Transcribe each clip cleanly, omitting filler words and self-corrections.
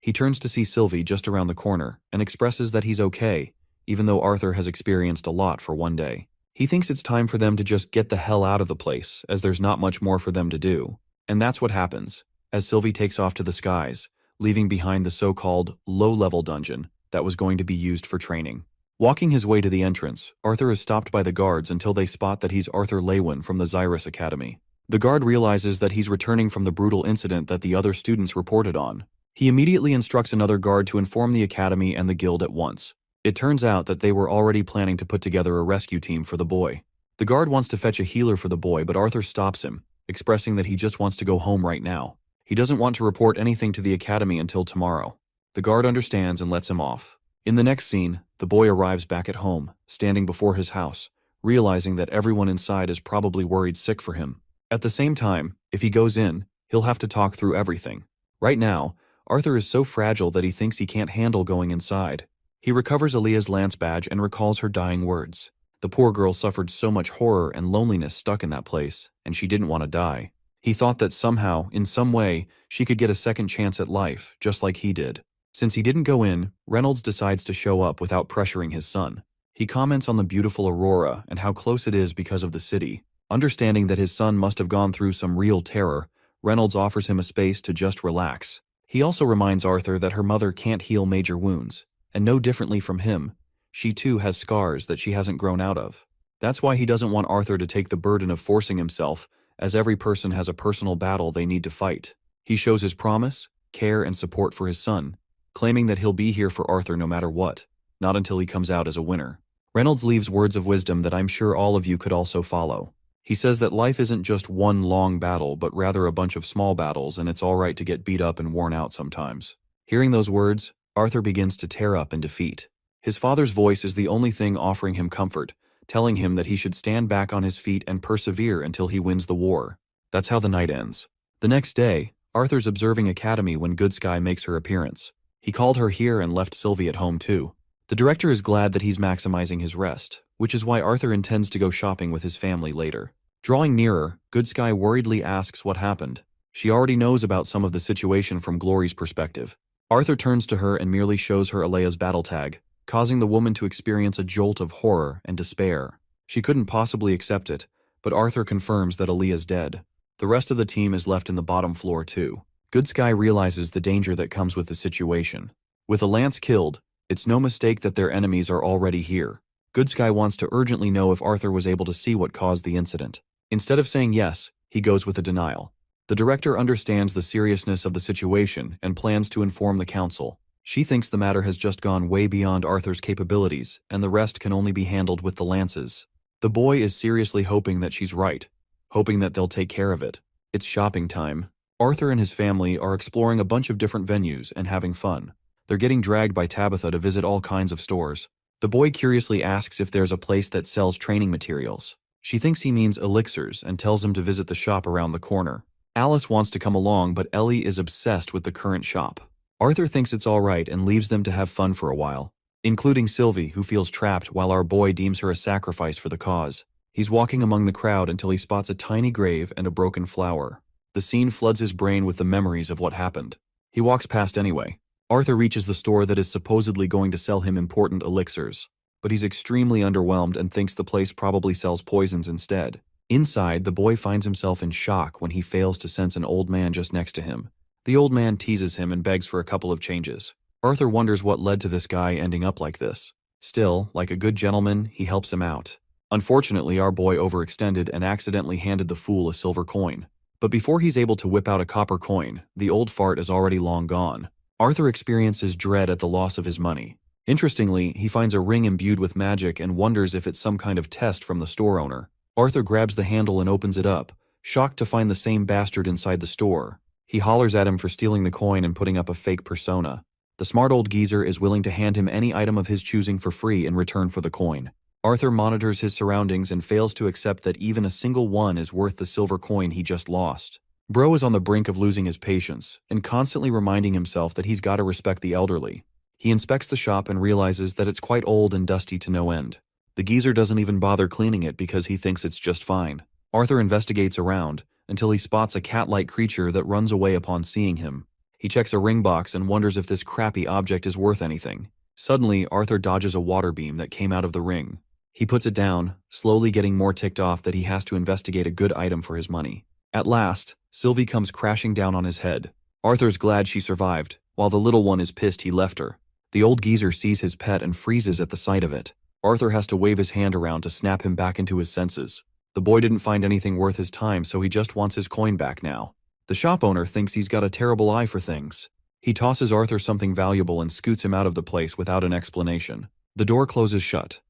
He turns to see Sylvie just around the corner and expresses that he's okay, even though Arthur has experienced a lot for one day. He thinks it's time for them to just get the hell out of the place, as there's not much more for them to do. And that's what happens, as Sylvie takes off to the skies, leaving behind the so-called low-level dungeon that was going to be used for training. Walking his way to the entrance, Arthur is stopped by the guards until they spot that he's Arthur Lewin from the Xyrus Academy. The guard realizes that he's returning from the brutal incident that the other students reported on. He immediately instructs another guard to inform the academy and the guild at once. It turns out that they were already planning to put together a rescue team for the boy. The guard wants to fetch a healer for the boy, but Arthur stops him, expressing that he just wants to go home right now. He doesn't want to report anything to the academy until tomorrow. The guard understands and lets him off. In the next scene, the boy arrives back at home, standing before his house, realizing that everyone inside is probably worried sick for him. At the same time, if he goes in, he'll have to talk through everything. Right now, Arthur is so fragile that he thinks he can't handle going inside. He recovers Aaliyah's lance badge and recalls her dying words. The poor girl suffered so much horror and loneliness stuck in that place, and she didn't want to die. He thought that somehow, in some way, she could get a second chance at life, just like he did. Since he didn't go in, Reynolds decides to show up without pressuring his son. He comments on the beautiful aurora and how close it is because of the city. Understanding that his son must have gone through some real terror, Reynolds offers him a space to just relax. He also reminds Arthur that her mother can't heal major wounds, and no differently from him, she too has scars that she hasn't grown out of. That's why he doesn't want Arthur to take the burden of forcing himself, as every person has a personal battle they need to fight. He shows his promise, care, and support for his son, claiming that he'll be here for Arthur no matter what, not until he comes out as a winner. Reynolds leaves words of wisdom that I'm sure all of you could also follow. He says that life isn't just one long battle, but rather a bunch of small battles, and it's all right to get beat up and worn out sometimes. Hearing those words, Arthur begins to tear up in defeat. His father's voice is the only thing offering him comfort, telling him that he should stand back on his feet and persevere until he wins the war. That's how the night ends. The next day, Arthur's observing Academy when Good Sky makes her appearance. He called her here and left Sylvie at home too. The director is glad that he's maximizing his rest, which is why Arthur intends to go shopping with his family later. Drawing nearer, Good Sky worriedly asks what happened. She already knows about some of the situation from Glory's perspective. Arthur turns to her and merely shows her Alea's battle tag, causing the woman to experience a jolt of horror and despair. She couldn't possibly accept it, but Arthur confirms that Alea's dead. The rest of the team is left in the bottom floor too. Good Sky realizes the danger that comes with the situation. With a lance killed, it's no mistake that their enemies are already here. Good Sky wants to urgently know if Arthur was able to see what caused the incident. Instead of saying yes, he goes with a denial. The director understands the seriousness of the situation and plans to inform the council. She thinks the matter has just gone way beyond Arthur's capabilities, and the rest can only be handled with the lances. The boy is seriously hoping that she's right, hoping that they'll take care of it. It's shopping time. Arthur and his family are exploring a bunch of different venues and having fun. They're getting dragged by Tabitha to visit all kinds of stores. The boy curiously asks if there's a place that sells training materials. She thinks he means elixirs and tells him to visit the shop around the corner. Alice wants to come along, but Ellie is obsessed with the current shop. Arthur thinks it's all right and leaves them to have fun for a while, including Sylvie, who feels trapped while our boy deems her a sacrifice for the cause. He's walking among the crowd until he spots a tiny grave and a broken flower. The scene floods his brain with the memories of what happened. He walks past anyway. Arthur reaches the store that is supposedly going to sell him important elixirs, but he's extremely underwhelmed and thinks the place probably sells poisons instead. Inside, the boy finds himself in shock when he fails to sense an old man just next to him. The old man teases him and begs for a couple of changes. Arthur wonders what led to this guy ending up like this. Still, like a good gentleman, he helps him out. Unfortunately, our boy overextended and accidentally handed the fool a silver coin. But before he's able to whip out a copper coin, the old fart is already long gone. Arthur experiences dread at the loss of his money. Interestingly, he finds a ring imbued with magic and wonders if it's some kind of test from the store owner. Arthur grabs the handle and opens it up, shocked to find the same bastard inside the store. He hollers at him for stealing the coin and putting up a fake persona. The smart old geezer is willing to hand him any item of his choosing for free in return for the coin. Arthur monitors his surroundings and fails to accept that even a single one is worth the silver coin he just lost. Bro is on the brink of losing his patience and constantly reminding himself that he's got to respect the elderly. He inspects the shop and realizes that it's quite old and dusty to no end. The geezer doesn't even bother cleaning it because he thinks it's just fine. Arthur investigates around until he spots a cat-like creature that runs away upon seeing him. He He checks a ring box and wonders if this crappy object is worth anything. Suddenly, Arthur dodges a water beam that came out of the ring. He puts it down, slowly getting more ticked off that he has to investigate a good item for his money. At last, Sylvie comes crashing down on his head. Arthur's glad she survived, while the little one is pissed he left her. The old geezer sees his pet and freezes at the sight of it. Arthur has to wave his hand around to snap him back into his senses. The boy didn't find anything worth his time, so he just wants his coin back now. The shop owner thinks he's got a terrible eye for things. He tosses Arthur something valuable and scoots him out of the place without an explanation. The door closes shut,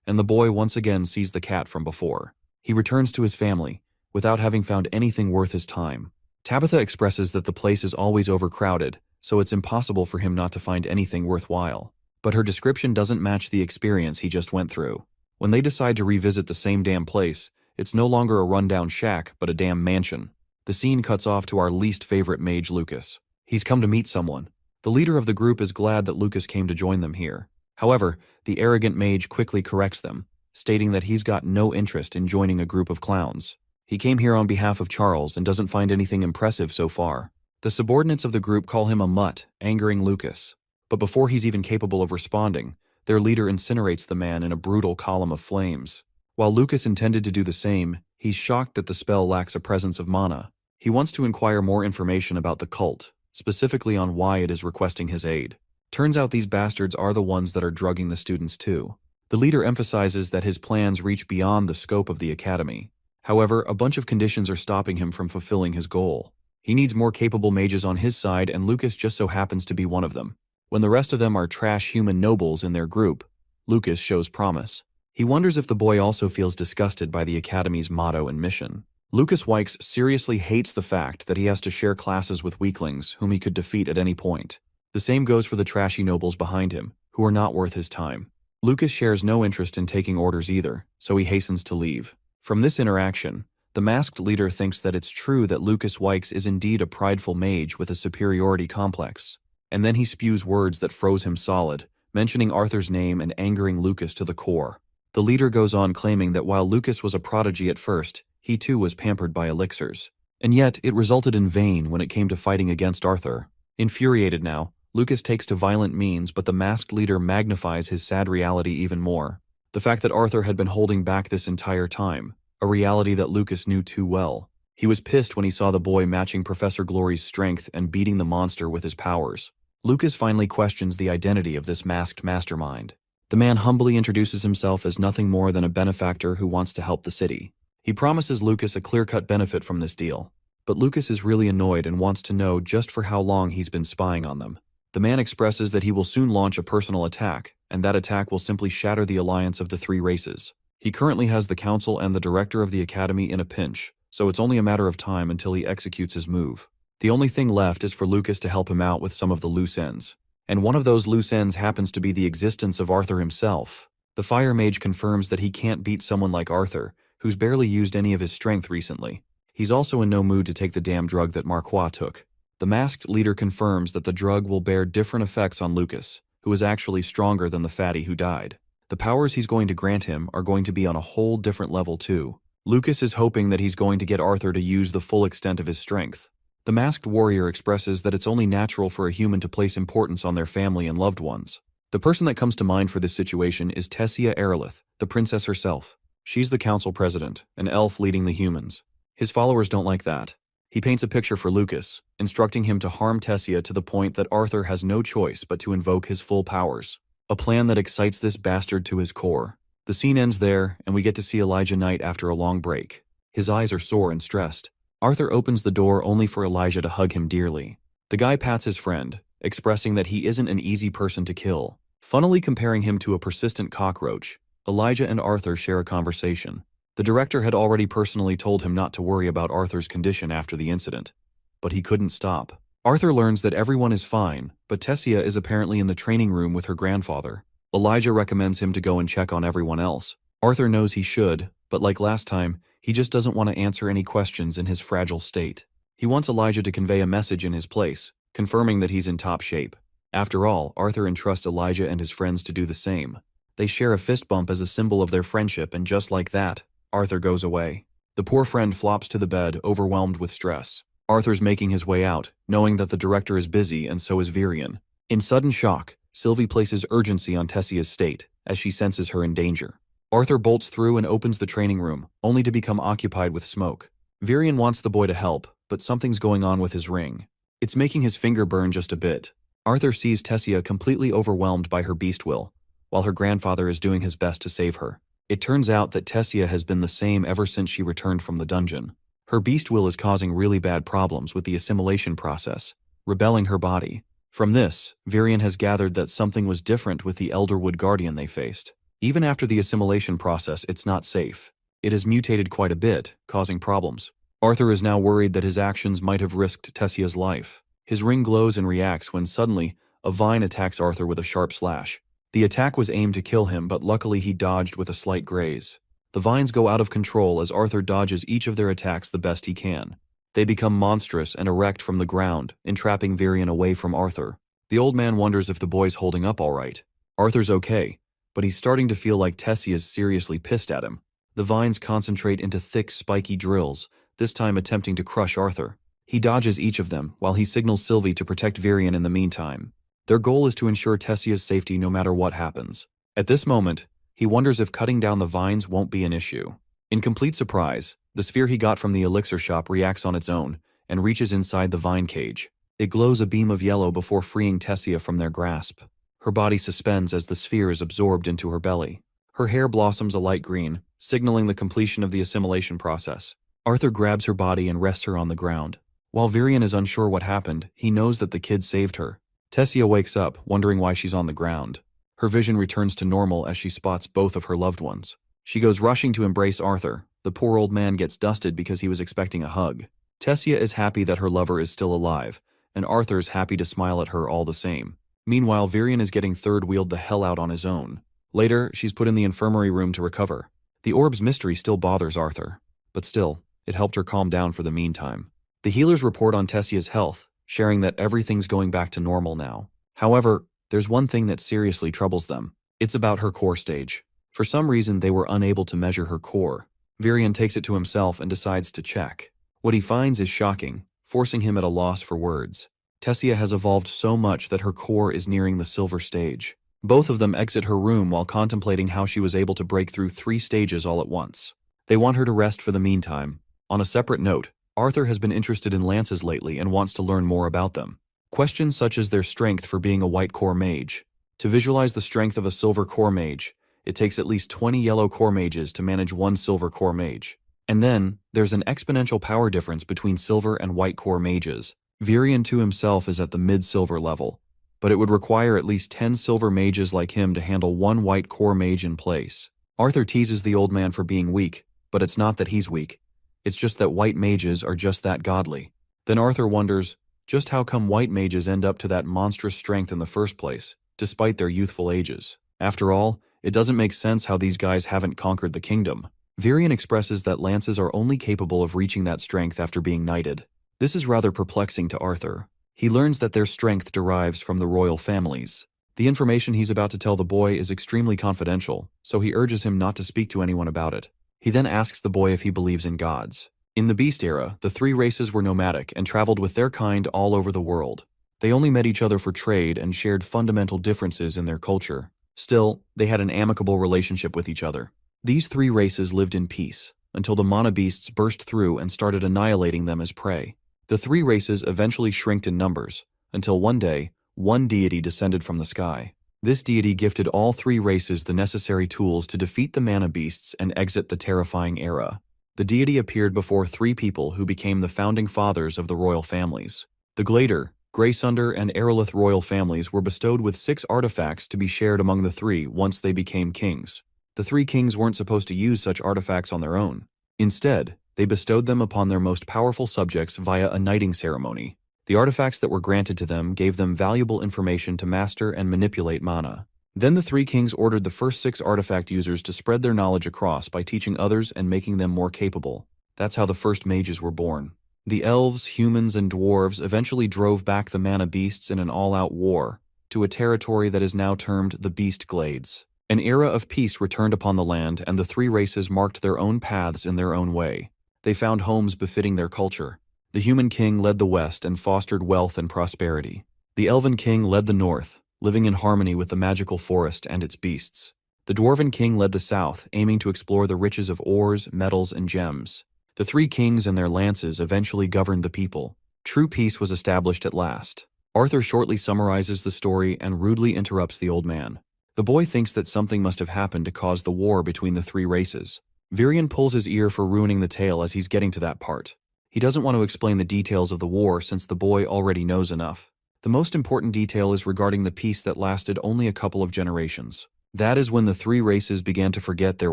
and the boy once again sees the cat from before. He returns to his family, without having found anything worth his time. Tabitha expresses that the place is always overcrowded, so it's impossible for him not to find anything worthwhile. But her description doesn't match the experience he just went through. When they decide to revisit the same damn place, it's no longer a rundown shack, but a damn mansion. The scene cuts off to our least favorite mage, Lucas. He's come to meet someone. The leader of the group is glad that Lucas came to join them here. However, the arrogant mage quickly corrects them, stating that he's got no interest in joining a group of clowns. He came here on behalf of Charles and doesn't find anything impressive so far. The subordinates of the group call him a mutt, angering Lucas. But before he's even capable of responding, their leader incinerates the man in a brutal column of flames. While Lucas intended to do the same, he's shocked that the spell lacks a presence of mana. He wants to inquire more information about the cult, specifically on why it is requesting his aid. Turns out these bastards are the ones that are drugging the students too. The leader emphasizes that his plans reach beyond the scope of the academy. However, a bunch of conditions are stopping him from fulfilling his goal. He needs more capable mages on his side, and Lucas just so happens to be one of them. When the rest of them are trash human nobles in their group, Lucas shows promise. He wonders if the boy also feels disgusted by the academy's motto and mission. Lucas Wykes seriously hates the fact that he has to share classes with weaklings whom he could defeat at any point. The same goes for the trashy nobles behind him, who are not worth his time. Lucas shares no interest in taking orders either, so he hastens to leave. From this interaction, the masked leader thinks that it's true that Lucas Wykes is indeed a prideful mage with a superiority complex. And then he spews words that froze him solid, mentioning Arthur's name and angering Lucas to the core. The leader goes on claiming that while Lucas was a prodigy at first, he too was pampered by elixirs. And yet, it resulted in vain when it came to fighting against Arthur. Infuriated now, Lucas takes to violent means, but the masked leader magnifies his sad reality even more. The fact that Arthur had been holding back this entire time, a reality that Lucas knew too well. He was pissed when he saw the boy matching Professor Glory's strength and beating the monster with his powers. Lucas finally questions the identity of this masked mastermind. The man humbly introduces himself as nothing more than a benefactor who wants to help the city. He promises Lucas a clear-cut benefit from this deal, but Lucas is really annoyed and wants to know just for how long he's been spying on them. The man expresses that he will soon launch a personal attack, and that attack will simply shatter the alliance of the three races. He currently has the council and the director of the academy in a pinch, so it's only a matter of time until he executes his move. The only thing left is for Lucas to help him out with some of the loose ends. And one of those loose ends happens to be the existence of Arthur himself. The fire mage confirms that he can't beat someone like Arthur, who's barely used any of his strength recently. He's also in no mood to take the damn drug that Manhwa took. The masked leader confirms that the drug will bear different effects on Lucas, who is actually stronger than the fatty who died. The powers he's going to grant him are going to be on a whole different level too. Lucas is hoping that he's going to get Arthur to use the full extent of his strength. The masked warrior expresses that it's only natural for a human to place importance on their family and loved ones. The person that comes to mind for this situation is Tessia Aerolith, the princess herself. She's the council president, an elf leading the humans. His followers don't like that. He paints a picture for Lucas, instructing him to harm Tessia to the point that Arthur has no choice but to invoke his full powers. A plan that excites this bastard to his core. The scene ends there, and we get to see Elijah Knight after a long break. His eyes are sore and stressed. Arthur opens the door only for Elijah to hug him dearly. The guy pats his friend, expressing that he isn't an easy person to kill. Funnily comparing him to a persistent cockroach, Elijah and Arthur share a conversation. The director had already personally told him not to worry about Arthur's condition after the incident. But he couldn't stop. Arthur learns that everyone is fine, but Tessia is apparently in the training room with her grandfather. Elijah recommends him to go and check on everyone else. Arthur knows he should, but like last time, he just doesn't want to answer any questions in his fragile state. He wants Elijah to convey a message in his place, confirming that he's in top shape. After all, Arthur entrusts Elijah and his friends to do the same. They share a fist bump as a symbol of their friendship, and just like that, Arthur goes away. The poor friend flops to the bed, overwhelmed with stress. Arthur's making his way out, knowing that the director is busy and so is Virion. In sudden shock, Sylvie places urgency on Tessia's state, as she senses her in danger. Arthur bolts through and opens the training room, only to become occupied with smoke. Virion wants the boy to help, but something's going on with his ring. It's making his finger burn just a bit. Arthur sees Tessia completely overwhelmed by her beast will, while her grandfather is doing his best to save her. It turns out that Tessia has been the same ever since she returned from the dungeon. Her beast will is causing really bad problems with the assimilation process, rebelling her body. From this, Virion has gathered that something was different with the Elderwood Guardian they faced. Even after the assimilation process, it's not safe. It has mutated quite a bit, causing problems. Arthur is now worried that his actions might have risked Tessia's life. His ring glows and reacts when suddenly, a vine attacks Arthur with a sharp slash. The attack was aimed to kill him, but luckily he dodged with a slight graze. The vines go out of control as Arthur dodges each of their attacks the best he can. They become monstrous and erect from the ground, entrapping Virion away from Arthur. The old man wonders if the boy's holding up all right. Arthur's okay, but he's starting to feel like Tessia is seriously pissed at him. The vines concentrate into thick, spiky drills, this time attempting to crush Arthur. He dodges each of them, while he signals Sylvie to protect Virion in the meantime. Their goal is to ensure Tessia's safety no matter what happens. At this moment, he wonders if cutting down the vines won't be an issue. In complete surprise, the sphere he got from the elixir shop reacts on its own and reaches inside the vine cage. It glows a beam of yellow before freeing Tessia from their grasp. Her body suspends as the sphere is absorbed into her belly. Her hair blossoms a light green, signaling the completion of the assimilation process. Arthur grabs her body and rests her on the ground. While Virion is unsure what happened, he knows that the kid saved her. Tessia wakes up, wondering why she's on the ground. Her vision returns to normal as she spots both of her loved ones. She goes rushing to embrace Arthur. The poor old man gets dusted because he was expecting a hug. Tessia is happy that her lover is still alive, and Arthur's happy to smile at her all the same. Meanwhile, Virion is getting third-wheeled the hell out on his own. Later, she's put in the infirmary room to recover. The orb's mystery still bothers Arthur, but still, it helped her calm down for the meantime. The healers report on Tessia's health, sharing that everything's going back to normal now. However, there's one thing that seriously troubles them. It's about her core stage. For some reason, they were unable to measure her core. Virion takes it to himself and decides to check. What he finds is shocking, forcing him at a loss for words. Tessia has evolved so much that her core is nearing the silver stage. Both of them exit her room while contemplating how she was able to break through 3 stages all at once. They want her to rest for the meantime. On a separate note, Arthur has been interested in lances lately and wants to learn more about them. Questions such as their strength for being a white core mage. To visualize the strength of a silver core mage, it takes at least 20 yellow core mages to manage one silver core mage. And then, there's an exponential power difference between silver and white core mages. Virion to himself is at the mid-silver level, but it would require at least 10 silver mages like him to handle one white core mage in place. Arthur teases the old man for being weak, but it's not that he's weak. It's just that white mages are just that godly. Then Arthur wonders, just how come white mages end up to that monstrous strength in the first place, despite their youthful ages? After all, it doesn't make sense how these guys haven't conquered the kingdom. Virion expresses that lances are only capable of reaching that strength after being knighted. This is rather perplexing to Arthur. He learns that their strength derives from the royal families. The information he's about to tell the boy is extremely confidential, so he urges him not to speak to anyone about it. He then asks the boy if he believes in gods. In the Beast era, the 3 races were nomadic and traveled with their kind all over the world. They only met each other for trade and shared fundamental differences in their culture. Still, they had an amicable relationship with each other. These 3 races lived in peace, until the mana beasts burst through and started annihilating them as prey. The 3 races eventually shrinked in numbers, until one day, one deity descended from the sky. This deity gifted all 3 races the necessary tools to defeat the mana beasts and exit the terrifying era. The deity appeared before 3 people who became the founding fathers of the royal families. The Glader, Greysunder, and Aerolith royal families were bestowed with 6 artifacts to be shared among the 3 once they became kings. The 3 kings weren't supposed to use such artifacts on their own. Instead, they bestowed them upon their most powerful subjects via a knighting ceremony. The artifacts that were granted to them gave them valuable information to master and manipulate mana. Then the 3 kings ordered the first 6 artifact users to spread their knowledge across by teaching others and making them more capable. That's how the first mages were born. The elves, humans, and dwarves eventually drove back the mana beasts in an all-out war to a territory that is now termed the Beast Glades. An era of peace returned upon the land, and the 3 races marked their own paths in their own way. They found homes befitting their culture. The human king led the west and fostered wealth and prosperity. The elven king led the north, living in harmony with the magical forest and its beasts. The dwarven king led the south, aiming to explore the riches of ores, metals, and gems. The three kings and their lances eventually governed the people. True peace was established at last. Arthur shortly summarizes the story and rudely interrupts the old man. The boy thinks that something must have happened to cause the war between the three races. Virion pulls his ear for ruining the tale as he's getting to that part. He doesn't want to explain the details of the war since the boy already knows enough. The most important detail is regarding the peace that lasted only a couple of generations. That is when the three races began to forget their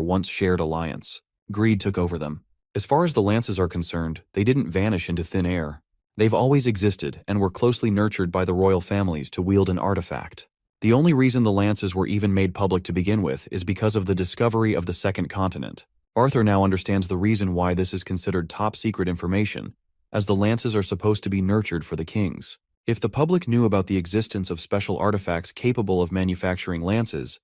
once shared alliance. Greed took over them. As far as the lances are concerned, they didn't vanish into thin air. They've always existed and were closely nurtured by the royal families to wield an artifact. The only reason the lances were even made public to begin with is because of the discovery of the second continent. Arthur now understands the reason why this is considered top-secret information, as the lances are supposed to be nurtured for the kings. If the public knew about the existence of special artifacts capable of manufacturing lances,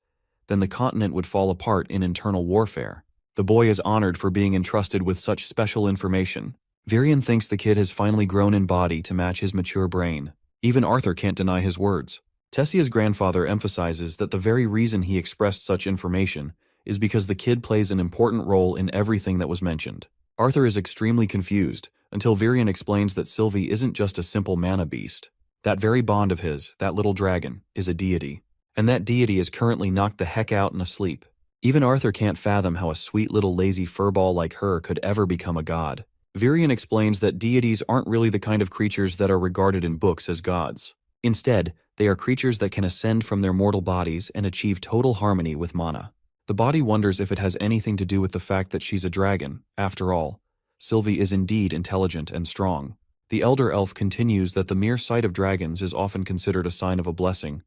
then the continent would fall apart in internal warfare. The boy is honored for being entrusted with such special information. Virion thinks the kid has finally grown in body to match his mature brain. Even Arthur can't deny his words. Tessia's grandfather emphasizes that the very reason he expressed such information is because the kid plays an important role in everything that was mentioned. Arthur is extremely confused until Virion explains that Sylvie isn't just a simple mana beast. That very bond of his, that little dragon, is a deity. And that deity is currently knocked the heck out and asleep. Even Arthur can't fathom how a sweet little lazy furball like her could ever become a god. Virion explains that deities aren't really the kind of creatures that are regarded in books as gods. Instead, they are creatures that can ascend from their mortal bodies and achieve total harmony with mana. The body wonders if it has anything to do with the fact that she's a dragon. After all, Sylvie is indeed intelligent and strong. The elder elf continues that the mere sight of dragons is often considered a sign of a blessing,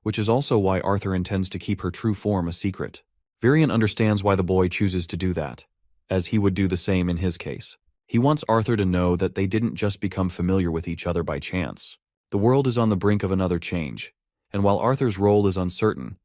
which is also why Arthur intends to keep her true form a secret. Virion understands why the boy chooses to do that, as he would do the same in his case. He wants Arthur to know that they didn't just become familiar with each other by chance. The world is on the brink of another change, and while Arthur's role is uncertain,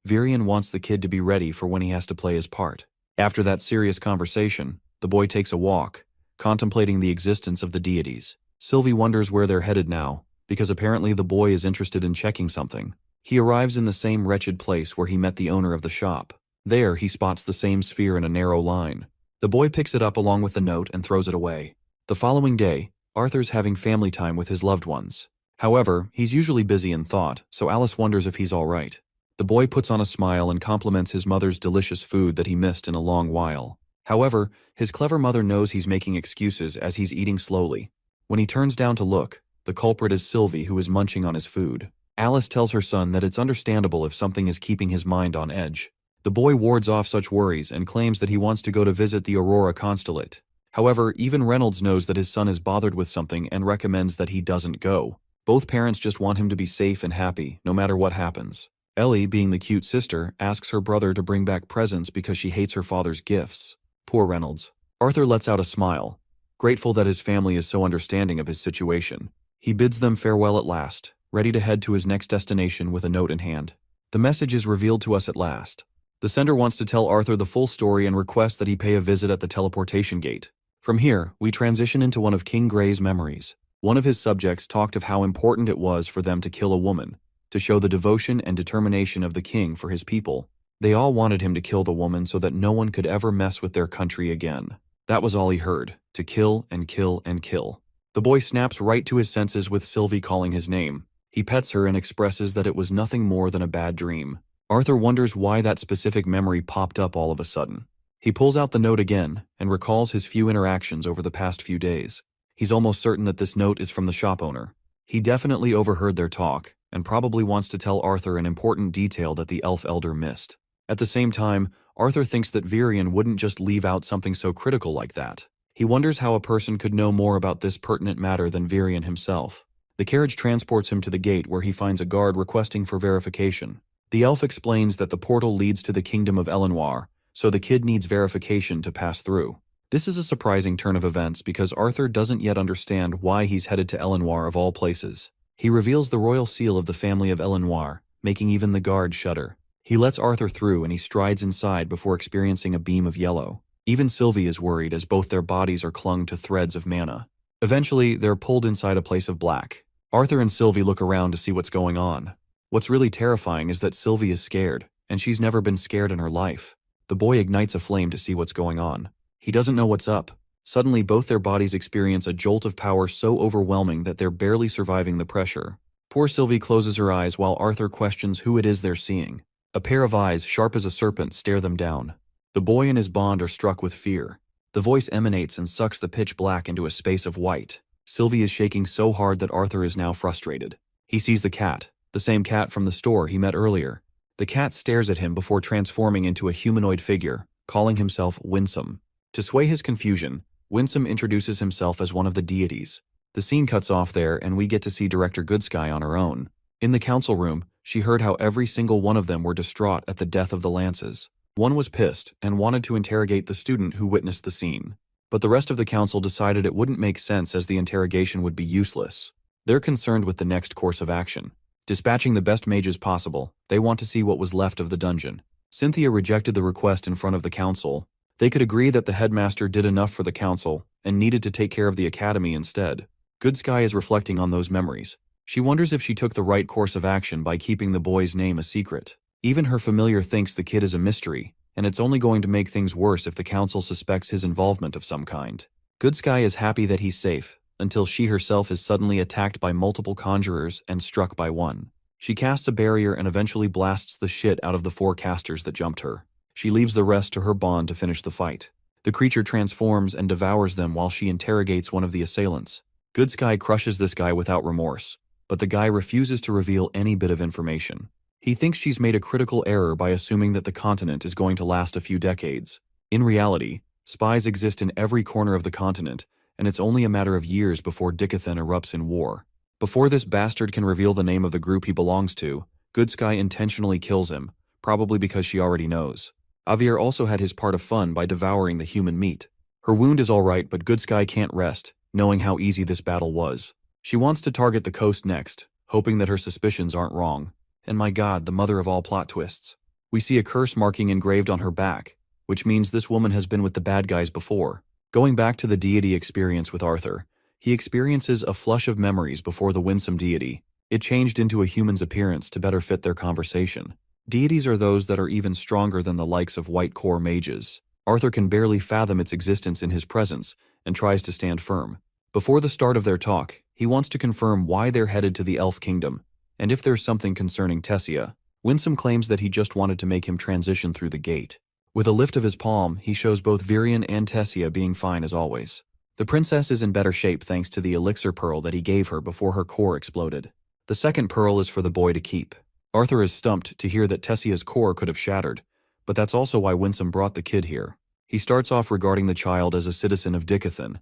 Virion wants the kid to be ready for when he has to play his part. After that serious conversation, the boy takes a walk, contemplating the existence of the deities. Sylvie wonders where they're headed now, because apparently the boy is interested in checking something. He arrives in the same wretched place where he met the owner of the shop. There, he spots the same sphere in a narrow line. The boy picks it up along with the note and throws it away. The following day, Arthur's having family time with his loved ones. However, he's usually busy in thought, so Alice wonders if he's all right. The boy puts on a smile and compliments his mother's delicious food that he missed in a long while. However, his clever mother knows he's making excuses as he's eating slowly. When he turns down to look, the culprit is Sylvie, who is munching on his food. Alice tells her son that it's understandable if something is keeping his mind on edge. The boy wards off such worries and claims that he wants to go to visit the Aurora constellate. However, even Reynolds knows that his son is bothered with something and recommends that he doesn't go. Both parents just want him to be safe and happy, no matter what happens. Ellie, being the cute sister, asks her brother to bring back presents because she hates her father's gifts. Poor Reynolds. Arthur lets out a smile, grateful that his family is so understanding of his situation. He bids them farewell at last, ready to head to his next destination with a note in hand. The message is revealed to us at last. The sender wants to tell Arthur the full story and requests that he pay a visit at the teleportation gate. From here, we transition into one of King Gray's memories. One of his subjects talked of how important it was for them to kill a woman, to show the devotion and determination of the king for his people. They all wanted him to kill the woman so that no one could ever mess with their country again. That was all he heard, to kill and kill and kill. The boy snaps right to his senses with Sylvie calling his name. He pets her and expresses that it was nothing more than a bad dream. Arthur wonders why that specific memory popped up all of a sudden. He pulls out the note again and recalls his few interactions over the past few days. He's almost certain that this note is from the shop owner. He definitely overheard their talk and probably wants to tell Arthur an important detail that the elf elder missed. At the same time, Arthur thinks that Virion wouldn't just leave out something so critical like that. He wonders how a person could know more about this pertinent matter than Virion himself. The carriage transports him to the gate where he finds a guard requesting for verification. The elf explains that the portal leads to the kingdom of Elenwar, so the kid needs verification to pass through. This is a surprising turn of events because Arthur doesn't yet understand why he's headed to Elenwar of all places. He reveals the royal seal of the family of Elenwar, making even the guard shudder. He lets Arthur through and he strides inside before experiencing a beam of yellow. Even Sylvie is worried as both their bodies are clung to threads of mana. Eventually, they're pulled inside a place of black. Arthur and Sylvie look around to see what's going on. What's really terrifying is that Sylvie is scared, and she's never been scared in her life. The boy ignites a flame to see what's going on. He doesn't know what's up. Suddenly, both their bodies experience a jolt of power so overwhelming that they're barely surviving the pressure. Poor Sylvie closes her eyes while Arthur questions who it is they're seeing. A pair of eyes, sharp as a serpent, stare them down. The boy and his bond are struck with fear. The voice emanates and sucks the pitch black into a space of white. Sylvie is shaking so hard that Arthur is now frustrated. He sees the cat, the same cat from the store he met earlier. The cat stares at him before transforming into a humanoid figure, calling himself Winsome. To sway his confusion, Winsome introduces himself as one of the deities. The scene cuts off there and we get to see Director Goodsky on her own. In the council room, she heard how every single one of them were distraught at the death of the Lances. One was pissed and wanted to interrogate the student who witnessed the scene. But the rest of the council decided it wouldn't make sense as the interrogation would be useless. They're concerned with the next course of action. Dispatching the best mages possible, they want to see what was left of the dungeon. Cynthia rejected the request in front of the council. They could agree that the headmaster did enough for the council and needed to take care of the academy instead. Goodsky is reflecting on those memories. She wonders if she took the right course of action by keeping the boy's name a secret. Even her familiar thinks the kid is a mystery, and it's only going to make things worse if the council suspects his involvement of some kind. Goodsky is happy that he's safe, until she herself is suddenly attacked by multiple conjurers and struck by one. She casts a barrier and eventually blasts the shit out of the 4 casters that jumped her. She leaves the rest to her bond to finish the fight. The creature transforms and devours them while she interrogates one of the assailants. Goodsky crushes this guy without remorse, but the guy refuses to reveal any bit of information. He thinks she's made a critical error by assuming that the continent is going to last a few decades. In reality, spies exist in every corner of the continent, and it's only a matter of years before Dicathen erupts in war. Before this bastard can reveal the name of the group he belongs to, Goodsky intentionally kills him, probably because she already knows. Javier also had his part of fun by devouring the human meat. Her wound is alright, but Goodsky can't rest, knowing how easy this battle was. She wants to target the coast next, hoping that her suspicions aren't wrong. And my god, the mother of all plot twists. We see a curse marking engraved on her back, which means this woman has been with the bad guys before. Going back to the deity experience with Arthur, he experiences a flush of memories before the winsome deity. It changed into a human's appearance to better fit their conversation. Deities are those that are even stronger than the likes of white core mages. Arthur can barely fathom its existence in his presence and tries to stand firm. Before the start of their talk, he wants to confirm why they're headed to the Elf Kingdom, and if there's something concerning Tessia. Winsome claims that he just wanted to make him transition through the gate. With a lift of his palm, he shows both Virion and Tessia being fine as always. The princess is in better shape thanks to the elixir pearl that he gave her before her core exploded. The second pearl is for the boy to keep. Arthur is stumped to hear that Tessia's core could have shattered, but that's also why Winsome brought the kid here. He starts off regarding the child as a citizen of Dicathen,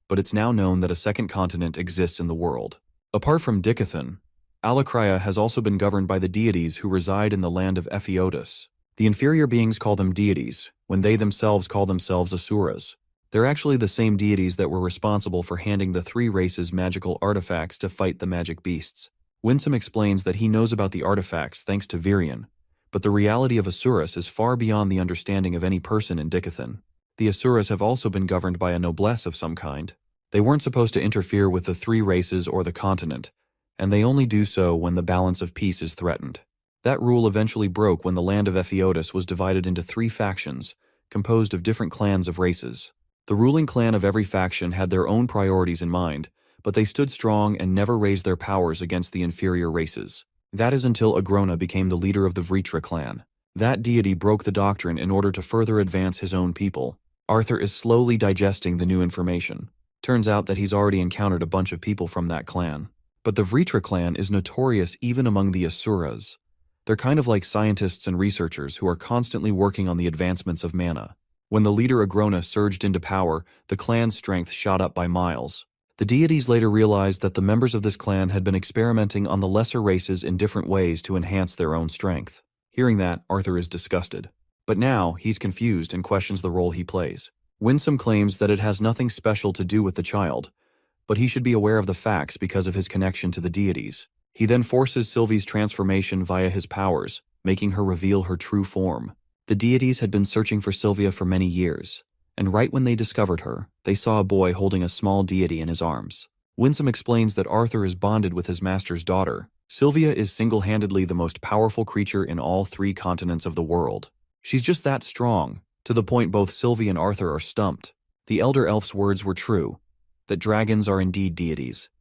but it's now known that a second continent exists in the world. Apart from Dicathen, Alakria has also been governed by the deities who reside in the land of Ephiotus. The inferior beings call them deities, when they themselves call themselves asuras. They're actually the same deities that were responsible for handing the 3 races magical artifacts to fight the magic beasts. Winsome explains that he knows about the artifacts thanks to Virion, but the reality of Asuras is far beyond the understanding of any person in Dicathen. The Asuras have also been governed by a noblesse of some kind. They weren't supposed to interfere with the 3 races or the continent, and they only do so when the balance of peace is threatened. That rule eventually broke when the land of Ephiotus was divided into 3 factions, composed of different clans of races. The ruling clan of every faction had their own priorities in mind, but they stood strong and never raised their powers against the inferior races. That is until Agrona became the leader of the Vritra clan. That deity broke the doctrine in order to further advance his own people. Arthur is slowly digesting the new information. Turns out that he's already encountered a bunch of people from that clan. But the Vritra clan is notorious even among the Asuras. They're kind of like scientists and researchers who are constantly working on the advancements of mana. When the leader Agrona surged into power, the clan's strength shot up by miles. The deities later realized that the members of this clan had been experimenting on the lesser races in different ways to enhance their own strength. Hearing that, Arthur is disgusted. But now, he's confused and questions the role he plays. Winsome claims that it has nothing special to do with the child, but he should be aware of the facts because of his connection to the deities. He then forces Sylvie's transformation via his powers, making her reveal her true form. The deities had been searching for Sylvia for many years, and right when they discovered her, they saw a boy holding a small deity in his arms. Winsome explains that Arthur is bonded with his master's daughter. Sylvia is single-handedly the most powerful creature in all 3 continents of the world. She's just that strong, to the point both Sylvie and Arthur are stumped. The elder elf's words were true, that dragons are indeed deities,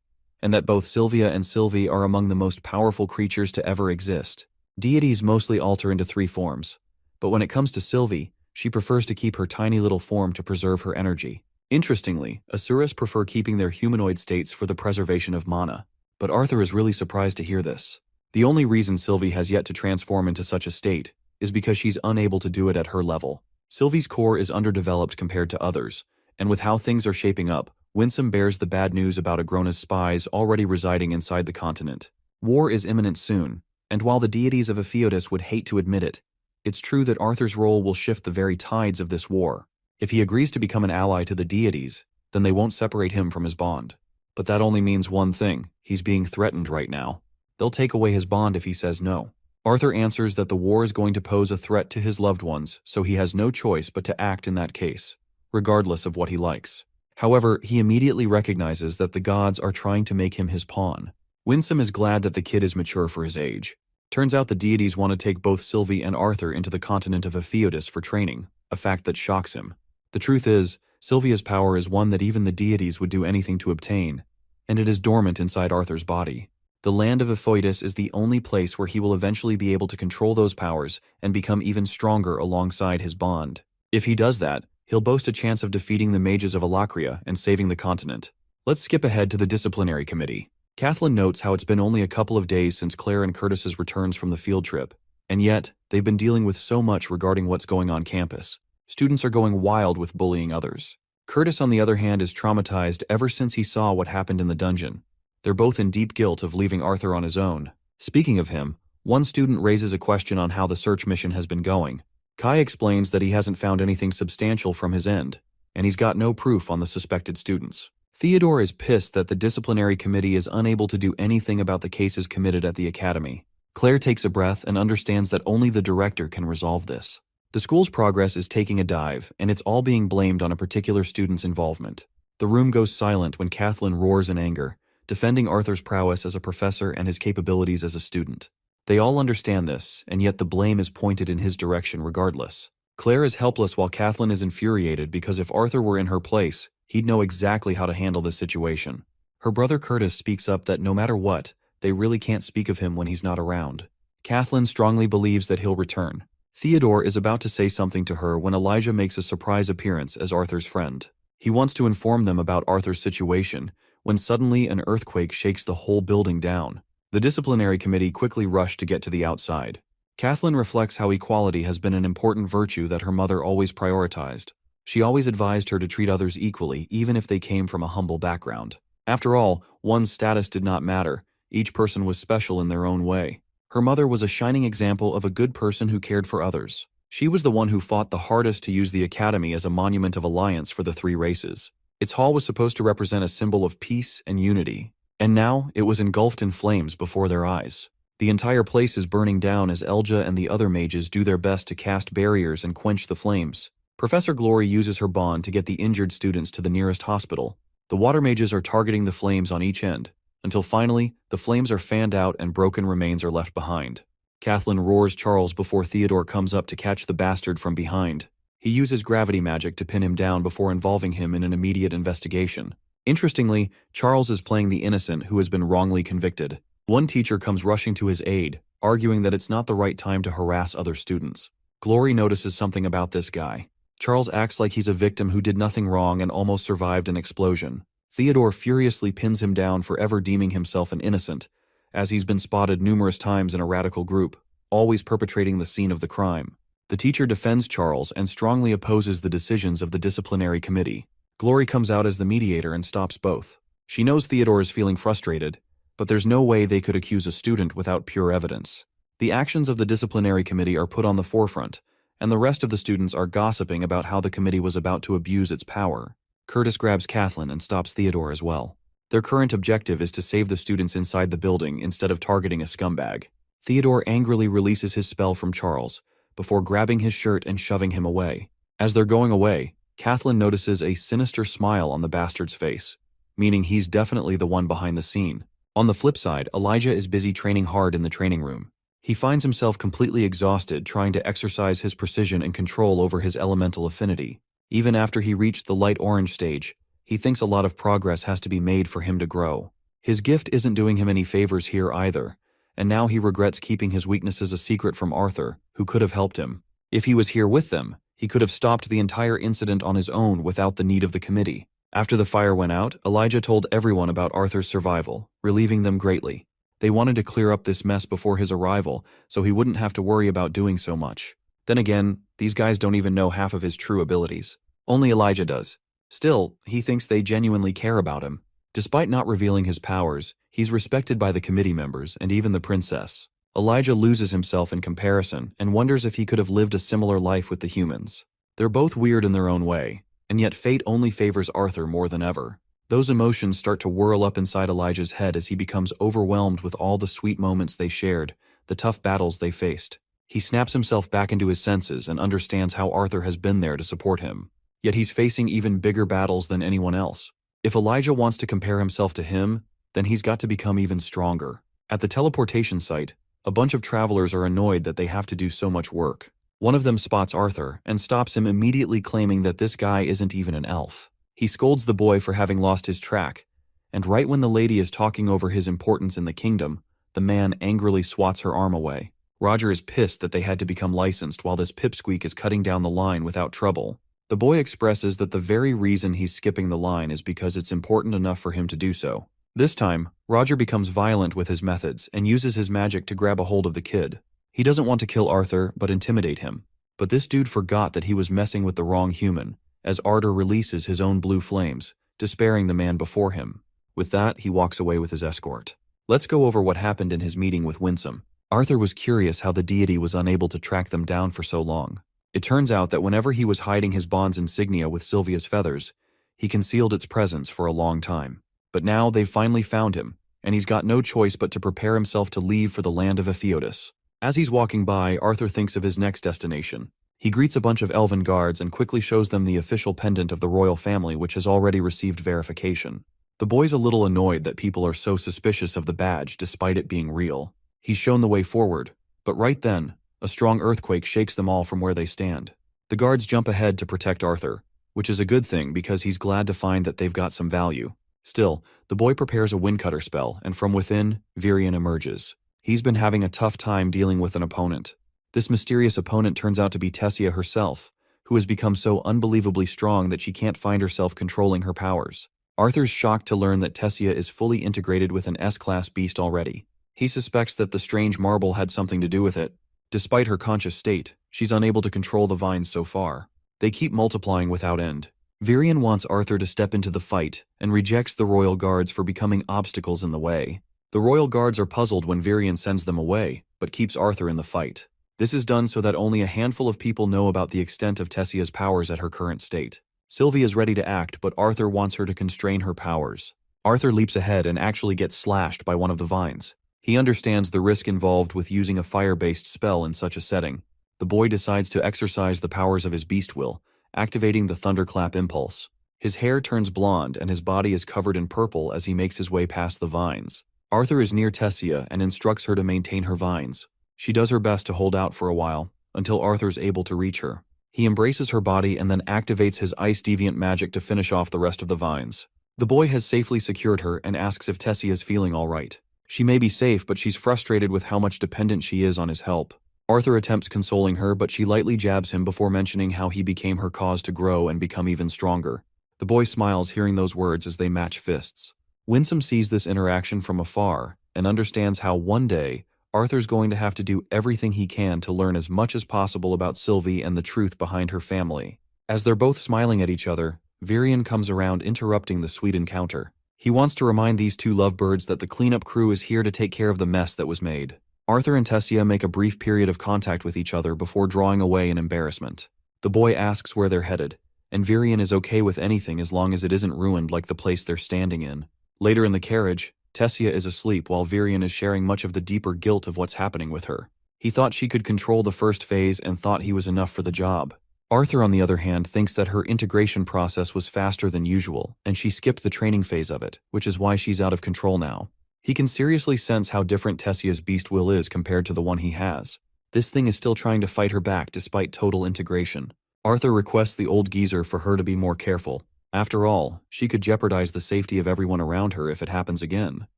and that both Sylvia and Sylvie are among the most powerful creatures to ever exist. Deities mostly alter into 3 forms, but when it comes to Sylvie, she prefers to keep her tiny little form to preserve her energy. Interestingly, Asuras prefer keeping their humanoid states for the preservation of mana, but Arthur is really surprised to hear this. The only reason Sylvie has yet to transform into such a state is because she's unable to do it at her level. Sylvie's core is underdeveloped compared to others, and with how things are shaping up, Winsome bears the bad news about Agrona's spies already residing inside the continent. War is imminent soon, and while the deities of Epheodus would hate to admit it, it's true that Arthur's role will shift the very tides of this war. If he agrees to become an ally to the deities, then they won't separate him from his bond. But that only means one thing: he's being threatened right now. They'll take away his bond if he says no. Arthur answers that the war is going to pose a threat to his loved ones, so he has no choice but to act in that case, regardless of what he likes. However, he immediately recognizes that the gods are trying to make him his pawn. Winsome is glad that the kid is mature for his age. Turns out the deities want to take both Sylvie and Arthur into the continent of Epheodus for training, a fact that shocks him. The truth is, Sylvia's power is one that even the deities would do anything to obtain, and it is dormant inside Arthur's body. The land of Epheodus is the only place where he will eventually be able to control those powers and become even stronger alongside his bond. If he does that, he'll boast a chance of defeating the mages of Alakria and saving the continent. Let's skip ahead to the disciplinary committee. Kathleen notes how it's been only a couple of days since Claire and Curtis's returns from the field trip, and yet they've been dealing with so much regarding what's going on campus. Students are going wild with bullying others. Curtis, on the other hand, is traumatized ever since he saw what happened in the dungeon. They're both in deep guilt of leaving Arthur on his own. Speaking of him, one student raises a question on how the search mission has been going. Kai explains that he hasn't found anything substantial from his end, and he's got no proof on the suspected students. Theodore is pissed that the disciplinary committee is unable to do anything about the cases committed at the academy. Claire takes a breath and understands that only the director can resolve this. The school's progress is taking a dive, and it's all being blamed on a particular student's involvement. The room goes silent when Kathleen roars in anger, defending Arthur's prowess as a professor and his capabilities as a student. They all understand this, and yet the blame is pointed in his direction regardless. Claire is helpless while Kathleen is infuriated because if Arthur were in her place, he'd know exactly how to handle this situation. Her brother Curtis speaks up that no matter what, they really can't speak of him when he's not around. Kathleen strongly believes that he'll return. Theodore is about to say something to her when Elijah makes a surprise appearance as Arthur's friend. He wants to inform them about Arthur's situation, when suddenly an earthquake shakes the whole building down. The disciplinary committee quickly rush to get to the outside. Kathleen reflects how equality has been an important virtue that her mother always prioritized. She always advised her to treat others equally, even if they came from a humble background. After all, one's status did not matter. Each person was special in their own way. Her mother was a shining example of a good person who cared for others. She was the one who fought the hardest to use the academy as a monument of alliance for the 3 races. Its hall was supposed to represent a symbol of peace and unity, and now it was engulfed in flames before their eyes. The entire place is burning down as Elja and the other mages do their best to cast barriers and quench the flames. Professor Glory uses her bond to get the injured students to the nearest hospital. The water mages are targeting the flames on each end, until finally, the flames are fanned out and broken remains are left behind. Kathleen roars Charles before Theodore comes up to catch the bastard from behind. He uses gravity magic to pin him down before involving him in an immediate investigation. Interestingly, Charles is playing the innocent who has been wrongly convicted. One teacher comes rushing to his aid, arguing that it's not the right time to harass other students. Glory notices something about this guy. Charles acts like he's a victim who did nothing wrong and almost survived an explosion. Theodore furiously pins him down, forever deeming himself an innocent, as he's been spotted numerous times in a radical group, always perpetrating the scene of the crime. The teacher defends Charles and strongly opposes the decisions of the disciplinary committee. Glory comes out as the mediator and stops both. She knows Theodore is feeling frustrated, but there's no way they could accuse a student without pure evidence. The actions of the disciplinary committee are put on the forefront, and the rest of the students are gossiping about how the committee was about to abuse its power. Curtis grabs Kathleen and stops Theodore as well. Their current objective is to save the students inside the building instead of targeting a scumbag. Theodore angrily releases his spell from Charles, before grabbing his shirt and shoving him away. As they're going away, Kathleen notices a sinister smile on the bastard's face, meaning he's definitely the one behind the scene. On the flip side, Elijah is busy training hard in the training room. He finds himself completely exhausted trying to exercise his precision and control over his elemental affinity. Even after he reached the light orange stage, he thinks a lot of progress has to be made for him to grow. His gift isn't doing him any favors here either, and now he regrets keeping his weaknesses a secret from Arthur, who could have helped him. If he was here with them, he could have stopped the entire incident on his own without the need of the committee. After the fire went out, Elijah told everyone about Arthur's survival, relieving them greatly. They wanted to clear up this mess before his arrival, so he wouldn't have to worry about doing so much. Then again, these guys don't even know half of his true abilities. Only Elijah does. Still, he thinks they genuinely care about him. Despite not revealing his powers, he's respected by the committee members and even the princess. Elijah loses himself in comparison and wonders if he could have lived a similar life with the humans. They're both weird in their own way, and yet fate only favors Arthur more than ever. Those emotions start to whirl up inside Elijah's head as he becomes overwhelmed with all the sweet moments they shared, the tough battles they faced. He snaps himself back into his senses and understands how Arthur has been there to support him. Yet he's facing even bigger battles than anyone else. If Elijah wants to compare himself to him, then he's got to become even stronger. At the teleportation site, a bunch of travelers are annoyed that they have to do so much work. One of them spots Arthur and stops him, immediately claiming that this guy isn't even an elf. He scolds the boy for having lost his track, and right when the lady is talking over his importance in the kingdom, the man angrily swats her arm away. Roger is pissed that they had to become licensed while this pipsqueak is cutting down the line without trouble. The boy expresses that the very reason he's skipping the line is because it's important enough for him to do so. This time, Roger becomes violent with his methods and uses his magic to grab a hold of the kid. He doesn't want to kill Arthur, but intimidate him. But this dude forgot that he was messing with the wrong human, as Arthur releases his own blue flames, despairing the man before him. With that, he walks away with his escort. Let's go over what happened in his meeting with Winsome. Arthur was curious how the deity was unable to track them down for so long. It turns out that whenever he was hiding his bond's insignia with Sylvia's feathers, he concealed its presence for a long time. But now they've finally found him, and he's got no choice but to prepare himself to leave for the land of Epheotis. As he's walking by, Arthur thinks of his next destination. He greets a bunch of elven guards and quickly shows them the official pendant of the royal family, which has already received verification. The boy's a little annoyed that people are so suspicious of the badge despite it being real. He's shown the way forward, but right then, a strong earthquake shakes them all from where they stand. The guards jump ahead to protect Arthur, which is a good thing because he's glad to find that they've got some value. Still, the boy prepares a windcutter spell, and from within, Virion emerges. He's been having a tough time dealing with an opponent. This mysterious opponent turns out to be Tessia herself, who has become so unbelievably strong that she can't find herself controlling her powers. Arthur's shocked to learn that Tessia is fully integrated with an S-class beast already. He suspects that the strange marble had something to do with it. Despite her conscious state, she's unable to control the vines so far. They keep multiplying without end. Virion wants Arthur to step into the fight and rejects the royal guards for becoming obstacles in the way. The royal guards are puzzled when Virion sends them away, but keeps Arthur in the fight. This is done so that only a handful of people know about the extent of Tessia's powers at her current state. Sylvia is ready to act, but Arthur wants her to constrain her powers. Arthur leaps ahead and actually gets slashed by one of the vines. He understands the risk involved with using a fire-based spell in such a setting. The boy decides to exercise the powers of his beast will, activating the thunderclap impulse. His hair turns blonde and his body is covered in purple as he makes his way past the vines. Arthur is near Tessia and instructs her to maintain her vines. She does her best to hold out for a while, until Arthur's able to reach her. He embraces her body and then activates his ice deviant magic to finish off the rest of the vines. The boy has safely secured her and asks if Tessia is feeling all right. She may be safe, but she's frustrated with how much dependent she is on his help. Arthur attempts consoling her, but she lightly jabs him before mentioning how he became her cause to grow and become even stronger. The boy smiles hearing those words as they match fists. Winsome sees this interaction from afar and understands how one day Arthur's going to have to do everything he can to learn as much as possible about Sylvie and the truth behind her family. As they're both smiling at each other, Virion comes around, interrupting the sweet encounter. He wants to remind these two lovebirds that the cleanup crew is here to take care of the mess that was made. Arthur and Tessia make a brief period of contact with each other before drawing away in embarrassment. The boy asks where they're headed, and Virion is okay with anything as long as it isn't ruined like the place they're standing in. Later in the carriage, Tessia is asleep while Virion is sharing much of the deeper guilt of what's happening with her. He thought she could control the first phase and thought he was enough for the job. Arthur, on the other hand, thinks that her integration process was faster than usual, and she skipped the training phase of it, which is why she's out of control now. He can seriously sense how different Tessia's beast will is compared to the one he has. This thing is still trying to fight her back despite total integration. Arthur requests the old geezer for her to be more careful. After all, she could jeopardize the safety of everyone around her if it happens again.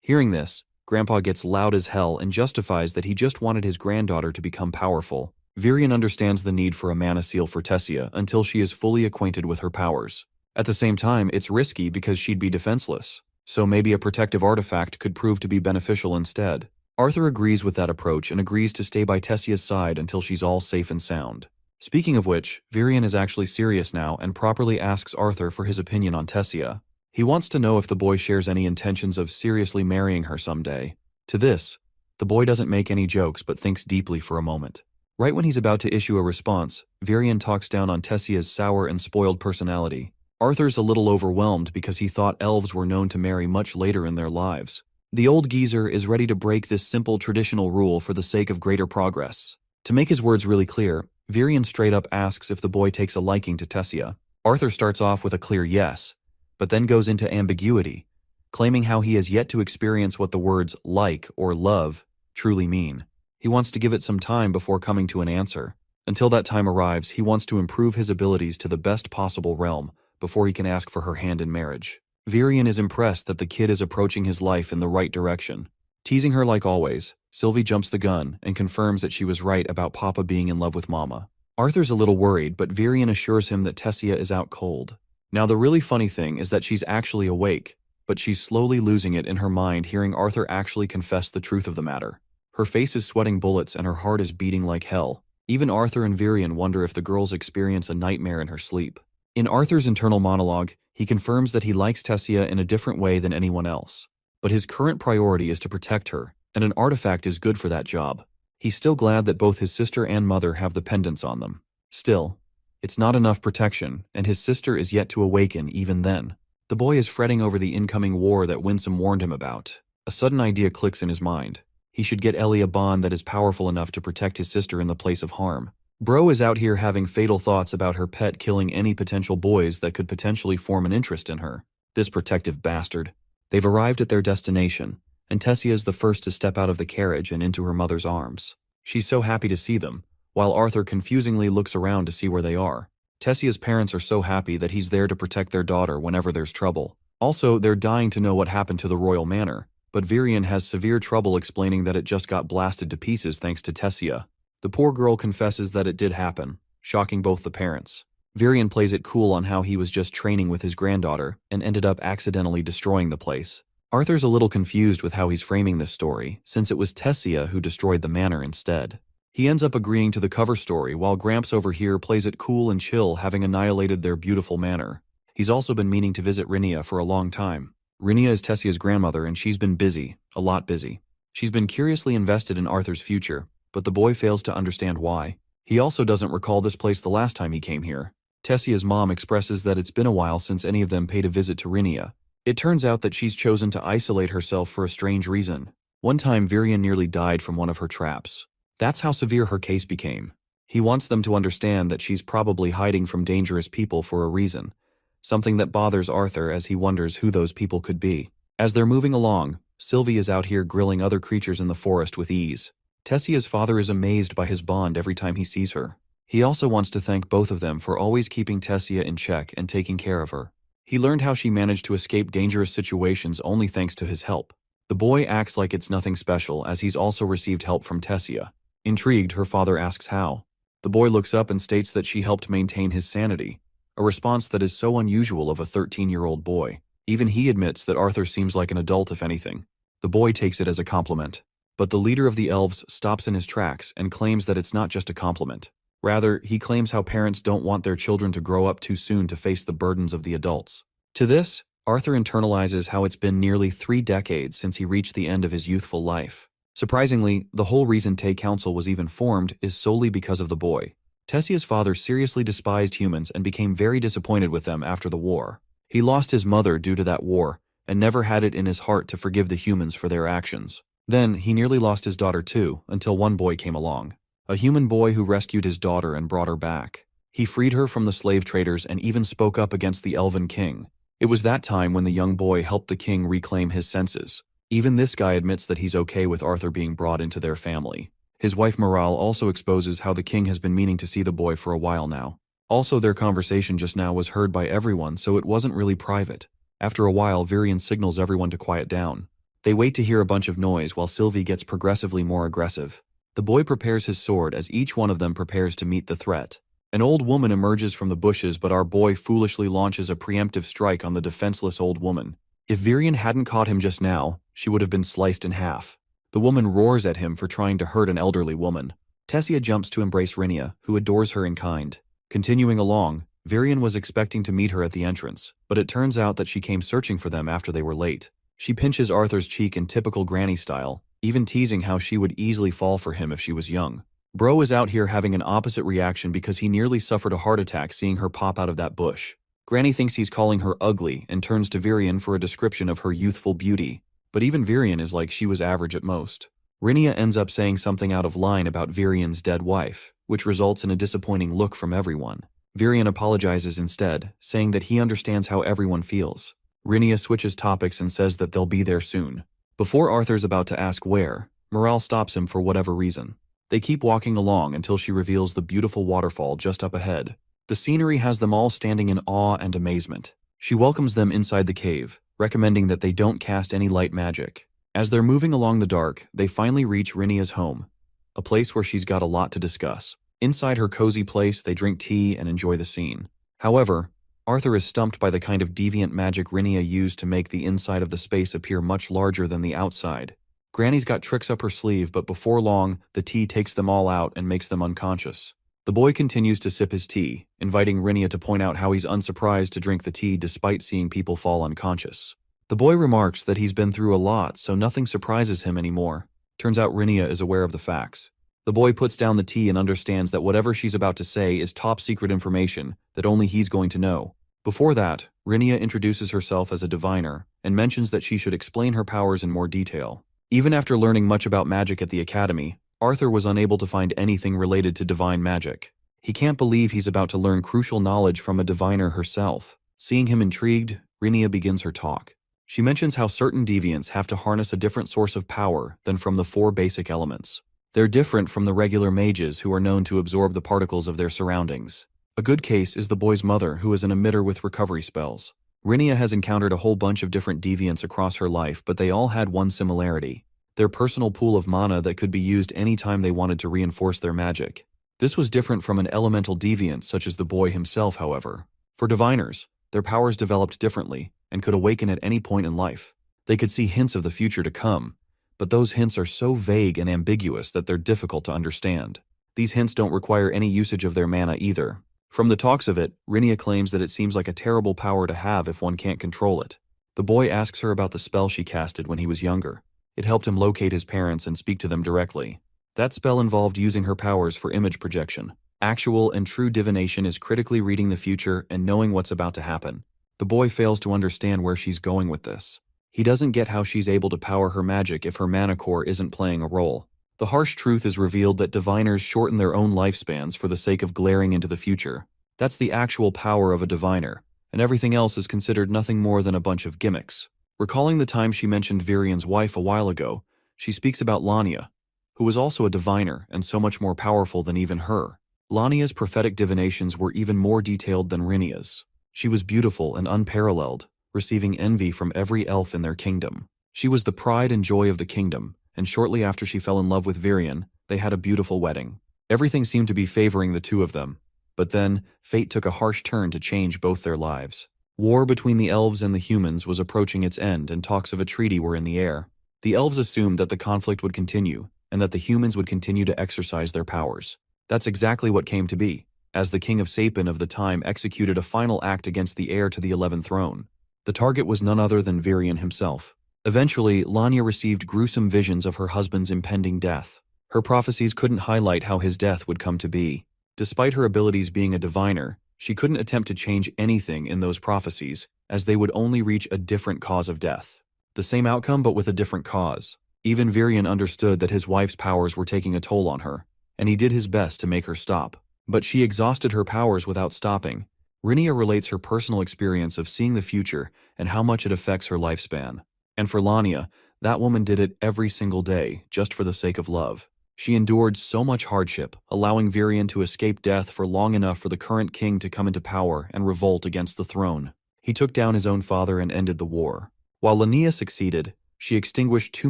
Hearing this, Grandpa gets loud as hell and justifies that he just wanted his granddaughter to become powerful. Virion understands the need for a mana seal for Tessia until she is fully acquainted with her powers. At the same time, it's risky because she'd be defenseless, so maybe a protective artifact could prove to be beneficial instead. Arthur agrees with that approach and agrees to stay by Tessia's side until she's all safe and sound. Speaking of which, Virion is actually serious now and properly asks Arthur for his opinion on Tessia. He wants to know if the boy shares any intentions of seriously marrying her someday. To this, the boy doesn't make any jokes but thinks deeply for a moment. Right when he's about to issue a response, Virion talks down on Tessia's sour and spoiled personality. Arthur's a little overwhelmed because he thought elves were known to marry much later in their lives. The old geezer is ready to break this simple traditional rule for the sake of greater progress. To make his words really clear, Virion straight up asks if the boy takes a liking to Tessia. Arthur starts off with a clear yes, but then goes into ambiguity, claiming how he has yet to experience what the words like or love truly mean. He wants to give it some time before coming to an answer. Until that time arrives, he wants to improve his abilities to the best possible realm before he can ask for her hand in marriage. Virion is impressed that the kid is approaching his life in the right direction. Teasing her like always, Sylvie jumps the gun and confirms that she was right about Papa being in love with Mama. Arthur's a little worried, but Virion assures him that Tessia is out cold. Now the really funny thing is that she's actually awake, but she's slowly losing it in her mind hearing Arthur actually confess the truth of the matter. Her face is sweating bullets and her heart is beating like hell. Even Arthur and Virion wonder if the girls experience a nightmare in her sleep. In Arthur's internal monologue, he confirms that he likes Tessia in a different way than anyone else. But his current priority is to protect her, and an artifact is good for that job. He's still glad that both his sister and mother have the pendants on them. Still, it's not enough protection, and his sister is yet to awaken even then. The boy is fretting over the incoming war that Winsome warned him about. A sudden idea clicks in his mind. He should get Ellie a bond that is powerful enough to protect his sister in the place of harm. Bro is out here having fatal thoughts about her pet killing any potential boys that could potentially form an interest in her. This protective bastard. They've arrived at their destination, and Tessia is the first to step out of the carriage and into her mother's arms. She's so happy to see them, while Arthur confusingly looks around to see where they are. Tessia's parents are so happy that he's there to protect their daughter whenever there's trouble. Also, they're dying to know what happened to the royal manor, but Virion has severe trouble explaining that it just got blasted to pieces thanks to Tessia. The poor girl confesses that it did happen, shocking both the parents. Virion plays it cool on how he was just training with his granddaughter and ended up accidentally destroying the place. Arthur's a little confused with how he's framing this story, since it was Tessia who destroyed the manor instead. He ends up agreeing to the cover story while Gramps over here plays it cool and chill, having annihilated their beautiful manor. He's also been meaning to visit Rinia for a long time. Rinia is Tessia's grandmother and she's been busy, a lot busy. She's been curiously invested in Arthur's future, but the boy fails to understand why. He also doesn't recall this place the last time he came here. Tessia's mom expresses that it's been a while since any of them paid a visit to Rinia. It turns out that she's chosen to isolate herself for a strange reason. One time Virion nearly died from one of her traps. That's how severe her case became. He wants them to understand that she's probably hiding from dangerous people for a reason. Something that bothers Arthur as he wonders who those people could be. As they're moving along, Sylvie is out here grilling other creatures in the forest with ease. Tessia's father is amazed by his bond every time he sees her. He also wants to thank both of them for always keeping Tessia in check and taking care of her. He learned how she managed to escape dangerous situations only thanks to his help. The boy acts like it's nothing special as he's also received help from Tessia. Intrigued, her father asks how. The boy looks up and states that she helped maintain his sanity, a response that is so unusual of a 13-year-old boy. Even he admits that Arthur seems like an adult if anything. The boy takes it as a compliment. But the leader of the elves stops in his tracks and claims that it's not just a compliment. Rather, he claims how parents don't want their children to grow up too soon to face the burdens of the adults. To this, Arthur internalizes how it's been nearly 3 decades since he reached the end of his youthful life. Surprisingly, the whole reason Tay Council was even formed is solely because of the boy. Tessia's father seriously despised humans and became very disappointed with them after the war. He lost his mother due to that war and never had it in his heart to forgive the humans for their actions. Then, he nearly lost his daughter too, until one boy came along. A human boy who rescued his daughter and brought her back. He freed her from the slave traders and even spoke up against the elven king. It was that time when the young boy helped the king reclaim his senses. Even this guy admits that he's okay with Arthur being brought into their family. His wife Morale also exposes how the king has been meaning to see the boy for a while now. Also, their conversation just now was heard by everyone, so it wasn't really private. After a while, Virion signals everyone to quiet down. They wait to hear a bunch of noise while Sylvie gets progressively more aggressive. The boy prepares his sword as each one of them prepares to meet the threat. An old woman emerges from the bushes, but our boy foolishly launches a preemptive strike on the defenseless old woman. If Virion hadn't caught him just now, she would have been sliced in half. The woman roars at him for trying to hurt an elderly woman. Tessia jumps to embrace Rinia, who adores her in kind. Continuing along, Virion was expecting to meet her at the entrance, but it turns out that she came searching for them after they were late. She pinches Arthur's cheek in typical granny style, even teasing how she would easily fall for him if she was young. Bro is out here having an opposite reaction because he nearly suffered a heart attack seeing her pop out of that bush. Granny thinks he's calling her ugly and turns to Virion for a description of her youthful beauty, but even Virion is like she was average at most. Rinia ends up saying something out of line about Virion's dead wife, which results in a disappointing look from everyone. Virion apologizes instead, saying that he understands how everyone feels. Rinia switches topics and says that they'll be there soon. Before Arthur's about to ask where, Morale stops him for whatever reason. They keep walking along until she reveals the beautiful waterfall just up ahead. The scenery has them all standing in awe and amazement. She welcomes them inside the cave, recommending that they don't cast any light magic. As they're moving along the dark, they finally reach Rinia's home, a place where she's got a lot to discuss. Inside her cozy place, they drink tea and enjoy the scene. However, Arthur is stumped by the kind of deviant magic Rinia used to make the inside of the space appear much larger than the outside. Granny's got tricks up her sleeve, but before long, the tea takes them all out and makes them unconscious. The boy continues to sip his tea, inviting Rinia to point out how he's unsurprised to drink the tea despite seeing people fall unconscious. The boy remarks that he's been through a lot, so nothing surprises him anymore. Turns out Rinia is aware of the facts. The boy puts down the tea and understands that whatever she's about to say is top secret information that only he's going to know. Before that, Rinia introduces herself as a diviner and mentions that she should explain her powers in more detail. Even after learning much about magic at the academy, Arthur was unable to find anything related to divine magic. He can't believe he's about to learn crucial knowledge from a diviner herself. Seeing him intrigued, Rinia begins her talk. She mentions how certain deviants have to harness a different source of power than from the 4 basic elements. They're different from the regular mages who are known to absorb the particles of their surroundings. A good case is the boy's mother, who is an emitter with recovery spells. Rinia has encountered a whole bunch of different deviants across her life, but they all had one similarity: their personal pool of mana that could be used anytime they wanted to reinforce their magic. This was different from an elemental deviant such as the boy himself, however. For diviners, their powers developed differently and could awaken at any point in life. They could see hints of the future to come, but those hints are so vague and ambiguous that they're difficult to understand. These hints don't require any usage of their mana either. From the talks of it, Rinia claims that it seems like a terrible power to have if one can't control it. The boy asks her about the spell she casted when he was younger. It helped him locate his parents and speak to them directly. That spell involved using her powers for image projection. Actual and true divination is critically reading the future and knowing what's about to happen. The boy fails to understand where she's going with this. He doesn't get how she's able to power her magic if her mana core isn't playing a role. The harsh truth is revealed that diviners shorten their own lifespans for the sake of glaring into the future. That's the actual power of a diviner, and everything else is considered nothing more than a bunch of gimmicks. Recalling the time she mentioned Virion's wife a while ago, she speaks about Lania, who was also a diviner and so much more powerful than even her. Lania's prophetic divinations were even more detailed than Rinia's. She was beautiful and unparalleled, receiving envy from every elf in their kingdom. She was the pride and joy of the kingdom, and shortly after she fell in love with Virion, they had a beautiful wedding. Everything seemed to be favoring the two of them, but then fate took a harsh turn to change both their lives. War between the elves and the humans was approaching its end, and talks of a treaty were in the air. The elves assumed that the conflict would continue, and that the humans would continue to exercise their powers. That's exactly what came to be, as the king of Sapin of the time executed a final act against the heir to the 11th throne. The target was none other than Virion himself. Eventually, Lania received gruesome visions of her husband's impending death. Her prophecies couldn't highlight how his death would come to be. Despite her abilities being a diviner, she couldn't attempt to change anything in those prophecies, as they would only reach a different cause of death. The same outcome, but with a different cause. Even Virion understood that his wife's powers were taking a toll on her, and he did his best to make her stop. But she exhausted her powers without stopping. Rinia relates her personal experience of seeing the future and how much it affects her lifespan. And for Lania, that woman did it every single day, just for the sake of love. She endured so much hardship, allowing Virion to escape death for long enough for the current king to come into power and revolt against the throne. He took down his own father and ended the war. While Lania succeeded, she extinguished too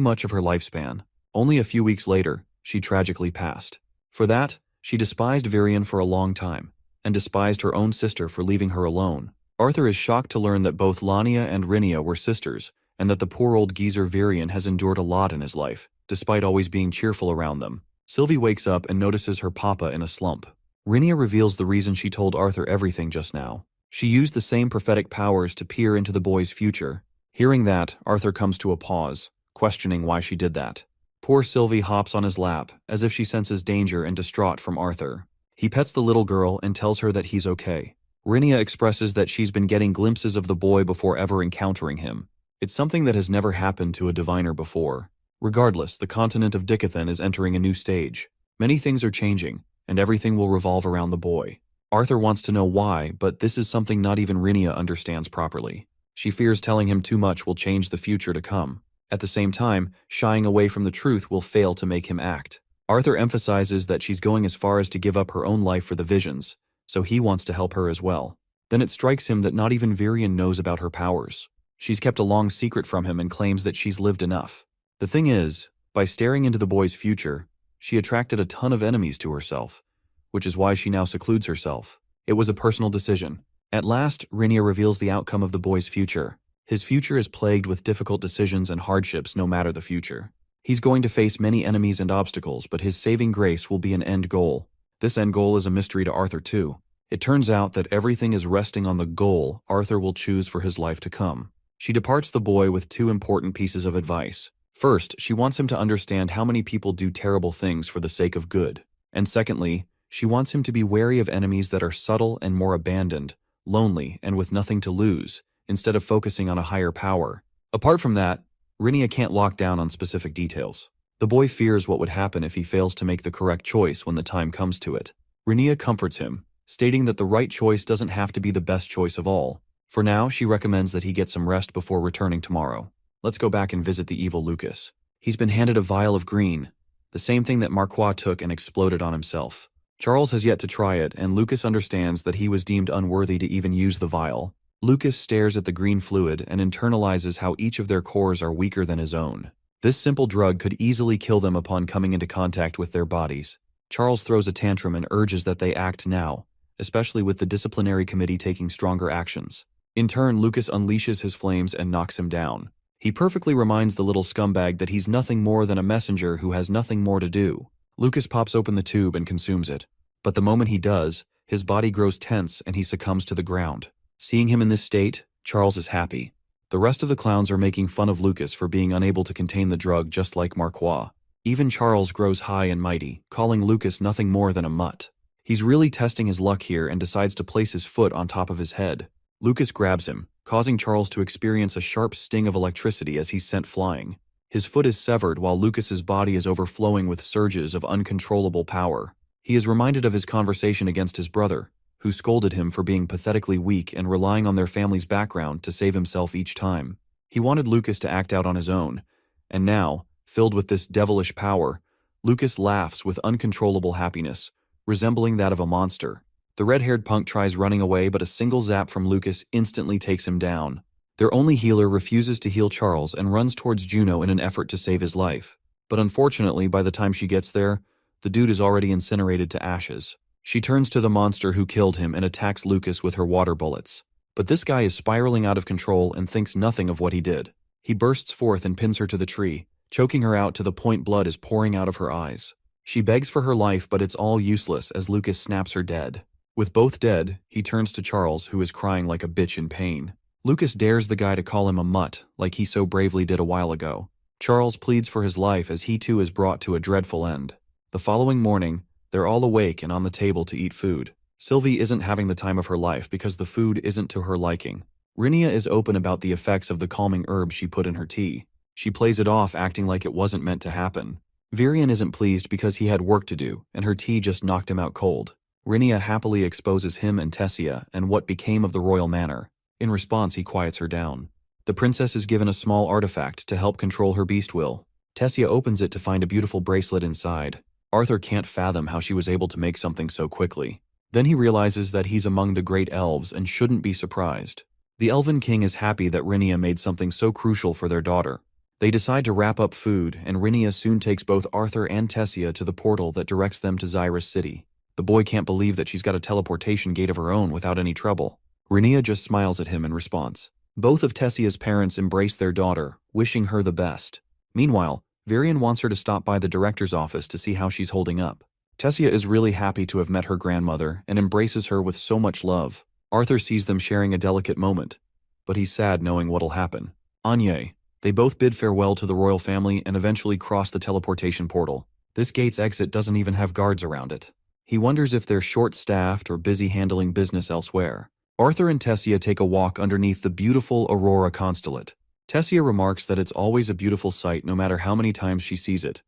much of her lifespan. Only a few weeks later, she tragically passed. For that, she despised Virion for a long time, and despised her own sister for leaving her alone. Arthur is shocked to learn that both Lania and Rinia were sisters, and that the poor old geezer Virion has endured a lot in his life, despite always being cheerful around them. Sylvie wakes up and notices her papa in a slump. Rinia reveals the reason she told Arthur everything just now. She used the same prophetic powers to peer into the boy's future. Hearing that, Arthur comes to a pause, questioning why she did that. Poor Sylvie hops on his lap, as if she senses danger and distraught from Arthur. He pets the little girl and tells her that he's okay. Rinia expresses that she's been getting glimpses of the boy before ever encountering him. It's something that has never happened to a diviner before. Regardless, the continent of Dicathan is entering a new stage. Many things are changing, and everything will revolve around the boy. Arthur wants to know why, but this is something not even Rinia understands properly. She fears telling him too much will change the future to come. At the same time, shying away from the truth will fail to make him act. Arthur emphasizes that she's going as far as to give up her own life for the visions, so he wants to help her as well. Then it strikes him that not even Virion knows about her powers. She's kept a long secret from him and claims that she's lived enough. The thing is, by staring into the boy's future, she attracted a ton of enemies to herself, which is why she now secludes herself. It was a personal decision. At last, Rinia reveals the outcome of the boy's future. His future is plagued with difficult decisions and hardships no matter the future. He's going to face many enemies and obstacles, but his saving grace will be an end goal. This end goal is a mystery to Arthur too. It turns out that everything is resting on the goal Arthur will choose for his life to come. She departs the boy with two important pieces of advice. First, she wants him to understand how many people do terrible things for the sake of good. And secondly, she wants him to be wary of enemies that are subtle and more abandoned, lonely, and with nothing to lose, instead of focusing on a higher power. Apart from that, Rinia can't lock down on specific details. The boy fears what would happen if he fails to make the correct choice when the time comes to it. Rinia comforts him, stating that the right choice doesn't have to be the best choice of all. For now, she recommends that he get some rest before returning tomorrow. Let's go back and visit the evil Lucas. He's been handed a vial of green, the same thing that Marquois took and exploded on himself. Charles has yet to try it, and Lucas understands that he was deemed unworthy to even use the vial. Lucas stares at the green fluid and internalizes how each of their cores are weaker than his own. This simple drug could easily kill them upon coming into contact with their bodies. Charles throws a tantrum and urges that they act now, especially with the disciplinary committee taking stronger actions. In turn, Lucas unleashes his flames and knocks him down. He perfectly reminds the little scumbag that he's nothing more than a messenger who has nothing more to do. Lucas pops open the tube and consumes it. But the moment he does, his body grows tense and he succumbs to the ground. Seeing him in this state, Charles is happy. The rest of the clowns are making fun of Lucas for being unable to contain the drug just like Marquois. Even Charles grows high and mighty, calling Lucas nothing more than a mutt. He's really testing his luck here and decides to place his foot on top of his head. Lucas grabs him, causing Charles to experience a sharp sting of electricity as he's sent flying. His foot is severed while Lucas's body is overflowing with surges of uncontrollable power. He is reminded of his conversation against his brother, who scolded him for being pathetically weak and relying on their family's background to save himself each time. He wanted Lucas to act out on his own, and now, filled with this devilish power, Lucas laughs with uncontrollable happiness, resembling that of a monster. The red-haired punk tries running away, but a single zap from Lucas instantly takes him down. Their only healer refuses to heal Charles and runs towards Juno in an effort to save his life. But unfortunately, by the time she gets there, the dude is already incinerated to ashes. She turns to the monster who killed him and attacks Lucas with her water bullets. But this guy is spiraling out of control and thinks nothing of what he did. He bursts forth and pins her to the tree, choking her out to the point blood is pouring out of her eyes. She begs for her life, but it's all useless as Lucas snaps her dead. With both dead, he turns to Charles, who is crying like a bitch in pain. Lucas dares the guy to call him a mutt, like he so bravely did a while ago. Charles pleads for his life as he too is brought to a dreadful end. The following morning, they're all awake and on the table to eat food. Sylvie isn't having the time of her life because the food isn't to her liking. Rinia is open about the effects of the calming herb she put in her tea. She plays it off, acting like it wasn't meant to happen. Virion isn't pleased because he had work to do, and her tea just knocked him out cold. Rinia happily exposes him and Tessia and what became of the royal manor. In response, he quiets her down. The princess is given a small artifact to help control her beast will. Tessia opens it to find a beautiful bracelet inside. Arthur can't fathom how she was able to make something so quickly. Then he realizes that he's among the great elves and shouldn't be surprised. The Elven King is happy that Rinia made something so crucial for their daughter. They decide to wrap up food, and Rinia soon takes both Arthur and Tessia to the portal that directs them to Xyrus City. The boy can't believe that she's got a teleportation gate of her own without any trouble. Rinia just smiles at him in response. Both of Tessia's parents embrace their daughter, wishing her the best. Meanwhile, Varian wants her to stop by the director's office to see how she's holding up. Tessia is really happy to have met her grandmother and embraces her with so much love. Arthur sees them sharing a delicate moment, but he's sad knowing what'll happen. Anye. They both bid farewell to the royal family and eventually cross the teleportation portal. This gate's exit doesn't even have guards around it. He wonders if they're short-staffed or busy handling business elsewhere. Arthur and Tessia take a walk underneath the beautiful Aurora constellate. Tessia remarks that it's always a beautiful sight no matter how many times she sees it.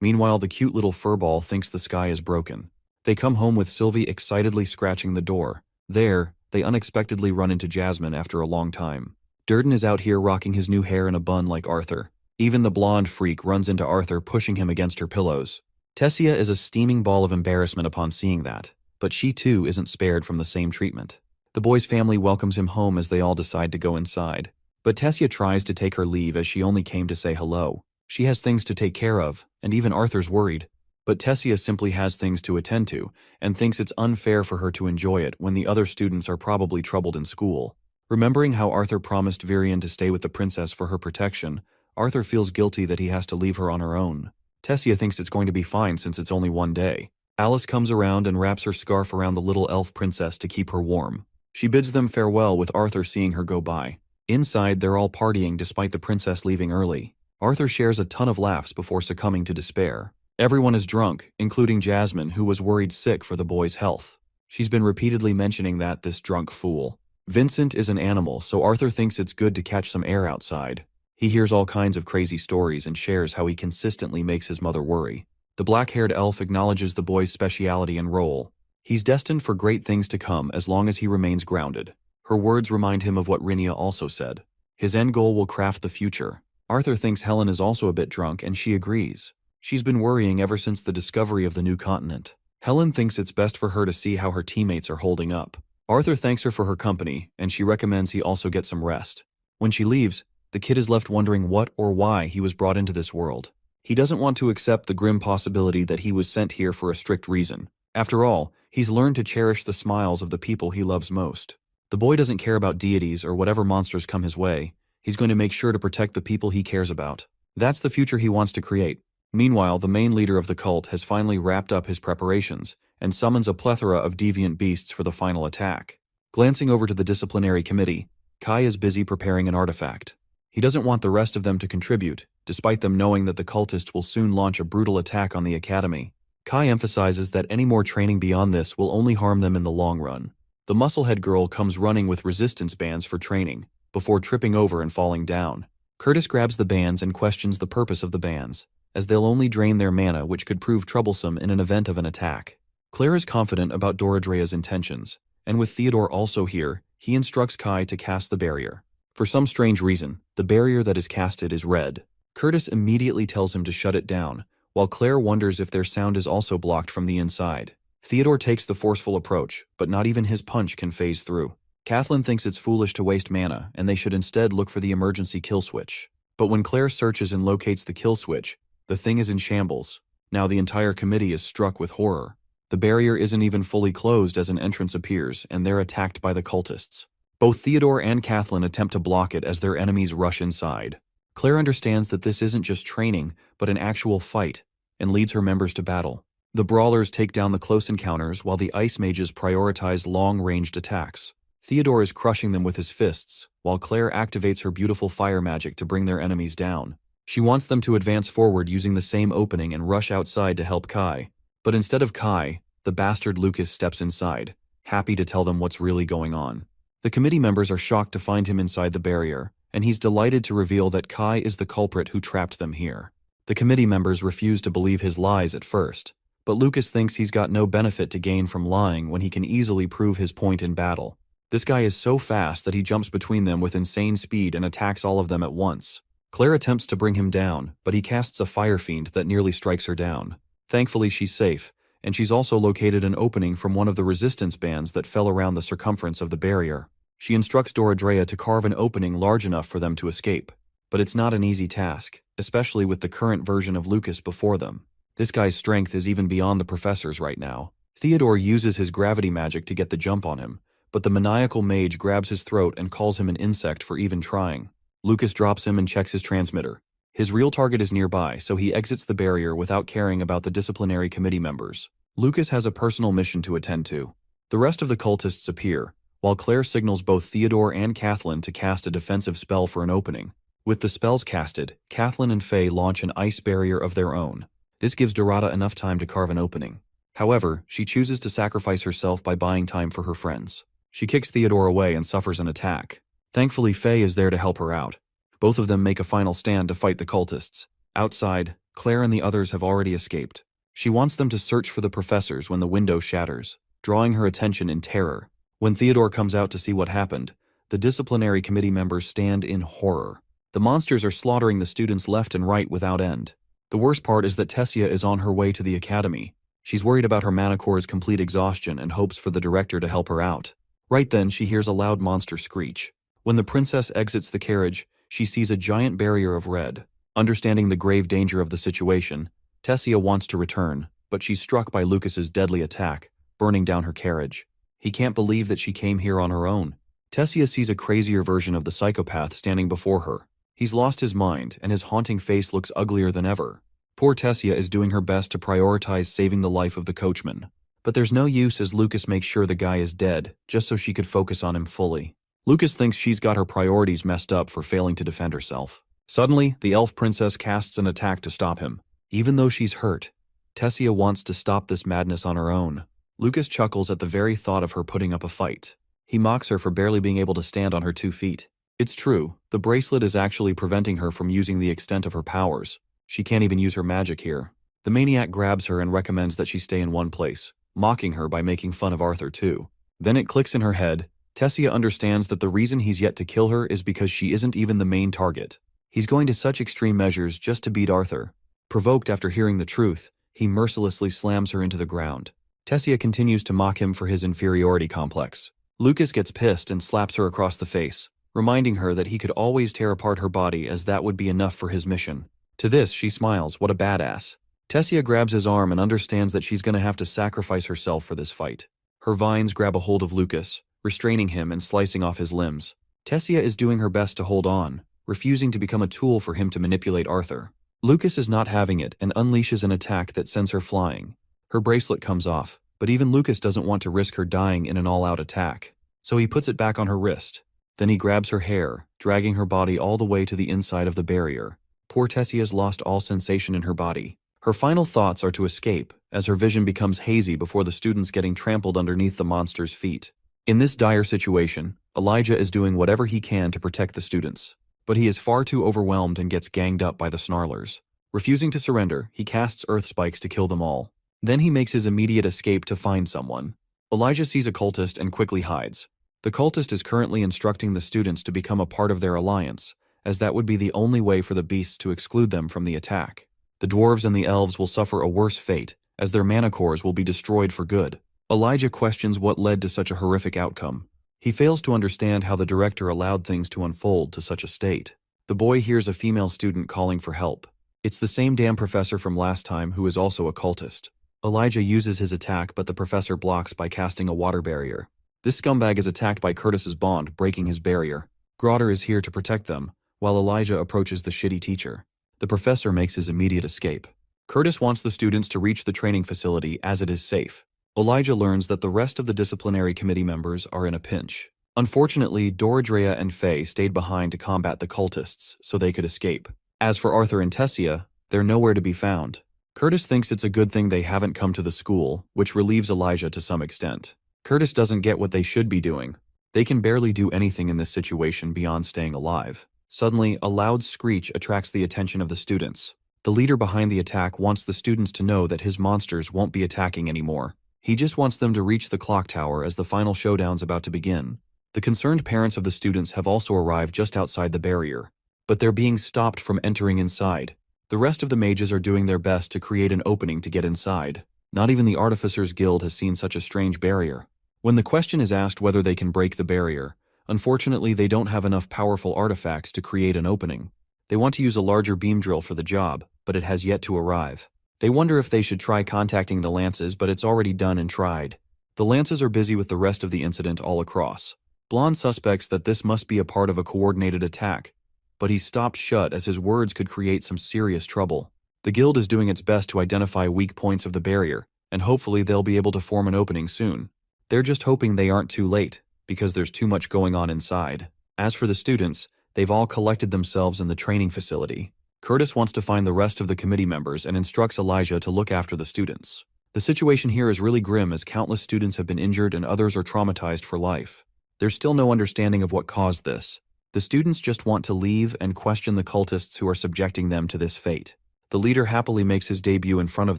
Meanwhile, the cute little furball thinks the sky is broken. They come home with Sylvie excitedly scratching the door. There, they unexpectedly run into Jasmine after a long time. Durden is out here rocking his new hair in a bun like Arthur. Even the blonde freak runs into Arthur, pushing him against her pillows. Tessia is a steaming ball of embarrassment upon seeing that, but she too isn't spared from the same treatment. The boy's family welcomes him home as they all decide to go inside. But Tessia tries to take her leave as she only came to say hello. She has things to take care of, and even Arthur's worried. But Tessia simply has things to attend to, and thinks it's unfair for her to enjoy it when the other students are probably troubled in school. Remembering how Arthur promised Varian to stay with the princess for her protection, Arthur feels guilty that he has to leave her on her own. Tessia thinks it's going to be fine since it's only one day. Alice comes around and wraps her scarf around the little elf princess to keep her warm. She bids them farewell with Arthur seeing her go by. Inside, they're all partying despite the princess leaving early. Arthur shares a ton of laughs before succumbing to despair. Everyone is drunk, including Jasmine, who was worried sick for the boy's health. She's been repeatedly mentioning that, this drunk fool. Vincent is an animal, so Arthur thinks it's good to catch some air outside. He hears all kinds of crazy stories and shares how he consistently makes his mother worry. The black-haired elf acknowledges the boy's speciality and role. He's destined for great things to come as long as he remains grounded. Her words remind him of what Rinia also said. His end goal will craft the future. Arthur thinks Helen is also a bit drunk, and she agrees. She's been worrying ever since the discovery of the new continent. Helen thinks it's best for her to see how her teammates are holding up. Arthur thanks her for her company, and she recommends he also get some rest. When she leaves, the kid is left wondering what or why he was brought into this world. He doesn't want to accept the grim possibility that he was sent here for a strict reason. After all, he's learned to cherish the smiles of the people he loves most. The boy doesn't care about deities or whatever monsters come his way. He's going to make sure to protect the people he cares about. That's the future he wants to create. Meanwhile, the main leader of the cult has finally wrapped up his preparations and summons a plethora of deviant beasts for the final attack. Glancing over to the disciplinary committee, Kai is busy preparing an artifact. He doesn't want the rest of them to contribute, despite them knowing that the cultists will soon launch a brutal attack on the academy. Kai emphasizes that any more training beyond this will only harm them in the long run. The musclehead girl comes running with resistance bands for training, before tripping over and falling down. Curtis grabs the bands and questions the purpose of the bands, as they'll only drain their mana, which could prove troublesome in an event of an attack. Claire is confident about Doradrea's intentions, and with Theodore also here, he instructs Kai to cast the barrier. For some strange reason, the barrier that is casted is red. Curtis immediately tells him to shut it down, while Claire wonders if their sound is also blocked from the inside. Theodore takes the forceful approach, but not even his punch can phase through. Kathleen thinks it's foolish to waste mana, and they should instead look for the emergency kill switch. But when Claire searches and locates the kill switch, the thing is in shambles. Now the entire committee is struck with horror. The barrier isn't even fully closed as an entrance appears, and they're attacked by the cultists. Both Theodore and Kathleen attempt to block it as their enemies rush inside. Claire understands that this isn't just training, but an actual fight, and leads her members to battle. The brawlers take down the close encounters while the ice mages prioritize long-ranged attacks. Theodore is crushing them with his fists, while Claire activates her beautiful fire magic to bring their enemies down. She wants them to advance forward using the same opening and rush outside to help Kai. But instead of Kai, the bastard Lucas steps inside, happy to tell them what's really going on. The committee members are shocked to find him inside the barrier, and he's delighted to reveal that Kai is the culprit who trapped them here. The committee members refuse to believe his lies at first, but Lucas thinks he's got no benefit to gain from lying when he can easily prove his point in battle. This guy is so fast that he jumps between them with insane speed and attacks all of them at once. Claire attempts to bring him down, but he casts a fire fiend that nearly strikes her down. Thankfully, she's safe, and she's also located an opening from one of the resistance bands that fell around the circumference of the barrier. She instructs Dora to carve an opening large enough for them to escape. But it's not an easy task, especially with the current version of Lucas before them. This guy's strength is even beyond the professor's right now. Theodore uses his gravity magic to get the jump on him, but the maniacal mage grabs his throat and calls him an insect for even trying. Lucas drops him and checks his transmitter. His real target is nearby, so he exits the barrier without caring about the disciplinary committee members. Lucas has a personal mission to attend to. The rest of the cultists appear, while Claire signals both Theodore and Kathleen to cast a defensive spell for an opening. With the spells casted, Kathleen and Faye launch an ice barrier of their own. This gives Dorada enough time to carve an opening. However, she chooses to sacrifice herself by buying time for her friends. She kicks Theodore away and suffers an attack. Thankfully, Faye is there to help her out. Both of them make a final stand to fight the cultists. Outside, Claire and the others have already escaped. She wants them to search for the professors when the window shatters, drawing her attention in terror. When Theodore comes out to see what happened, the disciplinary committee members stand in horror. The monsters are slaughtering the students left and right without end. The worst part is that Tessia is on her way to the academy. She's worried about her Manicore's complete exhaustion and hopes for the director to help her out. Right then, she hears a loud monster screech. When the princess exits the carriage, she sees a giant barrier of red. Understanding the grave danger of the situation, Tessia wants to return, but she's struck by Lucas's deadly attack, burning down her carriage. He can't believe that she came here on her own. Tessia sees a crazier version of the psychopath standing before her. He's lost his mind, and his haunting face looks uglier than ever. Poor Tessia is doing her best to prioritize saving the life of the coachman. But there's no use as Lucas makes sure the guy is dead, just so she could focus on him fully. Lucas thinks she's got her priorities messed up for failing to defend herself. Suddenly, the elf princess casts an attack to stop him. Even though she's hurt, Tessia wants to stop this madness on her own. Lucas chuckles at the very thought of her putting up a fight. He mocks her for barely being able to stand on her 2 feet. It's true, the bracelet is actually preventing her from using the extent of her powers. She can't even use her magic here. The maniac grabs her and recommends that she stay in one place, mocking her by making fun of Arthur too. Then it clicks in her head. Tessia understands that the reason he's yet to kill her is because she isn't even the main target. He's going to such extreme measures just to beat Arthur. Provoked after hearing the truth, he mercilessly slams her into the ground. Tessia continues to mock him for his inferiority complex. Lucas gets pissed and slaps her across the face, reminding her that he could always tear apart her body as that would be enough for his mission. To this, she smiles. What a badass. Tessia grabs his arm and understands that she's going to have to sacrifice herself for this fight. Her vines grab a hold of Lucas, restraining him and slicing off his limbs. Tessia is doing her best to hold on, refusing to become a tool for him to manipulate Arthur. Lucas is not having it and unleashes an attack that sends her flying. Her bracelet comes off, but even Lucas doesn't want to risk her dying in an all-out attack, so he puts it back on her wrist. Then he grabs her hair, dragging her body all the way to the inside of the barrier. Poor Tessia's lost all sensation in her body. Her final thoughts are to escape, as her vision becomes hazy before the students getting trampled underneath the monster's feet. In this dire situation, Elijah is doing whatever he can to protect the students, but he is far too overwhelmed and gets ganged up by the snarlers. Refusing to surrender, he casts earth spikes to kill them all. Then he makes his immediate escape to find someone. Elijah sees a cultist and quickly hides. The cultist is currently instructing the students to become a part of their alliance, as that would be the only way for the beasts to exclude them from the attack. The dwarves and the elves will suffer a worse fate, as their mana cores will be destroyed for good. Elijah questions what led to such a horrific outcome. He fails to understand how the director allowed things to unfold to such a state. The boy hears a female student calling for help. It's the same damn professor from last time who is also a cultist. Elijah uses his attack, but the professor blocks by casting a water barrier. This scumbag is attacked by Curtis's bond, breaking his barrier. Grotter is here to protect them, while Elijah approaches the shitty teacher. The professor makes his immediate escape. Curtis wants the students to reach the training facility as it is safe. Elijah learns that the rest of the disciplinary committee members are in a pinch. Unfortunately, Dora and Faye stayed behind to combat the cultists so they could escape. As for Arthur and Tessia, they're nowhere to be found. Curtis thinks it's a good thing they haven't come to the school, which relieves Elijah to some extent. Curtis doesn't get what they should be doing. They can barely do anything in this situation beyond staying alive. Suddenly, a loud screech attracts the attention of the students. The leader behind the attack wants the students to know that his monsters won't be attacking anymore. He just wants them to reach the clock tower as the final showdown's about to begin. The concerned parents of the students have also arrived just outside the barrier, but they're being stopped from entering inside. The rest of the mages are doing their best to create an opening to get inside. Not even the Artificers Guild has seen such a strange barrier. When the question is asked whether they can break the barrier, unfortunately they don't have enough powerful artifacts to create an opening. They want to use a larger beam drill for the job, but it has yet to arrive. They wonder if they should try contacting the Lances, but it's already done and tried. The Lances are busy with the rest of the incident all across. Blonde suspects that this must be a part of a coordinated attack, but he's stopped shut as his words could create some serious trouble. The guild is doing its best to identify weak points of the barrier, and hopefully they'll be able to form an opening soon. They're just hoping they aren't too late, because there's too much going on inside. As for the students, they've all collected themselves in the training facility. Curtis wants to find the rest of the committee members and instructs Elijah to look after the students. The situation here is really grim as countless students have been injured and others are traumatized for life. There's still no understanding of what caused this. The students just want to leave and question the cultists who are subjecting them to this fate. The leader happily makes his debut in front of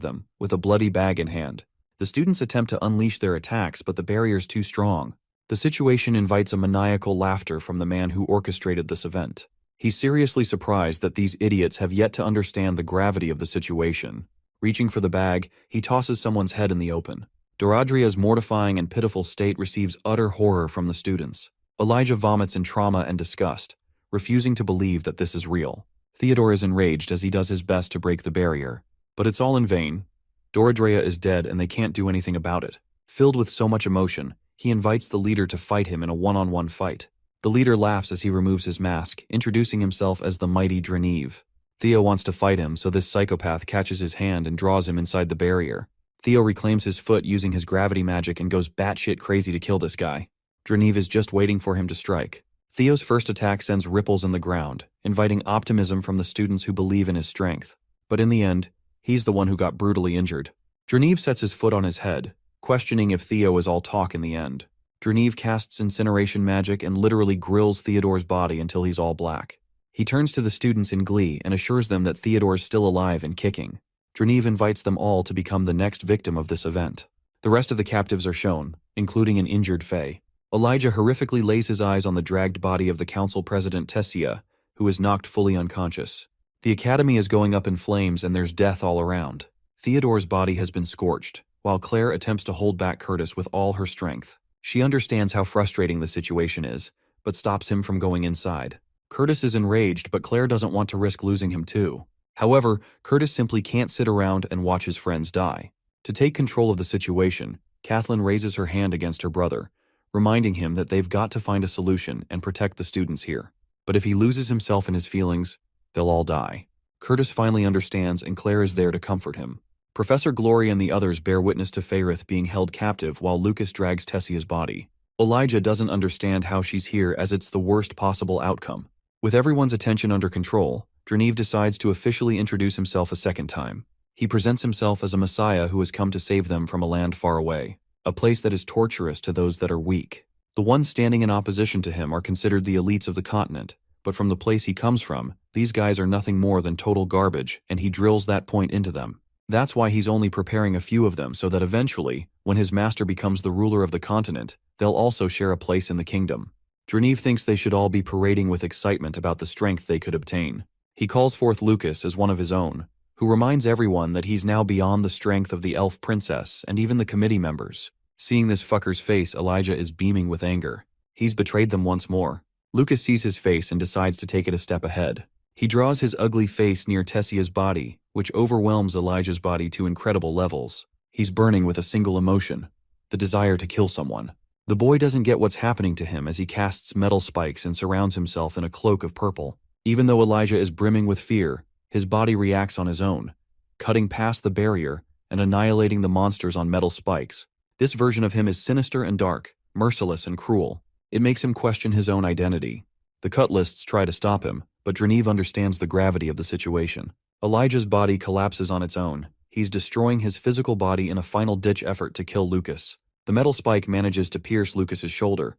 them, with a bloody bag in hand. The students attempt to unleash their attacks, but the barrier's too strong. The situation invites a maniacal laughter from the man who orchestrated this event. He's seriously surprised that these idiots have yet to understand the gravity of the situation. Reaching for the bag, he tosses someone's head in the open. Doradria's mortifying and pitiful state receives utter horror from the students. Elijah vomits in trauma and disgust, refusing to believe that this is real. Theodore is enraged as he does his best to break the barrier. But it's all in vain. Doradria is dead and they can't do anything about it. Filled with so much emotion, he invites the leader to fight him in a one-on-one fight. The leader laughs as he removes his mask, introducing himself as the mighty Dreniv. Theo wants to fight him, so this psychopath catches his hand and draws him inside the barrier. Theo reclaims his foot using his gravity magic and goes batshit crazy to kill this guy. Dreniv is just waiting for him to strike. Theo's first attack sends ripples in the ground, inviting optimism from the students who believe in his strength. But in the end, he's the one who got brutally injured. Dreniv sets his foot on his head, questioning if Theo is all talk in the end. Dreniv casts incineration magic and literally grills Theodore's body until he's all black. He turns to the students in glee and assures them that Theodore's still alive and kicking. Dreniv invites them all to become the next victim of this event. The rest of the captives are shown, including an injured Fae. Elijah horrifically lays his eyes on the dragged body of the council president Tessia, who is knocked fully unconscious. The academy is going up in flames and there's death all around. Theodore's body has been scorched, while Claire attempts to hold back Curtis with all her strength. She understands how frustrating the situation is, but stops him from going inside. Curtis is enraged, but Claire doesn't want to risk losing him too. However, Curtis simply can't sit around and watch his friends die. To take control of the situation, Kathleen raises her hand against her brother, reminding him that they've got to find a solution and protect the students here. But if he loses himself in his feelings, they'll all die. Curtis finally understands and Claire is there to comfort him. Professor Glory and the others bear witness to Faerith being held captive while Lucas drags Tessia's body. Elijah doesn't understand how she's here as it's the worst possible outcome. With everyone's attention under control, Dreniv decides to officially introduce himself a second time. He presents himself as a messiah who has come to save them from a land far away, a place that is torturous to those that are weak. The ones standing in opposition to him are considered the elites of the continent, but from the place he comes from, these guys are nothing more than total garbage, and he drills that point into them. That's why he's only preparing a few of them so that eventually, when his master becomes the ruler of the continent, they'll also share a place in the kingdom. Dreniv thinks they should all be parading with excitement about the strength they could obtain. He calls forth Lucas as one of his own, who reminds everyone that he's now beyond the strength of the elf princess and even the committee members. Seeing this fucker's face, Elijah is beaming with anger. He's betrayed them once more. Lucas sees his face and decides to take it a step ahead. He draws his ugly face near Tessia's body, which overwhelms Elijah's body to incredible levels. He's burning with a single emotion, the desire to kill someone. The boy doesn't get what's happening to him as he casts metal spikes and surrounds himself in a cloak of purple. Even though Elijah is brimming with fear, his body reacts on his own, cutting past the barrier and annihilating the monsters on metal spikes. This version of him is sinister and dark, merciless and cruel. It makes him question his own identity. The Cutlists try to stop him, but Dreniv understands the gravity of the situation. Elijah's body collapses on its own. He's destroying his physical body in a final-ditch effort to kill Lucas. The metal spike manages to pierce Lucas's shoulder,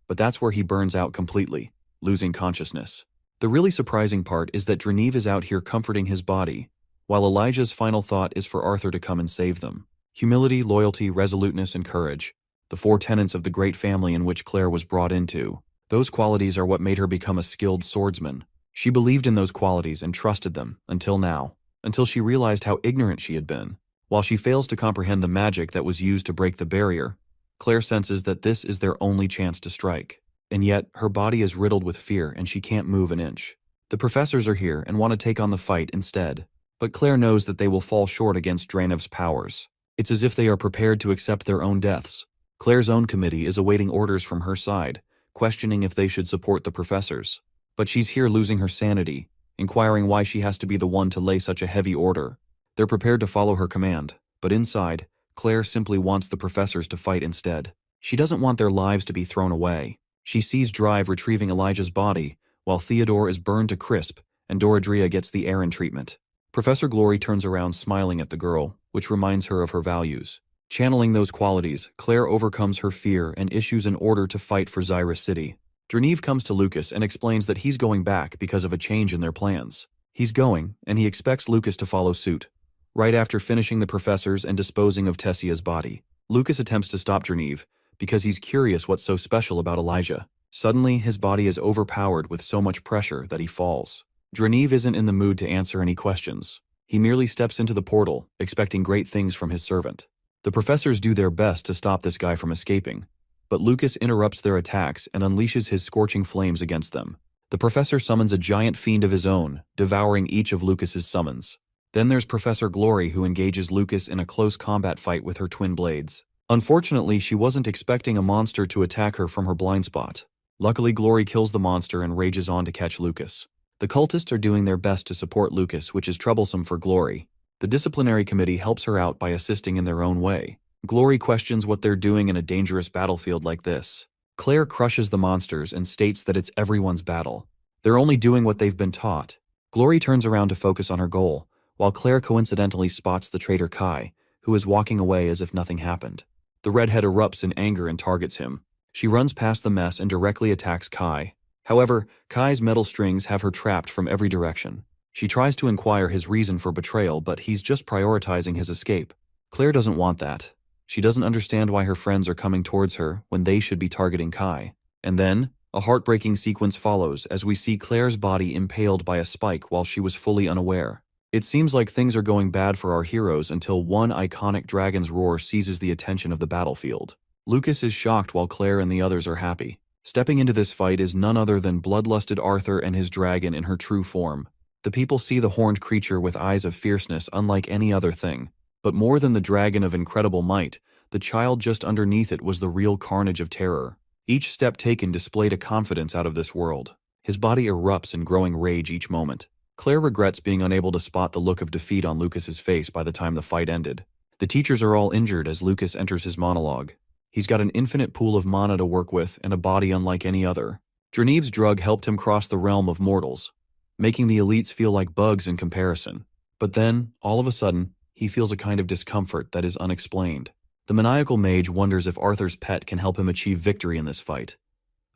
but that's where he burns out completely, losing consciousness. The really surprising part is that Dreniv is out here comforting his body, while Elijah's final thought is for Arthur to come and save them. Humility, loyalty, resoluteness, and courage, the 4 tenets of the great family in which Claire was brought into. Those qualities are what made her become a skilled swordsman. She believed in those qualities and trusted them, until now, until she realized how ignorant she had been. While she fails to comprehend the magic that was used to break the barrier, Claire senses that this is their only chance to strike. And yet, her body is riddled with fear and she can't move an inch. The professors are here and want to take on the fight instead, but Claire knows that they will fall short against Draenev's powers. It's as if they are prepared to accept their own deaths. Claire's own committee is awaiting orders from her side, questioning if they should support the professors. But she's here losing her sanity, inquiring why she has to be the one to lay such a heavy order. They're prepared to follow her command, but inside, Claire simply wants the professors to fight instead. She doesn't want their lives to be thrown away. She sees Drive retrieving Elijah's body, while Theodore is burned to crisp and Doradria gets the Aaron treatment. Professor Glory turns around smiling at the girl, which reminds her of her values. Channeling those qualities, Claire overcomes her fear and issues an order to fight for Zyra City. Dreneve comes to Lucas and explains that he's going back because of a change in their plans. He's going, and he expects Lucas to follow suit. Right after finishing the professors and disposing of Tessia's body, Lucas attempts to stop Dreneve because he's curious what's so special about Elijah. Suddenly, his body is overpowered with so much pressure that he falls. Dreneve isn't in the mood to answer any questions. He merely steps into the portal, expecting great things from his servant. The professors do their best to stop this guy from escaping, but Lucas interrupts their attacks and unleashes his scorching flames against them. The professor summons a giant fiend of his own, devouring each of Lucas's summons. Then there's Professor Glory, who engages Lucas in a close combat fight with her twin blades. Unfortunately, she wasn't expecting a monster to attack her from her blind spot. Luckily, Glory kills the monster and rages on to catch Lucas. The cultists are doing their best to support Lucas, which is troublesome for Glory. The disciplinary committee helps her out by assisting in their own way. Glory questions what they're doing in a dangerous battlefield like this. Claire crushes the monsters and states that it's everyone's battle. They're only doing what they've been taught. Glory turns around to focus on her goal, while Claire coincidentally spots the traitor Kai, who is walking away as if nothing happened. The redhead erupts in anger and targets him. She runs past the mess and directly attacks Kai. However, Kai's metal strings have her trapped from every direction. She tries to inquire his reason for betrayal, but he's just prioritizing his escape. Claire doesn't want that. She doesn't understand why her friends are coming towards her when they should be targeting Kai. And then, a heartbreaking sequence follows as we see Claire's body impaled by a spike while she was fully unaware. It seems like things are going bad for our heroes until one iconic dragon's roar seizes the attention of the battlefield. Lucas is shocked while Claire and the others are happy. Stepping into this fight is none other than bloodlusted Arthur and his dragon in her true form. The people see the horned creature with eyes of fierceness unlike any other thing. But more than the dragon of incredible might, the child just underneath it was the real carnage of terror. Each step taken displayed a confidence out of this world. His body erupts in growing rage each moment. Claire regrets being unable to spot the look of defeat on Lucas's face by the time the fight ended. The teachers are all injured as Lucas enters his monologue. He's got an infinite pool of mana to work with and a body unlike any other. Dreneve's drug helped him cross the realm of mortals, making the elites feel like bugs in comparison. But then, all of a sudden, he feels a kind of discomfort that is unexplained. The maniacal mage wonders if Arthur's pet can help him achieve victory in this fight.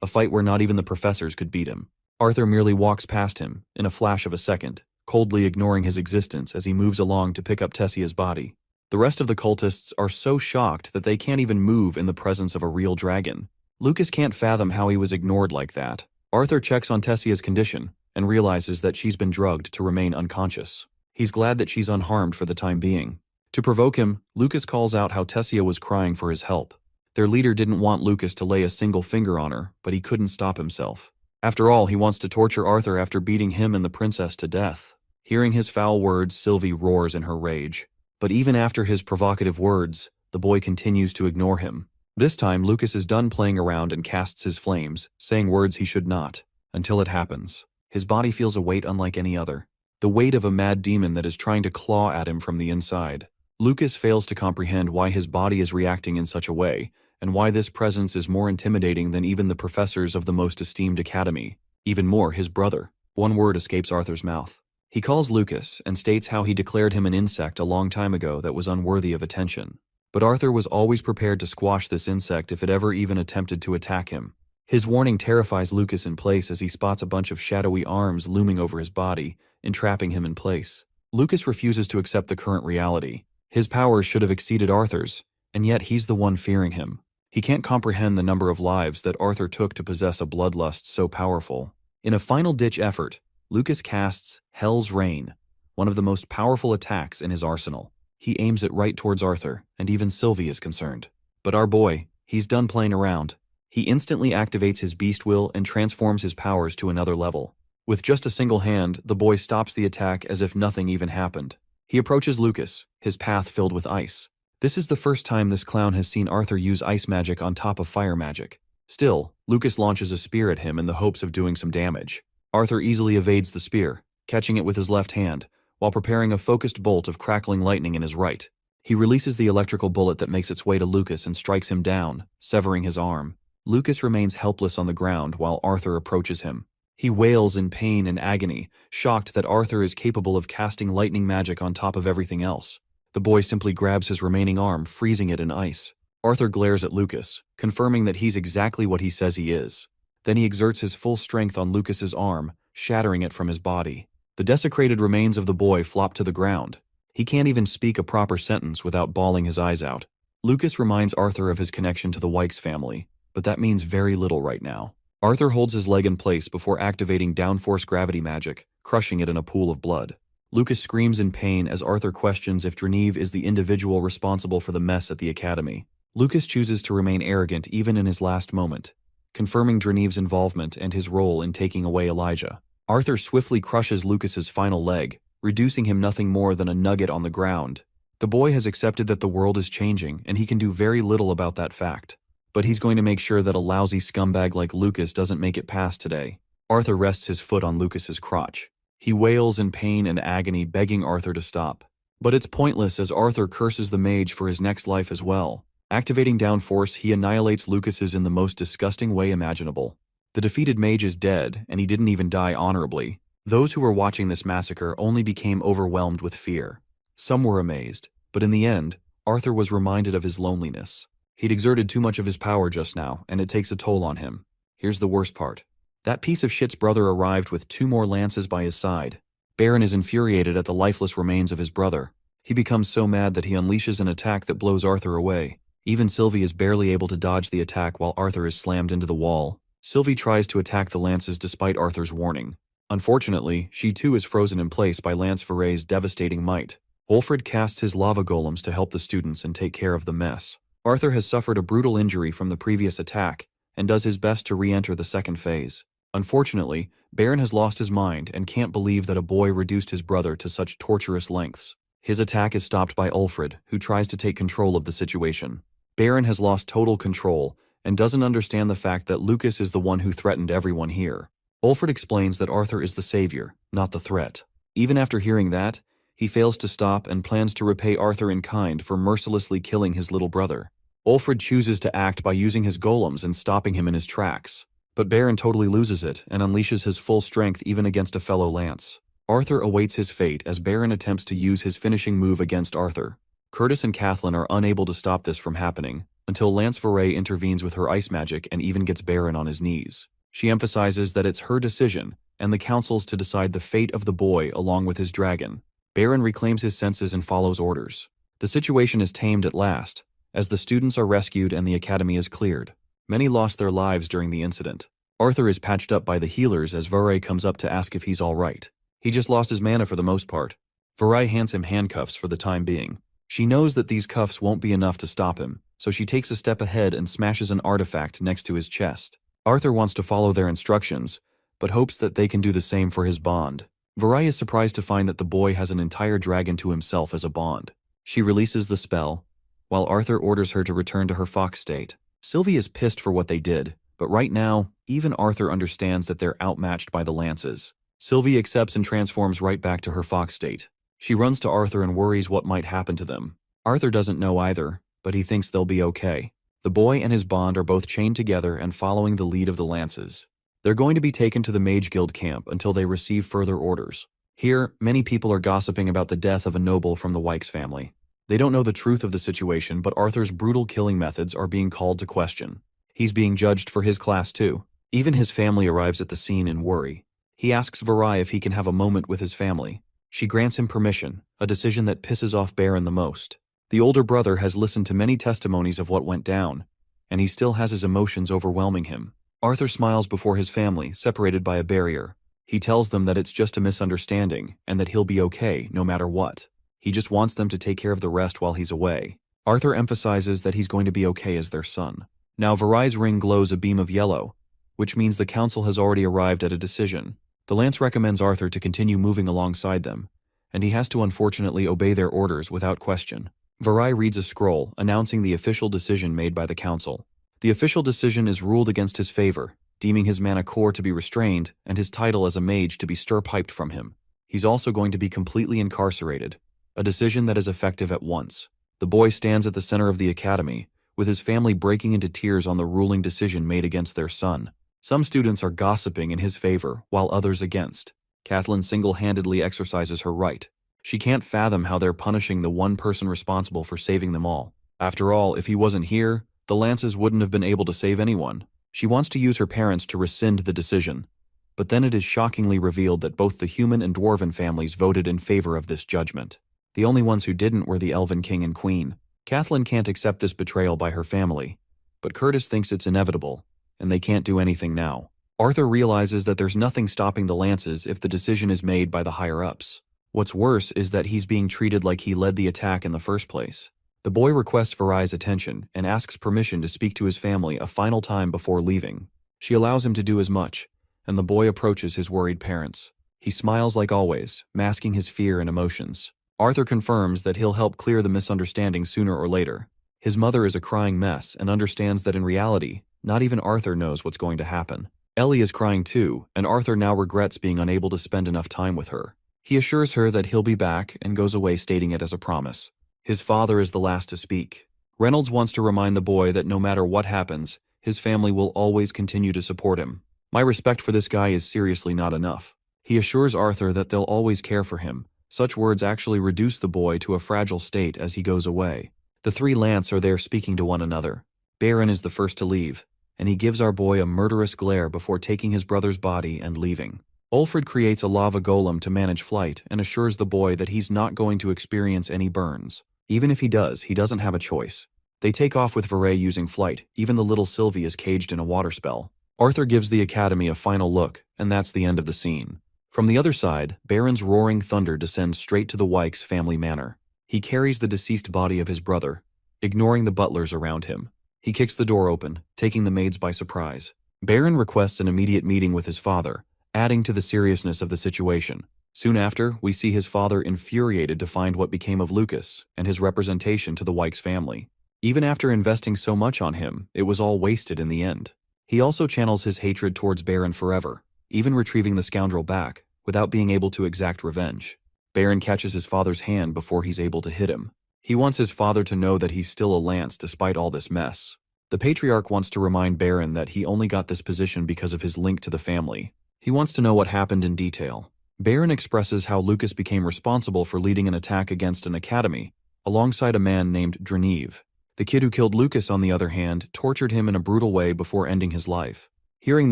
A fight where not even the professors could beat him. Arthur merely walks past him, in a flash of a second, coldly ignoring his existence as he moves along to pick up Tessia's body. The rest of the cultists are so shocked that they can't even move in the presence of a real dragon. Lucas can't fathom how he was ignored like that. Arthur checks on Tessia's condition and realizes that she's been drugged to remain unconscious. He's glad that she's unharmed for the time being. To provoke him, Lucas calls out how Tessia was crying for his help. Their leader didn't want Lucas to lay a single finger on her, but he couldn't stop himself. After all, he wants to torture Arthur after beating him and the princess to death. Hearing his foul words, Sylvie roars in her rage. But even after his provocative words, the boy continues to ignore him. This time, Lucas is done playing around and casts his flames, saying words he should not, until it happens. His body feels a weight unlike any other. The weight of a mad demon that is trying to claw at him from the inside. Lucas fails to comprehend why his body is reacting in such a way, and why this presence is more intimidating than even the professors of the most esteemed academy. Even more, his brother. One word escapes Arthur's mouth. He calls Lucas and states how he declared him an insect a long time ago that was unworthy of attention. But Arthur was always prepared to squash this insect if it ever even attempted to attack him. His warning terrifies Lucas in place as he spots a bunch of shadowy arms looming over his body, entrapping him in place. Lucas refuses to accept the current reality. His powers should have exceeded Arthur's, and yet he's the one fearing him. He can't comprehend the number of lives that Arthur took to possess a bloodlust so powerful. In a final-ditch effort, Lucas casts Hell's Rain, one of the most powerful attacks in his arsenal. He aims it right towards Arthur, and even Sylvie is concerned. But our boy, he's done playing around. He instantly activates his beast will and transforms his powers to another level. With just a single hand, the boy stops the attack as if nothing even happened. He approaches Lucas, his path filled with ice. This is the first time this clown has seen Arthur use ice magic on top of fire magic. Still, Lucas launches a spear at him in the hopes of doing some damage. Arthur easily evades the spear, catching it with his left hand, while preparing a focused bolt of crackling lightning in his right. He releases the electrical bullet that makes its way to Lucas and strikes him down, severing his arm. Lucas remains helpless on the ground while Arthur approaches him. He wails in pain and agony, shocked that Arthur is capable of casting lightning magic on top of everything else. The boy simply grabs his remaining arm, freezing it in ice. Arthur glares at Lucas, confirming that he's exactly what he says he is. Then he exerts his full strength on Lucas's arm, shattering it from his body. The desecrated remains of the boy flop to the ground. He can't even speak a proper sentence without bawling his eyes out. Lucas reminds Arthur of his connection to the Wykes family, but that means very little right now. Arthur holds his leg in place before activating downforce gravity magic, crushing it in a pool of blood. Lucas screams in pain as Arthur questions if Dreniv is the individual responsible for the mess at the academy. Lucas chooses to remain arrogant even in his last moment, confirming Dreniv's involvement and his role in taking away Elijah. Arthur swiftly crushes Lucas's final leg, reducing him nothing more than a nugget on the ground. The boy has accepted that the world is changing and he can do very little about that fact. But he's going to make sure that a lousy scumbag like Lucas doesn't make it past today. Arthur rests his foot on Lucas's crotch. He wails in pain and agony, begging Arthur to stop. But it's pointless as Arthur curses the mage for his next life as well. Activating downforce, he annihilates Lucas's in the most disgusting way imaginable. The defeated mage is dead, and he didn't even die honorably. Those who were watching this massacre only became overwhelmed with fear. Some were amazed, but in the end, Arthur was reminded of his loneliness. He'd exerted too much of his power just now, and it takes a toll on him. Here's the worst part. That piece of shit's brother arrived with 2 more lances by his side. Baron is infuriated at the lifeless remains of his brother. He becomes so mad that he unleashes an attack that blows Arthur away. Even Sylvie is barely able to dodge the attack while Arthur is slammed into the wall. Sylvie tries to attack the lances despite Arthur's warning. Unfortunately, she too is frozen in place by Lance Verray's devastating might. Ulfred casts his lava golems to help the students and take care of the mess. Arthur has suffered a brutal injury from the previous attack and does his best to re-enter the second phase. Unfortunately, Baron has lost his mind and can't believe that a boy reduced his brother to such torturous lengths. His attack is stopped by Ulfred, who tries to take control of the situation. Baron has lost total control and doesn't understand the fact that Lucas is the one who threatened everyone here. Ulfred explains that Arthur is the savior, not the threat. Even after hearing that, he fails to stop and plans to repay Arthur in kind for mercilessly killing his little brother. Ulfred chooses to act by using his golems and stopping him in his tracks. But Baron totally loses it and unleashes his full strength even against a fellow lance. Arthur awaits his fate as Baron attempts to use his finishing move against Arthur. Curtis and Kathleen are unable to stop this from happening, until Lance Verray intervenes with her ice magic and even gets Baron on his knees. She emphasizes that it's her decision, and the council's to decide the fate of the boy along with his dragon. Baron reclaims his senses and follows orders. The situation is tamed at last, as the students are rescued and the academy is cleared. Many lost their lives during the incident. Arthur is patched up by the healers as Verray comes up to ask if he's all right. He just lost his mana for the most part. Verray hands him handcuffs for the time being. She knows that these cuffs won't be enough to stop him, so she takes a step ahead and smashes an artifact next to his chest. Arthur wants to follow their instructions, but hopes that they can do the same for his bond. Verray is surprised to find that the boy has an entire dragon to himself as a bond. She releases the spell, while Arthur orders her to return to her fox state. Sylvie is pissed for what they did, but right now, even Arthur understands that they're outmatched by the lances. Sylvie accepts and transforms right back to her fox state. She runs to Arthur and worries what might happen to them. Arthur doesn't know either, but he thinks they'll be okay. The boy and his bond are both chained together and following the lead of the lances. They're going to be taken to the Mage Guild camp until they receive further orders. Here, many people are gossiping about the death of a noble from the Wykes family. They don't know the truth of the situation, but Arthur's brutal killing methods are being called to question. He's being judged for his class too. Even his family arrives at the scene in worry. He asks Verray if he can have a moment with his family. She grants him permission, a decision that pisses off Baron the most. The older brother has listened to many testimonies of what went down, and he still has his emotions overwhelming him. Arthur smiles before his family, separated by a barrier. He tells them that it's just a misunderstanding, and that he'll be okay no matter what. He just wants them to take care of the rest while he's away. Arthur emphasizes that he's going to be okay as their son. Now Varai's ring glows a beam of yellow, which means the council has already arrived at a decision. The lance recommends Arthur to continue moving alongside them, and he has to unfortunately obey their orders without question. Varai reads a scroll announcing the official decision made by the council. The official decision is ruled against his favor, deeming his mana core to be restrained and his title as a mage to be stir-piped from him. He's also going to be completely incarcerated, a decision that is effective at once. The boy stands at the center of the academy, with his family breaking into tears on the ruling decision made against their son. Some students are gossiping in his favor, while others against. Kathleen single-handedly exercises her right. She can't fathom how they're punishing the one person responsible for saving them all. After all, if he wasn't here, the Lances wouldn't have been able to save anyone. She wants to use her parents to rescind the decision, but then it is shockingly revealed that both the human and dwarven families voted in favor of this judgment. The only ones who didn't were the Elven King and Queen. Kathleen can't accept this betrayal by her family, but Curtis thinks it's inevitable, and they can't do anything now. Arthur realizes that there's nothing stopping the Lances if the decision is made by the higher-ups. What's worse is that he's being treated like he led the attack in the first place. The boy requests Varai's attention and asks permission to speak to his family a final time before leaving. She allows him to do as much, and the boy approaches his worried parents. He smiles like always, masking his fear and emotions. Arthur confirms that he'll help clear the misunderstanding sooner or later. His mother is a crying mess and understands that in reality, not even Arthur knows what's going to happen. Ellie is crying too, and Arthur now regrets being unable to spend enough time with her. He assures her that he'll be back and goes away stating it as a promise. His father is the last to speak. Reynolds wants to remind the boy that no matter what happens, his family will always continue to support him. My respect for this guy is seriously not enough. He assures Arthur that they'll always care for him. Such words actually reduce the boy to a fragile state as he goes away. The three Lance are there speaking to one another. Baron is the first to leave, and he gives our boy a murderous glare before taking his brother's body and leaving. Ulfred creates a lava golem to manage flight and assures the boy that he's not going to experience any burns. Even if he does, he doesn't have a choice. They take off with Varay using flight. Even the little Sylvie is caged in a water spell. Arthur gives the academy a final look, and that's the end of the scene. From the other side, Baron's roaring thunder descends straight to the Wykes family manor. He carries the deceased body of his brother, ignoring the butlers around him. He kicks the door open, taking the maids by surprise. Baron requests an immediate meeting with his father, adding to the seriousness of the situation. Soon after, we see his father infuriated to find what became of Lucas and his representation to the Wykes family. Even after investing so much on him, it was all wasted in the end. He also channels his hatred towards Baron forever, even retrieving the scoundrel back, without being able to exact revenge. Baron catches his father's hand before he's able to hit him. He wants his father to know that he's still a Lance despite all this mess. The Patriarch wants to remind Baron that he only got this position because of his link to the family. He wants to know what happened in detail. Baron expresses how Lucas became responsible for leading an attack against an academy, alongside a man named Dreneve. The kid who killed Lucas, on the other hand, tortured him in a brutal way before ending his life. Hearing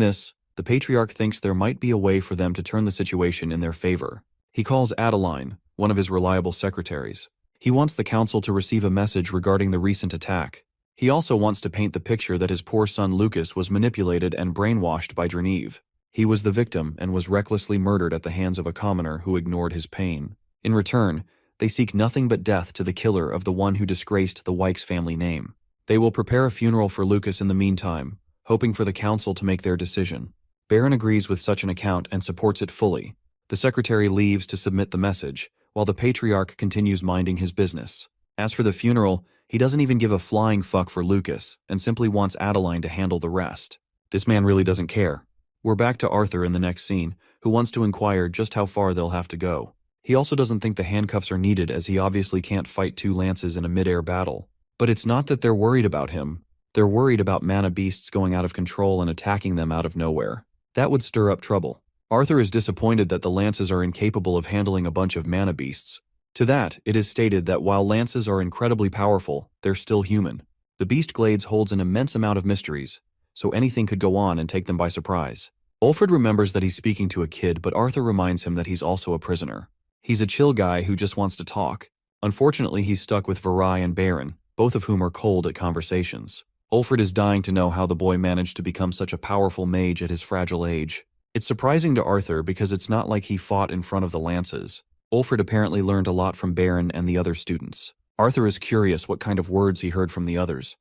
this, the Patriarch thinks there might be a way for them to turn the situation in their favor. He calls Adeline, one of his reliable secretaries. He wants the council to receive a message regarding the recent attack. He also wants to paint the picture that his poor son Lucas was manipulated and brainwashed by Dreneve. He was the victim and was recklessly murdered at the hands of a commoner who ignored his pain. In return, they seek nothing but death to the killer of the one who disgraced the Wykes family name. They will prepare a funeral for Lucas in the meantime, hoping for the council to make their decision. Baron agrees with such an account and supports it fully. The secretary leaves to submit the message, while the Patriarch continues minding his business. As for the funeral, he doesn't even give a flying fuck for Lucas, and simply wants Adeline to handle the rest. This man really doesn't care. We're back to Arthur in the next scene, who wants to inquire just how far they'll have to go. He also doesn't think the handcuffs are needed, as he obviously can't fight two Lances in a mid-air battle. But it's not that they're worried about him. They're worried about mana beasts going out of control and attacking them out of nowhere. That would stir up trouble. Arthur is disappointed that the Lances are incapable of handling a bunch of mana beasts. To that, it is stated that while Lances are incredibly powerful, they're still human. The Beast Glades holds an immense amount of mysteries, so anything could go on and take them by surprise. Ulfred remembers that he's speaking to a kid, but Arthur reminds him that he's also a prisoner. He's a chill guy who just wants to talk. Unfortunately, he's stuck with Varai and Baron, both of whom are cold at conversations. Ulfred is dying to know how the boy managed to become such a powerful mage at his fragile age. It's surprising to Arthur because it's not like he fought in front of the lances. Ulfred apparently learned a lot from Baron and the other students. Arthur is curious what kind of words he heard from the others.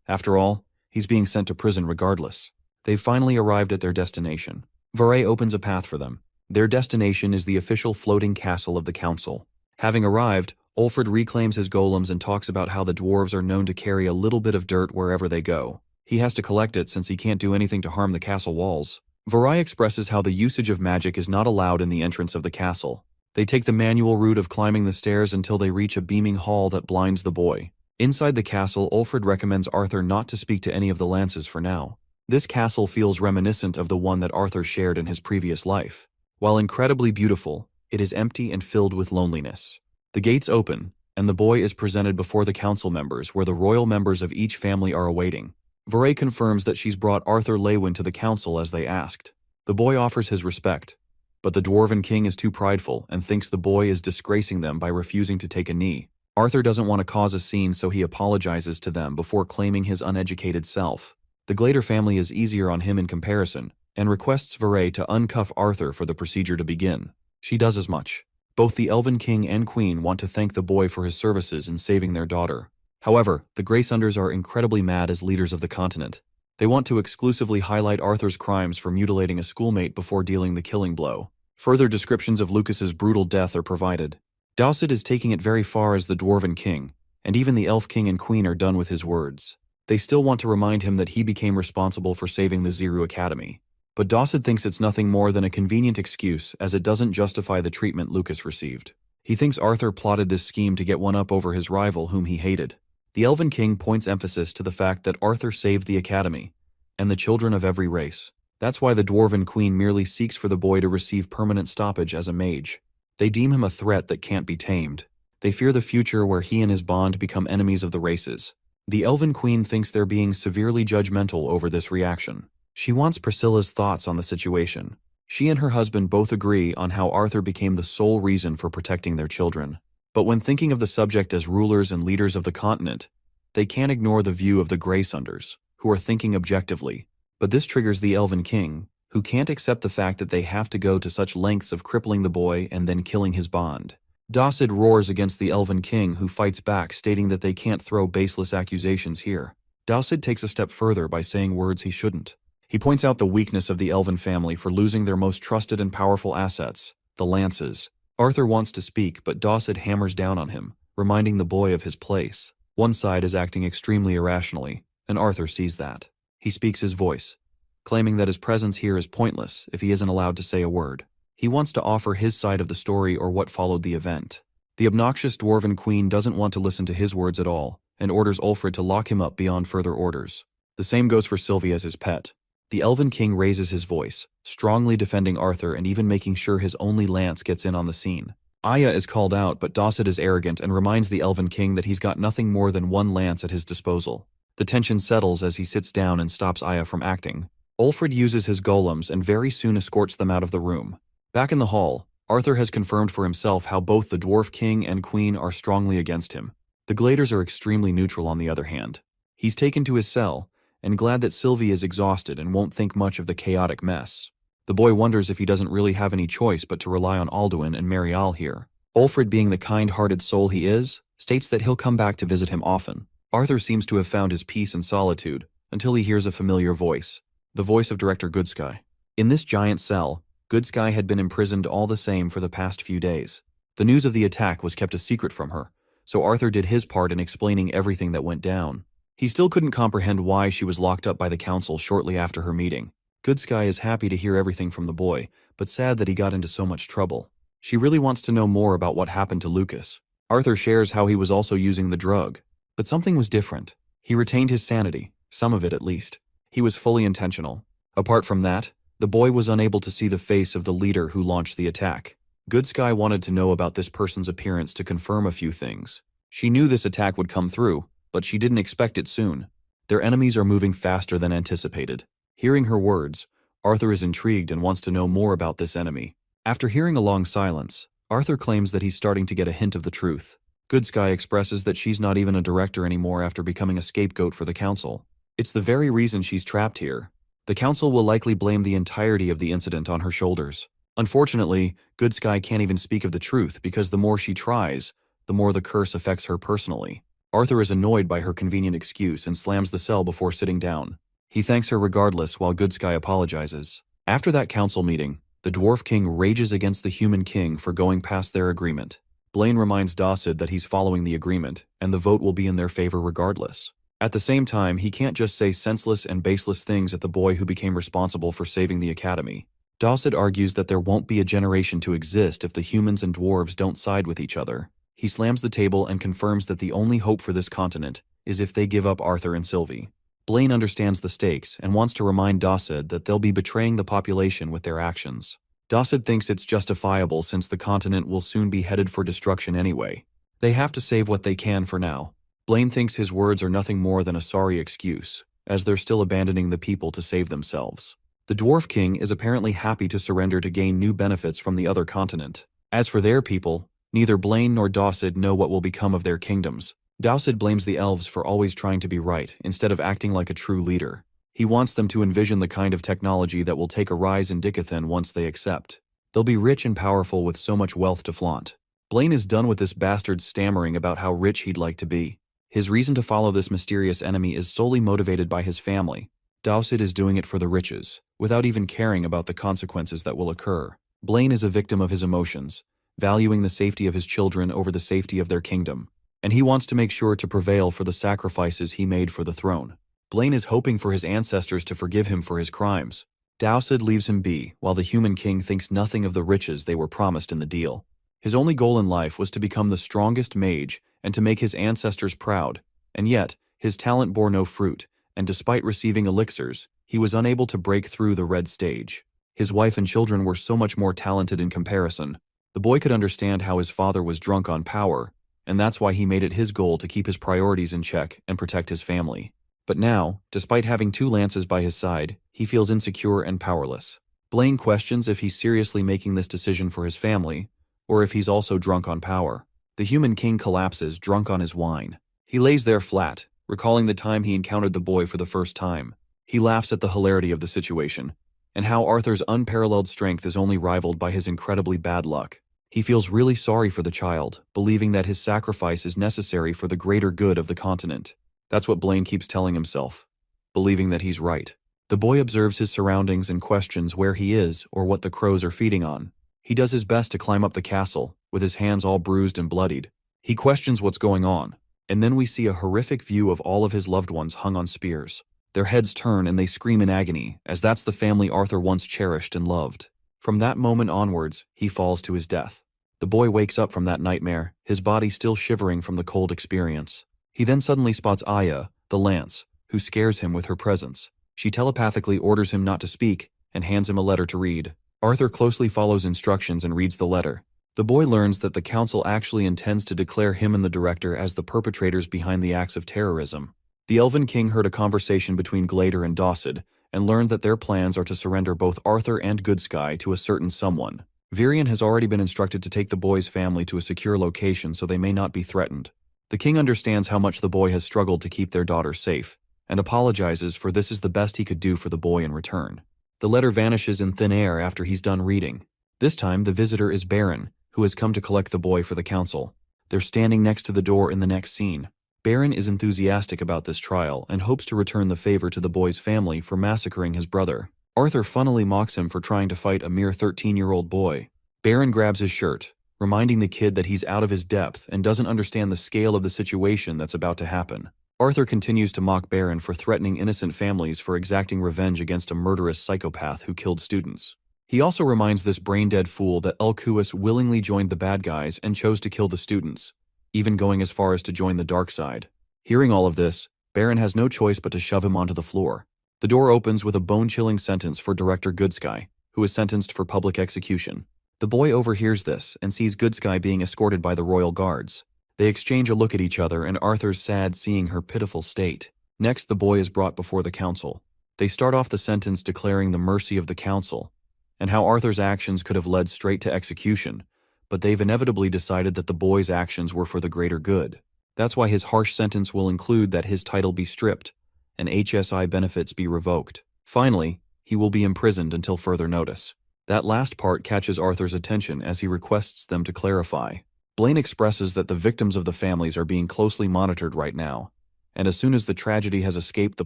After all, he's being sent to prison regardless. They've finally arrived at their destination. Varai opens a path for them. Their destination is the official floating castle of the council. Having arrived, Ulfred reclaims his golems and talks about how the dwarves are known to carry a little bit of dirt wherever they go. He has to collect it since he can't do anything to harm the castle walls. Varai expresses how the usage of magic is not allowed in the entrance of the castle. They take the manual route of climbing the stairs until they reach a beaming hall that blinds the boy. Inside the castle, Ulfred recommends Arthur not to speak to any of the lances for now. This castle feels reminiscent of the one that Arthur shared in his previous life. While incredibly beautiful, it is empty and filled with loneliness. The gates open, and the boy is presented before the council members where the royal members of each family are awaiting. Varai confirms that she's brought Arthur Lewin to the council as they asked. The boy offers his respect, but the Dwarven King is too prideful and thinks the boy is disgracing them by refusing to take a knee. Arthur doesn't want to cause a scene, so he apologizes to them before claiming his uneducated self. The Glader family is easier on him in comparison, and requests Varai to uncuff Arthur for the procedure to begin. She does as much. Both the Elven King and Queen want to thank the boy for his services in saving their daughter. However, the Greysunders are incredibly mad as leaders of the continent. They want to exclusively highlight Arthur's crimes for mutilating a schoolmate before dealing the killing blow. Further descriptions of Lucas's brutal death are provided. Dowsett is taking it very far as the Dwarven King, and even the Elf King and Queen are done with his words. They still want to remind him that he became responsible for saving the Ziru Academy. But Dowsett thinks it's nothing more than a convenient excuse as it doesn't justify the treatment Lucas received. He thinks Arthur plotted this scheme to get one up over his rival whom he hated. The Elven King points emphasis to the fact that Arthur saved the Academy, and the children of every race. That's why the Dwarven Queen merely seeks for the boy to receive permanent stoppage as a mage. They deem him a threat that can't be tamed. They fear the future where he and his bond become enemies of the races. The Elven Queen thinks they're being severely judgmental over this reaction. She wants Priscilla's thoughts on the situation. She and her husband both agree on how Arthur became the sole reason for protecting their children. But when thinking of the subject as rulers and leaders of the continent, they can't ignore the view of the Greysunders, who are thinking objectively. But this triggers the Elven King, who can't accept the fact that they have to go to such lengths of crippling the boy and then killing his bond. Dowsett roars against the Elven King, who fights back, stating that they can't throw baseless accusations here. Dowsett takes a step further by saying words he shouldn't. He points out the weakness of the Elven family for losing their most trusted and powerful assets, the lances. Arthur wants to speak, but Dowsett hammers down on him, reminding the boy of his place. One side is acting extremely irrationally, and Arthur sees that. He speaks his voice, claiming that his presence here is pointless if he isn't allowed to say a word. He wants to offer his side of the story or what followed the event. The obnoxious Dwarven Queen doesn't want to listen to his words at all, and orders Ulfred to lock him up beyond further orders. The same goes for Sylvie as his pet. The Elven King raises his voice, strongly defending Arthur and even making sure his only lance gets in on the scene. Aya is called out, but Dowsett is arrogant and reminds the Elven King that he's got nothing more than one lance at his disposal. The tension settles as he sits down and stops Aya from acting. Ulfred uses his golems and very soon escorts them out of the room. Back in the hall, Arthur has confirmed for himself how both the Dwarf King and Queen are strongly against him. The Gladers are extremely neutral on the other hand. He's taken to his cell, and glad that Sylvie is exhausted and won't think much of the chaotic mess. The boy wonders if he doesn't really have any choice but to rely on Alduin and Marial here. Ulfred, being the kind-hearted soul he is, states that he'll come back to visit him often. Arthur seems to have found his peace and solitude until he hears a familiar voice, the voice of Director Goodsky. In this giant cell, Goodsky had been imprisoned all the same for the past few days. The news of the attack was kept a secret from her, so Arthur did his part in explaining everything that went down. He still couldn't comprehend why she was locked up by the council shortly after her meeting. Goodsky is happy to hear everything from the boy, but sad that he got into so much trouble. She really wants to know more about what happened to Lucas. Arthur shares how he was also using the drug, but something was different. He retained his sanity, some of it at least. He was fully intentional. Apart from that, the boy was unable to see the face of the leader who launched the attack. Goodsky wanted to know about this person's appearance to confirm a few things. She knew this attack would come through, but she didn't expect it soon. Their enemies are moving faster than anticipated. Hearing her words, Arthur is intrigued and wants to know more about this enemy. After hearing a long silence, Arthur claims that he's starting to get a hint of the truth. Good Sky expresses that she's not even a director anymore after becoming a scapegoat for the council. It's the very reason she's trapped here. The council will likely blame the entirety of the incident on her shoulders. Unfortunately, Good Sky can't even speak of the truth because the more she tries, the more the curse affects her personally. Arthur is annoyed by her convenient excuse and slams the cell before sitting down. He thanks her regardless while Good Sky apologizes. After that council meeting, the Dwarf King rages against the Human King for going past their agreement. Blaine reminds Dawsid that he's following the agreement, and the vote will be in their favor regardless. At the same time, he can't just say senseless and baseless things at the boy who became responsible for saving the academy. Dawsid argues that there won't be a generation to exist if the humans and dwarves don't side with each other. He slams the table and confirms that the only hope for this continent is if they give up Arthur and Sylvie. Blaine understands the stakes and wants to remind Dawsid that they'll be betraying the population with their actions. Dawsid thinks it's justifiable since the continent will soon be headed for destruction anyway. They have to save what they can for now. Blaine thinks his words are nothing more than a sorry excuse, as they're still abandoning the people to save themselves. The Dwarf King is apparently happy to surrender to gain new benefits from the other continent. As for their people, neither Blaine nor Dawsid know what will become of their kingdoms. Dawsid blames the elves for always trying to be right instead of acting like a true leader. He wants them to envision the kind of technology that will take a rise in Dicathan once they accept. They'll be rich and powerful with so much wealth to flaunt. Blaine is done with this bastard stammering about how rich he'd like to be. His reason to follow this mysterious enemy is solely motivated by his family. Dawsid is doing it for the riches, without even caring about the consequences that will occur. Blaine is a victim of his emotions, valuing the safety of his children over the safety of their kingdom, and he wants to make sure to prevail for the sacrifices he made for the throne. Blaine is hoping for his ancestors to forgive him for his crimes. Dawsid leaves him be, while the Human King thinks nothing of the riches they were promised in the deal. His only goal in life was to become the strongest mage and to make his ancestors proud, and yet, his talent bore no fruit, and despite receiving elixirs, he was unable to break through the red stage. His wife and children were so much more talented in comparison. The boy could understand how his father was drunk on power, and that's why he made it his goal to keep his priorities in check and protect his family. But now, despite having two lances by his side, he feels insecure and powerless. Blaine questions if he's seriously making this decision for his family, or if he's also drunk on power. The Human King collapses, drunk on his wine. He lays there flat, recalling the time he encountered the boy for the first time. He laughs at the hilarity of the situation, and how Arthur's unparalleled strength is only rivaled by his incredibly bad luck. He feels really sorry for the child, believing that his sacrifice is necessary for the greater good of the continent. That's what Blaine keeps telling himself, believing that he's right. The boy observes his surroundings and questions where he is or what the crows are feeding on. He does his best to climb up the castle, with his hands all bruised and bloodied. He questions what's going on, and then we see a horrific view of all of his loved ones hung on spears. Their heads turn and they scream in agony, as that's the family Arthur once cherished and loved. From that moment onwards, he falls to his death. The boy wakes up from that nightmare, his body still shivering from the cold experience. He then suddenly spots Aya, the lance, who scares him with her presence. She telepathically orders him not to speak and hands him a letter to read. Arthur closely follows instructions and reads the letter. The boy learns that the council actually intends to declare him and the director as the perpetrators behind the acts of terrorism. The Elven King heard a conversation between Glader and Dawsid and learned that their plans are to surrender both Arthur and Good Sky to a certain someone. Virion has already been instructed to take the boy's family to a secure location so they may not be threatened. The king understands how much the boy has struggled to keep their daughter safe, and apologizes for this is the best he could do for the boy in return. The letter vanishes in thin air after he's done reading. This time, the visitor is Baron, who has come to collect the boy for the council. They're standing next to the door in the next scene. Baron is enthusiastic about this trial and hopes to return the favor to the boy's family for massacring his brother. Arthur funnily mocks him for trying to fight a mere 13-year-old boy. Baron grabs his shirt, reminding the kid that he's out of his depth and doesn't understand the scale of the situation that's about to happen. Arthur continues to mock Baron for threatening innocent families for exacting revenge against a murderous psychopath who killed students. He also reminds this brain-dead fool that Elkuis willingly joined the bad guys and chose to kill the students, even going as far as to join the dark side. Hearing all of this, Baron has no choice but to shove him onto the floor. The door opens with a bone-chilling sentence for Director Goodsky, who is sentenced for public execution. The boy overhears this and sees Goodsky being escorted by the royal guards. They exchange a look at each other and Arthur's sad seeing her pitiful state. Next, the boy is brought before the council. They start off the sentence declaring the mercy of the council, and how Arthur's actions could have led straight to execution, but they've inevitably decided that the boy's actions were for the greater good. That's why his harsh sentence will include that his title be stripped and HSI benefits be revoked. Finally, he will be imprisoned until further notice. That last part catches Arthur's attention as he requests them to clarify. Blaine expresses that the victims of the families are being closely monitored right now, and as soon as the tragedy has escaped the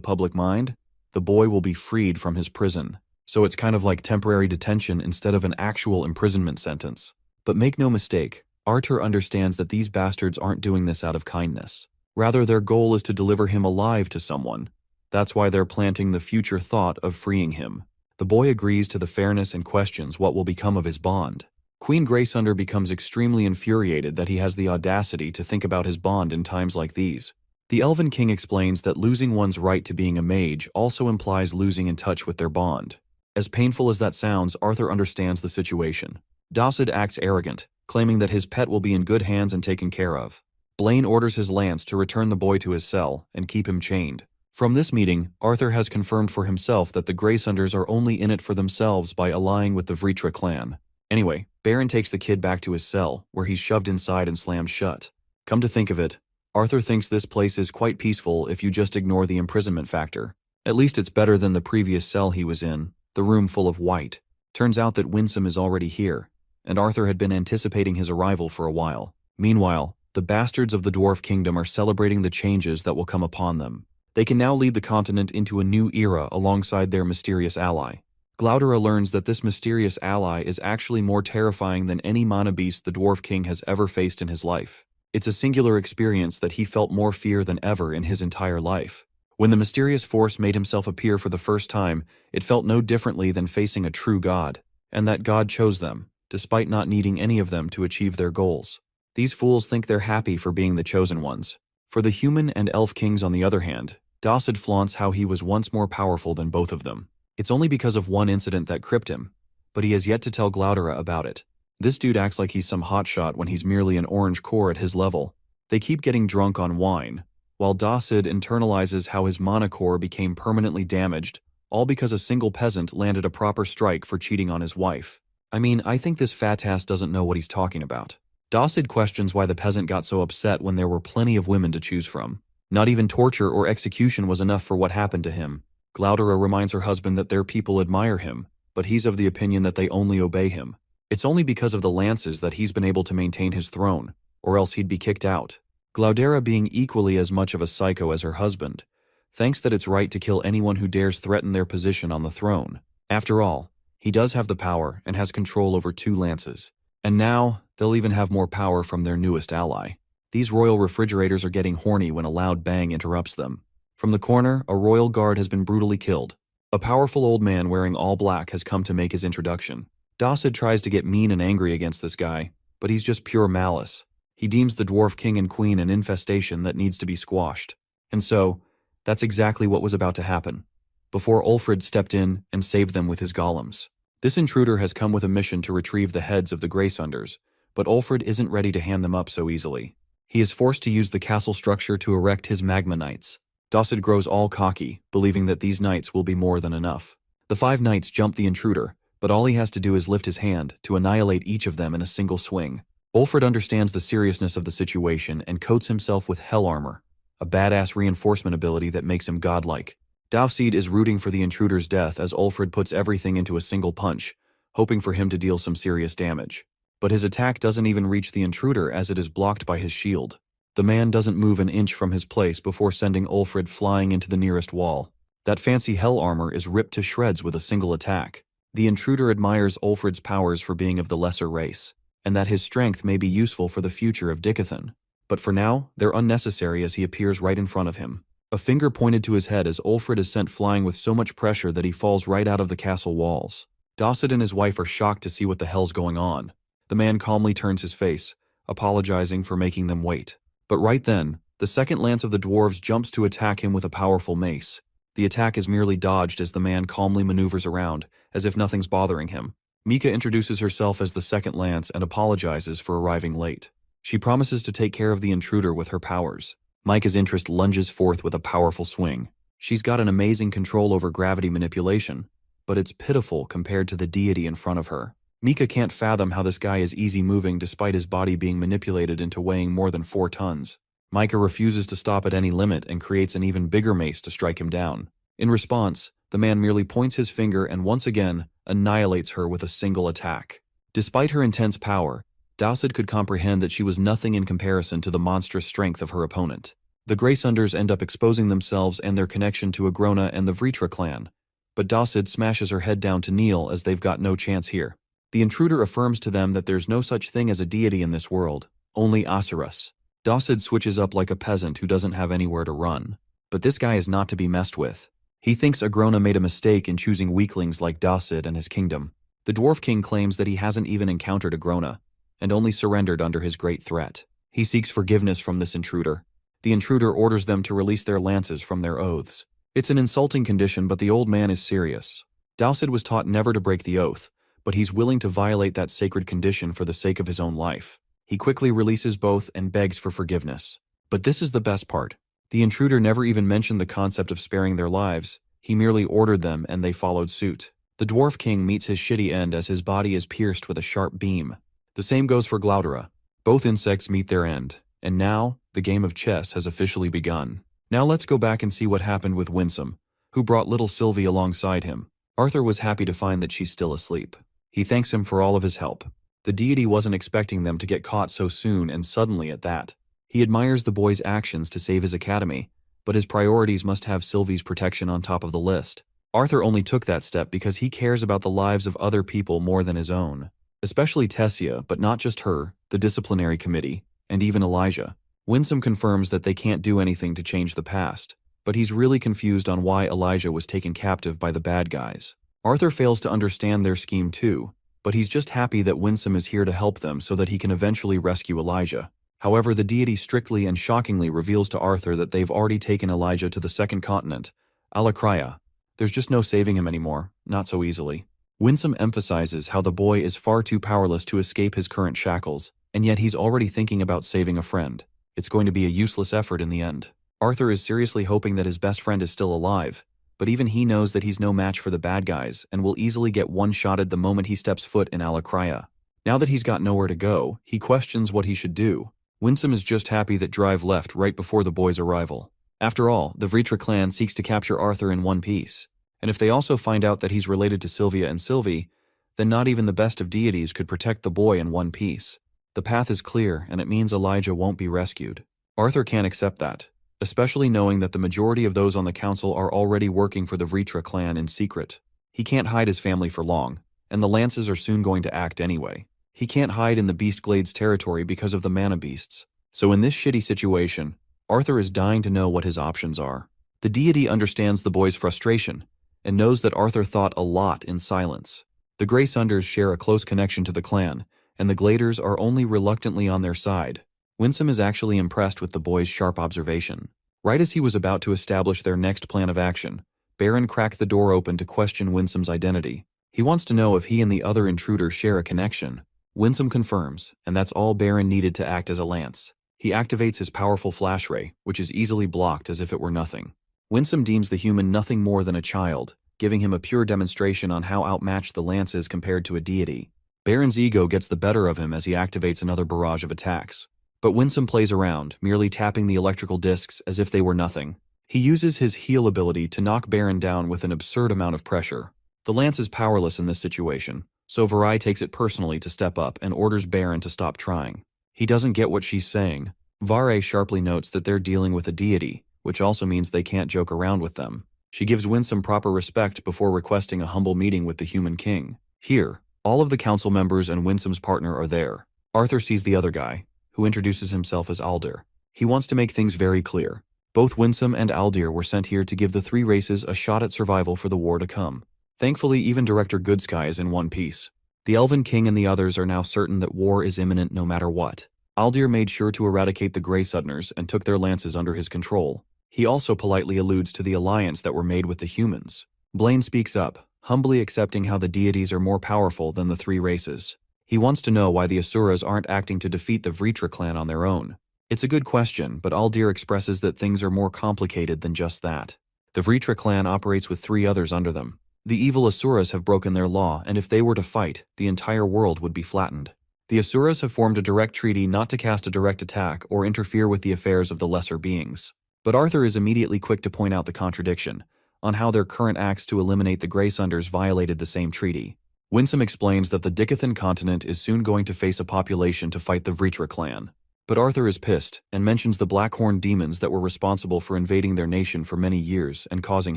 public mind, the boy will be freed from his prison. So it's kind of like temporary detention instead of an actual imprisonment sentence. But make no mistake, Arthur understands that these bastards aren't doing this out of kindness. Rather, their goal is to deliver him alive to someone. That's why they're planting the future thought of freeing him. The boy agrees to the fairness and questions what will become of his bond. Queen Graysunder becomes extremely infuriated that he has the audacity to think about his bond in times like these. The Elven King explains that losing one's right to being a mage also implies losing in touch with their bond. As painful as that sounds, Arthur understands the situation. Dacid acts arrogant, claiming that his pet will be in good hands and taken care of. Blaine orders his lance to return the boy to his cell and keep him chained. From this meeting, Arthur has confirmed for himself that the Graysunders are only in it for themselves by allying with the Vritra clan. Anyway, Baron takes the kid back to his cell, where he's shoved inside and slammed shut. Come to think of it, Arthur thinks this place is quite peaceful if you just ignore the imprisonment factor. At least it's better than the previous cell he was in, the room full of white. Turns out that Winsome is already here, and Arthur had been anticipating his arrival for a while. Meanwhile, the bastards of the Dwarf Kingdom are celebrating the changes that will come upon them. They can now lead the continent into a new era alongside their mysterious ally. Glaudera learns that this mysterious ally is actually more terrifying than any mana beast the Dwarf King has ever faced in his life. It's a singular experience that he felt more fear than ever in his entire life. When the mysterious force made himself appear for the first time, it felt no differently than facing a true god, and that god chose them, despite not needing any of them to achieve their goals. These fools think they're happy for being the chosen ones. For the human and elf kings on the other hand, Dacid flaunts how he was once more powerful than both of them. It's only because of one incident that cripped him, but he has yet to tell Glaudera about it. This dude acts like he's some hotshot when he's merely an orange core at his level. They keep getting drunk on wine, while Dacid internalizes how his mana core became permanently damaged, all because a single peasant landed a proper strike for cheating on his wife. I mean, I think this fat ass doesn't know what he's talking about. Dacid questions why the peasant got so upset when there were plenty of women to choose from. Not even torture or execution was enough for what happened to him. Glaudera reminds her husband that their people admire him, but he's of the opinion that they only obey him. It's only because of the lances that he's been able to maintain his throne, or else he'd be kicked out. Glaudera, being equally as much of a psycho as her husband, thinks that it's right to kill anyone who dares threaten their position on the throne. After all, he does have the power and has control over 2 lances. And now, they'll even have more power from their newest ally. These royal refrigerators are getting horny when a loud bang interrupts them. From the corner, a royal guard has been brutally killed. A powerful old man wearing all black has come to make his introduction. Dacid tries to get mean and angry against this guy, but he's just pure malice. He deems the Dwarf King and Queen an infestation that needs to be squashed. And so, that's exactly what was about to happen, before Ulfrid stepped in and saved them with his golems. This intruder has come with a mission to retrieve the heads of the Graysunders, but Ulfrid isn't ready to hand them up so easily. He is forced to use the castle structure to erect his magma knights. Dacid grows all cocky, believing that these knights will be more than enough. The 5 knights jump the intruder, but all he has to do is lift his hand to annihilate each of them in a single swing. Ulfrid understands the seriousness of the situation and coats himself with hell armor, a badass reinforcement ability that makes him godlike. Dacid is rooting for the intruder's death as Ulfrid puts everything into a single punch, hoping for him to deal some serious damage. But his attack doesn't even reach the intruder as it is blocked by his shield. The man doesn't move an inch from his place before sending Ulfrid flying into the nearest wall. That fancy hell armor is ripped to shreds with a single attack. The intruder admires Ulfrid's powers for being of the lesser race, and that his strength may be useful for the future of Dickathon. But for now, they're unnecessary as he appears right in front of him. A finger pointed to his head as Ulfrid is sent flying with so much pressure that he falls right out of the castle walls. Dacid and his wife are shocked to see what the hell's going on. The man calmly turns his face, apologizing for making them wait. But right then, the second lance of the dwarves jumps to attack him with a powerful mace. The attack is merely dodged as the man calmly maneuvers around, as if nothing's bothering him. Mika introduces herself as the second lance and apologizes for arriving late. She promises to take care of the intruder with her powers. Mika's interest lunges forth with a powerful swing. She's got an amazing control over gravity manipulation, but it's pitiful compared to the deity in front of her. Mika can't fathom how this guy is easy moving despite his body being manipulated into weighing more than 4 tons. Mika refuses to stop at any limit and creates an even bigger mace to strike him down. In response, the man merely points his finger and once again annihilates her with a single attack. Despite her intense power, Dowsid could comprehend that she was nothing in comparison to the monstrous strength of her opponent. The Greysunders end up exposing themselves and their connection to Agrona and the Vritra clan, but Dowsid smashes her head down to kneel as they've got no chance here. The intruder affirms to them that there's no such thing as a deity in this world, only Asuras. Dowsid switches up like a peasant who doesn't have anywhere to run. But this guy is not to be messed with. He thinks Agrona made a mistake in choosing weaklings like Dowsid and his kingdom. The Dwarf King claims that he hasn't even encountered Agrona, and only surrendered under his great threat. He seeks forgiveness from this intruder. The intruder orders them to release their lances from their oaths. It's an insulting condition, but the old man is serious. Dowsid was taught never to break the oath, but he's willing to violate that sacred condition for the sake of his own life. He quickly releases both and begs for forgiveness. But this is the best part. The intruder never even mentioned the concept of sparing their lives. He merely ordered them and they followed suit. The Dwarf King meets his shitty end as his body is pierced with a sharp beam. The same goes for Glaudera. Both insects meet their end. And now, the game of chess has officially begun. Now let's go back and see what happened with Winsome, who brought little Sylvie alongside him. Arthur was happy to find that she's still asleep. He thanks him for all of his help. The deity wasn't expecting them to get caught so soon and suddenly at that. He admires the boy's actions to save his academy, but his priorities must have Sylvie's protection on top of the list. Arthur only took that step because he cares about the lives of other people more than his own. Especially Tessia, but not just her, the disciplinary committee, and even Elijah. Winsome confirms that they can't do anything to change the past, but he's really confused on why Elijah was taken captive by the bad guys. Arthur fails to understand their scheme too, but he's just happy that Winsome is here to help them so that he can eventually rescue Elijah. However, the deity strictly and shockingly reveals to Arthur that they've already taken Elijah to the second continent, Alakraya. There's just no saving him anymore, not so easily. Winsome emphasizes how the boy is far too powerless to escape his current shackles, and yet he's already thinking about saving a friend. It's going to be a useless effort in the end. Arthur is seriously hoping that his best friend is still alive, but even he knows that he's no match for the bad guys and will easily get one-shotted the moment he steps foot in Alakraya. Now that he's got nowhere to go, he questions what he should do. Winsome is just happy that Drive left right before the boy's arrival. After all, the Vritra clan seeks to capture Arthur in one piece, and if they also find out that he's related to Sylvia and Sylvie, then not even the best of deities could protect the boy in one piece. The path is clear, and it means Elijah won't be rescued. Arthur can't accept that, especially knowing that the majority of those on the council are already working for the Vritra clan in secret. He can't hide his family for long, and the lances are soon going to act anyway. He can't hide in the Beast Glades territory because of the mana beasts. So in this shitty situation, Arthur is dying to know what his options are. The deity understands the boy's frustration, and knows that Arthur thought a lot in silence. The Greysunders share a close connection to the clan, and the Gladers are only reluctantly on their side. Winsome is actually impressed with the boy's sharp observation. Right as he was about to establish their next plan of action, Baron cracked the door open to question Winsome's identity. He wants to know if he and the other intruder share a connection. Winsome confirms, and that's all Baron needed to act as a lance. He activates his powerful flash ray, which is easily blocked as if it were nothing. Winsome deems the human nothing more than a child, giving him a pure demonstration on how outmatched the lance is compared to a deity. Baron's ego gets the better of him as he activates another barrage of attacks. But Winsome plays around, merely tapping the electrical discs as if they were nothing. He uses his heal ability to knock Baron down with an absurd amount of pressure. The lance is powerless in this situation, so Varai takes it personally to step up and orders Baron to stop trying. He doesn't get what she's saying. Varai sharply notes that they're dealing with a deity, which also means they can't joke around with them. She gives Winsome proper respect before requesting a humble meeting with the human king. Here, all of the council members and Winsome's partner are there. Arthur sees the other guy, who introduces himself as Aldir. He wants to make things very clear. Both Winsome and Aldir were sent here to give the three races a shot at survival for the war to come. Thankfully, even Director Goodsky is in one piece. The Elven King and the others are now certain that war is imminent no matter what. Aldir made sure to eradicate the Greysunders and took their lances under his control. He also politely alludes to the alliance that were made with the humans. Blaine speaks up, humbly accepting how the deities are more powerful than the three races. He wants to know why the Asuras aren't acting to defeat the Vritra clan on their own. It's a good question, but Aldir expresses that things are more complicated than just that. The Vritra clan operates with three others under them. The evil Asuras have broken their law, and if they were to fight, the entire world would be flattened. The Asuras have formed a direct treaty not to cast a direct attack or interfere with the affairs of the lesser beings. But Arthur is immediately quick to point out the contradiction, on how their current acts to eliminate the Graysunders violated the same treaty. Winsome explains that the Dicathan continent is soon going to face a population to fight the Vritra clan. But Arthur is pissed, and mentions the Blackhorn demons that were responsible for invading their nation for many years and causing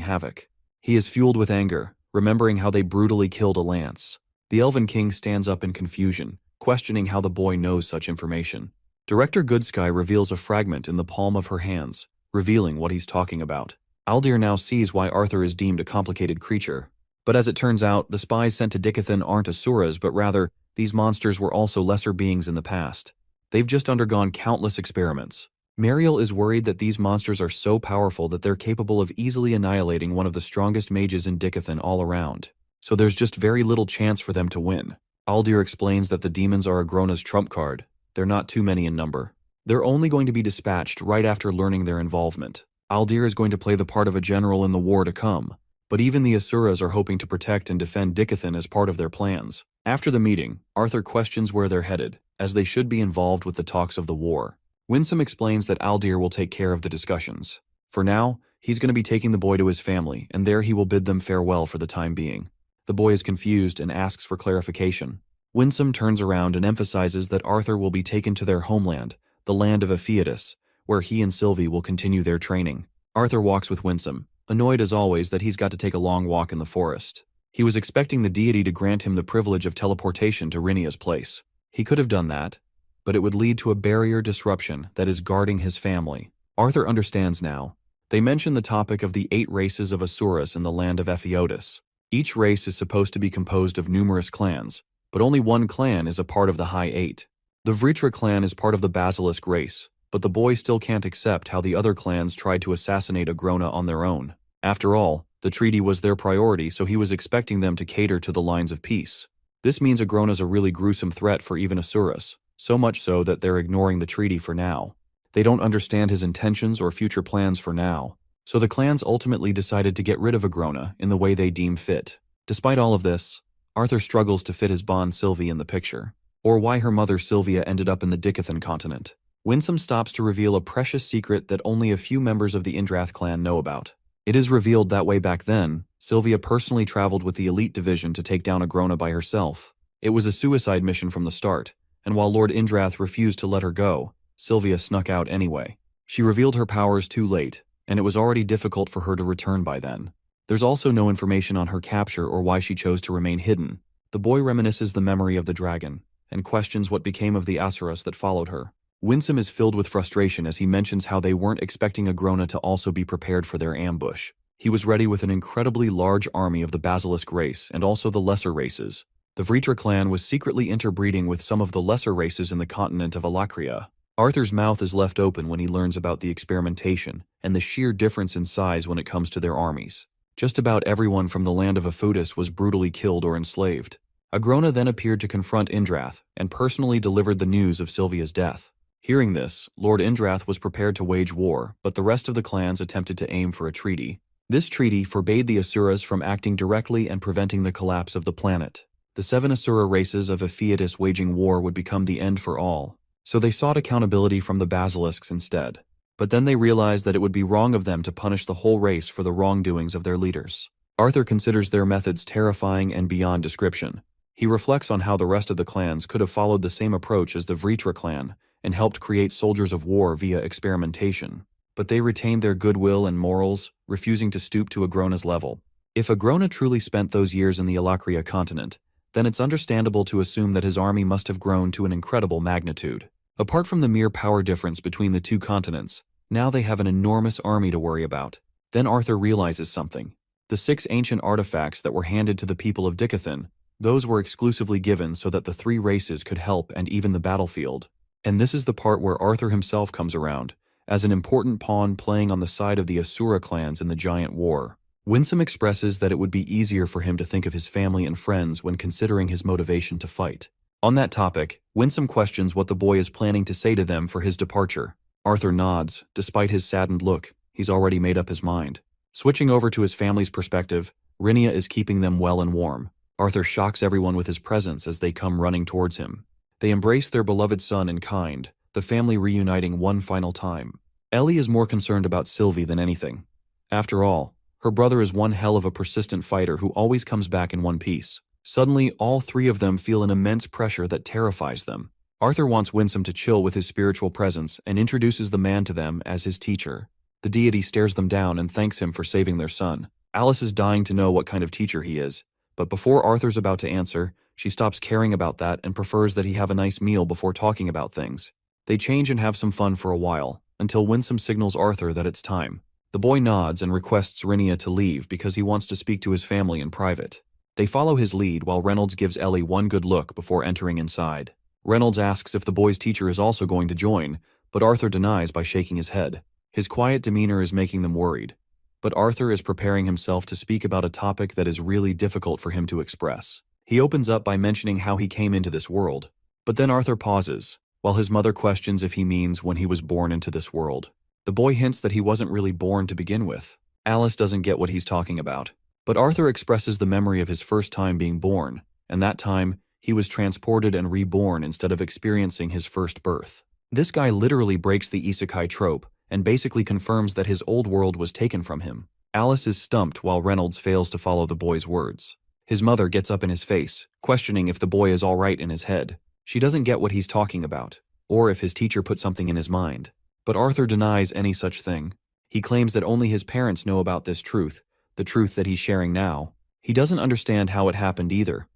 havoc. He is fueled with anger, remembering how they brutally killed a lance. The Elven King stands up in confusion, questioning how the boy knows such information. Director Goodsky reveals a fragment in the palm of her hands, revealing what he's talking about. Aldir now sees why Arthur is deemed a complicated creature. But as it turns out, the spies sent to Dicathan aren't Asuras, but rather, these monsters were also lesser beings in the past. They've just undergone countless experiments. Mariel is worried that these monsters are so powerful that they're capable of easily annihilating one of the strongest mages in Dicathan all around. So there's just very little chance for them to win. Aldir explains that the demons are Agrona's trump card. They're not too many in number. They're only going to be dispatched right after learning their involvement. Aldir is going to play the part of a general in the war to come. But even the Asuras are hoping to protect and defend Dicathan as part of their plans. After the meeting, Arthur questions where they're headed, as they should be involved with the talks of the war. Winsome explains that Aldir will take care of the discussions. For now, he's going to be taking the boy to his family, and there he will bid them farewell for the time being. The boy is confused and asks for clarification. Winsome turns around and emphasizes that Arthur will be taken to their homeland, the land of Ephiadus, where he and Sylvie will continue their training. Arthur walks with Winsome, annoyed as always that he's got to take a long walk in the forest. He was expecting the deity to grant him the privilege of teleportation to Rinia's place. He could have done that, but it would lead to a barrier disruption that is guarding his family. Arthur understands now. They mention the topic of the 8 races of Asuras in the land of Ephiodus. Each race is supposed to be composed of numerous clans, but only one clan is a part of the High 8. The Vritra clan is part of the Basilisk race, but the boy still can't accept how the other clans tried to assassinate Agrona on their own. After all, the treaty was their priority, so he was expecting them to cater to the lines of peace. This means Agrona's a really gruesome threat for even Asuras, so much so that they're ignoring the treaty for now. They don't understand his intentions or future plans for now, so the clans ultimately decided to get rid of Agrona in the way they deem fit. Despite all of this, Arthur struggles to fit his bond Sylvie in the picture, or why her mother Sylvia ended up in the Dicathan continent. Winsome stops to reveal a precious secret that only a few members of the Indrath clan know about. It is revealed that way back then, Sylvia personally traveled with the elite division to take down Agrona by herself. It was a suicide mission from the start, and while Lord Indrath refused to let her go, Sylvia snuck out anyway. She revealed her powers too late, and it was already difficult for her to return by then. There's also no information on her capture or why she chose to remain hidden. The boy reminisces the memory of the dragon, and questions what became of the Asuras that followed her. Winsome is filled with frustration as he mentions how they weren't expecting Agrona to also be prepared for their ambush. He was ready with an incredibly large army of the Basilisk race and also the lesser races. The Vritra clan was secretly interbreeding with some of the lesser races in the continent of Alakria. Arthur's mouth is left open when he learns about the experimentation and the sheer difference in size when it comes to their armies. Just about everyone from the land of Ephiodus was brutally killed or enslaved. Agrona then appeared to confront Indrath and personally delivered the news of Sylvia's death. Hearing this, Lord Indrath was prepared to wage war, but the rest of the clans attempted to aim for a treaty. This treaty forbade the Asuras from acting directly and preventing the collapse of the planet. The 7 Asura races of Ephiadus waging war would become the end for all, so they sought accountability from the Basilisks instead. But then they realized that it would be wrong of them to punish the whole race for the wrongdoings of their leaders. Arthur considers their methods terrifying and beyond description. He reflects on how the rest of the clans could have followed the same approach as the Vritra clan, and helped create soldiers of war via experimentation. But they retained their goodwill and morals, refusing to stoop to Agrona's level. If Agrona truly spent those years in the Alakria continent, then it's understandable to assume that his army must have grown to an incredible magnitude. Apart from the mere power difference between the 2 continents, now they have an enormous army to worry about. Then Arthur realizes something. The 6 ancient artifacts that were handed to the people of Dicathan, those were exclusively given so that the 3 races could help and even the battlefield. And this is the part where Arthur himself comes around, as an important pawn playing on the side of the Asura clans in the giant war. Winsome expresses that it would be easier for him to think of his family and friends when considering his motivation to fight. On that topic, Winsome questions what the boy is planning to say to them for his departure. Arthur nods. Despite his saddened look, he's already made up his mind. Switching over to his family's perspective, Rinia is keeping them well and warm. Arthur shocks everyone with his presence as they come running towards him. They embrace their beloved son in kind, the family reuniting one final time. Ellie is more concerned about Sylvie than anything. After all, her brother is one hell of a persistent fighter who always comes back in one piece. Suddenly, all three of them feel an immense pressure that terrifies them. Arthur wants Winsome to chill with his spiritual presence and introduces the man to them as his teacher. The deity stares them down and thanks him for saving their son. Alice is dying to know what kind of teacher he is, but before Arthur's about to answer, she stops caring about that and prefers that he have a nice meal before talking about things. They change and have some fun for a while, until Winsome signals Arthur that it's time. The boy nods and requests Rinia to leave because he wants to speak to his family in private. They follow his lead while Reynolds gives Ellie one good look before entering inside. Reynolds asks if the boy's teacher is also going to join, but Arthur denies by shaking his head. His quiet demeanor is making them worried. But Arthur is preparing himself to speak about a topic that is really difficult for him to express. He opens up by mentioning how he came into this world. But then Arthur pauses, while his mother questions if he means when he was born into this world. The boy hints that he wasn't really born to begin with. Alice doesn't get what he's talking about. But Arthur expresses the memory of his first time being born, and that time, he was transported and reborn instead of experiencing his first birth. This guy literally breaks the isekai trope, and basically confirms that his old world was taken from him. Alice is stumped while Reynolds fails to follow the boy's words. His mother gets up in his face, questioning if the boy is all right in his head. She doesn't get what he's talking about, or if his teacher put something in his mind. But Arthur denies any such thing. He claims that only his parents know about this truth, the truth that he's sharing now. He doesn't understand how it happened either,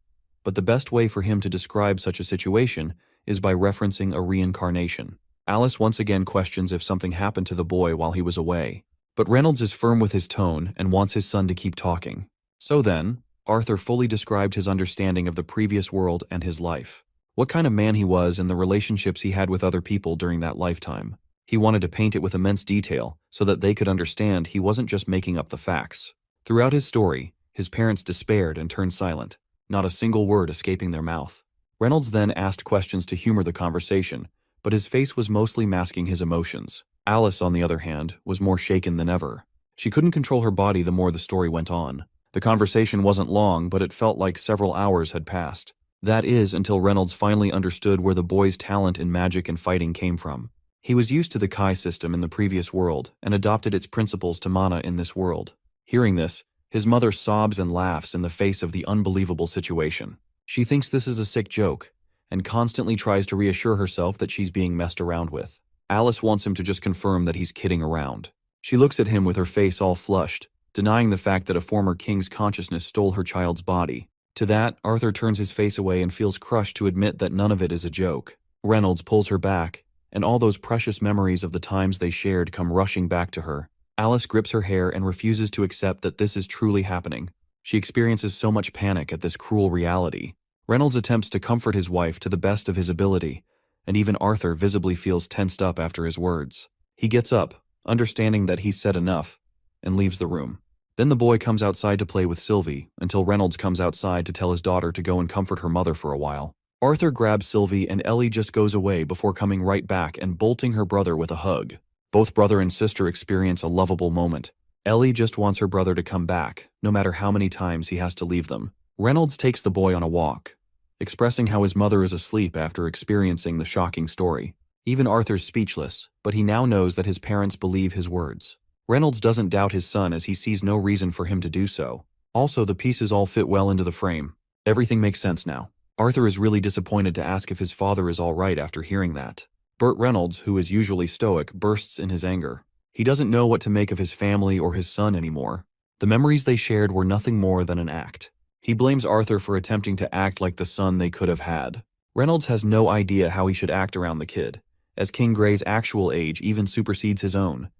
but the best way for him to describe such a situation is by referencing a reincarnation. Alice once again questions if something happened to the boy while he was away, but Reynolds is firm with his tone and wants his son to keep talking. So then, Arthur fully described his understanding of the previous world and his life, what kind of man he was and the relationships he had with other people during that lifetime. He wanted to paint it with immense detail so that they could understand he wasn't just making up the facts. Throughout his story, his parents despaired and turned silent, not a single word escaping their mouth. Reynolds then asked questions to humor the conversation, but his face was mostly masking his emotions. Alice, on the other hand, was more shaken than ever. She couldn't control her body the more the story went on. The conversation wasn't long, but it felt like several hours had passed. That is, until Reynolds finally understood where the boy's talent in magic and fighting came from. He was used to the Kai system in the previous world and adopted its principles to Mana in this world. Hearing this, his mother sobs and laughs in the face of the unbelievable situation. She thinks this is a sick joke, and constantly tries to reassure herself that she's being messed around with. Alice wants him to just confirm that he's kidding around. She looks at him with her face all flushed, denying the fact that a former king's consciousness stole her child's body. To that, Arthur turns his face away and feels crushed to admit that none of it is a joke. Reynolds pulls her back, and all those precious memories of the times they shared come rushing back to her. Alice grips her hair and refuses to accept that this is truly happening. She experiences so much panic at this cruel reality. Reynolds attempts to comfort his wife to the best of his ability, and even Arthur visibly feels tensed up after his words. He gets up, understanding that he's said enough, and leaves the room. Then the boy comes outside to play with Sylvie, until Reynolds comes outside to tell his daughter to go and comfort her mother for a while. Arthur grabs Sylvie and Ellie just goes away before coming right back and bolting her brother with a hug. Both brother and sister experience a lovable moment. Ellie just wants her brother to come back, no matter how many times he has to leave them. Reynolds takes the boy on a walk, expressing how his mother is asleep after experiencing the shocking story. Even Arthur's speechless, but he now knows that his parents believe his words. Reynolds doesn't doubt his son as he sees no reason for him to do so. Also, the pieces all fit well into the frame. Everything makes sense now. Arthur is really disappointed to ask if his father is all right after hearing that. Burt Reynolds, who is usually stoic, bursts in his anger. He doesn't know what to make of his family or his son anymore. The memories they shared were nothing more than an act. He blames Arthur for attempting to act like the son they could have had. Reynolds has no idea how he should act around the kid, as King Gray's actual age even supersedes his own,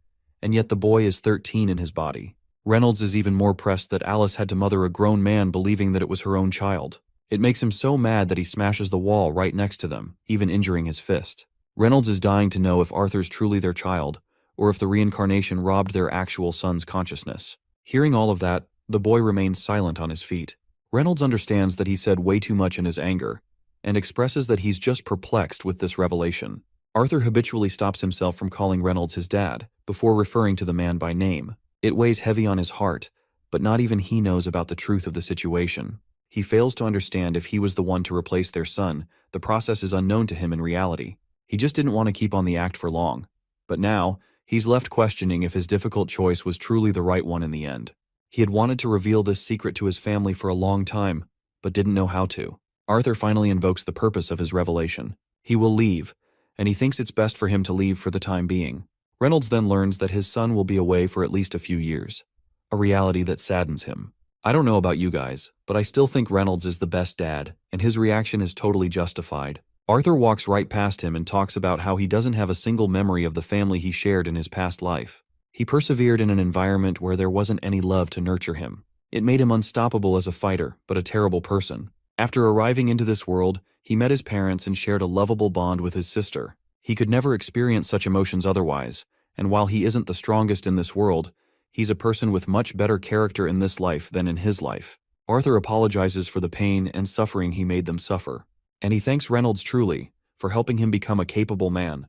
and yet the boy is 13 in his body. Reynolds is even more pressed that Alice had to mother a grown man believing that it was her own child. It makes him so mad that he smashes the wall right next to them, even injuring his fist. Reynolds is dying to know if Arthur's truly their child, or if the reincarnation robbed their actual son's consciousness. Hearing all of that, the boy remains silent on his feet. Reynolds understands that he said way too much in his anger, and expresses that he's just perplexed with this revelation. Arthur habitually stops himself from calling Reynolds his dad, before referring to the man by name. It weighs heavy on his heart, but not even he knows about the truth of the situation. He fails to understand if he was the one to replace their son. The process is unknown to him in reality. He just didn't want to keep on the act for long. But now, he's left questioning if his difficult choice was truly the right one in the end. He had wanted to reveal this secret to his family for a long time, but didn't know how to. Arthur finally invokes the purpose of his revelation. He will leave, and he thinks it's best for him to leave for the time being. Reynolds then learns that his son will be away for at least a few years, a reality that saddens him. I don't know about you guys, but I still think Reynolds is the best dad, and his reaction is totally justified. Arthur walks right past him and talks about how he doesn't have a single memory of the family he shared in his past life. He persevered in an environment where there wasn't any love to nurture him. It made him unstoppable as a fighter, but a terrible person. After arriving into this world, he met his parents and shared a lovable bond with his sister. He could never experience such emotions otherwise, and while he isn't the strongest in this world, he's a person with much better character in this life than in his life. Arthur apologizes for the pain and suffering he made them suffer, and he thanks Reynolds truly for helping him become a capable man,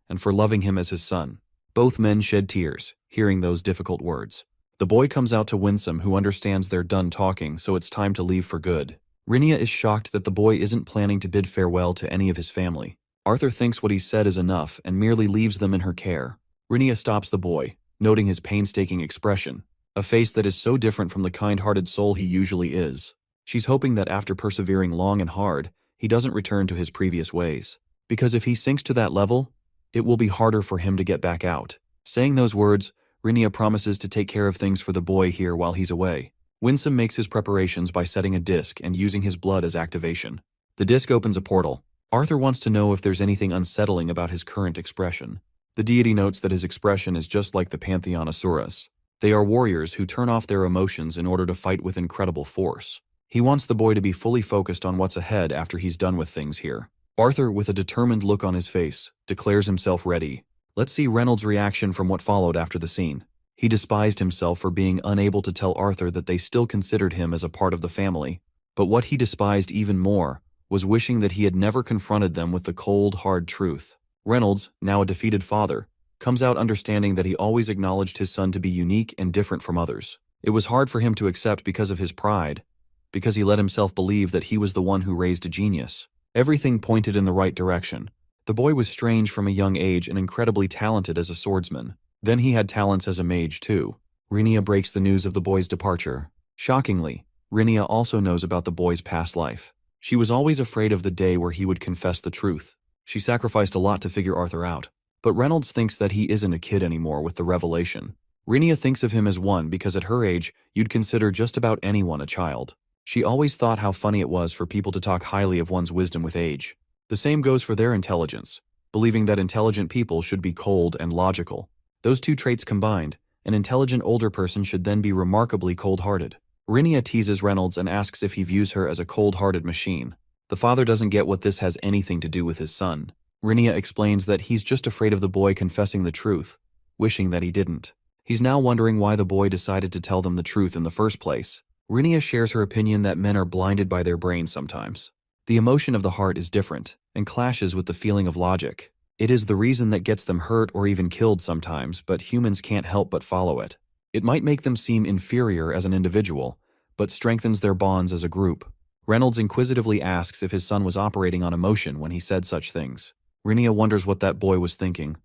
and for loving him as his son. Both men shed tears, hearing those difficult words. The boy comes out to Winsome, who understands they're done talking, so it's time to leave for good. Rinia is shocked that the boy isn't planning to bid farewell to any of his family. Arthur thinks what he said is enough and merely leaves them in her care. Rinia stops the boy, noting his painstaking expression, a face that is so different from the kind-hearted soul he usually is. She's hoping that after persevering long and hard, he doesn't return to his previous ways. Because if he sinks to that level, it will be harder for him to get back out. Saying those words, Rinia promises to take care of things for the boy here while he's away. Winsome makes his preparations by setting a disc and using his blood as activation. The disc opens a portal. Arthur wants to know if there's anything unsettling about his current expression. The deity notes that his expression is just like the Pantheon Asuras. They are warriors who turn off their emotions in order to fight with incredible force. He wants the boy to be fully focused on what's ahead after he's done with things here. Arthur, with a determined look on his face, declares himself ready. Let's see Reynolds' reaction from what followed after the scene. He despised himself for being unable to tell Arthur that they still considered him as a part of the family. But what he despised even more was wishing that he had never confronted them with the cold, hard truth. Reynolds, now a defeated father, comes out understanding that he always acknowledged his son to be unique and different from others. It was hard for him to accept because of his pride, because he let himself believe that he was the one who raised a genius. Everything pointed in the right direction. The boy was strange from a young age and incredibly talented as a swordsman. Then he had talents as a mage too. Rinia breaks the news of the boy's departure. Shockingly, Rinia also knows about the boy's past life. She was always afraid of the day where he would confess the truth. She sacrificed a lot to figure Arthur out. But Reynolds thinks that he isn't a kid anymore with the revelation. Rinia thinks of him as one because at her age, you'd consider just about anyone a child. She always thought how funny it was for people to talk highly of one's wisdom with age. The same goes for their intelligence, believing that intelligent people should be cold and logical. Those two traits combined, an intelligent older person should then be remarkably cold-hearted. Rinia teases Reynolds and asks if he views her as a cold-hearted machine. The father doesn't get what this has anything to do with his son. Rinia explains that he's just afraid of the boy confessing the truth, wishing that he didn't. He's now wondering why the boy decided to tell them the truth in the first place. Rinia shares her opinion that men are blinded by their brains sometimes. The emotion of the heart is different and clashes with the feeling of logic. It is the reason that gets them hurt or even killed sometimes, but humans can't help but follow it. It might make them seem inferior as an individual, but strengthens their bonds as a group. Reynolds inquisitively asks if his son was operating on emotion when he said such things. Rinia wonders what that boy was thinking,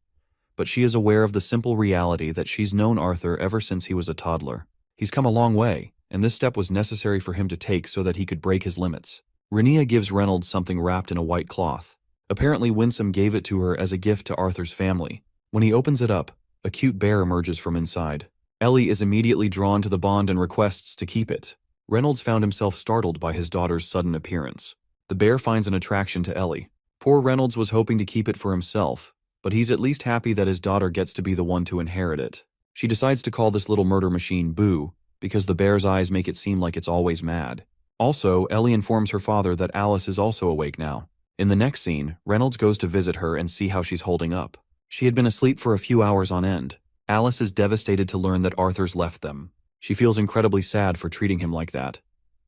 but she is aware of the simple reality that she's known Arthur ever since he was a toddler. He's come a long way, and this step was necessary for him to take so that he could break his limits. Rinia gives Reynolds something wrapped in a white cloth. Apparently Winsome gave it to her as a gift to Arthur's family. When he opens it up, a cute bear emerges from inside. Ellie is immediately drawn to the bond and requests to keep it. Reynolds found himself startled by his daughter's sudden appearance. The bear finds an attraction to Ellie. Poor Reynolds was hoping to keep it for himself, but he's at least happy that his daughter gets to be the one to inherit it. She decides to call this little murder machine Boo, because the bear's eyes make it seem like it's always mad. Also, Ellie informs her father that Alice is also awake now. In the next scene, Reynolds goes to visit her and see how she's holding up. She had been asleep for a few hours on end. Alice is devastated to learn that Arthur's left them. She feels incredibly sad for treating him like that.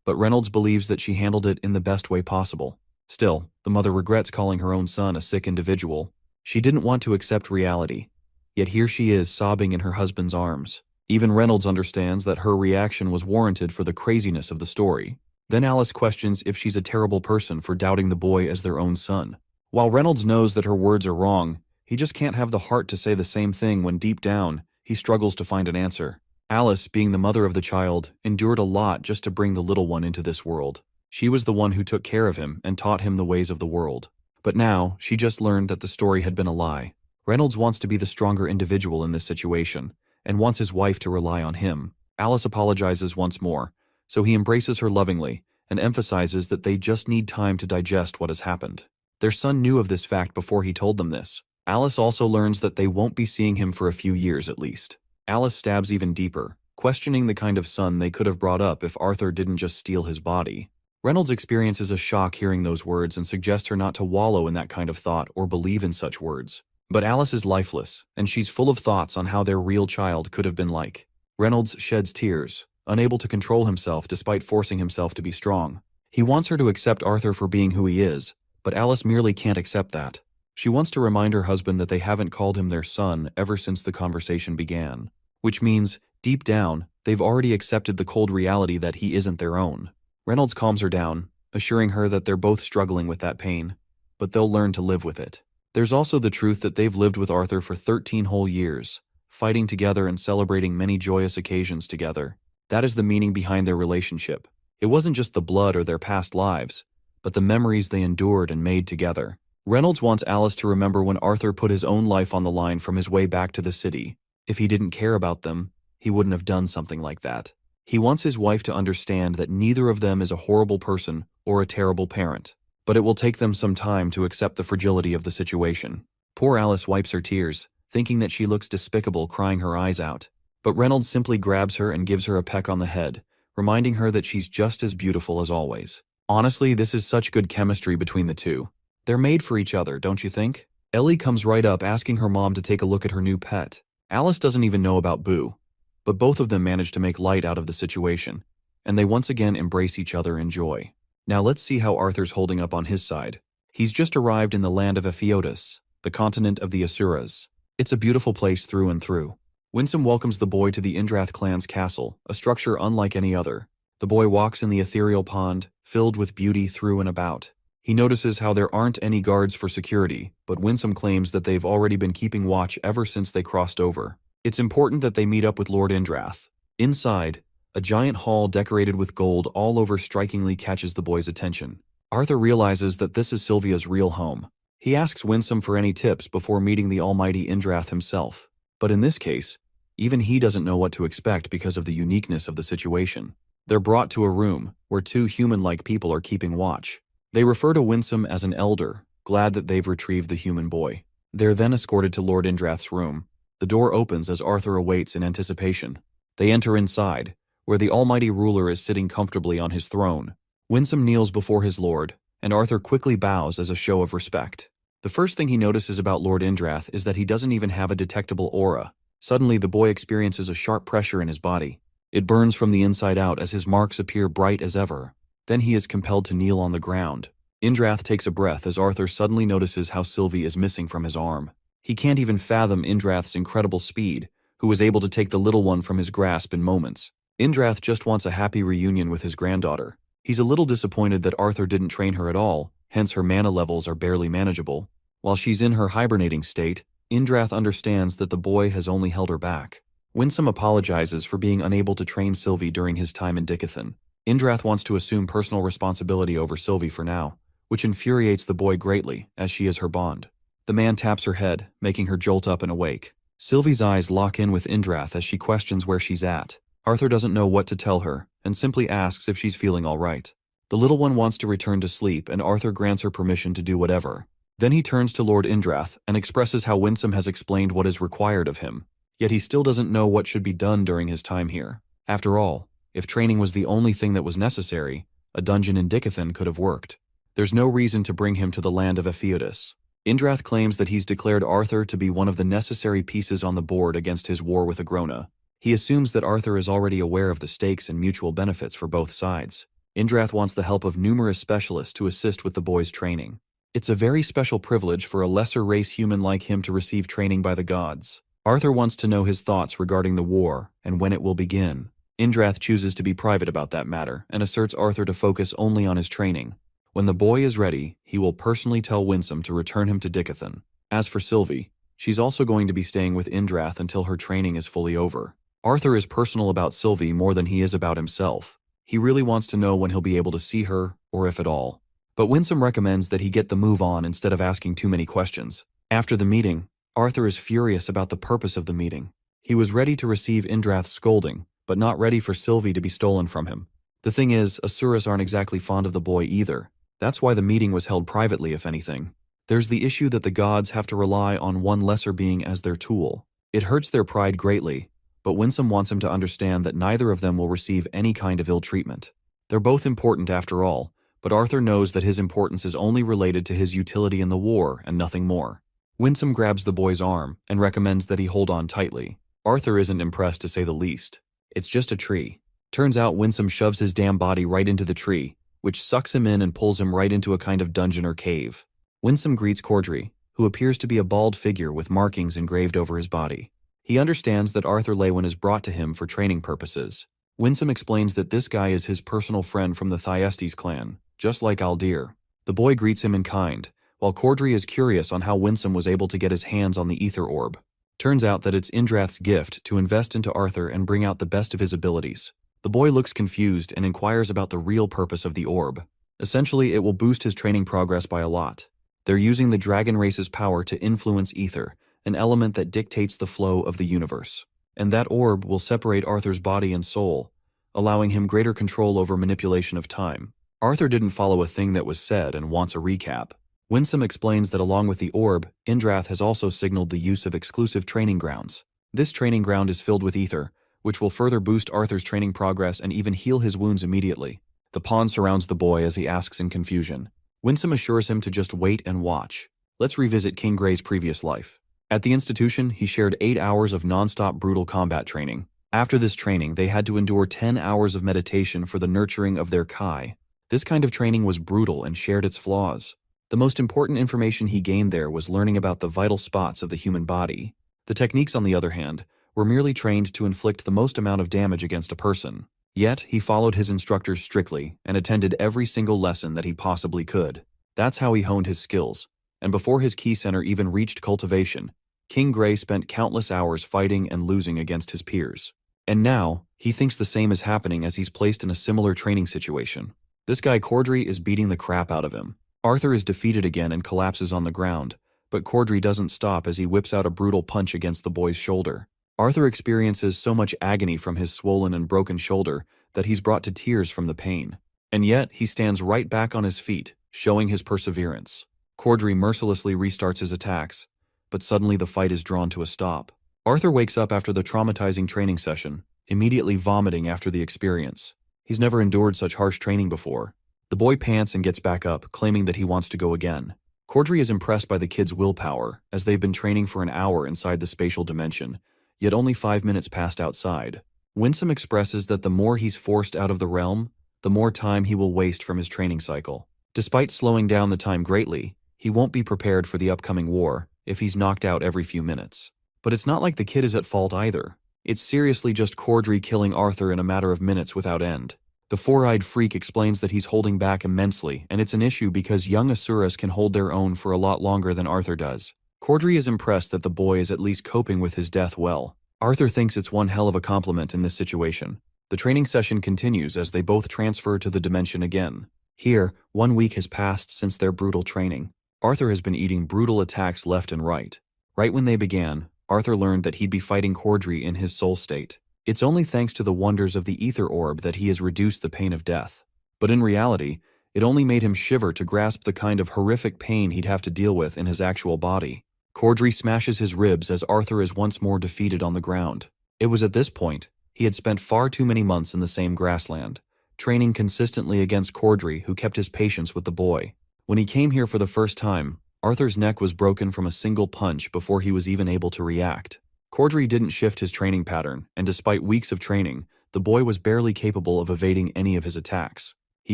But Reynolds believes that she handled it in the best way possible. Still, the mother regrets calling her own son a sick individual. She didn't want to accept reality. Yet here she is sobbing in her husband's arms. Even Reynolds understands that her reaction was warranted for the craziness of the story. Then Alice questions if she's a terrible person for doubting the boy as their own son. While Reynolds knows that her words are wrong, he just can't have the heart to say the same thing when deep down, he struggles to find an answer. Alice, being the mother of the child, endured a lot just to bring the little one into this world. She was the one who took care of him and taught him the ways of the world. But now, she just learned that the story had been a lie. Reynolds wants to be the stronger individual in this situation, and wants his wife to rely on him. Alice apologizes once more, so he embraces her lovingly and emphasizes that they just need time to digest what has happened. Their son knew of this fact before he told them this. Alice also learns that they won't be seeing him for a few years at least. Alice stabs even deeper, questioning the kind of son they could have brought up if Arthur didn't just steal his body. Reynolds experiences a shock hearing those words and suggests her not to wallow in that kind of thought or believe in such words. But Alice is lifeless, and she's full of thoughts on how their real child could have been like. Reynolds sheds tears, unable to control himself despite forcing himself to be strong. He wants her to accept Arthur for being who he is, but Alice merely can't accept that. She wants to remind her husband that they haven't called him their son ever since the conversation began. Which means, deep down, they've already accepted the cold reality that he isn't their own. Reynolds calms her down, assuring her that they're both struggling with that pain, but they'll learn to live with it. There's also the truth that they've lived with Arthur for 13 whole years, fighting together and celebrating many joyous occasions together. That is the meaning behind their relationship. It wasn't just the blood or their past lives, but the memories they endured and made together. Reynolds wants Alice to remember when Arthur put his own life on the line from his way back to the city. If he didn't care about them, he wouldn't have done something like that. He wants his wife to understand that neither of them is a horrible person or a terrible parent. But it will take them some time to accept the fragility of the situation. Poor Alice wipes her tears, thinking that she looks despicable crying her eyes out. But Reynolds simply grabs her and gives her a peck on the head, reminding her that she's just as beautiful as always. Honestly, this is such good chemistry between the two. They're made for each other, don't you think? Ellie comes right up asking her mom to take a look at her new pet. Alice doesn't even know about Boo, but both of them manage to make light out of the situation, and they once again embrace each other in joy. Now let's see how Arthur's holding up on his side. He's just arrived in the land of Epheotis, the continent of the Asuras. It's a beautiful place through and through. Winsome welcomes the boy to the Indrath clan's castle, a structure unlike any other. The boy walks in the ethereal pond, filled with beauty through and about. He notices how there aren't any guards for security, but Winsome claims that they've already been keeping watch ever since they crossed over. It's important that they meet up with Lord Indrath. Inside, a giant hall decorated with gold all over strikingly catches the boy's attention. Arthur realizes that this is Sylvia's real home. He asks Winsome for any tips before meeting the almighty Indrath himself. But in this case, even he doesn't know what to expect because of the uniqueness of the situation. They're brought to a room where two human-like people are keeping watch. They refer to Winsome as an elder, glad that they've retrieved the human boy. They're then escorted to Lord Indrath's room. The door opens as Arthur awaits in anticipation. They enter inside, where the almighty ruler is sitting comfortably on his throne. Winsome kneels before his lord, and Arthur quickly bows as a show of respect. The first thing he notices about Lord Indrath is that he doesn't even have a detectable aura. Suddenly, the boy experiences a sharp pressure in his body. It burns from the inside out as his marks appear bright as ever. Then he is compelled to kneel on the ground. Indrath takes a breath as Arthur suddenly notices how Sylvie is missing from his arm. He can't even fathom Indrath's incredible speed, who was able to take the little one from his grasp in moments. Indrath just wants a happy reunion with his granddaughter. He's a little disappointed that Arthur didn't train her at all, hence her mana levels are barely manageable. While she's in her hibernating state, Indrath understands that the boy has only held her back. Winsome apologizes for being unable to train Sylvie during his time in Dickathon. Indrath wants to assume personal responsibility over Sylvie for now, which infuriates the boy greatly, as she is her bond. The man taps her head, making her jolt up and awake. Sylvie's eyes lock in with Indrath as she questions where she's at. Arthur doesn't know what to tell her, and simply asks if she's feeling all right. The little one wants to return to sleep, and Arthur grants her permission to do whatever. Then he turns to Lord Indrath and expresses how Winsome has explained what is required of him, yet he still doesn't know what should be done during his time here. After all, if training was the only thing that was necessary, a dungeon in Dickathon could have worked. There's no reason to bring him to the land of Epheotis. Indrath claims that he's declared Arthur to be one of the necessary pieces on the board against his war with Agrona. He assumes that Arthur is already aware of the stakes and mutual benefits for both sides. Indrath wants the help of numerous specialists to assist with the boy's training. It's a very special privilege for a lesser race human like him to receive training by the gods. Arthur wants to know his thoughts regarding the war and when it will begin. Indrath chooses to be private about that matter and asserts Arthur to focus only on his training. When the boy is ready, he will personally tell Winsome to return him to Dickathan. As for Sylvie, she's also going to be staying with Indrath until her training is fully over. Arthur is personal about Sylvie more than he is about himself. He really wants to know when he'll be able to see her, or if at all. But Winsome recommends that he get the move on instead of asking too many questions. After the meeting, Arthur is furious about the purpose of the meeting. He was ready to receive Indrath's scolding, but not ready for Sylvie to be stolen from him. The thing is, Asuras aren't exactly fond of the boy either. That's why the meeting was held privately, if anything. There's the issue that the gods have to rely on one lesser being as their tool. It hurts their pride greatly, but Winsome wants him to understand that neither of them will receive any kind of ill treatment. They're both important after all, but Arthur knows that his importance is only related to his utility in the war and nothing more. Winsome grabs the boy's arm and recommends that he hold on tightly. Arthur isn't impressed, to say the least. It's just a tree. Turns out Winsome shoves his damn body right into the tree, which sucks him in and pulls him right into a kind of dungeon or cave. Winsome greets Cordry, who appears to be a bald figure with markings engraved over his body. He understands that Arthur Lewin is brought to him for training purposes. Winsome explains that this guy is his personal friend from the Thyestes clan, just like Aldir. The boy greets him in kind, while Cordry is curious on how Winsome was able to get his hands on the ether orb. Turns out that it's Indrath's gift to invest into Arthur and bring out the best of his abilities. The boy looks confused and inquires about the real purpose of the orb. Essentially, it will boost his training progress by a lot. They're using the dragon race's power to influence ether, an element that dictates the flow of the universe. And that orb will separate Arthur's body and soul, allowing him greater control over manipulation of time. Arthur didn't follow a thing that was said and wants a recap. Winsome explains that along with the orb, Indrath has also signaled the use of exclusive training grounds. This training ground is filled with ether, which will further boost Arthur's training progress and even heal his wounds immediately. The pawn surrounds the boy as he asks in confusion. Winsome assures him to just wait and watch. Let's revisit King Gray's previous life. At the institution, he shared 8 hours of non-stop brutal combat training. After this training, they had to endure 10 hours of meditation for the nurturing of their Kai. This kind of training was brutal and shared its flaws. The most important information he gained there was learning about the vital spots of the human body. The techniques, on the other hand, were merely trained to inflict the most amount of damage against a person. Yet, he followed his instructors strictly and attended every single lesson that he possibly could. That's how he honed his skills. And before his Ki Center even reached cultivation, King Gray spent countless hours fighting and losing against his peers. And now, he thinks the same is happening as he's placed in a similar training situation. This guy Cordry is beating the crap out of him. Arthur is defeated again and collapses on the ground, but Cordry doesn't stop as he whips out a brutal punch against the boy's shoulder. Arthur experiences so much agony from his swollen and broken shoulder that he's brought to tears from the pain. And yet, he stands right back on his feet, showing his perseverance. Cordry mercilessly restarts his attacks, but suddenly the fight is drawn to a stop. Arthur wakes up after the traumatizing training session, immediately vomiting after the experience. He's never endured such harsh training before. The boy pants and gets back up, claiming that he wants to go again. Cordry is impressed by the kid's willpower, as they've been training for an hour inside the spatial dimension, yet only 5 minutes passed outside. Winsome expresses that the more he's forced out of the realm, the more time he will waste from his training cycle. Despite slowing down the time greatly, he won't be prepared for the upcoming war if he's knocked out every few minutes. But it's not like the kid is at fault either. It's seriously just Cordry killing Arthur in a matter of minutes without end. The four-eyed freak explains that he's holding back immensely, and it's an issue because young Asuras can hold their own for a lot longer than Arthur does. Cordry is impressed that the boy is at least coping with his death well. Arthur thinks it's one hell of a compliment in this situation. The training session continues as they both transfer to the dimension again. Here, 1 week has passed since their brutal training. Arthur has been eating brutal attacks left and right. Right when they began, Arthur learned that he'd be fighting Cordry in his soul state. It's only thanks to the wonders of the ether orb that he has reduced the pain of death. But in reality, it only made him shiver to grasp the kind of horrific pain he'd have to deal with in his actual body. Cordry smashes his ribs as Arthur is once more defeated on the ground. It was at this point he had spent far too many months in the same grassland, training consistently against Cordry, who kept his patience with the boy. When he came here for the first time, Arthur's neck was broken from a single punch before he was even able to react. Cordry didn't shift his training pattern, and despite weeks of training, the boy was barely capable of evading any of his attacks. He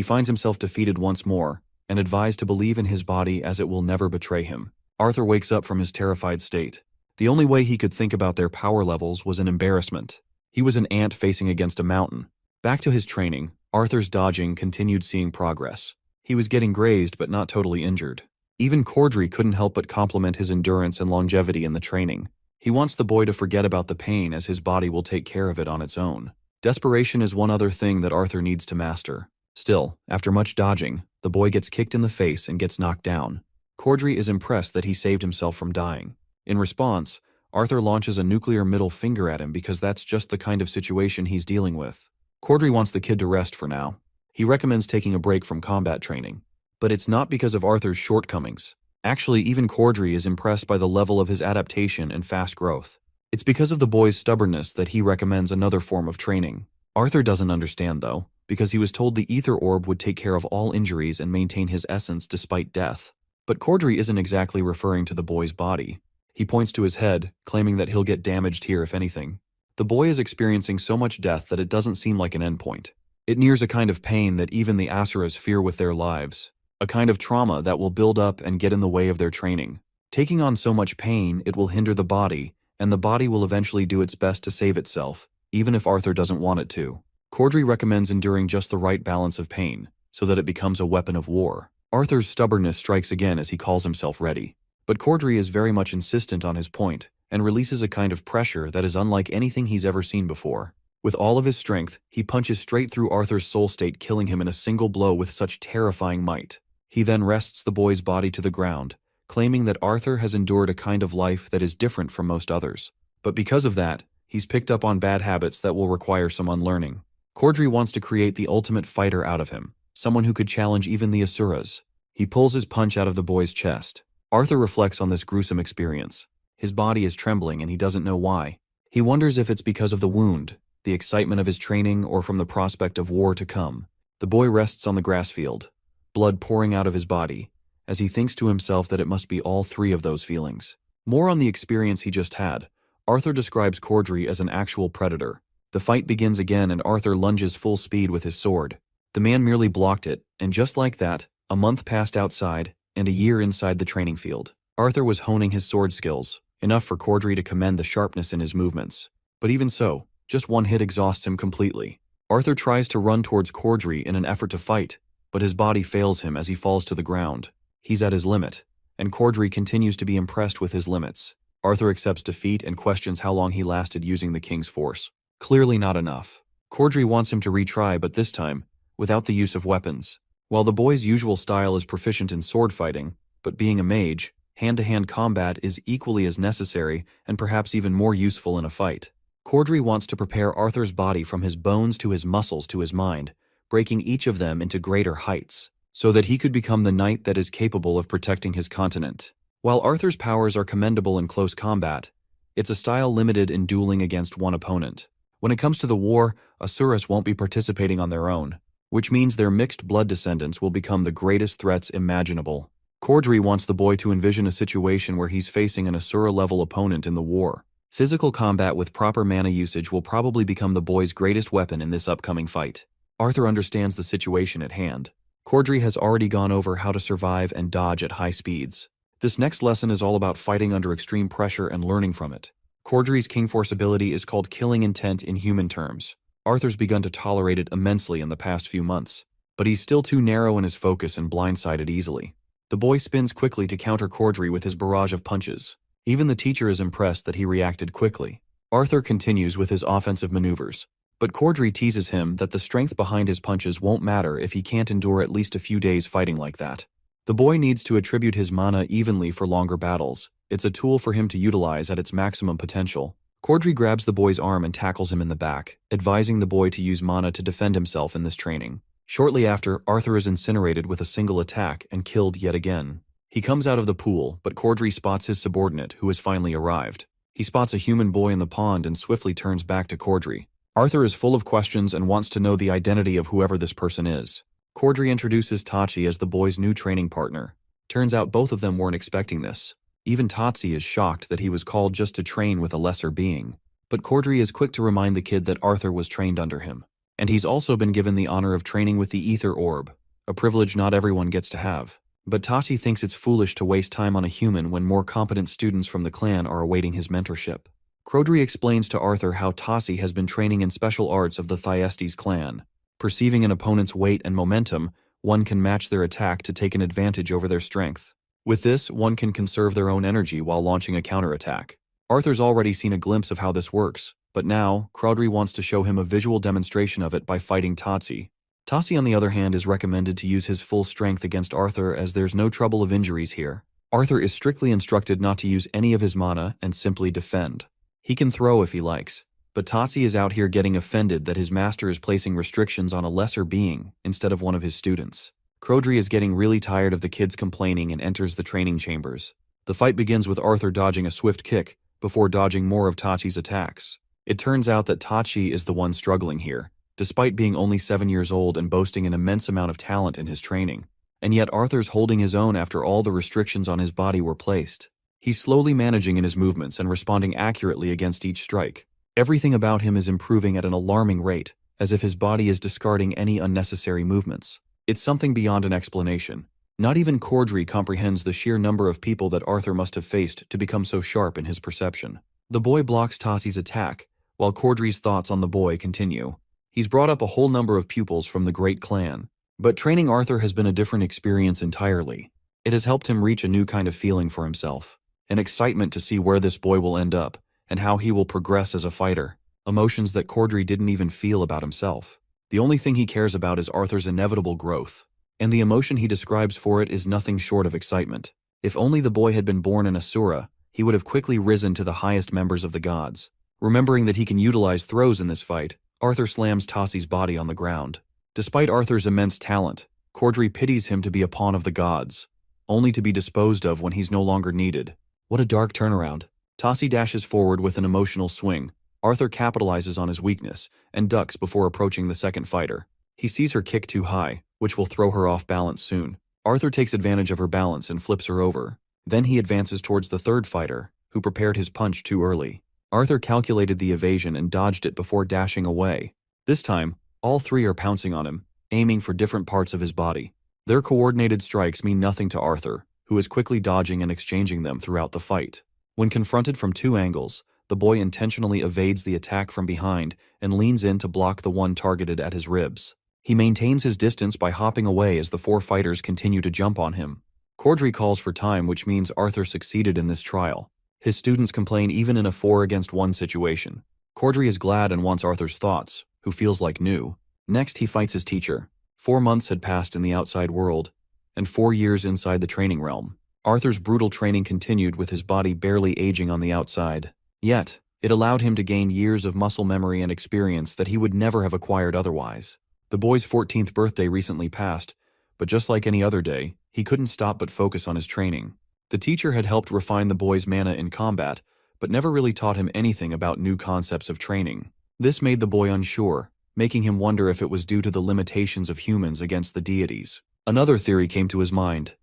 finds himself defeated once more, and advised to believe in his body as it will never betray him. Arthur wakes up from his terrified state. The only way he could think about their power levels was in embarrassment. He was an ant facing against a mountain. Back to his training, Arthur's dodging continued seeing progress. He was getting grazed but not totally injured. Even Cordry couldn't help but compliment his endurance and longevity in the training. He wants the boy to forget about the pain as his body will take care of it on its own. Desperation is one other thing that Arthur needs to master. Still, after much dodging, the boy gets kicked in the face and gets knocked down. Cordry is impressed that he saved himself from dying. In response, Arthur launches a nuclear middle finger at him because that's just the kind of situation he's dealing with. Cordry wants the kid to rest for now. He recommends taking a break from combat training. But it's not because of Arthur's shortcomings. Actually, even Cordry is impressed by the level of his adaptation and fast growth. It's because of the boy's stubbornness that he recommends another form of training. Arthur doesn't understand, though, because he was told the ether orb would take care of all injuries and maintain his essence despite death. But Cordry isn't exactly referring to the boy's body. He points to his head, claiming that he'll get damaged here if anything. The boy is experiencing so much death that it doesn't seem like an endpoint. It nears a kind of pain that even the Asuras fear with their lives. A kind of trauma that will build up and get in the way of their training. Taking on so much pain, it will hinder the body, and the body will eventually do its best to save itself, even if Arthur doesn't want it to. Cordry recommends enduring just the right balance of pain, so that it becomes a weapon of war. Arthur's stubbornness strikes again as he calls himself ready. But Cordry is very much insistent on his point, and releases a kind of pressure that is unlike anything he's ever seen before. With all of his strength, he punches straight through Arthur's soul state, killing him in a single blow with such terrifying might. He then rests the boy's body to the ground, claiming that Arthur has endured a kind of life that is different from most others. But because of that, he's picked up on bad habits that will require some unlearning. Cordry wants to create the ultimate fighter out of him, someone who could challenge even the Asuras. He pulls his punch out of the boy's chest. Arthur reflects on this gruesome experience. His body is trembling and he doesn't know why. He wonders if it's because of the wound, the excitement of his training, or from the prospect of war to come. The boy rests on the grass field, blood pouring out of his body, as he thinks to himself that it must be all three of those feelings. More on the experience he just had, Arthur describes Cordry as an actual predator. The fight begins again and Arthur lunges full speed with his sword. The man merely blocked it, and just like that, a month passed outside, and a year inside the training field. Arthur was honing his sword skills, enough for Cordry to commend the sharpness in his movements. But even so, just one hit exhausts him completely. Arthur tries to run towards Cordry in an effort to fight, but his body fails him as he falls to the ground. He's at his limit, and Cordry continues to be impressed with his limits. Arthur accepts defeat and questions how long he lasted using the king's force. Clearly not enough. Cordry wants him to retry, but this time, without the use of weapons. While the boy's usual style is proficient in sword fighting, but being a mage, hand-to-hand combat is equally as necessary and perhaps even more useful in a fight. Cordry wants to prepare Arthur's body from his bones to his muscles to his mind, breaking each of them into greater heights, so that he could become the knight that is capable of protecting his continent. While Arthur's powers are commendable in close combat, it's a style limited in dueling against one opponent. When it comes to the war, Asuras won't be participating on their own, which means their mixed blood descendants will become the greatest threats imaginable. Cordry wants the boy to envision a situation where he's facing an Asura-level opponent in the war. Physical combat with proper mana usage will probably become the boy's greatest weapon in this upcoming fight. Arthur understands the situation at hand. Cordry has already gone over how to survive and dodge at high speeds. This next lesson is all about fighting under extreme pressure and learning from it. Cordry's King Force ability is called Killing Intent in human terms. Arthur's begun to tolerate it immensely in the past few months, but he's still too narrow in his focus and blindsided easily. The boy spins quickly to counter Cordry with his barrage of punches. Even the teacher is impressed that he reacted quickly. Arthur continues with his offensive maneuvers, but Cordry teases him that the strength behind his punches won't matter if he can't endure at least a few days fighting like that. The boy needs to attribute his mana evenly for longer battles. It's a tool for him to utilize at its maximum potential. Cordry grabs the boy's arm and tackles him in the back, advising the boy to use mana to defend himself in this training. Shortly after, Arthur is incinerated with a single attack and killed yet again. He comes out of the pool, but Cordry spots his subordinate, who has finally arrived. He spots a human boy in the pond and swiftly turns back to Cordry. Arthur is full of questions and wants to know the identity of whoever this person is. Cordry introduces Tachi as the boy's new training partner. Turns out both of them weren't expecting this. Even Tatsi is shocked that he was called just to train with a lesser being. But Cordry is quick to remind the kid that Arthur was trained under him. And he's also been given the honor of training with the Ether Orb, a privilege not everyone gets to have. But Tasi thinks it's foolish to waste time on a human when more competent students from the clan are awaiting his mentorship. Crodry explains to Arthur how Tasi has been training in special arts of the Thyestes clan. Perceiving an opponent's weight and momentum, one can match their attack to take an advantage over their strength. With this, one can conserve their own energy while launching a counterattack. Arthur's already seen a glimpse of how this works, but now, Crodry wants to show him a visual demonstration of it by fighting Tasi. Tasi, on the other hand, is recommended to use his full strength against Arthur as there's no trouble of injuries here. Arthur is strictly instructed not to use any of his mana and simply defend. He can throw if he likes, but Tasi is out here getting offended that his master is placing restrictions on a lesser being instead of one of his students. Crodry is getting really tired of the kids complaining and enters the training chambers. The fight begins with Arthur dodging a swift kick before dodging more of Tachi's attacks. It turns out that Tachi is the one struggling here, despite being only 7 years old and boasting an immense amount of talent in his training. And yet Arthur's holding his own after all the restrictions on his body were placed. He's slowly managing in his movements and responding accurately against each strike. Everything about him is improving at an alarming rate, as if his body is discarding any unnecessary movements. It's something beyond an explanation. Not even Crodry comprehends the sheer number of people that Arthur must have faced to become so sharp in his perception. The boy blocks Tasi's attack, while Cordry's thoughts on the boy continue. He's brought up a whole number of pupils from the great clan, but training Arthur has been a different experience entirely. It has helped him reach a new kind of feeling for himself, an excitement to see where this boy will end up, and how he will progress as a fighter, emotions that Cordry didn't even feel about himself. The only thing he cares about is Arthur's inevitable growth, and the emotion he describes for it is nothing short of excitement. If only the boy had been born an Asura, he would have quickly risen to the highest members of the gods. Remembering that he can utilize throws in this fight, Arthur slams Tasi's body on the ground. Despite Arthur's immense talent, Cordry pities him to be a pawn of the gods, only to be disposed of when he's no longer needed. What a dark turnaround. Tasi dashes forward with an emotional swing. Arthur capitalizes on his weakness and ducks before approaching the second fighter. He sees her kick too high, which will throw her off balance soon. Arthur takes advantage of her balance and flips her over. Then he advances towards the third fighter, who prepared his punch too early. Arthur calculated the evasion and dodged it before dashing away. This time, all three are pouncing on him, aiming for different parts of his body. Their coordinated strikes mean nothing to Arthur, who is quickly dodging and exchanging them throughout the fight. When confronted from two angles, the boy intentionally evades the attack from behind and leans in to block the one targeted at his ribs. He maintains his distance by hopping away as the four fighters continue to jump on him. Cordry calls for time, which means Arthur succeeded in this trial. His students complain even in a 4-against-1 situation. Cordry is glad and wants Arthur's thoughts, who feels like new. Next, he fights his teacher. 4 months had passed in the outside world, and 4 years inside the training realm. Arthur's brutal training continued with his body barely aging on the outside. Yet, it allowed him to gain years of muscle memory and experience that he would never have acquired otherwise. The boy's 14th birthday recently passed, but just like any other day, he couldn't stop but focus on his training. The teacher had helped refine the boy's mana in combat, but never really taught him anything about new concepts of training. This made the boy unsure, making him wonder if it was due to the limitations of humans against the deities. Another theory came to his mind.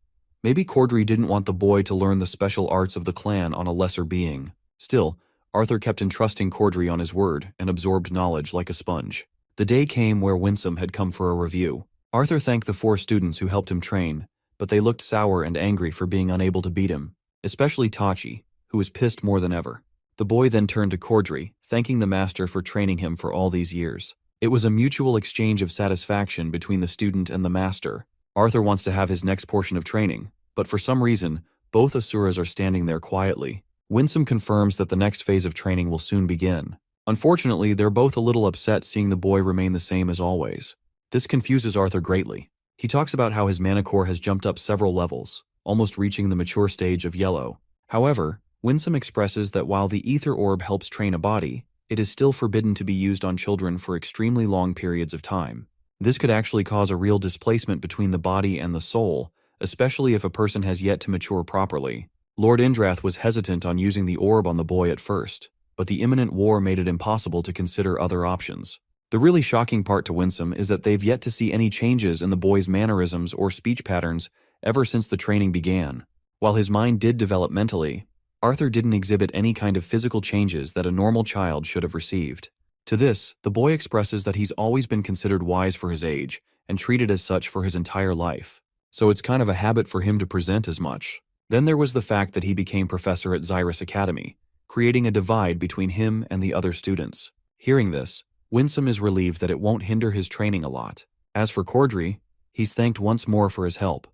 Maybe Cordry didn't want the boy to learn the special arts of the clan on a lesser being. Still, Arthur kept entrusting Cordry on his word and absorbed knowledge like a sponge. The day came where Winsome had come for a review. Arthur thanked the 4 students who helped him train, but they looked sour and angry for being unable to beat him, especially Tachi, who was pissed more than ever. The boy then turned to Cordry, thanking the master for training him for all these years. It was a mutual exchange of satisfaction between the student and the master. Arthur wants to have his next portion of training, but for some reason, both Asuras are standing there quietly. Winsome confirms that the next phase of training will soon begin. Unfortunately, they're both a little upset seeing the boy remain the same as always. This confuses Arthur greatly. He talks about how his mana core has jumped up several levels, almost reaching the mature stage of yellow. However, Winsome expresses that while the ether orb helps train a body, it is still forbidden to be used on children for extremely long periods of time. This could actually cause a real displacement between the body and the soul, especially if a person has yet to mature properly. Lord Indrath was hesitant on using the orb on the boy at first, but the imminent war made it impossible to consider other options. The really shocking part to Winsome is that they've yet to see any changes in the boy's mannerisms or speech patterns ever since the training began. While his mind did develop mentally, Arthur didn't exhibit any kind of physical changes that a normal child should have received. To this, the boy expresses that he's always been considered wise for his age and treated as such for his entire life. so it's kind of a habit for him to present as much. Then there was the fact that he became professor at Xyrus Academy, creating a divide between him and the other students. Hearing this, Winsome is relieved that it won't hinder his training a lot. As for Cordry, he's thanked once more for his help,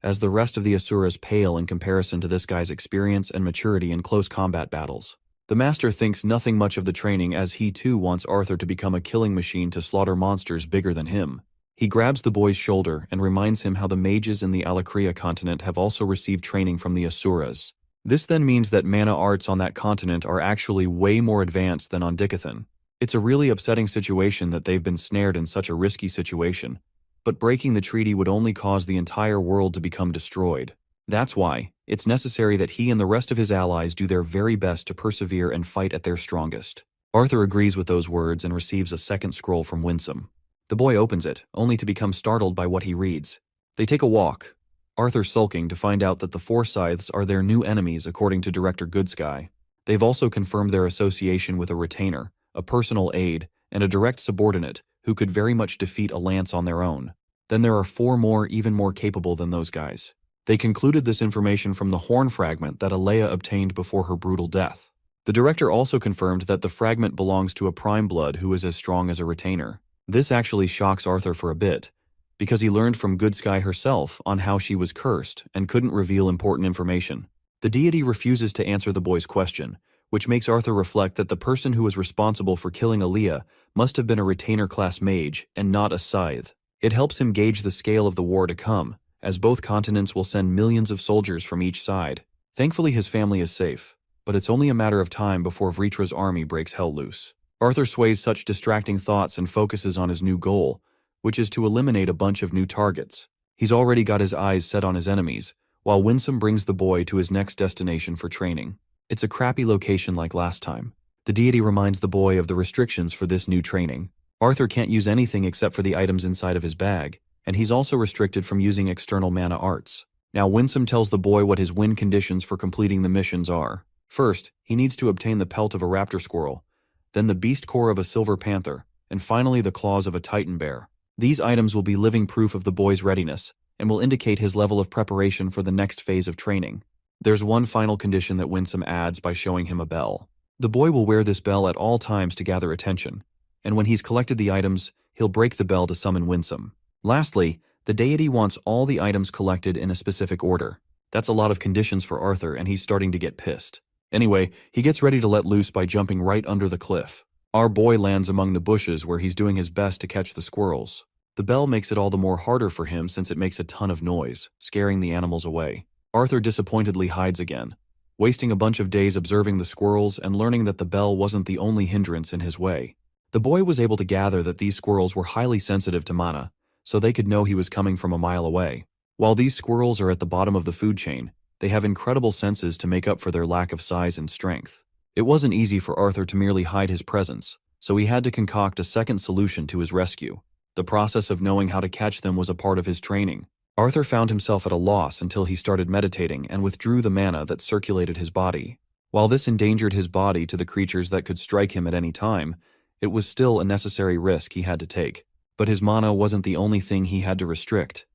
as the rest of the Asuras pale in comparison to this guy's experience and maturity in close combat battles. The master thinks nothing much of the training, as he too wants Arthur to become a killing machine to slaughter monsters bigger than him. He grabs the boy's shoulder and reminds him how the mages in the Alakria continent have also received training from the Asuras. This then means that mana arts on that continent are actually way more advanced than on Dicathan. It's a really upsetting situation that they've been snared in such a risky situation, but breaking the treaty would only cause the entire world to become destroyed. That's why it's necessary that he and the rest of his allies do their very best to persevere and fight at their strongest. Arthur agrees with those words and receives a second scroll from Winsome. The boy opens it, only to become startled by what he reads. They take a walk, Arthur sulking to find out that the Forsyths are their new enemies according to Director Goodsky. They've also confirmed their association with a retainer, a personal aide, and a direct subordinate who could very much defeat a lance on their own. Then there are 4 more even more capable than those guys. They concluded this information from the horn fragment that Alea obtained before her brutal death. The director also confirmed that the fragment belongs to a prime blood who is as strong as a retainer. This actually shocks Arthur for a bit, because he learned from Goodsky herself on how she was cursed and couldn't reveal important information. The deity refuses to answer the boy's question, which makes Arthur reflect that the person who was responsible for killing Alea must have been a retainer-class mage and not a scythe. It helps him gauge the scale of the war to come, as both continents will send millions of soldiers from each side. Thankfully his family is safe, but it's only a matter of time before Vritra's army breaks hell loose. Arthur sways such distracting thoughts and focuses on his new goal, which is to eliminate a bunch of new targets. He's already got his eyes set on his enemies, while Winsome brings the boy to his next destination for training. It's a crappy location like last time. The deity reminds the boy of the restrictions for this new training. Arthur can't use anything except for the items inside of his bag, and he's also restricted from using external mana arts. Now Winsome tells the boy what his win conditions for completing the missions are. First, he needs to obtain the pelt of a raptor squirrel, then the beast core of a silver panther, and finally the claws of a titan bear. These items will be living proof of the boy's readiness, and will indicate his level of preparation for the next phase of training. There's one final condition that Winsome adds by showing him a bell. The boy will wear this bell at all times to gather attention, and when he's collected the items, he'll break the bell to summon Winsome. Lastly, the deity wants all the items collected in a specific order. That's a lot of conditions for Arthur, and he's starting to get pissed. Anyway, he gets ready to let loose by jumping right under the cliff. Our boy lands among the bushes where he's doing his best to catch the squirrels. The bell makes it all the more harder for him since it makes a ton of noise, scaring the animals away. Arthur disappointedly hides again, wasting a bunch of days observing the squirrels and learning that the bell wasn't the only hindrance in his way. The boy was able to gather that these squirrels were highly sensitive to mana, so they could know he was coming from a mile away. While these squirrels are at the bottom of the food chain, they have incredible senses to make up for their lack of size and strength. It wasn't easy for Arthur to merely hide his presence, so he had to concoct a second solution to his rescue. The process of knowing how to catch them was a part of his training. Arthur found himself at a loss until he started meditating and withdrew the mana that circulated his body. While this endangered his body to the creatures that could strike him at any time, it was still a necessary risk he had to take. But his mana wasn't the only thing he had to restrict.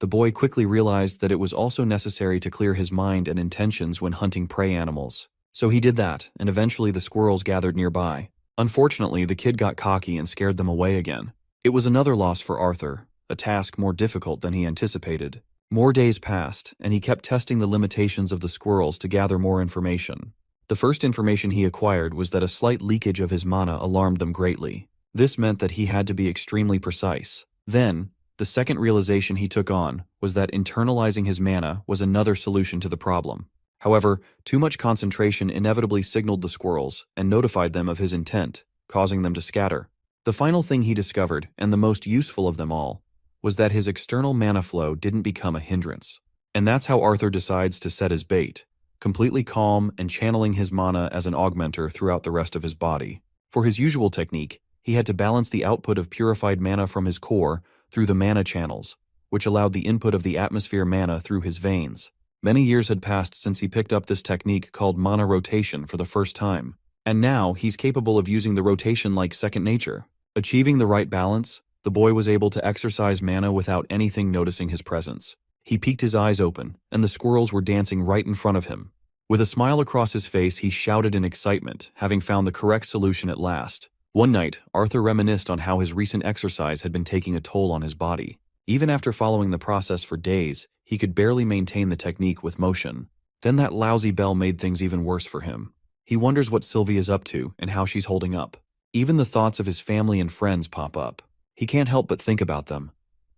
The boy quickly realized that it was also necessary to clear his mind and intentions when hunting prey animals. So he did that, and eventually the squirrels gathered nearby. Unfortunately, the kid got cocky and scared them away again. It was another loss for Arthur, a task more difficult than he anticipated. More days passed, and he kept testing the limitations of the squirrels to gather more information. The first information he acquired was that a slight leakage of his mana alarmed them greatly. This meant that he had to be extremely precise. Then, the second realization he took on was that internalizing his mana was another solution to the problem. However, too much concentration inevitably signaled the squirrels and notified them of his intent, causing them to scatter. The final thing he discovered, and the most useful of them all, was that his external mana flow didn't become a hindrance. And that's how Arthur decides to set his bait, completely calm and channeling his mana as an augmenter throughout the rest of his body. For his usual technique, he had to balance the output of purified mana from his core through the mana channels, which allowed the input of the atmosphere mana through his veins. Many years had passed since he picked up this technique called mana rotation for the first time, and now he's capable of using the rotation like second nature. Achieving the right balance, the boy was able to exercise mana without anything noticing his presence. He peeked his eyes open, and the squirrels were dancing right in front of him. With a smile across his face, he shouted in excitement, having found the correct solution at last. One night, Arthur reminisced on how his recent exercise had been taking a toll on his body. Even after following the process for days, he could barely maintain the technique with motion. Then that lousy bell made things even worse for him. He wonders what Sylvia's up to and how she's holding up. Even the thoughts of his family and friends pop up. He can't help but think about them.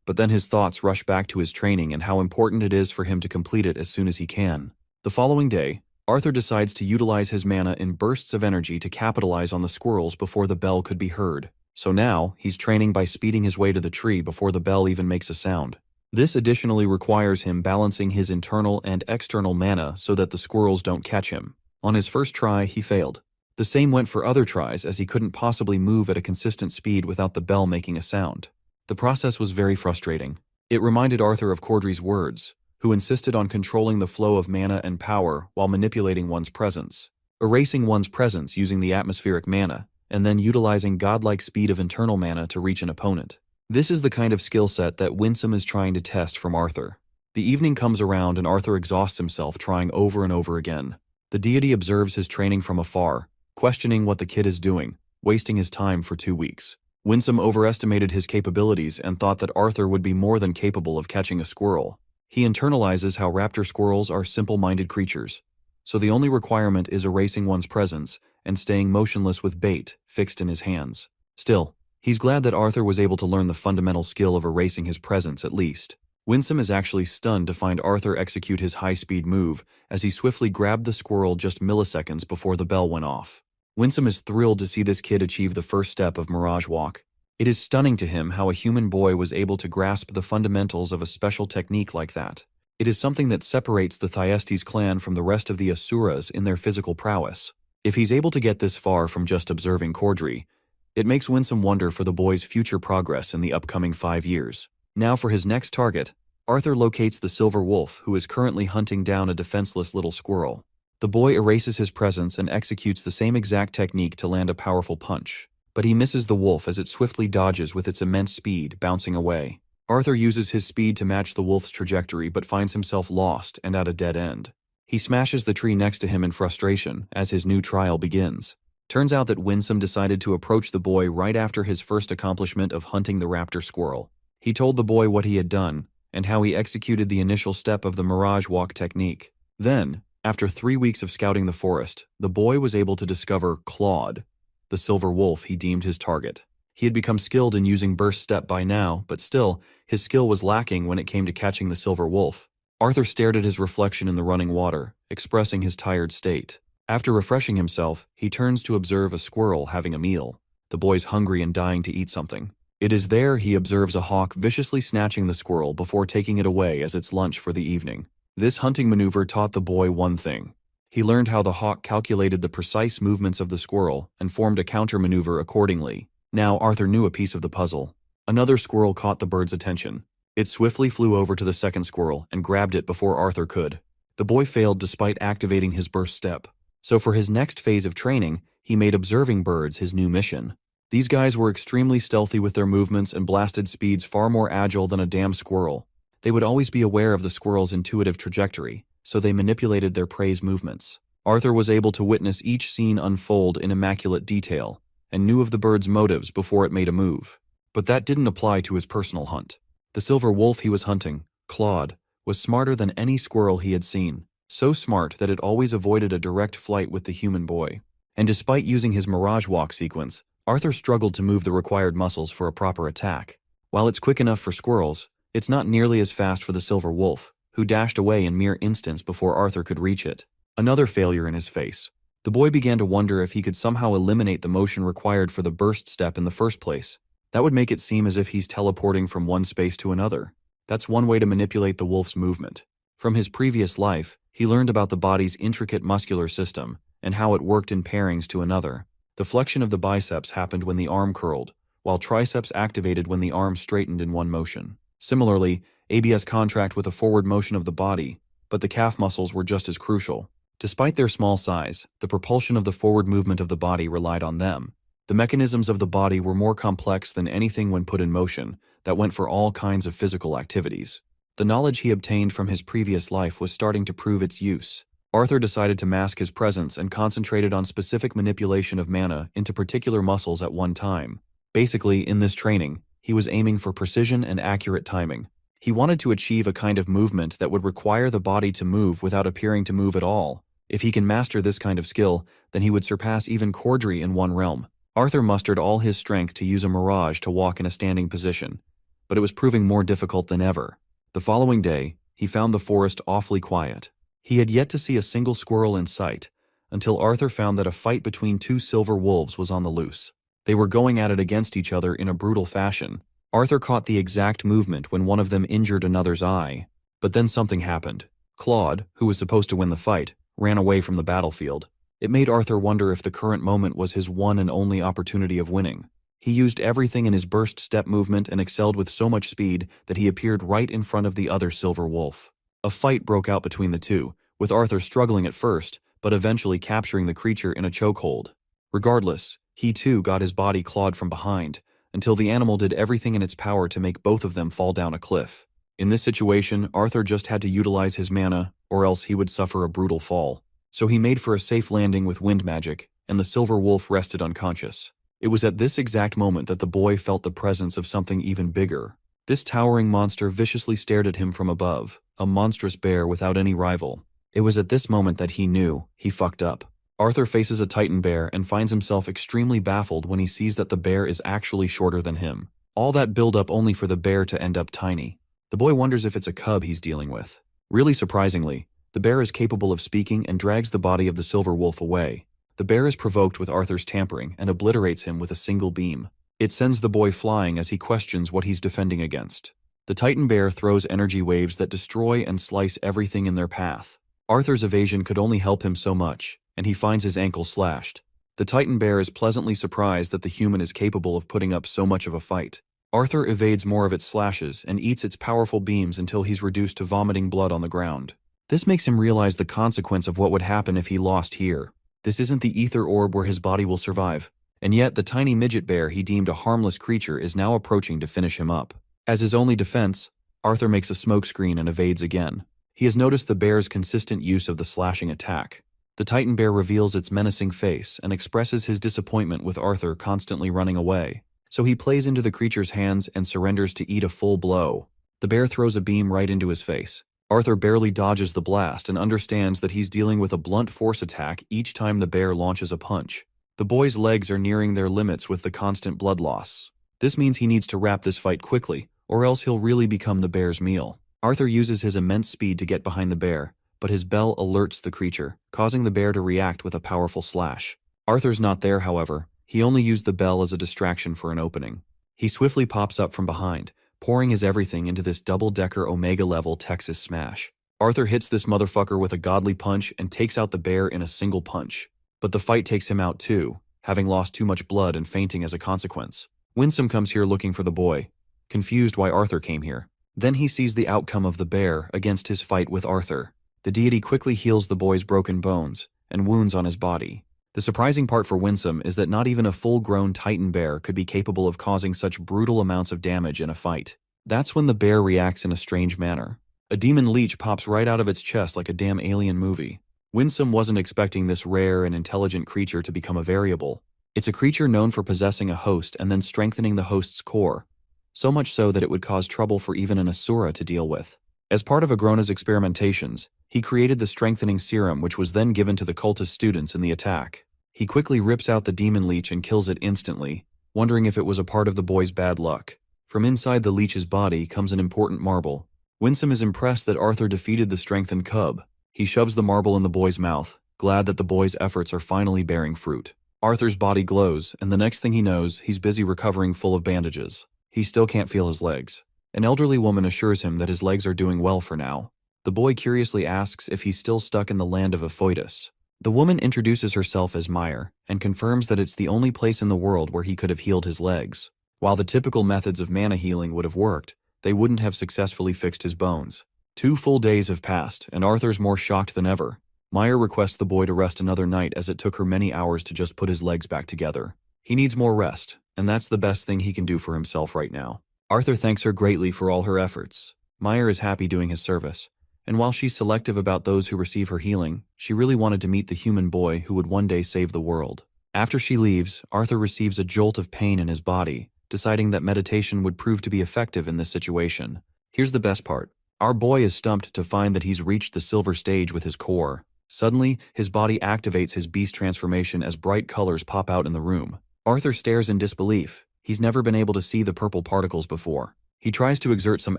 But then his thoughts rush back to his training and how important it is for him to complete it as soon as he can. The following day, Arthur decides to utilize his mana in bursts of energy to capitalize on the squirrels before the bell could be heard. So now, he's training by speeding his way to the tree before the bell even makes a sound. This additionally requires him balancing his internal and external mana so that the squirrels don't catch him. On his first try, he failed. The same went for other tries, as he couldn't possibly move at a consistent speed without the bell making a sound. The process was very frustrating. It reminded Arthur of Cordry's words, who insisted on controlling the flow of mana and power while manipulating one's presence, erasing one's presence using the atmospheric mana, and then utilizing godlike speed of internal mana to reach an opponent. This is the kind of skill set that Winsome is trying to test from Arthur. The evening comes around and Arthur exhausts himself trying over and over again. The deity observes his training from afar, questioning what the kid is doing, wasting his time for 2 weeks. Winsome overestimated his capabilities and thought that Arthur would be more than capable of catching a squirrel. He internalizes how raptor squirrels are simple-minded creatures, so the only requirement is erasing one's presence and staying motionless with bait fixed in his hands. Still, he's glad that Arthur was able to learn the fundamental skill of erasing his presence at least. Winsome is actually stunned to find Arthur execute his high-speed move as he swiftly grabbed the squirrel just milliseconds before the bell went off. Winsome is thrilled to see this kid achieve the first step of Mirage Walk. It is stunning to him how a human boy was able to grasp the fundamentals of a special technique like that. It is something that separates the Thyestes clan from the rest of the Asuras in their physical prowess. If he's able to get this far from just observing Cordry, it makes Winsome wonder for the boy's future progress in the upcoming 5 years. Now for his next target, Arthur locates the silver wolf who is currently hunting down a defenseless little squirrel. The boy erases his presence and executes the same exact technique to land a powerful punch. But he misses the wolf as it swiftly dodges with its immense speed, bouncing away. Arthur uses his speed to match the wolf's trajectory but finds himself lost and at a dead end. He smashes the tree next to him in frustration as his new trial begins. Turns out that Winsome decided to approach the boy right after his first accomplishment of hunting the raptor squirrel. He told the boy what he had done and how he executed the initial step of the Mirage Walk technique. Then, after 3 weeks of scouting the forest, the boy was able to discover Claude, the silver wolf he deemed his target. He had become skilled in using burst step by now, but still, his skill was lacking when it came to catching the silver wolf. Arthur stared at his reflection in the running water, expressing his tired state. After refreshing himself, he turns to observe a squirrel having a meal. The boy's hungry and dying to eat something. It is there he observes a hawk viciously snatching the squirrel before taking it away as its lunch for the evening. This hunting maneuver taught the boy one thing. He learned how the hawk calculated the precise movements of the squirrel and formed a counter-maneuver accordingly. Now Arthur knew a piece of the puzzle. Another squirrel caught the bird's attention. It swiftly flew over to the second squirrel and grabbed it before Arthur could. The boy failed despite activating his burst step. So for his next phase of training, he made observing birds his new mission. These guys were extremely stealthy with their movements and blasted speeds far more agile than a damn squirrel. They would always be aware of the squirrel's intuitive trajectory, so they manipulated their prey's movements. Arthur was able to witness each scene unfold in immaculate detail, and knew of the bird's motives before it made a move. But that didn't apply to his personal hunt. The silver wolf he was hunting, Claude, was smarter than any squirrel he had seen, so smart that it always avoided a direct flight with the human boy. And despite using his Mirage Walk sequence, Arthur struggled to move the required muscles for a proper attack. While it's quick enough for squirrels, it's not nearly as fast for the silver wolf, who dashed away in mere instants before Arthur could reach it. Another failure in his face. The boy began to wonder if he could somehow eliminate the motion required for the burst step in the first place. That would make it seem as if he's teleporting from one space to another. That's one way to manipulate the wolf's movement. From his previous life, he learned about the body's intricate muscular system and how it worked in pairings to another. The flexion of the biceps happened when the arm curled, while triceps activated when the arm straightened in one motion. Similarly, ABS contract with a forward motion of the body, but the calf muscles were just as crucial. Despite their small size, the propulsion of the forward movement of the body relied on them. The mechanisms of the body were more complex than anything when put in motion, that went for all kinds of physical activities. The knowledge he obtained from his previous life was starting to prove its use. Arthur decided to mask his presence and concentrated on specific manipulation of mana into particular muscles at one time. Basically, in this training, he was aiming for precision and accurate timing. He wanted to achieve a kind of movement that would require the body to move without appearing to move at all. If he can master this kind of skill, then he would surpass even Cordry in one realm. Arthur mustered all his strength to use a mirage to walk in a standing position, but it was proving more difficult than ever. The following day, he found the forest awfully quiet. He had yet to see a single squirrel in sight, until Arthur found that a fight between two silver wolves was on the loose. They were going at it against each other in a brutal fashion. Arthur caught the exact movement when one of them injured another's eye. But then something happened. Claude, who was supposed to win the fight, ran away from the battlefield. It made Arthur wonder if the current moment was his one and only opportunity of winning. He used everything in his burst step movement and excelled with so much speed that he appeared right in front of the other silver wolf. A fight broke out between the two, with Arthur struggling at first, but eventually capturing the creature in a chokehold. Regardless, he too got his body clawed from behind, until the animal did everything in its power to make both of them fall down a cliff. In this situation, Arthur just had to utilize his mana, or else he would suffer a brutal fall. So he made for a safe landing with wind magic, and the silver wolf rested unconscious. It was at this exact moment that the boy felt the presence of something even bigger. This towering monster viciously stared at him from above, a monstrous bear without any rival. It was at this moment that he knew he fucked up. Arthur faces a titan bear and finds himself extremely baffled when he sees that the bear is actually shorter than him. All that build-up only for the bear to end up tiny. The boy wonders if it's a cub he's dealing with. Really surprisingly, the bear is capable of speaking and drags the body of the silver wolf away. The bear is provoked with Arthur's tampering and obliterates him with a single beam. It sends the boy flying as he questions what he's defending against. The titan bear throws energy waves that destroy and slice everything in their path. Arthur's evasion could only help him so much, and he finds his ankle slashed. The titan bear is pleasantly surprised that the human is capable of putting up so much of a fight. Arthur evades more of its slashes and eats its powerful beams until he's reduced to vomiting blood on the ground. This makes him realize the consequence of what would happen if he lost here. This isn't the ether orb where his body will survive, and yet the tiny midget bear he deemed a harmless creature is now approaching to finish him up. As his only defense, Arthur makes a smokescreen and evades again. He has noticed the bear's consistent use of the slashing attack. The titan bear reveals its menacing face and expresses his disappointment with Arthur constantly running away. So he plays into the creature's hands and surrenders to eat a full blow. The bear throws a beam right into his face. Arthur barely dodges the blast and understands that he's dealing with a blunt force attack each time the bear launches a punch. The boy's legs are nearing their limits with the constant blood loss. This means he needs to wrap this fight quickly, or else he'll really become the bear's meal. Arthur uses his immense speed to get behind the bear, but his bell alerts the creature, causing the bear to react with a powerful slash. Arthur's not there, however. He only used the bell as a distraction for an opening. He swiftly pops up from behind, pouring his everything into this double-decker Omega-level Texas smash. Arthur hits this motherfucker with a godly punch and takes out the bear in a single punch. But the fight takes him out too, having lost too much blood and fainting as a consequence. Winsome comes here looking for the boy, confused why Arthur came here. Then he sees the outcome of the bear against his fight with Arthur. The deity quickly heals the boy's broken bones and wounds on his body. The surprising part for Winsome is that not even a full-grown titan bear could be capable of causing such brutal amounts of damage in a fight. That's when the bear reacts in a strange manner. A demon leech pops right out of its chest like a damn alien movie. Winsome wasn't expecting this rare and intelligent creature to become a variable. It's a creature known for possessing a host and then strengthening the host's core, so much so that it would cause trouble for even an Asura to deal with. As part of Agrona's experimentations, he created the strengthening serum which was then given to the cultist students in the attack. He quickly rips out the demon leech and kills it instantly, wondering if it was a part of the boy's bad luck. From inside the leech's body comes an important marble. Winsome is impressed that Arthur defeated the strengthened cub. He shoves the marble in the boy's mouth, glad that the boy's efforts are finally bearing fruit. Arthur's body glows, and the next thing he knows, he's busy recovering full of bandages. He still can't feel his legs. An elderly woman assures him that his legs are doing well for now. The boy curiously asks if he's still stuck in the land of Ephoitis. The woman introduces herself as Meyer and confirms that it's the only place in the world where he could have healed his legs. While the typical methods of mana healing would have worked, they wouldn't have successfully fixed his bones. 2 full days have passed, and Arthur's more shocked than ever. Meyer requests the boy to rest another night as it took her many hours to just put his legs back together. He needs more rest, and that's the best thing he can do for himself right now. Arthur thanks her greatly for all her efforts. Meyer is happy doing his service, and while she's selective about those who receive her healing, she really wanted to meet the human boy who would one day save the world. After she leaves, Arthur receives a jolt of pain in his body, deciding that meditation would prove to be effective in this situation. Here's the best part. Our boy is stumped to find that he's reached the silver stage with his core. Suddenly, his body activates his beast transformation as bright colors pop out in the room. Arthur stares in disbelief. He's never been able to see the purple particles before. He tries to exert some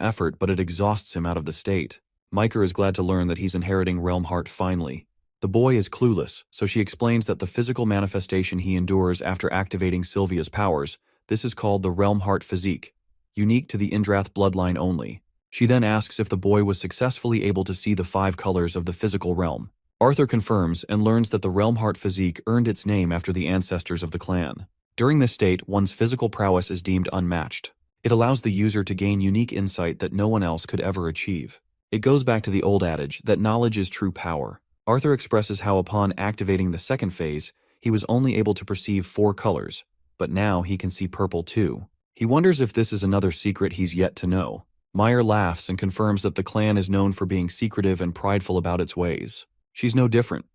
effort, but it exhausts him out of the state. Micah is glad to learn that he's inheriting Realm Heart finally. The boy is clueless, so she explains that the physical manifestation he endures after activating Sylvia's powers, this is called the Realm Heart Physique, unique to the Indrath bloodline only. She then asks if the boy was successfully able to see the 5 colors of the physical realm. Arthur confirms and learns that the Realm Heart Physique earned its name after the ancestors of the clan. During this state, one's physical prowess is deemed unmatched. It allows the user to gain unique insight that no one else could ever achieve. It goes back to the old adage that knowledge is true power. Arthur expresses how upon activating the second phase, he was only able to perceive 4 colors, but now he can see purple too. He wonders if this is another secret he's yet to know. Meyer laughs and confirms that the clan is known for being secretive and prideful about its ways. She's no different.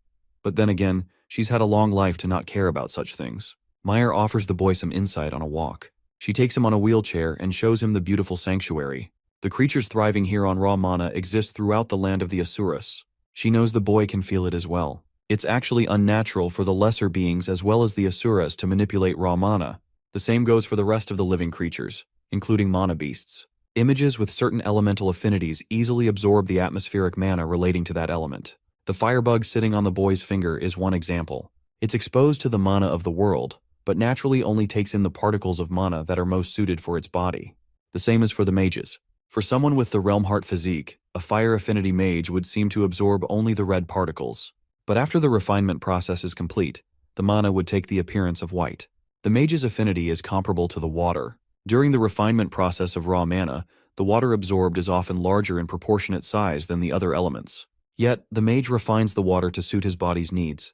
But then again, she's had a long life to not care about such things. Meyer offers the boy some insight on a walk. She takes him on a wheelchair and shows him the beautiful sanctuary. The creatures thriving here on raw mana exist throughout the land of the Asuras. She knows the boy can feel it as well. It's actually unnatural for the lesser beings as well as the Asuras to manipulate raw mana. The same goes for the rest of the living creatures, including mana beasts. Images with certain elemental affinities easily absorb the atmospheric mana relating to that element. The firebug sitting on the boy's finger is one example. It's exposed to the mana of the world, but naturally only takes in the particles of mana that are most suited for its body. The same is for the mages. For someone with the Realm Heart Physique, a fire affinity mage would seem to absorb only the red particles. But after the refinement process is complete, the mana would take the appearance of white. The mage's affinity is comparable to the water. During the refinement process of raw mana, the water absorbed is often larger in proportionate size than the other elements. Yet, the mage refines the water to suit his body's needs.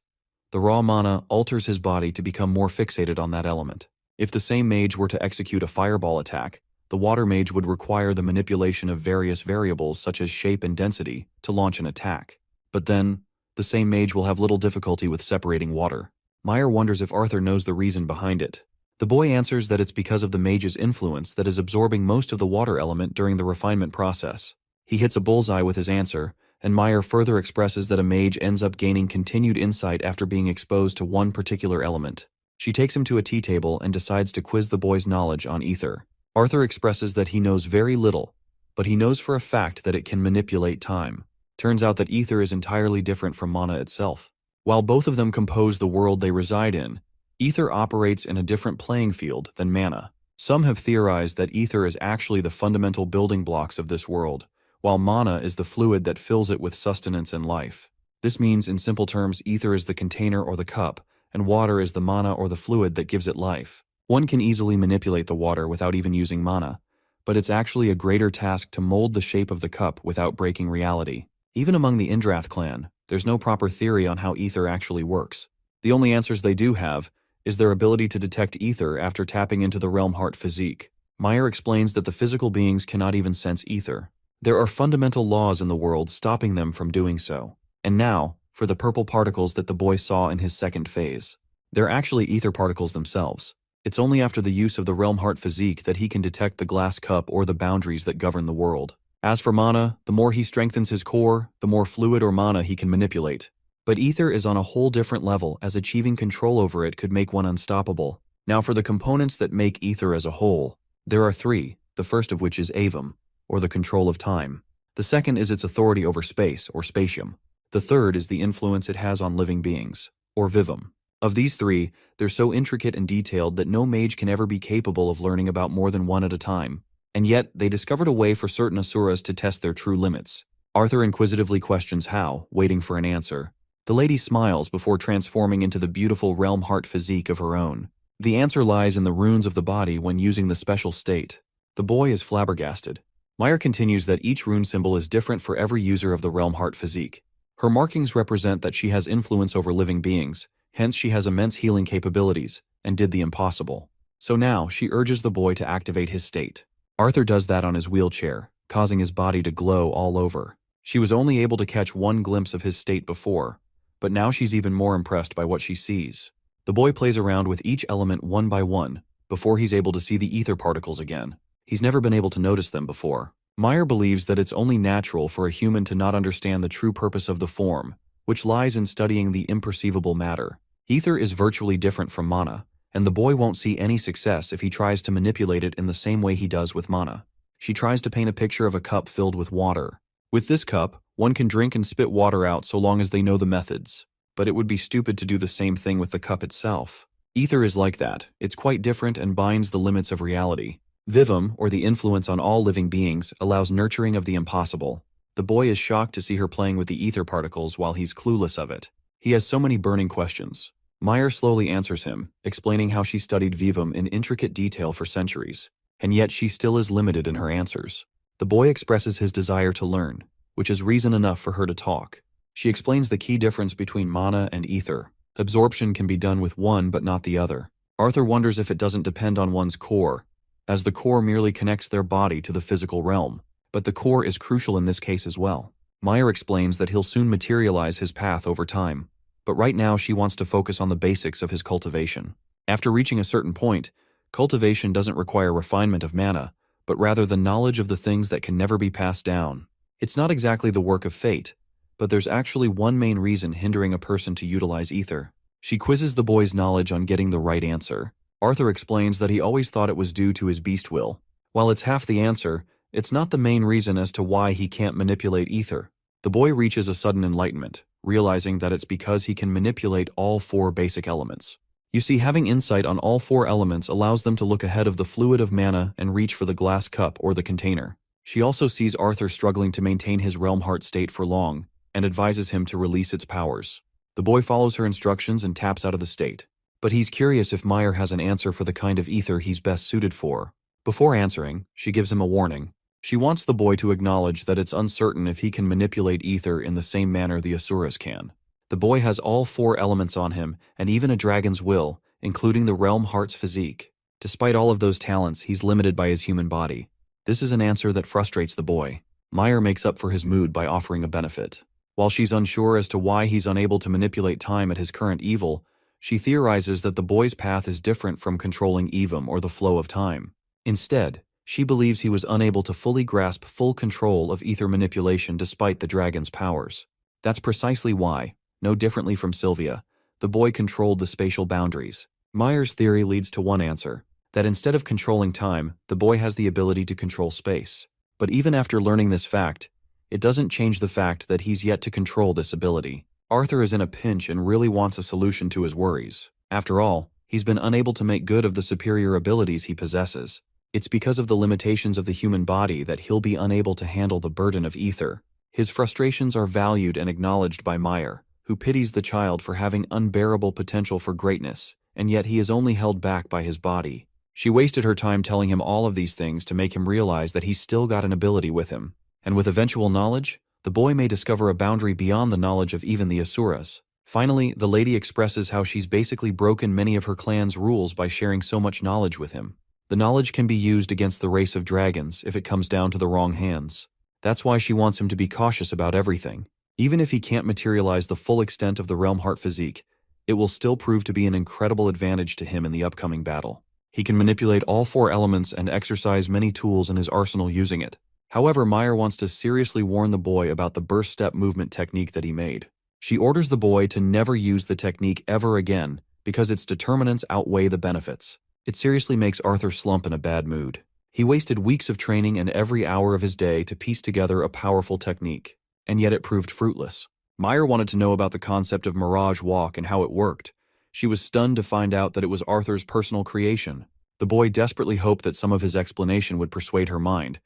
The raw mana alters his body to become more fixated on that element. If the same mage were to execute a fireball attack, the water mage would require the manipulation of various variables such as shape and density to launch an attack. But then, the same mage will have little difficulty with separating water. Meyer wonders if Arthur knows the reason behind it. The boy answers that it's because of the mage's influence that is absorbing most of the water element during the refinement process. He hits a bullseye with his answer, and Meyer further expresses that a mage ends up gaining continued insight after being exposed to one particular element. She takes him to a tea table and decides to quiz the boy's knowledge on ether. Arthur expresses that he knows very little, but he knows for a fact that it can manipulate time. Turns out that ether is entirely different from mana itself. While both of them compose the world they reside in, ether operates in a different playing field than mana. Some have theorized that ether is actually the fundamental building blocks of this world, while mana is the fluid that fills it with sustenance and life. This means, in simple terms, ether is the container or the cup, and water is the mana or the fluid that gives it life. One can easily manipulate the water without even using mana, but it's actually a greater task to mold the shape of the cup without breaking reality. Even among the Indrath clan, there's no proper theory on how ether actually works. The only answers they do have is their ability to detect ether after tapping into the Realm Heart Physique. Meyer explains that the physical beings cannot even sense ether. There are fundamental laws in the world stopping them from doing so. And now, for the purple particles that the boy saw in his second phase. They're actually ether particles themselves. It's only after the use of the Realm Heart Physique that he can detect the glass cup or the boundaries that govern the world. As for mana, the more he strengthens his core, the more fluid or mana he can manipulate. But ether is on a whole different level, as achieving control over it could make one unstoppable. Now for the components that make ether as a whole, there are 3, the first of which is avum, or the control of time. The second is its authority over space, or spatium. The third is the influence it has on living beings, or vivum. Of these 3, they're so intricate and detailed that no mage can ever be capable of learning about more than one at a time. And yet, they discovered a way for certain asuras to test their true limits. Arthur inquisitively questions how, waiting for an answer. The lady smiles before transforming into the beautiful Realm Heart Physique of her own. The answer lies in the runes of the body when using the special state. The boy is flabbergasted. Meyer continues that each rune symbol is different for every user of the Realm Heart Physique. Her markings represent that she has influence over living beings, hence she has immense healing capabilities, and did the impossible. So now, she urges the boy to activate his state. Arthur does that on his wheelchair, causing his body to glow all over. She was only able to catch one glimpse of his state before, but now she's even more impressed by what she sees. The boy plays around with each element one by one before he's able to see the ether particles again. He's never been able to notice them before. Meyer believes that it's only natural for a human to not understand the true purpose of the form, which lies in studying the imperceivable matter. Ether is virtually different from mana, and the boy won't see any success if he tries to manipulate it in the same way he does with mana. She tries to paint a picture of a cup filled with water. With this cup, one can drink and spit water out so long as they know the methods, but it would be stupid to do the same thing with the cup itself. Ether is like that. It's quite different and binds the limits of reality. Vivum, or the influence on all living beings, allows nurturing of the impossible. The boy is shocked to see her playing with the ether particles while he's clueless of it. He has so many burning questions. Meyer slowly answers him, explaining how she studied Vivum in intricate detail for centuries, and yet she still is limited in her answers. The boy expresses his desire to learn, which is reason enough for her to talk. She explains the key difference between mana and ether. Absorption can be done with one but not the other. Arthur wonders if it doesn't depend on one's core, as the core merely connects their body to the physical realm. But the core is crucial in this case as well. Meyer explains that he'll soon materialize his path over time, but right now she wants to focus on the basics of his cultivation. After reaching a certain point, cultivation doesn't require refinement of mana, but rather the knowledge of the things that can never be passed down. It's not exactly the work of fate, but there's actually one main reason hindering a person to utilize ether. She quizzes the boy's knowledge on getting the right answer. Arthur explains that he always thought it was due to his beast will. While it's half the answer, it's not the main reason as to why he can't manipulate ether. The boy reaches a sudden enlightenment, realizing that it's because he can manipulate all four basic elements. You see, having insight on all four elements allows them to look ahead of the fluid of mana and reach for the glass cup or the container. She also sees Arthur struggling to maintain his realm heart state for long, and advises him to release its powers. The boy follows her instructions and taps out of the state. But he's curious if Meyer has an answer for the kind of ether he's best suited for. Before answering, she gives him a warning. She wants the boy to acknowledge that it's uncertain if he can manipulate ether in the same manner the Asuras can. The boy has all four elements on him, and even a dragon's will, including the realm heart's physique. Despite all of those talents, he's limited by his human body. This is an answer that frustrates the boy. Meyer makes up for his mood by offering a benefit. While she's unsure as to why he's unable to manipulate time at his current evil, she theorizes that the boy's path is different from controlling Evum or the flow of time. Instead, she believes he was unable to fully grasp full control of ether manipulation despite the dragon's powers. That's precisely why, no differently from Sylvia, the boy controlled the spatial boundaries. Meyer's theory leads to one answer, that instead of controlling time, the boy has the ability to control space. But even after learning this fact, it doesn't change the fact that he's yet to control this ability. Arthur is in a pinch and really wants a solution to his worries. After all, he's been unable to make good of the superior abilities he possesses. It's because of the limitations of the human body that he'll be unable to handle the burden of ether. His frustrations are valued and acknowledged by Meyer, who pities the child for having unbearable potential for greatness, and yet he is only held back by his body. She wasted her time telling him all of these things to make him realize that he's still got an ability with him. And with eventual knowledge, the boy may discover a boundary beyond the knowledge of even the Asuras. Finally, the lady expresses how she's basically broken many of her clan's rules by sharing so much knowledge with him. The knowledge can be used against the race of dragons if it comes down to the wrong hands. That's why she wants him to be cautious about everything. Even if he can't materialize the full extent of the realm heart physique, it will still prove to be an incredible advantage to him in the upcoming battle. He can manipulate all four elements and exercise many tools in his arsenal using it. However, Meyer wants to seriously warn the boy about the burst step movement technique that he made. She orders the boy to never use the technique ever again because its determinants outweigh the benefits. It seriously makes Arthur slump in a bad mood. He wasted weeks of training and every hour of his day to piece together a powerful technique, and yet it proved fruitless. Meyer wanted to know about the concept of Mirage Walk and how it worked. She was stunned to find out that it was Arthur's personal creation. The boy desperately hoped that some of his explanation would persuade her mind,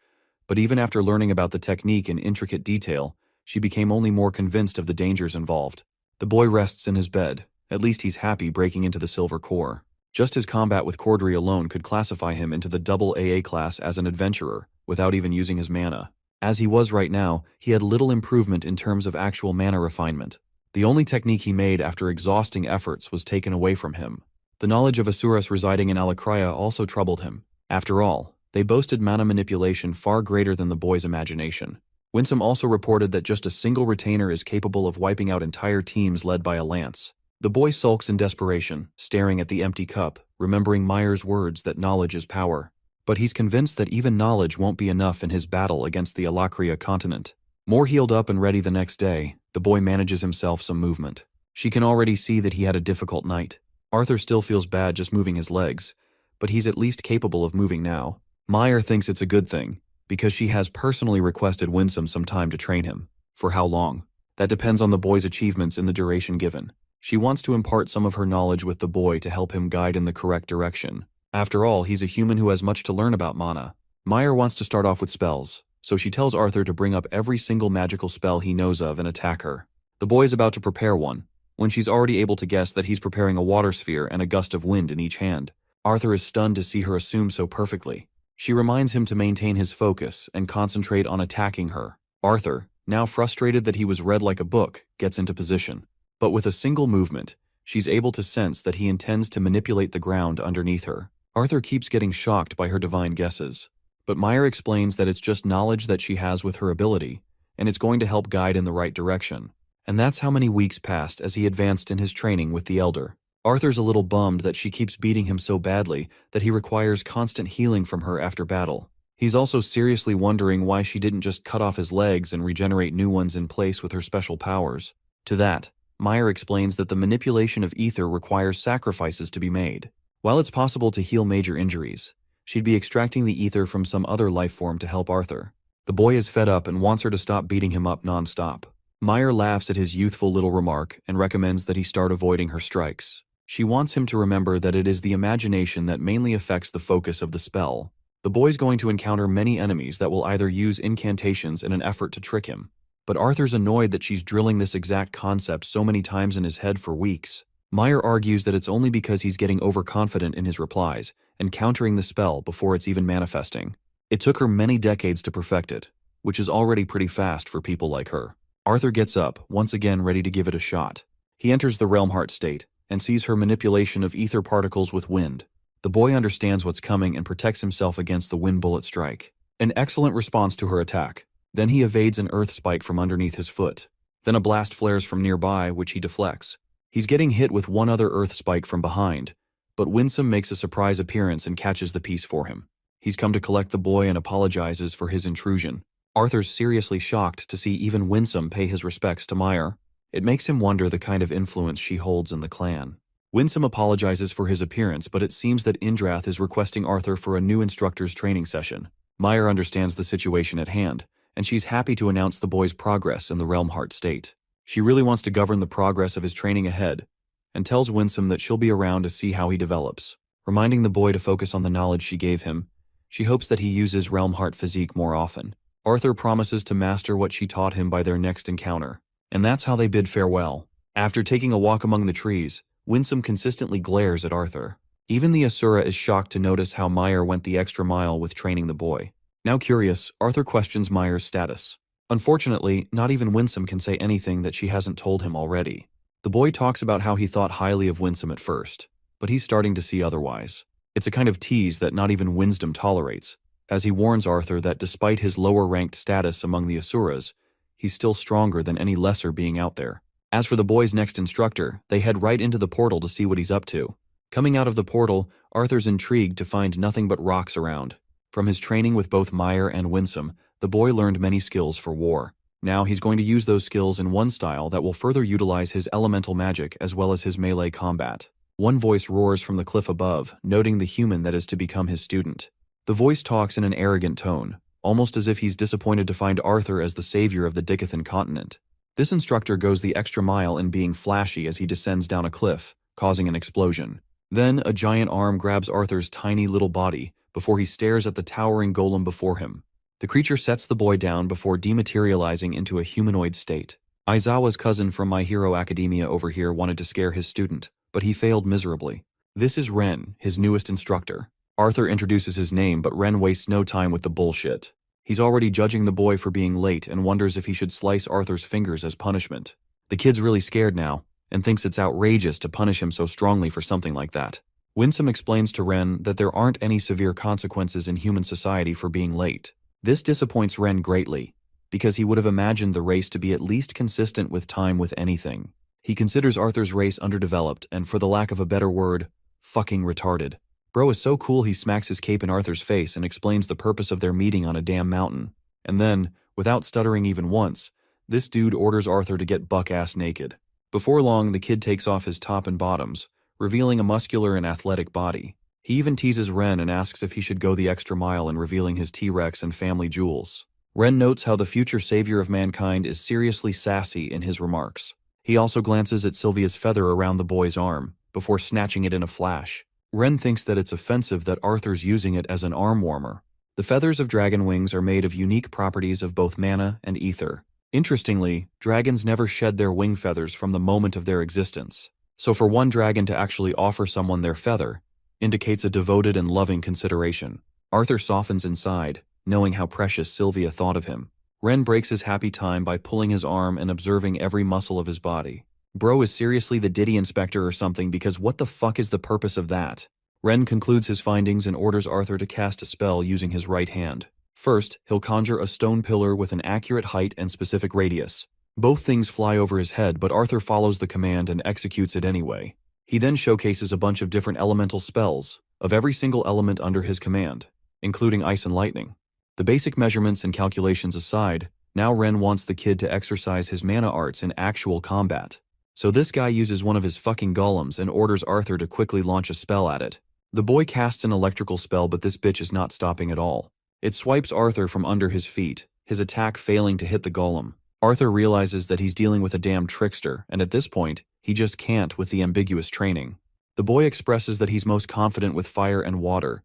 but even after learning about the technique in intricate detail, she became only more convinced of the dangers involved. The boy rests in his bed. At least he's happy breaking into the silver core. Just his combat with Cordry alone could classify him into the double AA class as an adventurer, without even using his mana. As he was right now, he had little improvement in terms of actual mana refinement. The only technique he made after exhausting efforts was taken away from him. The knowledge of Asuras residing in Alakria also troubled him. After all, They boasted mana manipulation far greater than the boy's imagination. Winsome also reported that just a single retainer is capable of wiping out entire teams led by a lance. The boy sulks in desperation, staring at the empty cup, remembering Meyer's words that knowledge is power. But he's convinced that even knowledge won't be enough in his battle against the Alakria continent. More healed up and ready the next day, the boy manages himself some movement. She can already see that he had a difficult night. Arthur still feels bad just moving his legs, but he's at least capable of moving now. Meyer thinks it's a good thing, because she has personally requested Winsome some time to train him. For how long? That depends on the boy's achievements in the duration given. She wants to impart some of her knowledge with the boy to help him guide in the correct direction. After all, he's a human who has much to learn about mana. Meyer wants to start off with spells, so she tells Arthur to bring up every single magical spell he knows of and attack her. The boy is about to prepare one, when she's already able to guess that he's preparing a water sphere and a gust of wind in each hand. Arthur is stunned to see her assume so perfectly. She reminds him to maintain his focus and concentrate on attacking her. Arthur, now frustrated that he was read like a book, gets into position. But with a single movement, she's able to sense that he intends to manipulate the ground underneath her. Arthur keeps getting shocked by her divine guesses. But Meyer explains that it's just knowledge that she has with her ability, and it's going to help guide in the right direction. And that's how many weeks passed as he advanced in his training with the Elder. Arthur's a little bummed that she keeps beating him so badly that he requires constant healing from her after battle. He's also seriously wondering why she didn't just cut off his legs and regenerate new ones in place with her special powers. To that, Meyer explains that the manipulation of ether requires sacrifices to be made. While it's possible to heal major injuries, she'd be extracting the ether from some other life form to help Arthur. The boy is fed up and wants her to stop beating him up non-stop. Meyer laughs at his youthful little remark and recommends that he start avoiding her strikes. She wants him to remember that it is the imagination that mainly affects the focus of the spell. The boy's going to encounter many enemies that will either use incantations in an effort to trick him. But Arthur's annoyed that she's drilling this exact concept so many times in his head for weeks. Meyer argues that it's only because he's getting overconfident in his replies and countering the spell before it's even manifesting. It took her many decades to perfect it, which is already pretty fast for people like her. Arthur gets up, once again ready to give it a shot. He enters the Realm Heart state and sees her manipulation of ether particles with wind. The boy understands what's coming and protects himself against the wind bullet strike. An excellent response to her attack. Then he evades an earth spike from underneath his foot. Then a blast flares from nearby, which he deflects. He's getting hit with one other earth spike from behind, but Winsome makes a surprise appearance and catches the piece for him. He's come to collect the boy and apologizes for his intrusion. Arthur's seriously shocked to see even Winsome pay his respects to Meyer. It makes him wonder the kind of influence she holds in the clan. Winsome apologizes for his appearance, but it seems that Indrath is requesting Arthur for a new instructor's training session. Meyer understands the situation at hand, and she's happy to announce the boy's progress in the Realm Heart state. She really wants to govern the progress of his training ahead, and tells Winsome that she'll be around to see how he develops. Reminding the boy to focus on the knowledge she gave him, she hopes that he uses Realm Heart physique more often. Arthur promises to master what she taught him by their next encounter, and that's how they bid farewell. After taking a walk among the trees, Winsome consistently glares at Arthur. Even the Asura is shocked to notice how Meyer went the extra mile with training the boy. Now curious, Arthur questions Meyer's status. Unfortunately, not even Winsome can say anything that she hasn't told him already. The boy talks about how he thought highly of Winsome at first, but he's starting to see otherwise. It's a kind of tease that not even Wisdom tolerates, as he warns Arthur that despite his lower-ranked status among the Asuras, he's still stronger than any lesser being out there. As for the boy's next instructor, they head right into the portal to see what he's up to. Coming out of the portal, Arthur's intrigued to find nothing but rocks around. From his training with both Meyer and Winsome, the boy learned many skills for war. Now he's going to use those skills in one style that will further utilize his elemental magic as well as his melee combat. One voice roars from the cliff above, noting the human that is to become his student. The voice talks in an arrogant tone, almost as if he's disappointed to find Arthur as the savior of the Dicathan continent. This instructor goes the extra mile in being flashy as he descends down a cliff, causing an explosion. Then a giant arm grabs Arthur's tiny little body before he stares at the towering golem before him. The creature sets the boy down before dematerializing into a humanoid state. Aizawa's cousin from My Hero Academia over here wanted to scare his student, but he failed miserably. This is Ren, his newest instructor. Arthur introduces his name, but Ren wastes no time with the bullshit. He's already judging the boy for being late and wonders if he should slice Arthur's fingers as punishment. The kid's really scared now, and thinks it's outrageous to punish him so strongly for something like that. Winsome explains to Ren that there aren't any severe consequences in human society for being late. This disappoints Ren greatly, because he would have imagined the race to be at least consistent with time with anything. He considers Arthur's race underdeveloped and, for the lack of a better word, fucking retarded. Bro is so cool he smacks his cape in Arthur's face and explains the purpose of their meeting on a damn mountain. And then, without stuttering even once, this dude orders Arthur to get buck-ass naked. Before long, the kid takes off his top and bottoms, revealing a muscular and athletic body. He even teases Ren and asks if he should go the extra mile in revealing his T-Rex and family jewels. Ren notes how the future savior of mankind is seriously sassy in his remarks. He also glances at Sylvia's feather around the boy's arm, before snatching it in a flash. Ren thinks that it's offensive that Arthur's using it as an arm warmer. The feathers of dragon wings are made of unique properties of both mana and ether. Interestingly, dragons never shed their wing feathers from the moment of their existence. So for one dragon to actually offer someone their feather indicates a devoted and loving consideration. Arthur softens inside, knowing how precious Sylvia thought of him. Ren breaks his happy time by pulling his arm and observing every muscle of his body. Bro is seriously the Diddy inspector or something, because what the fuck is the purpose of that? Ren concludes his findings and orders Arthur to cast a spell using his right hand. First, he'll conjure a stone pillar with an accurate height and specific radius. Both things fly over his head, but Arthur follows the command and executes it anyway. He then showcases a bunch of different elemental spells, of every single element under his command, including ice and lightning. The basic measurements and calculations aside, now Ren wants the kid to exercise his mana arts in actual combat. So this guy uses one of his fucking golems and orders Arthur to quickly launch a spell at it. The boy casts an electrical spell, but this bitch is not stopping at all. It swipes Arthur from under his feet, his attack failing to hit the golem. Arthur realizes that he's dealing with a damn trickster, and at this point, he just can't with the ambiguous training. The boy expresses that he's most confident with fire and water,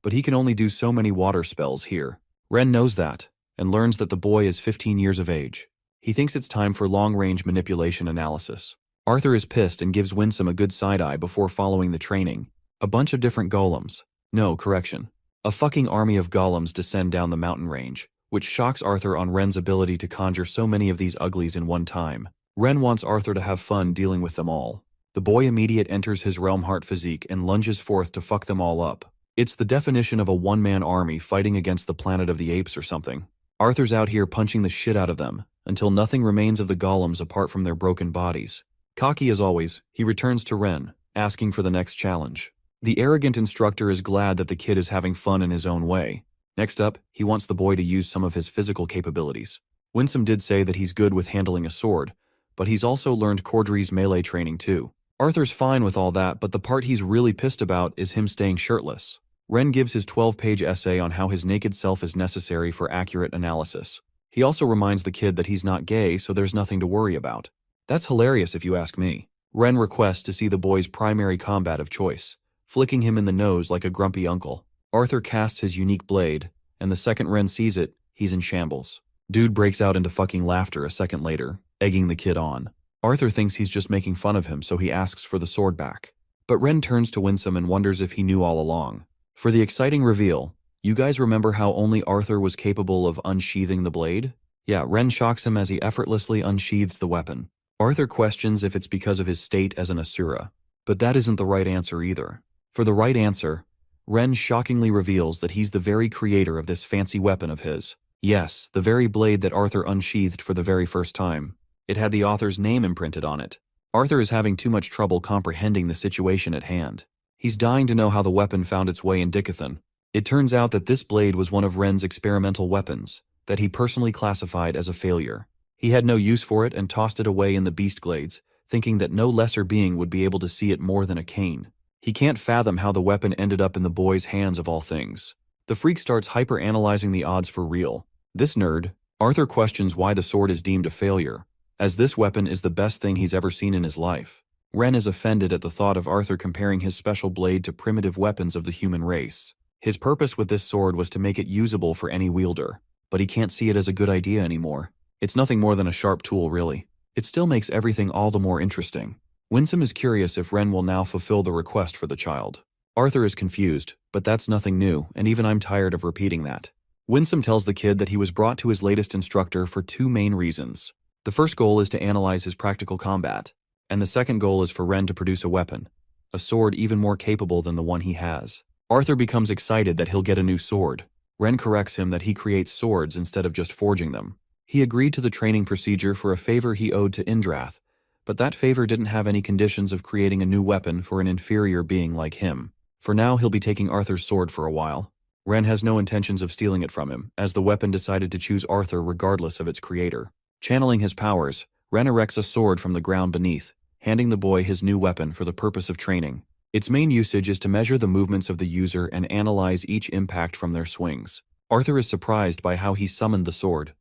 but he can only do so many water spells here. Ren knows that, and learns that the boy is 15 years of age. He thinks it's time for long-range manipulation analysis. Arthur is pissed and gives Winsome a good side-eye before following the training. A bunch of different golems. No, correction. A fucking army of golems descend down the mountain range, which shocks Arthur on Ren's ability to conjure so many of these uglies in one time. Ren wants Arthur to have fun dealing with them all. The boy immediate enters his realm heart physique and lunges forth to fuck them all up. It's the definition of a one-man army fighting against the planet of the apes or something. Arthur's out here punching the shit out of them, until nothing remains of the golems apart from their broken bodies. Cocky as always, he returns to Ren, asking for the next challenge. The arrogant instructor is glad that the kid is having fun in his own way. Next up, he wants the boy to use some of his physical capabilities. Winsome did say that he's good with handling a sword, but he's also learned Cordry's melee training too. Arthur's fine with all that, but the part he's really pissed about is him staying shirtless. Ren gives his 12-page essay on how his naked self is necessary for accurate analysis. He also reminds the kid that he's not gay, so there's nothing to worry about. That's hilarious if you ask me. Ren requests to see the boy's primary combat of choice, flicking him in the nose like a grumpy uncle. Arthur casts his unique blade, and the second Ren sees it, he's in shambles. Dude breaks out into fucking laughter a second later, egging the kid on. Arthur thinks he's just making fun of him, so he asks for the sword back. But Ren turns to Winsome and wonders if he knew all along. For the exciting reveal, you guys remember how only Arthur was capable of unsheathing the blade? Yeah, Ren shocks him as he effortlessly unsheathes the weapon. Arthur questions if it's because of his state as an Asura, but that isn't the right answer either. For the right answer, Ren shockingly reveals that he's the very creator of this fancy weapon of his. Yes, the very blade that Arthur unsheathed for the very first time. It had the author's name imprinted on it. Arthur is having too much trouble comprehending the situation at hand. He's dying to know how the weapon found its way in Dickathon. It turns out that this blade was one of Ren's experimental weapons, that he personally classified as a failure. He had no use for it and tossed it away in the beast glades, thinking that no lesser being would be able to see it more than a cane. He can't fathom how the weapon ended up in the boy's hands of all things. The freak starts hyper-analyzing the odds for real. This nerd, Arthur questions why the sword is deemed a failure, as this weapon is the best thing he's ever seen in his life. Ren is offended at the thought of Arthur comparing his special blade to primitive weapons of the human race. His purpose with this sword was to make it usable for any wielder, but he can't see it as a good idea anymore. It's nothing more than a sharp tool, really. It still makes everything all the more interesting. Winsome is curious if Ren will now fulfill the request for the child. Arthur is confused, but that's nothing new, and even I'm tired of repeating that. Winsome tells the kid that he was brought to his latest instructor for two main reasons. The first goal is to analyze his practical combat, and the second goal is for Ren to produce a weapon. a sword even more capable than the one he has. Arthur becomes excited that he'll get a new sword. Ren corrects him that he creates swords instead of just forging them. He agreed to the training procedure for a favor he owed to Indrath, but that favor didn't have any conditions of creating a new weapon for an inferior being like him. For now, he'll be taking Arthur's sword for a while. Ren has no intentions of stealing it from him, as the weapon decided to choose Arthur regardless of its creator. Channeling his powers, Ren erects a sword from the ground beneath, handing the boy his new weapon for the purpose of training. Its main usage is to measure the movements of the user and analyze each impact from their swings. Arthur is surprised by how he summoned the sword.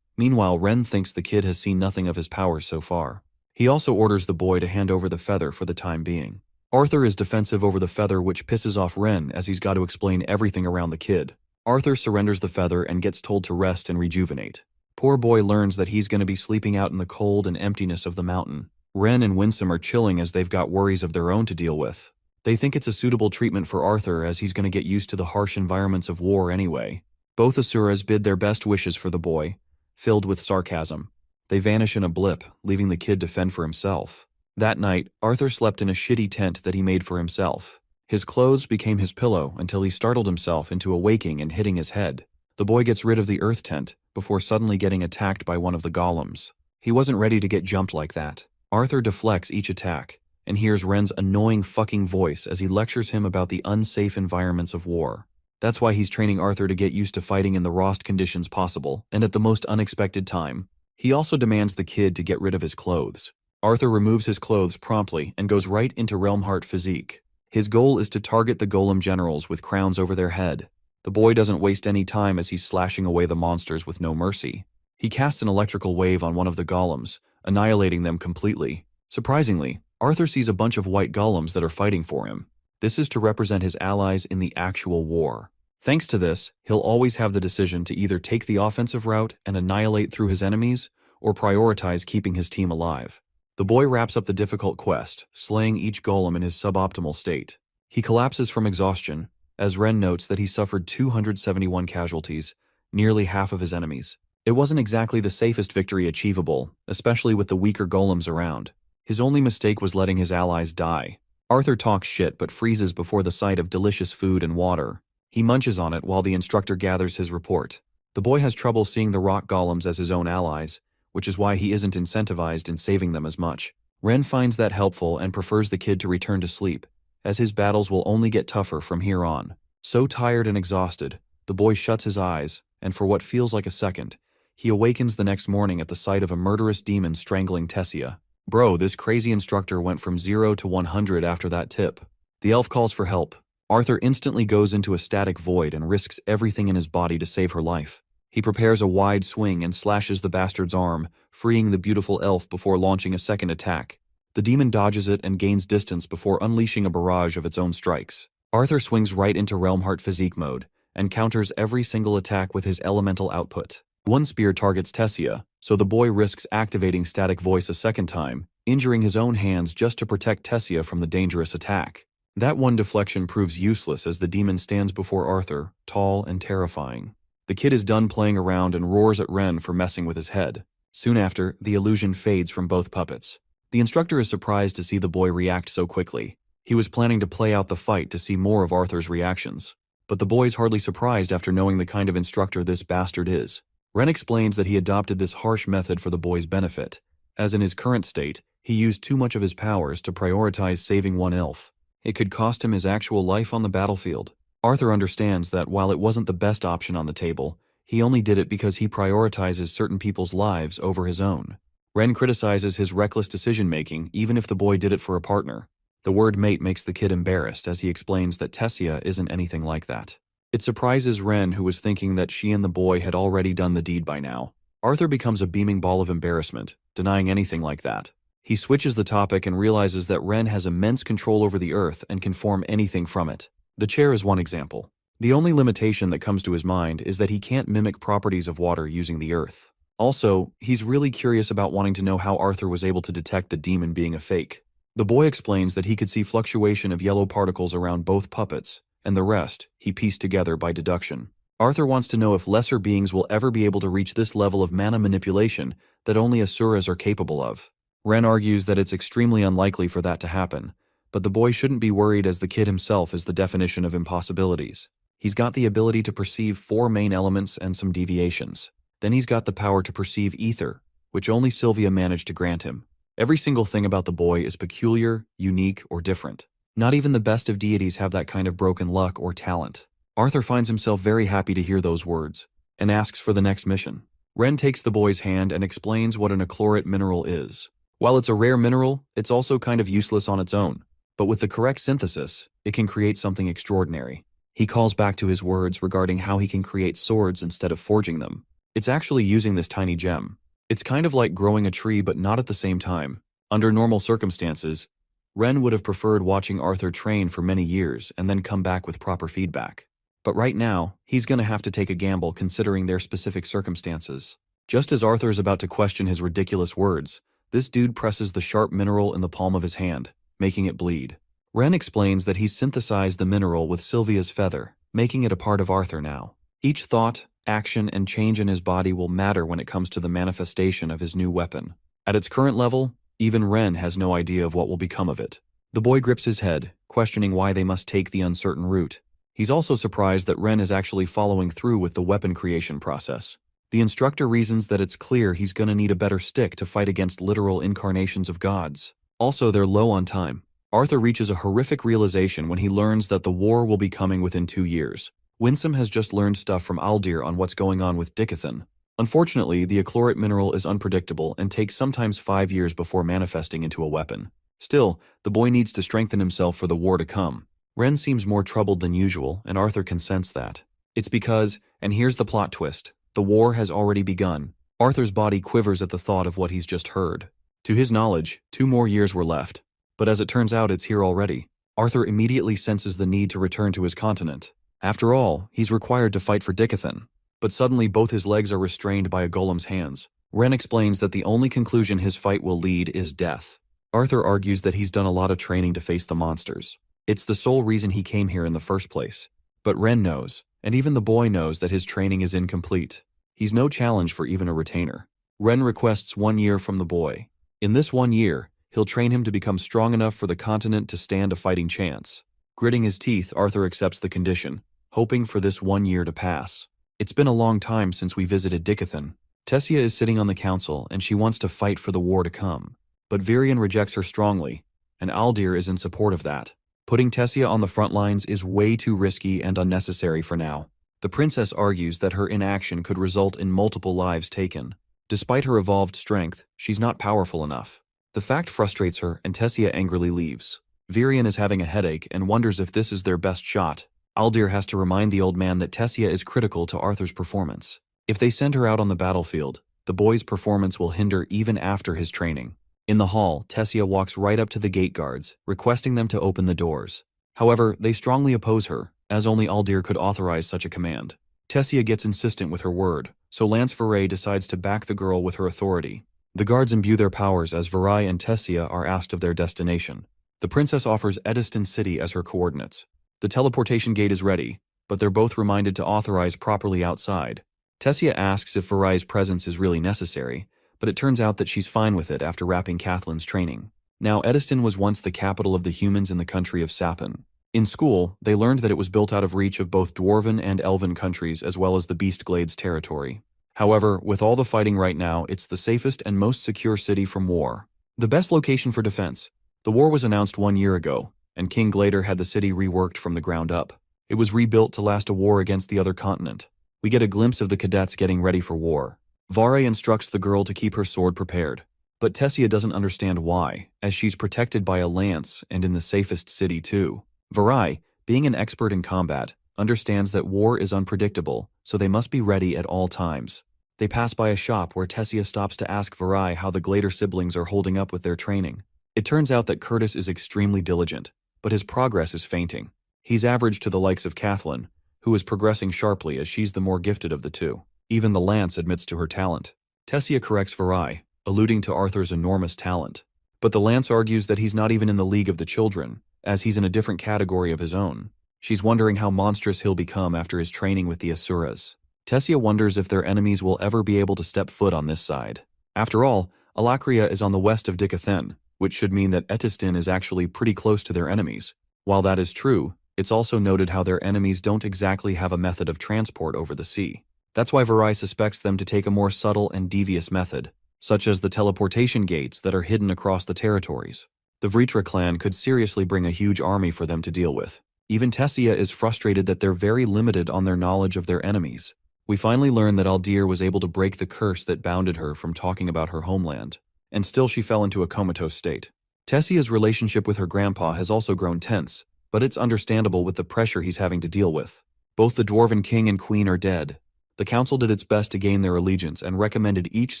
Meanwhile, Ren thinks the kid has seen nothing of his powers so far. He also orders the boy to hand over the feather for the time being. Arthur is defensive over the feather, which pisses off Ren as he's got to explain everything around the kid. Arthur surrenders the feather and gets told to rest and rejuvenate. Poor boy learns that he's going to be sleeping out in the cold and emptiness of the mountain. Ren and Winsome are chilling as they've got worries of their own to deal with. They think it's a suitable treatment for Arthur as he's going to get used to the harsh environments of war anyway. Both Asuras bid their best wishes for the boy, filled with sarcasm. They vanish in a blip, leaving the kid to fend for himself. That night, Arthur slept in a shitty tent that he made for himself. His clothes became his pillow until he startled himself into awaking and hitting his head. The boy gets rid of the earth tent before suddenly getting attacked by one of the golems. He wasn't ready to get jumped like that. Arthur deflects each attack and hears Ren's annoying fucking voice as he lectures him about the unsafe environments of war. That's why he's training Arthur to get used to fighting in the rawest conditions possible and at the most unexpected time. He also demands the kid to get rid of his clothes. Arthur removes his clothes promptly and goes right into Realmheart physique. His goal is to target the golem generals with crowns over their head. The boy doesn't waste any time as he's slashing away the monsters with no mercy. He casts an electrical wave on one of the golems, annihilating them completely. Surprisingly, Arthur sees a bunch of white golems that are fighting for him. This is to represent his allies in the actual war. Thanks to this, he'll always have the decision to either take the offensive route and annihilate through his enemies, or prioritize keeping his team alive. The boy wraps up the difficult quest, slaying each golem in his suboptimal state. He collapses from exhaustion, as Ren notes that he suffered 271 casualties, nearly half of his enemies. It wasn't exactly the safest victory achievable, especially with the weaker golems around. His only mistake was letting his allies die. Arthur talks shit but freezes before the sight of delicious food and water. He munches on it while the instructor gathers his report. The boy has trouble seeing the rock golems as his own allies, which is why he isn't incentivized in saving them as much. Ren finds that helpful and prefers the kid to return to sleep, as his battles will only get tougher from here on. So tired and exhausted, the boy shuts his eyes, and for what feels like a second, he awakens the next morning at the sight of a murderous demon strangling Tessia. Bro, this crazy instructor went from 0 to 100 after that tip. The elf calls for help. Arthur instantly goes into a static void and risks everything in his body to save her life. He prepares a wide swing and slashes the bastard's arm, freeing the beautiful elf before launching a second attack. The demon dodges it and gains distance before unleashing a barrage of its own strikes. Arthur swings right into Realmheart physique mode and counters every single attack with his elemental output. One spear targets Tessia, so the boy risks activating Static Voice a second time, injuring his own hands just to protect Tessia from the dangerous attack. That one deflection proves useless as the demon stands before Arthur, tall and terrifying. The kid is done playing around and roars at Ren for messing with his head. Soon after, the illusion fades from both puppets. The instructor is surprised to see the boy react so quickly. He was planning to play out the fight to see more of Arthur's reactions. But the boy's hardly surprised after knowing the kind of instructor this bastard is. Ren explains that he adopted this harsh method for the boy's benefit, as in his current state, he used too much of his powers to prioritize saving one elf. It could cost him his actual life on the battlefield. Arthur understands that while it wasn't the best option on the table, he only did it because he prioritizes certain people's lives over his own. Ren criticizes his reckless decision-making even if the boy did it for a partner. The word mate makes the kid embarrassed as he explains that Tessia isn't anything like that. It surprises Ren, who was thinking that she and the boy had already done the deed by now. Arthur becomes a beaming ball of embarrassment, denying anything like that. He switches the topic and realizes that Ren has immense control over the earth and can form anything from it. The chair is one example. The only limitation that comes to his mind is that he can't mimic properties of water using the earth. Also, he's really curious about wanting to know how Arthur was able to detect the demon being a fake. The boy explains that he could see fluctuation of yellow particles around both puppets, and the rest he pieced together by deduction. Arthur wants to know if lesser beings will ever be able to reach this level of mana manipulation that only Asuras are capable of. Ren argues that it's extremely unlikely for that to happen, But the boy shouldn't be worried, as the kid himself is the definition of impossibilities. He's got the ability to perceive 4 main elements and some deviations. Then he's got the power to perceive ether, which only Sylvia managed to grant him. Every single thing about the boy is peculiar, unique, or different. Not even the best of deities have that kind of broken luck or talent. Arthur finds himself very happy to hear those words, and asks for the next mission. Ren takes the boy's hand and explains what an achlorate mineral is. While it's a rare mineral, it's also kind of useless on its own. But with the correct synthesis, it can create something extraordinary. He calls back to his words regarding how he can create swords instead of forging them. It's actually using this tiny gem. It's kind of like growing a tree, but not at the same time. Under normal circumstances, Ren would have preferred watching Arthur train for many years and then come back with proper feedback. But right now, he's going to have to take a gamble considering their specific circumstances. Just as Arthur is about to question his ridiculous words, this dude presses the sharp mineral in the palm of his hand, making it bleed. Ren explains that he's synthesized the mineral with Sylvia's feather, making it a part of Arthur now. Each thought, action, and change in his body will matter when it comes to the manifestation of his new weapon. At its current level, even Ren has no idea of what will become of it. The boy grips his head, questioning why they must take the uncertain route. He's also surprised that Ren is actually following through with the weapon creation process. The instructor reasons that it's clear he's gonna need a better stick to fight against literal incarnations of gods. Also, they're low on time. Arthur reaches a horrific realization when he learns that the war will be coming within 2 years. Winsome has just learned stuff from Aldir on what's going on with Dickathon. Unfortunately, the achlorate mineral is unpredictable and takes sometimes 5 years before manifesting into a weapon. Still, the boy needs to strengthen himself for the war to come. Ren seems more troubled than usual, and Arthur can sense that. It's because, and here's the plot twist, the war has already begun. Arthur's body quivers at the thought of what he's just heard. To his knowledge, 2 more years were left. But as it turns out, it's here already. Arthur immediately senses the need to return to his continent. After all, he's required to fight for Dickathon. But suddenly both his legs are restrained by a golem's hands. Ren explains that the only conclusion his fight will lead is death. Arthur argues that he's done a lot of training to face the monsters. It's the sole reason he came here in the first place. But Ren knows, and even the boy knows, that his training is incomplete. He's no challenge for even a retainer. Ren requests 1 year from the boy. In this 1 year, he'll train him to become strong enough for the continent to stand a fighting chance. Gritting his teeth, Arthur accepts the condition, hoping for this 1 year to pass. It's been a long time since we visited Dickathon. Tessia is sitting on the council, and she wants to fight for the war to come. But Virion rejects her strongly, and Aldir is in support of that. Putting Tessia on the front lines is way too risky and unnecessary for now. The princess argues that her inaction could result in multiple lives taken. Despite her evolved strength, she's not powerful enough. The fact frustrates her, and Tessia angrily leaves. Virion is having a headache and wonders if this is their best shot. Aldir has to remind the old man that Tessia is critical to Arthur's performance. If they send her out on the battlefield, the boy's performance will hinder even after his training. In the hall, Tessia walks right up to the gate guards, requesting them to open the doors. However, they strongly oppose her, as only Aldir could authorize such a command. Tessia gets insistent with her word, so Lance Varay decides to back the girl with her authority. The guards imbue their powers as Varay and Tessia are asked of their destination. The princess offers Ediston City as her coordinates. The teleportation gate is ready, but they're both reminded to authorize properly outside. Tessia asks if Varay's presence is really necessary, but it turns out that she's fine with it after wrapping Kathleen's training. Now, Ediston was once the capital of the humans in the country of Sapin. In school, they learned that it was built out of reach of both Dwarven and Elven countries as well as the Beastglades territory. However, with all the fighting right now, it's the safest and most secure city from war. The best location for defense. The war was announced 1 year ago, and King Glader had the city reworked from the ground up. It was rebuilt to last a war against the other continent. We get a glimpse of the cadets getting ready for war. Varay instructs the girl to keep her sword prepared, but Tessia doesn't understand why, as she's protected by a lance and in the safest city too. Varay, being an expert in combat, understands that war is unpredictable, so they must be ready at all times. They pass by a shop where Tessia stops to ask Varay how the Glader siblings are holding up with their training. It turns out that Curtis is extremely diligent, but his progress is fainting. He's average to the likes of Kathleen, who is progressing sharply as she's the more gifted of the two. Even the lance admits to her talent. Tessia corrects Varay, alluding to Arthur's enormous talent. But the lance argues that he's not even in the league of the children, as he's in a different category of his own. She's wondering how monstrous he'll become after his training with the Asuras. Tessia wonders if their enemies will ever be able to step foot on this side. After all, Alakria is on the west of Dickathon, which should mean that Etistin is actually pretty close to their enemies. While that is true, it's also noted how their enemies don't exactly have a method of transport over the sea. That's why Varai suspects them to take a more subtle and devious method, such as the teleportation gates that are hidden across the territories. The Vritra clan could seriously bring a huge army for them to deal with. Even Tessia is frustrated that they're very limited on their knowledge of their enemies. We finally learn that Aldir was able to break the curse that bounded her from talking about her homeland, and still she fell into a comatose state. Tessia's relationship with her grandpa has also grown tense, but it's understandable with the pressure he's having to deal with. Both the Dwarven king and queen are dead. The council did its best to gain their allegiance and recommended each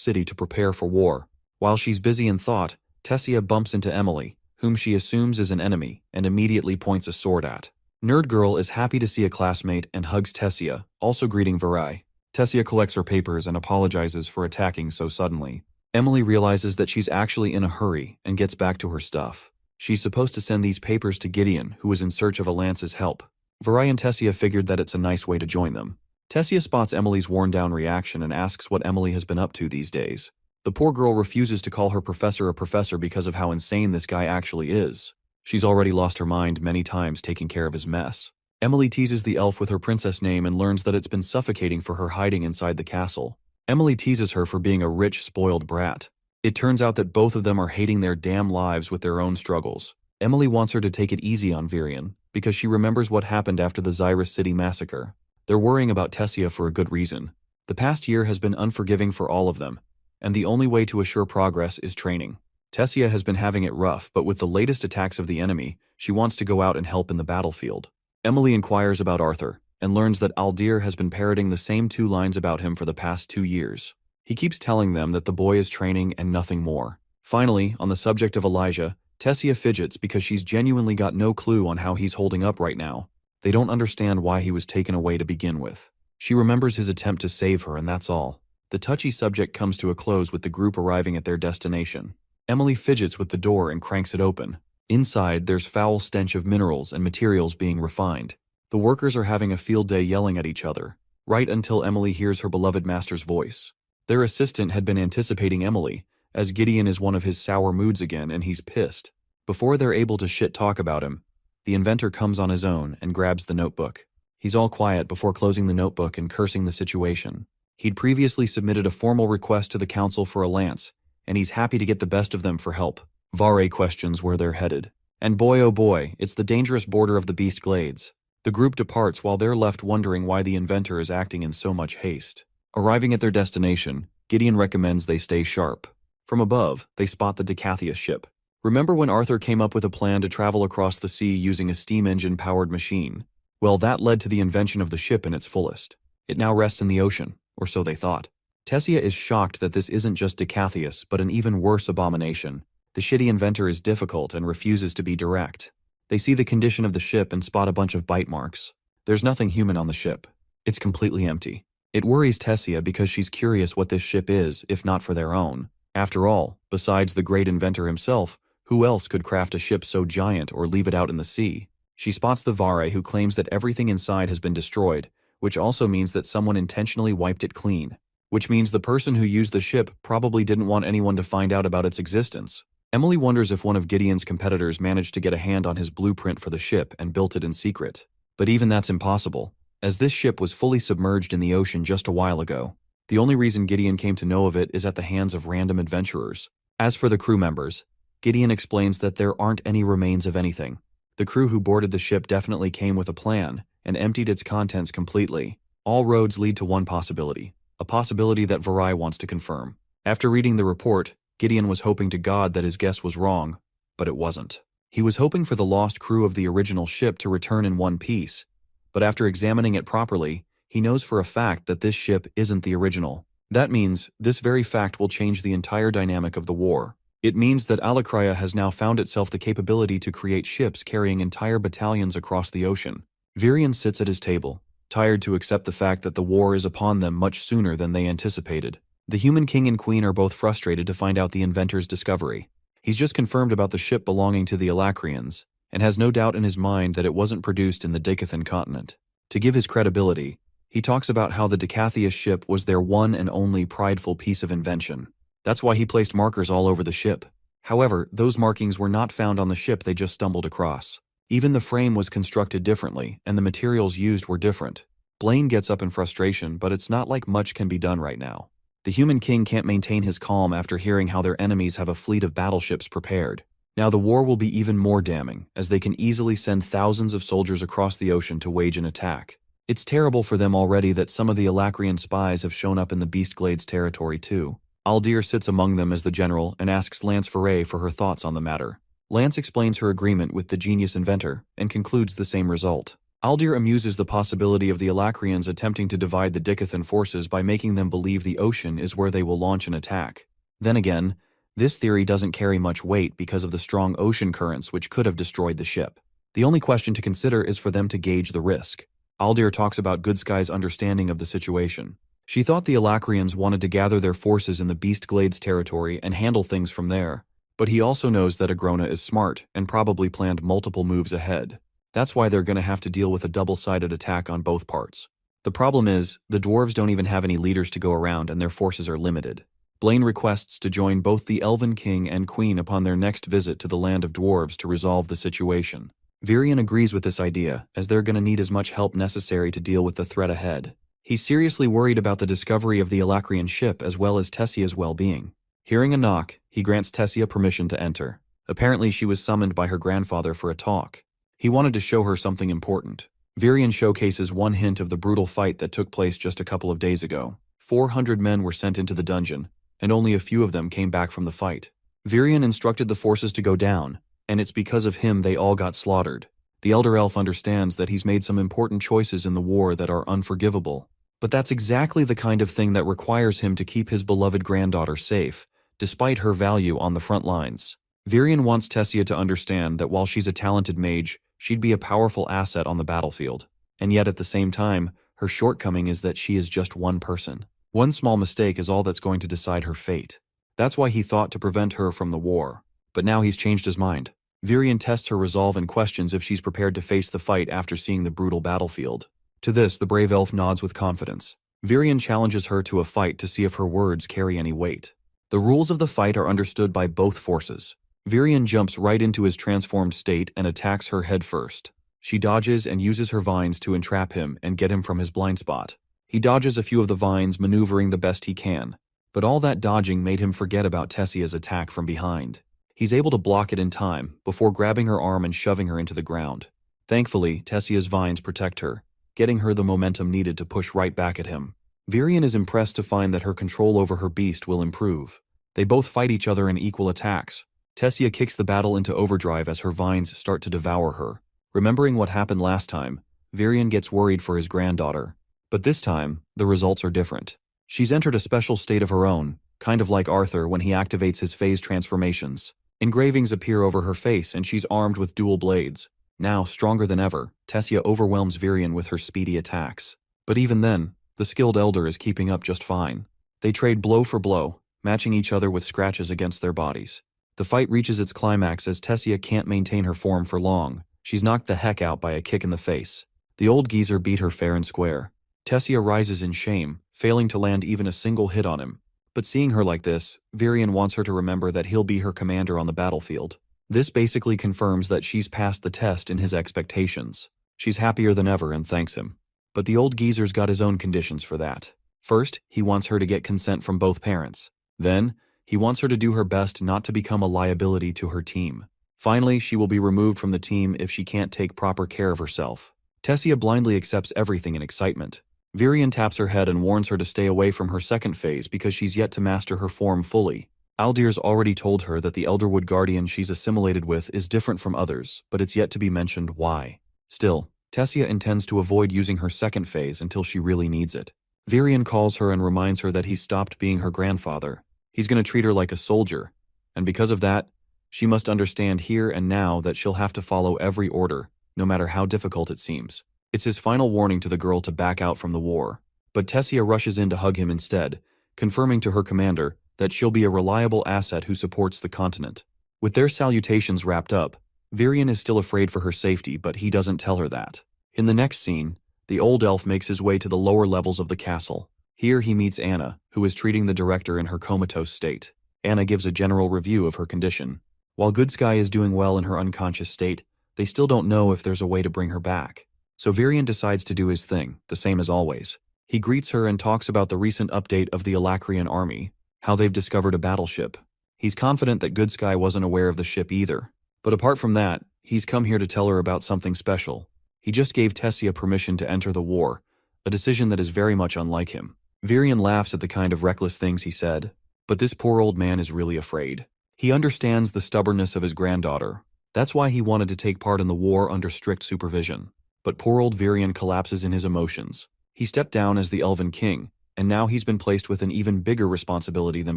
city to prepare for war. While she's busy in thought, Tessia bumps into Emily, whom she assumes is an enemy, and immediately points a sword at. Nerd Girl is happy to see a classmate and hugs Tessia, also greeting Varai. Tessia collects her papers and apologizes for attacking so suddenly. Emily realizes that she's actually in a hurry and gets back to her stuff. She's supposed to send these papers to Gideon, who is in search of Alance's help. Varai and Tessia figured that it's a nice way to join them. Tessia spots Emily's worn-down reaction and asks what Emily has been up to these days. The poor girl refuses to call her professor a professor because of how insane this guy actually is. She's already lost her mind many times taking care of his mess. Emily teases the elf with her princess name and learns that it's been suffocating for her hiding inside the castle. Emily teases her for being a rich, spoiled brat. It turns out that both of them are hating their damn lives with their own struggles. Emily wants her to take it easy on Virion, because she remembers what happened after the Xyrus City massacre. They're worrying about Tessia for a good reason. The past year has been unforgiving for all of them, and the only way to assure progress is training. Tessia has been having it rough, but with the latest attacks of the enemy, she wants to go out and help in the battlefield. Emily inquires about Arthur, and learns that Aldir has been parroting the same 2 lines about him for the past 2 years. He keeps telling them that the boy is training and nothing more. Finally, on the subject of Elijah, Tessia fidgets because she's genuinely got no clue on how he's holding up right now. They don't understand why he was taken away to begin with. She remembers his attempt to save her, and that's all. The touchy subject comes to a close with the group arriving at their destination. Emily fidgets with the door and cranks it open. Inside, there's foul stench of minerals and materials being refined. The workers are having a field day yelling at each other, right until Emily hears her beloved master's voice. Their assistant had been anticipating Emily, as Gideon is one of his sour moods again and he's pissed. Before they're able to shit-talk about him, the inventor comes on his own and grabs the notebook. He's all quiet before closing the notebook and cursing the situation. He'd previously submitted a formal request to the council for a lance, and he's happy to get the best of them for help. Vare questions where they're headed. And boy oh boy, it's the dangerous border of the Beast Glades. The group departs while they're left wondering why the inventor is acting in so much haste. Arriving at their destination, Gideon recommends they stay sharp. From above, they spot the Decatheus ship. Remember when Arthur came up with a plan to travel across the sea using a steam engine-powered machine? Well, that led to the invention of the ship in its fullest. It now rests in the ocean, or so they thought. Tessia is shocked that this isn't just Decatheus, but an even worse abomination. The shitty inventor is difficult and refuses to be direct. They see the condition of the ship and spot a bunch of bite marks. There's nothing human on the ship. It's completely empty. It worries Tessia because she's curious what this ship is, if not for their own. After all, besides the great inventor himself, who else could craft a ship so giant or leave it out in the sea? She spots the Vare who claims that everything inside has been destroyed, which also means that someone intentionally wiped it clean. Which means the person who used the ship probably didn't want anyone to find out about its existence. Emily wonders if one of Gideon's competitors managed to get a hand on his blueprint for the ship and built it in secret. But even that's impossible, as this ship was fully submerged in the ocean just a while ago. The only reason Gideon came to know of it is at the hands of random adventurers. As for the crew members, Gideon explains that there aren't any remains of anything. The crew who boarded the ship definitely came with a plan and emptied its contents completely. All roads lead to one possibility, a possibility that Varai wants to confirm. After reading the report, Gideon was hoping to God that his guess was wrong, but it wasn't. He was hoping for the lost crew of the original ship to return in one piece, but after examining it properly, he knows for a fact that this ship isn't the original. That means this very fact will change the entire dynamic of the war. It means that Alakria has now found itself the capability to create ships carrying entire battalions across the ocean. Virion sits at his table, tired to accept the fact that the war is upon them much sooner than they anticipated. The human king and queen are both frustrated to find out the inventor's discovery. He's just confirmed about the ship belonging to the Alacrians, and has no doubt in his mind that it wasn't produced in the Decathan continent. To give his credibility, he talks about how the Decatheus ship was their one and only prideful piece of invention. That's why he placed markers all over the ship. However, those markings were not found on the ship they just stumbled across. Even the frame was constructed differently, and the materials used were different. Blaine gets up in frustration, but it's not like much can be done right now. The Human King can't maintain his calm after hearing how their enemies have a fleet of battleships prepared. Now the war will be even more damning, as they can easily send thousands of soldiers across the ocean to wage an attack. It's terrible for them already that some of the Alacrian spies have shown up in the Beastglades territory too. Aldir sits among them as the general and asks Lance Foray for her thoughts on the matter. Lance explains her agreement with the genius inventor and concludes the same result. Aldir amuses the possibility of the Alacrians attempting to divide the Dicathan forces by making them believe the ocean is where they will launch an attack. Then again, this theory doesn't carry much weight because of the strong ocean currents which could have destroyed the ship. The only question to consider is for them to gauge the risk. Aldir talks about Goodsky's understanding of the situation. She thought the Alacrians wanted to gather their forces in the Beastglades territory and handle things from there, but he also knows that Agrona is smart and probably planned multiple moves ahead. That's why they're going to have to deal with a double-sided attack on both parts. The problem is, the dwarves don't even have any leaders to go around and their forces are limited. Blaine requests to join both the Elven King and Queen upon their next visit to the land of dwarves to resolve the situation. Virion agrees with this idea, as they're going to need as much help necessary to deal with the threat ahead. He's seriously worried about the discovery of the Alacrian ship as well as Tessia's well-being. Hearing a knock, he grants Tessia permission to enter. Apparently she was summoned by her grandfather for a talk. He wanted to show her something important. Virion showcases one hint of the brutal fight that took place just a couple of days ago. 400 men were sent into the dungeon, and only a few of them came back from the fight. Virion instructed the forces to go down, and it's because of him they all got slaughtered. The Elder Elf understands that he's made some important choices in the war that are unforgivable. But that's exactly the kind of thing that requires him to keep his beloved granddaughter safe, despite her value on the front lines. Virion wants Tessia to understand that while she's a talented mage, she'd be a powerful asset on the battlefield. And yet at the same time, her shortcoming is that she is just one person. One small mistake is all that's going to decide her fate. That's why he thought to prevent her from the war. But now he's changed his mind. Virion tests her resolve and questions if she's prepared to face the fight after seeing the brutal battlefield. To this, the brave elf nods with confidence. Virion challenges her to a fight to see if her words carry any weight. The rules of the fight are understood by both forces. Virion jumps right into his transformed state and attacks her head first. She dodges and uses her vines to entrap him and get him from his blind spot. He dodges a few of the vines, maneuvering the best he can. But all that dodging made him forget about Tessia's attack from behind. He's able to block it in time, before grabbing her arm and shoving her into the ground. Thankfully, Tessia's vines protect her, getting her the momentum needed to push right back at him. Virion is impressed to find that her control over her beast will improve. They both fight each other in equal attacks. Tessia kicks the battle into overdrive as her vines start to devour her. Remembering what happened last time, Virion gets worried for his granddaughter. But this time, the results are different. She's entered a special state of her own, kind of like Arthur when he activates his phase transformations. Engravings appear over her face and she's armed with dual blades. Now, stronger than ever, Tessia overwhelms Virion with her speedy attacks. But even then, the skilled elder is keeping up just fine. They trade blow for blow, matching each other with scratches against their bodies. The fight reaches its climax as Tessia can't maintain her form for long. She's knocked the heck out by a kick in the face. The old geezer beat her fair and square. Tessia rises in shame, failing to land even a single hit on him. But seeing her like this, Virion wants her to remember that he'll be her commander on the battlefield. This basically confirms that she's passed the test in his expectations. She's happier than ever and thanks him. But the old geezer's got his own conditions for that. First, he wants her to get consent from both parents. Then, he wants her to do her best not to become a liability to her team. Finally, she will be removed from the team if she can't take proper care of herself. Tessia blindly accepts everything in excitement. Virion taps her head and warns her to stay away from her second phase because she's yet to master her form fully. Aldir's already told her that the Elderwood Guardian she's assimilated with is different from others, but it's yet to be mentioned why. Still, Tessia intends to avoid using her second phase until she really needs it. Virion calls her and reminds her that he's stopped being her grandfather. He's going to treat her like a soldier, and because of that, she must understand here and now that she'll have to follow every order, no matter how difficult it seems. It's his final warning to the girl to back out from the war. But Tessia rushes in to hug him instead, confirming to her commander that she'll be a reliable asset who supports the continent. With their salutations wrapped up, Virion is still afraid for her safety, but he doesn't tell her that. In the next scene, the old elf makes his way to the lower levels of the castle. Here he meets Anna, who is treating the director in her comatose state. Anna gives a general review of her condition. While Good Sky is doing well in her unconscious state, they still don't know if there's a way to bring her back. So Virion decides to do his thing, the same as always. He greets her and talks about the recent update of the Alacrian army, how they've discovered a battleship. He's confident that Good Sky wasn't aware of the ship either. But apart from that, he's come here to tell her about something special. He just gave Tessia permission to enter the war, a decision that is very much unlike him. Virion laughs at the kind of reckless things he said, but this poor old man is really afraid. He understands the stubbornness of his granddaughter. That's why he wanted to take part in the war under strict supervision. But poor old Virion collapses in his emotions. He stepped down as the Elven King, and now he's been placed with an even bigger responsibility than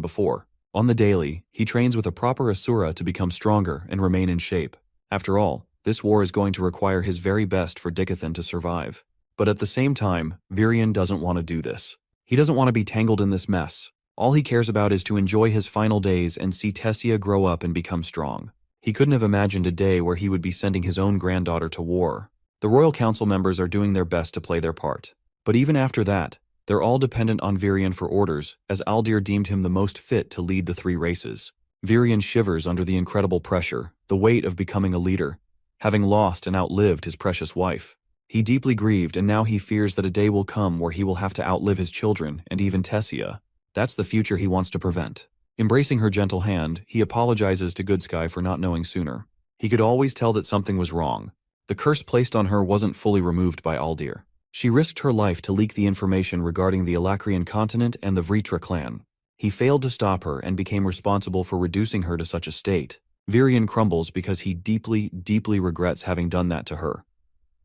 before. On the daily, he trains with a proper Asura to become stronger and remain in shape. After all, this war is going to require his very best for Dicathan to survive. But at the same time, Virion doesn't want to do this. He doesn't want to be tangled in this mess. All he cares about is to enjoy his final days and see Tessia grow up and become strong. He couldn't have imagined a day where he would be sending his own granddaughter to war. The Royal Council members are doing their best to play their part. But even after that, they're all dependent on Virion for orders, as Aldir deemed him the most fit to lead the three races. Virion shivers under the incredible pressure, the weight of becoming a leader, having lost and outlived his precious wife. He deeply grieved, and now he fears that a day will come where he will have to outlive his children and even Tessia. That's the future he wants to prevent. Embracing her gentle hand, he apologizes to Good Sky for not knowing sooner. He could always tell that something was wrong. The curse placed on her wasn't fully removed by Aldir. She risked her life to leak the information regarding the Alacrian continent and the Vritra clan. He failed to stop her and became responsible for reducing her to such a state. Virion crumbles because he deeply, deeply regrets having done that to her.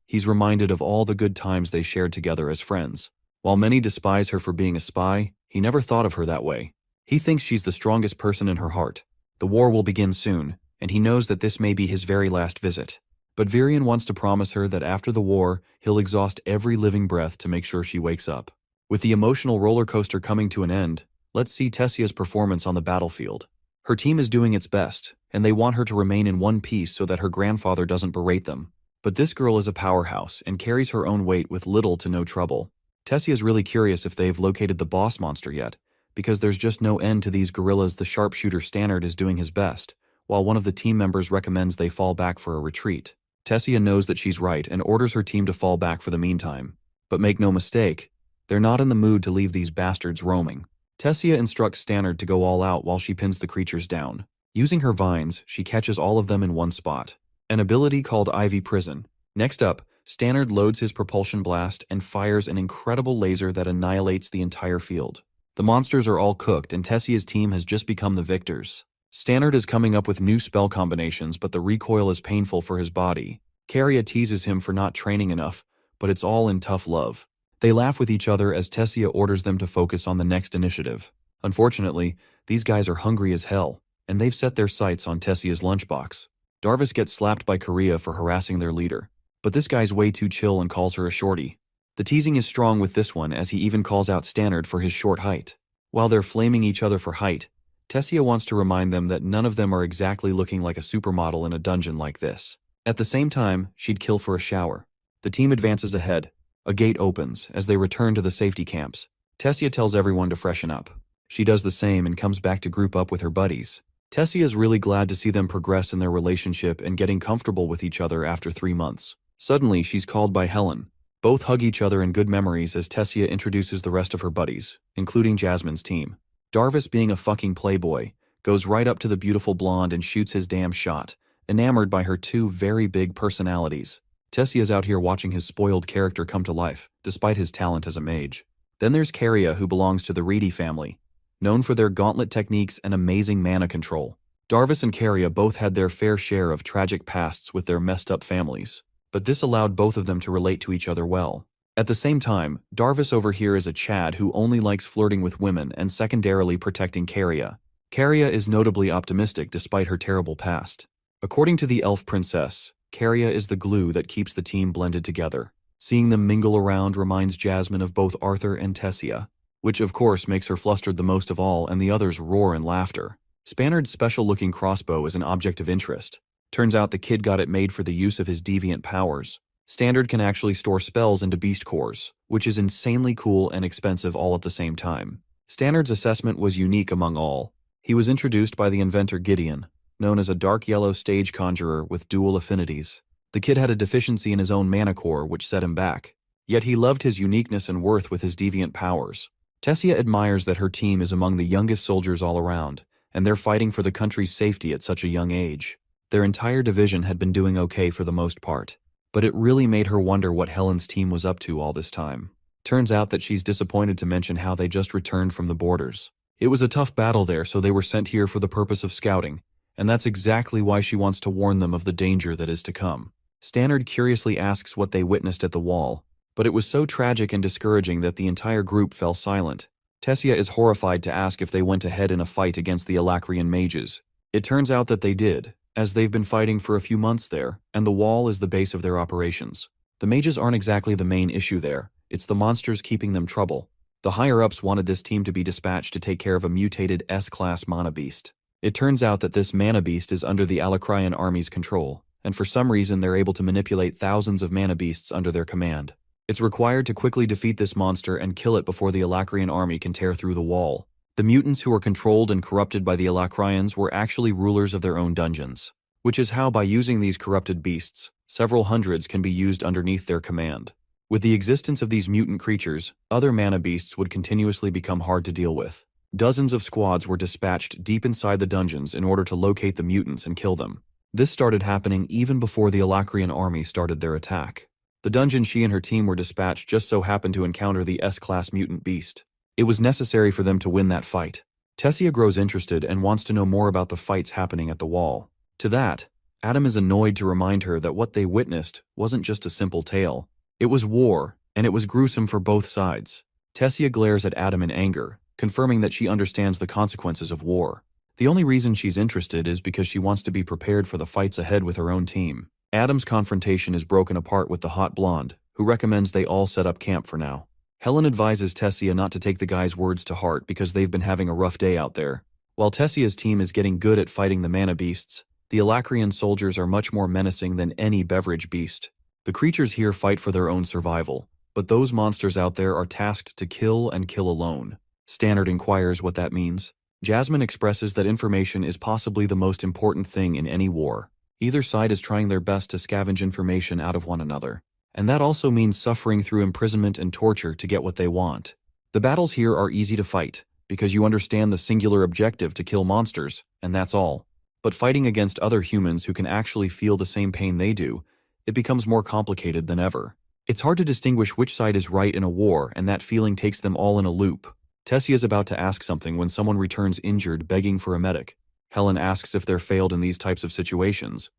He's reminded of all the good times they shared together as friends. While many despise her for being a spy, he never thought of her that way. He thinks she's the strongest person in her heart. The war will begin soon, and he knows that this may be his very last visit. But Virion wants to promise her that after the war, he'll exhaust every living breath to make sure she wakes up. With the emotional roller coaster coming to an end, let's see Tessia's performance on the battlefield. Her team is doing its best, and they want her to remain in one piece so that her grandfather doesn't berate them. But this girl is a powerhouse and carries her own weight with little to no trouble. Tessia's really curious if they've located the boss monster yet, because there's just no end to these guerrillas. The sharpshooter Stannard is doing his best, while one of the team members recommends they fall back for a retreat. Tessia knows that she's right and orders her team to fall back for the meantime. But make no mistake, they're not in the mood to leave these bastards roaming. Tessia instructs Stannard to go all out while she pins the creatures down. Using her vines, she catches all of them in one spot. An ability called Ivy Prison. Next up, Stannard loads his propulsion blast and fires an incredible laser that annihilates the entire field. The monsters are all cooked and Tessia's team has just become the victors. Stannard is coming up with new spell combinations, but the recoil is painful for his body. Caria teases him for not training enough, but it's all in tough love. They laugh with each other as Tessia orders them to focus on the next initiative. Unfortunately, these guys are hungry as hell, and they've set their sights on Tessia's lunchbox. Darvis gets slapped by Caria for harassing their leader, but this guy's way too chill and calls her a shorty. The teasing is strong with this one, as he even calls out Stannard for his short height. While they're flaming each other for height, Tessia wants to remind them that none of them are exactly looking like a supermodel in a dungeon like this. At the same time, she'd kill for a shower. The team advances ahead. A gate opens as they return to the safety camps. Tessia tells everyone to freshen up. She does the same and comes back to group up with her buddies. Tessia is really glad to see them progress in their relationship and getting comfortable with each other after 3 months. Suddenly, she's called by Helen. Both hug each other in good memories as Tessia introduces the rest of her buddies, including Jasmine's team. Darvis, being a fucking playboy, goes right up to the beautiful blonde and shoots his damn shot, enamored by her two very big personalities. Tessia's out here watching his spoiled character come to life, despite his talent as a mage. Then there's Caria, who belongs to the Reedy family, known for their gauntlet techniques and amazing mana control. Darvis and Caria both had their fair share of tragic pasts with their messed up families, but this allowed both of them to relate to each other well. At the same time, Darvis over here is a Chad who only likes flirting with women and secondarily protecting Caria. Caria is notably optimistic despite her terrible past. According to the elf princess, Caria is the glue that keeps the team blended together. Seeing them mingle around reminds Jasmine of both Arthur and Tessia, which of course makes her flustered the most of all, and the others roar in laughter. Spannard's special-looking crossbow is an object of interest. Turns out the kid got it made for the use of his deviant powers. Stannard can actually store spells into beast cores, which is insanely cool and expensive all at the same time. Stannard's assessment was unique among all. He was introduced by the inventor Gideon, known as a dark yellow stage conjurer with dual affinities. The kid had a deficiency in his own mana core which set him back. Yet he loved his uniqueness and worth with his deviant powers. Tessia admires that her team is among the youngest soldiers all around, and they're fighting for the country's safety at such a young age. Their entire division had been doing okay for the most part, but it really made her wonder what Helen's team was up to all this time. Turns out that she's disappointed to mention how they just returned from the borders. It was a tough battle there, so they were sent here for the purpose of scouting, and that's exactly why she wants to warn them of the danger that is to come. Stannard curiously asks what they witnessed at the wall, but it was so tragic and discouraging that the entire group fell silent. Tessia is horrified to ask if they went ahead in a fight against the Alacrian mages. It turns out that they did, as they've been fighting for a few months there, and the wall is the base of their operations. The mages aren't exactly the main issue there, it's the monsters keeping them trouble. The higher-ups wanted this team to be dispatched to take care of a mutated S-class mana beast. It turns out that this mana beast is under the Alacrian army's control, and for some reason they're able to manipulate thousands of mana beasts under their command. It's required to quickly defeat this monster and kill it before the Alacrian army can tear through the wall. The mutants who were controlled and corrupted by the Alacrians were actually rulers of their own dungeons, which is how by using these corrupted beasts, several hundreds can be used underneath their command. With the existence of these mutant creatures, other mana beasts would continuously become hard to deal with. Dozens of squads were dispatched deep inside the dungeons in order to locate the mutants and kill them. This started happening even before the Alacrian army started their attack. The dungeon she and her team were dispatched just so happened to encounter the S-class mutant beast. It was necessary for them to win that fight. Tessia grows interested and wants to know more about the fights happening at the wall. To that, Adam is annoyed to remind her that what they witnessed wasn't just a simple tale. It was war, and it was gruesome for both sides. Tessia glares at Adam in anger, confirming that she understands the consequences of war. The only reason she's interested is because she wants to be prepared for the fights ahead with her own team. Adam's confrontation is broken apart with the hot blonde, who recommends they all set up camp for now. Helen advises Tessia not to take the guy's words to heart because they've been having a rough day out there. While Tessia's team is getting good at fighting the mana beasts, the Alacrian soldiers are much more menacing than any beverage beast. The creatures here fight for their own survival, but those monsters out there are tasked to kill and kill alone. Stannard inquires what that means. Jasmine expresses that information is possibly the most important thing in any war. Either side is trying their best to scavenge information out of one another, and that also means suffering through imprisonment and torture to get what they want. The battles here are easy to fight, because you understand the singular objective to kill monsters, and that's all. But fighting against other humans who can actually feel the same pain they do, it becomes more complicated than ever. It's hard to distinguish which side is right in a war, and that feeling takes them all in a loop. Tessia is about to ask something when someone returns injured, begging for a medic. Helen asks if they're failed in these types of situations,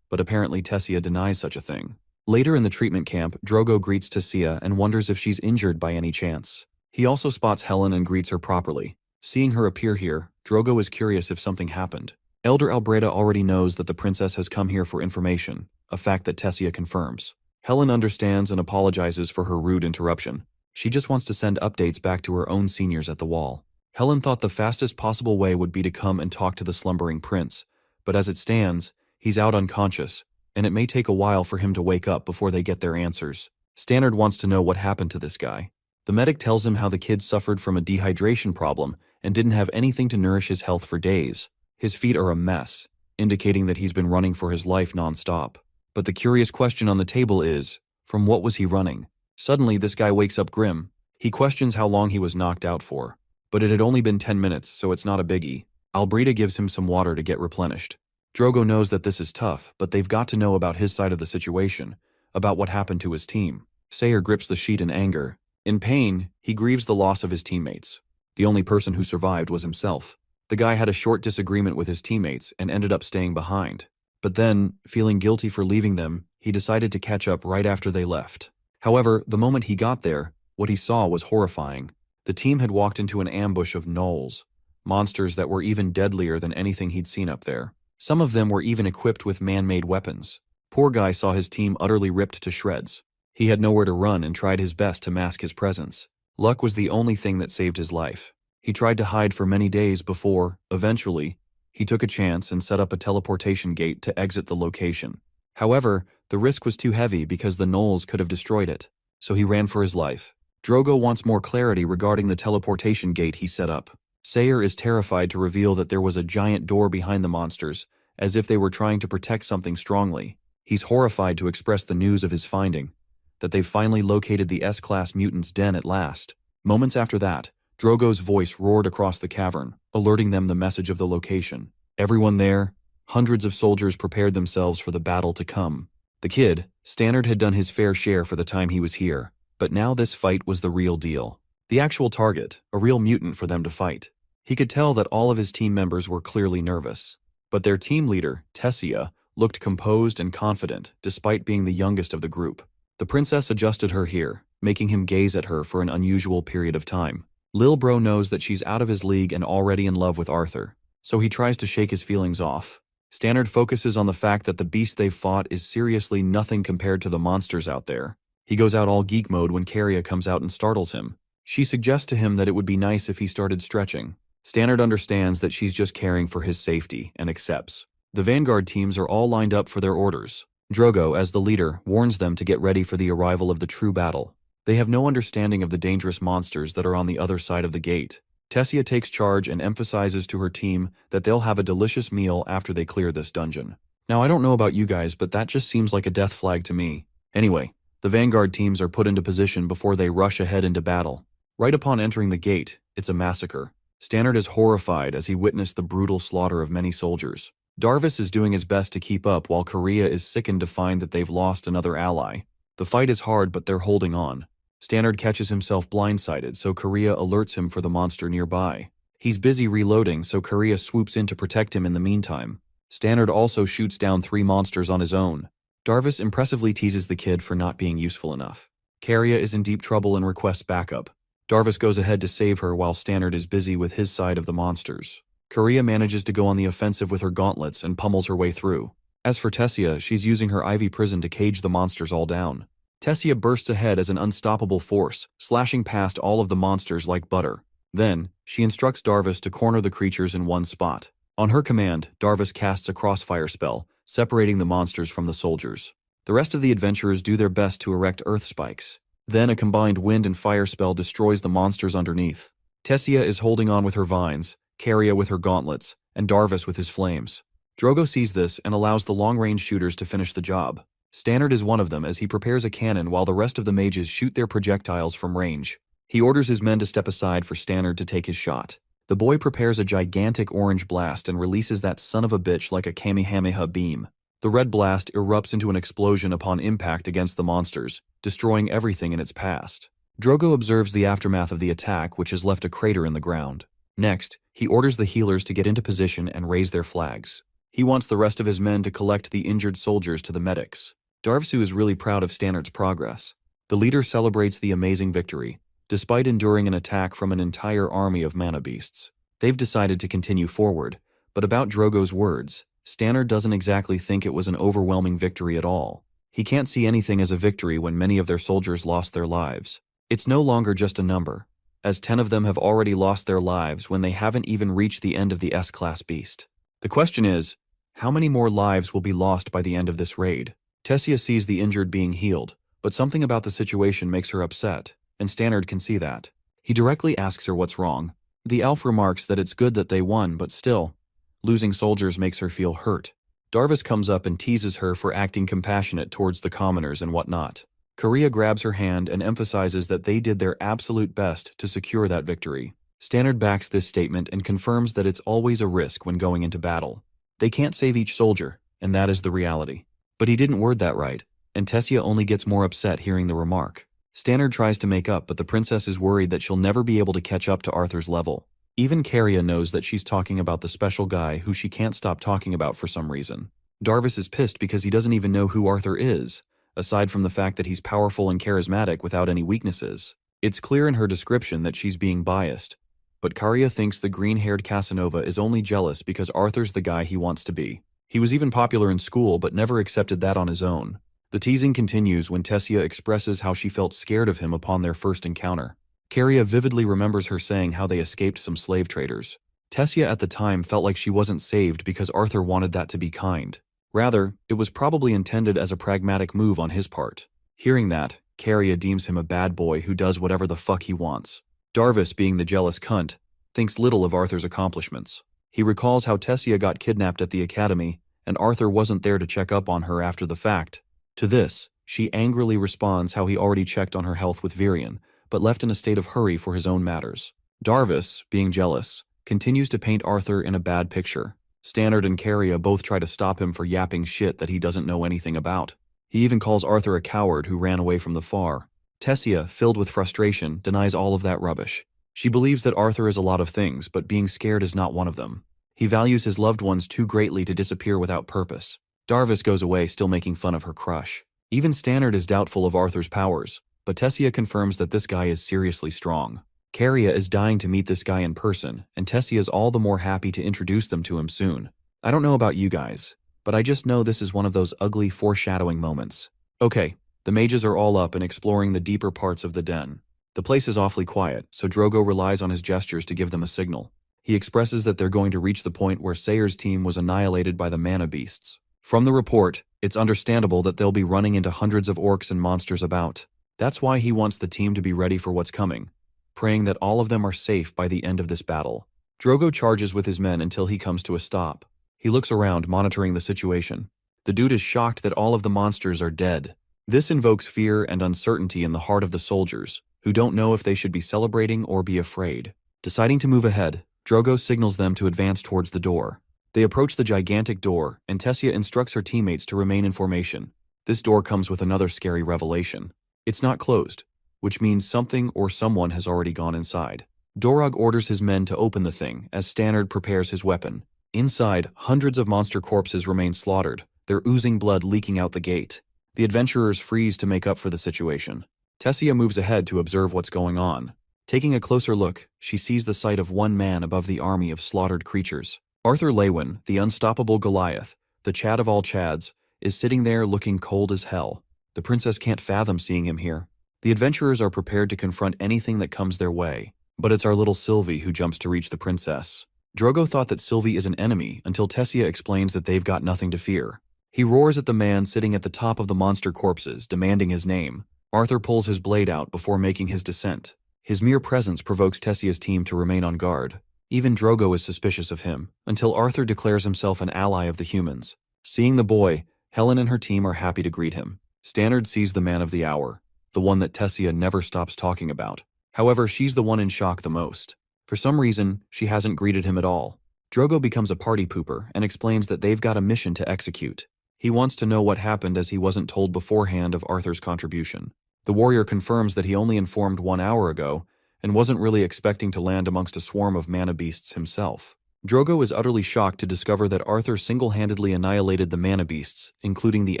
but apparently Tessia denies such a thing. Later in the treatment camp, Drogo greets Tessia and wonders if she's injured by any chance. He also spots Helen and greets her properly. Seeing her appear here, Drogo is curious if something happened. Elder Albreda already knows that the princess has come here for information, a fact that Tessia confirms. Helen understands and apologizes for her rude interruption. She just wants to send updates back to her own seniors at the wall. Helen thought the fastest possible way would be to come and talk to the slumbering prince, but as it stands, he's out unconscious, and it may take a while for him to wake up before they get their answers. Stannard wants to know what happened to this guy. The medic tells him how the kid suffered from a dehydration problem and didn't have anything to nourish his health for days. His feet are a mess, indicating that he's been running for his life nonstop. But the curious question on the table is, from what was he running? Suddenly, this guy wakes up grim. He questions how long he was knocked out for. But it had only been 10 minutes, so it's not a biggie. Albreda gives him some water to get replenished. Drogo knows that this is tough, but they've got to know about his side of the situation, about what happened to his team. Sayer grips the sheet in anger. In pain, he grieves the loss of his teammates. The only person who survived was himself. The guy had a short disagreement with his teammates and ended up staying behind. But then, feeling guilty for leaving them, he decided to catch up right after they left. However, the moment he got there, what he saw was horrifying. The team had walked into an ambush of gnolls, monsters that were even deadlier than anything he'd seen up there. Some of them were even equipped with man-made weapons. Poor guy saw his team utterly ripped to shreds. He had nowhere to run and tried his best to mask his presence. Luck was the only thing that saved his life. He tried to hide for many days before, eventually, he took a chance and set up a teleportation gate to exit the location. However, the risk was too heavy because the gnolls could have destroyed it, so he ran for his life. Drogo wants more clarity regarding the teleportation gate he set up. Sayer is terrified to reveal that there was a giant door behind the monsters, as if they were trying to protect something strongly. He's horrified to express the news of his finding, that they've finally located the S-Class mutants' den at last. Moments after that, Drogo's voice roared across the cavern, alerting them the message of the location. Everyone there, hundreds of soldiers prepared themselves for the battle to come. The kid, Stannard, had done his fair share for the time he was here, but now this fight was the real deal. The actual target, a real mutant for them to fight. He could tell that all of his team members were clearly nervous. But their team leader, Tessia, looked composed and confident despite being the youngest of the group. The princess adjusted her here, making him gaze at her for an unusual period of time. Lil Bro knows that she's out of his league and already in love with Arthur, so he tries to shake his feelings off. Stannard focuses on the fact that the beast they've fought is seriously nothing compared to the monsters out there. He goes out all geek mode when Caria comes out and startles him. She suggests to him that it would be nice if he started stretching. Stannard understands that she's just caring for his safety and accepts. The Vanguard teams are all lined up for their orders. Drogo, as the leader, warns them to get ready for the arrival of the true battle. They have no understanding of the dangerous monsters that are on the other side of the gate. Tessia takes charge and emphasizes to her team that they'll have a delicious meal after they clear this dungeon. Now, I don't know about you guys, but that just seems like a death flag to me. Anyway, the Vanguard teams are put into position before they rush ahead into battle. Right upon entering the gate, it's a massacre. Stannard is horrified as he witnessed the brutal slaughter of many soldiers. Darvis is doing his best to keep up while Korea is sickened to find that they've lost another ally. The fight is hard, but they're holding on. Stannard catches himself blindsided, so Korea alerts him for the monster nearby. He's busy reloading, so Korea swoops in to protect him in the meantime. Stannard also shoots down 3 monsters on his own. Darvis impressively teases the kid for not being useful enough. Caria is in deep trouble and requests backup. Darvis goes ahead to save her while Stannard is busy with his side of the monsters. Korea manages to go on the offensive with her gauntlets and pummels her way through. As for Tessia, she's using her ivy prison to cage the monsters all down. Tessia bursts ahead as an unstoppable force, slashing past all of the monsters like butter. Then, she instructs Darvis to corner the creatures in one spot. On her command, Darvis casts a crossfire spell, separating the monsters from the soldiers. The rest of the adventurers do their best to erect earth spikes. Then a combined wind and fire spell destroys the monsters underneath. Tessia is holding on with her vines, Caria with her gauntlets, and Darvis with his flames. Drogo sees this and allows the long-range shooters to finish the job. Stannard is one of them as he prepares a cannon while the rest of the mages shoot their projectiles from range. He orders his men to step aside for Stannard to take his shot. The boy prepares a gigantic orange blast and releases that son of a bitch like a Kamehameha beam. The red blast erupts into an explosion upon impact against the monsters, destroying everything in its path. Drogo observes the aftermath of the attack, which has left a crater in the ground. Next, he orders the healers to get into position and raise their flags. He wants the rest of his men to collect the injured soldiers to the medics. Darvsu is really proud of Stannard's progress. The leader celebrates the amazing victory, despite enduring an attack from an entire army of mana beasts. They've decided to continue forward, but about Drogo's words, Stannard doesn't exactly think it was an overwhelming victory at all. He can't see anything as a victory when many of their soldiers lost their lives. It's no longer just a number, as 10 of them have already lost their lives when they haven't even reached the end of the S-Class beast. The question is, how many more lives will be lost by the end of this raid? Tessia sees the injured being healed, but something about the situation makes her upset, and Stannard can see that. He directly asks her what's wrong. The elf remarks that it's good that they won, but still, losing soldiers makes her feel hurt. Darvis comes up and teases her for acting compassionate towards the commoners and whatnot. Korea grabs her hand and emphasizes that they did their absolute best to secure that victory. Stannard backs this statement and confirms that it's always a risk when going into battle. They can't save each soldier, and that is the reality. But he didn't word that right, and Tessia only gets more upset hearing the remark. Stannard tries to make up, but the princess is worried that she'll never be able to catch up to Arthur's level. Even Caria knows that she's talking about the special guy who she can't stop talking about for some reason. Darvis is pissed because he doesn't even know who Arthur is, aside from the fact that he's powerful and charismatic without any weaknesses. It's clear in her description that she's being biased, but Caria thinks the green-haired Casanova is only jealous because Arthur's the guy he wants to be. He was even popular in school but never accepted that on his own. The teasing continues when Tessia expresses how she felt scared of him upon their first encounter. Caria vividly remembers her saying how they escaped some slave traders. Tessia at the time felt like she wasn't saved because Arthur wanted that to be kind. Rather, it was probably intended as a pragmatic move on his part. Hearing that, Caria deems him a bad boy who does whatever the fuck he wants. Darvis, being the jealous cunt, thinks little of Arthur's accomplishments. He recalls how Tessia got kidnapped at the academy, and Arthur wasn't there to check up on her after the fact. To this, she angrily responds how he already checked on her health with Virion, but left in a state of hurry for his own matters. Darvis, being jealous, continues to paint Arthur in a bad picture. Stannard and Carria both try to stop him for yapping shit that he doesn't know anything about. He even calls Arthur a coward who ran away from the far. Tessia, filled with frustration, denies all of that rubbish. She believes that Arthur is a lot of things, but being scared is not one of them. He values his loved ones too greatly to disappear without purpose. Darvis goes away, still making fun of her crush. Even Stannard is doubtful of Arthur's powers, but Tessia confirms that this guy is seriously strong. Carria is dying to meet this guy in person, and Tessia is all the more happy to introduce them to him soon. I don't know about you guys, but I just know this is one of those ugly foreshadowing moments. Okay, the mages are all up and exploring the deeper parts of the den. The place is awfully quiet, so Drogo relies on his gestures to give them a signal. He expresses that they're going to reach the point where Sayer's team was annihilated by the mana beasts. From the report, it's understandable that they'll be running into hundreds of orcs and monsters about. That's why he wants the team to be ready for what's coming, praying that all of them are safe by the end of this battle. Drogo charges with his men until he comes to a stop. He looks around, monitoring the situation. The dude is shocked that all of the monsters are dead. This invokes fear and uncertainty in the heart of the soldiers, who don't know if they should be celebrating or be afraid. Deciding to move ahead, Drogo signals them to advance towards the door. They approach the gigantic door, and Tessia instructs her teammates to remain in formation. This door comes with another scary revelation. It's not closed, which means something or someone has already gone inside. Dorog orders his men to open the thing as Stannard prepares his weapon. Inside, hundreds of monster corpses remain slaughtered, their oozing blood leaking out the gate. The adventurers freeze to make up for the situation. Tessia moves ahead to observe what's going on. Taking a closer look, she sees the sight of one man above the army of slaughtered creatures. Arthur Lewin, the unstoppable Goliath, the Chad of all Chads, is sitting there looking cold as hell. The princess can't fathom seeing him here. The adventurers are prepared to confront anything that comes their way, but it's our little Sylvie who jumps to reach the princess. Drogo thought that Sylvie is an enemy until Tessia explains that they've got nothing to fear. He roars at the man sitting at the top of the monster corpses, demanding his name. Arthur pulls his blade out before making his descent. His mere presence provokes Tessia's team to remain on guard. Even Drogo is suspicious of him, until Arthur declares himself an ally of the humans. Seeing the boy, Helen and her team are happy to greet him. Stannard sees the man of the hour, the one that Tessia never stops talking about. However, she's the one in shock the most. For some reason, she hasn't greeted him at all. Drogo becomes a party pooper and explains that they've got a mission to execute. He wants to know what happened as he wasn't told beforehand of Arthur's contribution. The warrior confirms that he only informed 1 hour ago and wasn't really expecting to land amongst a swarm of mana beasts himself. Drogo is utterly shocked to discover that Arthur single-handedly annihilated the mana beasts, including the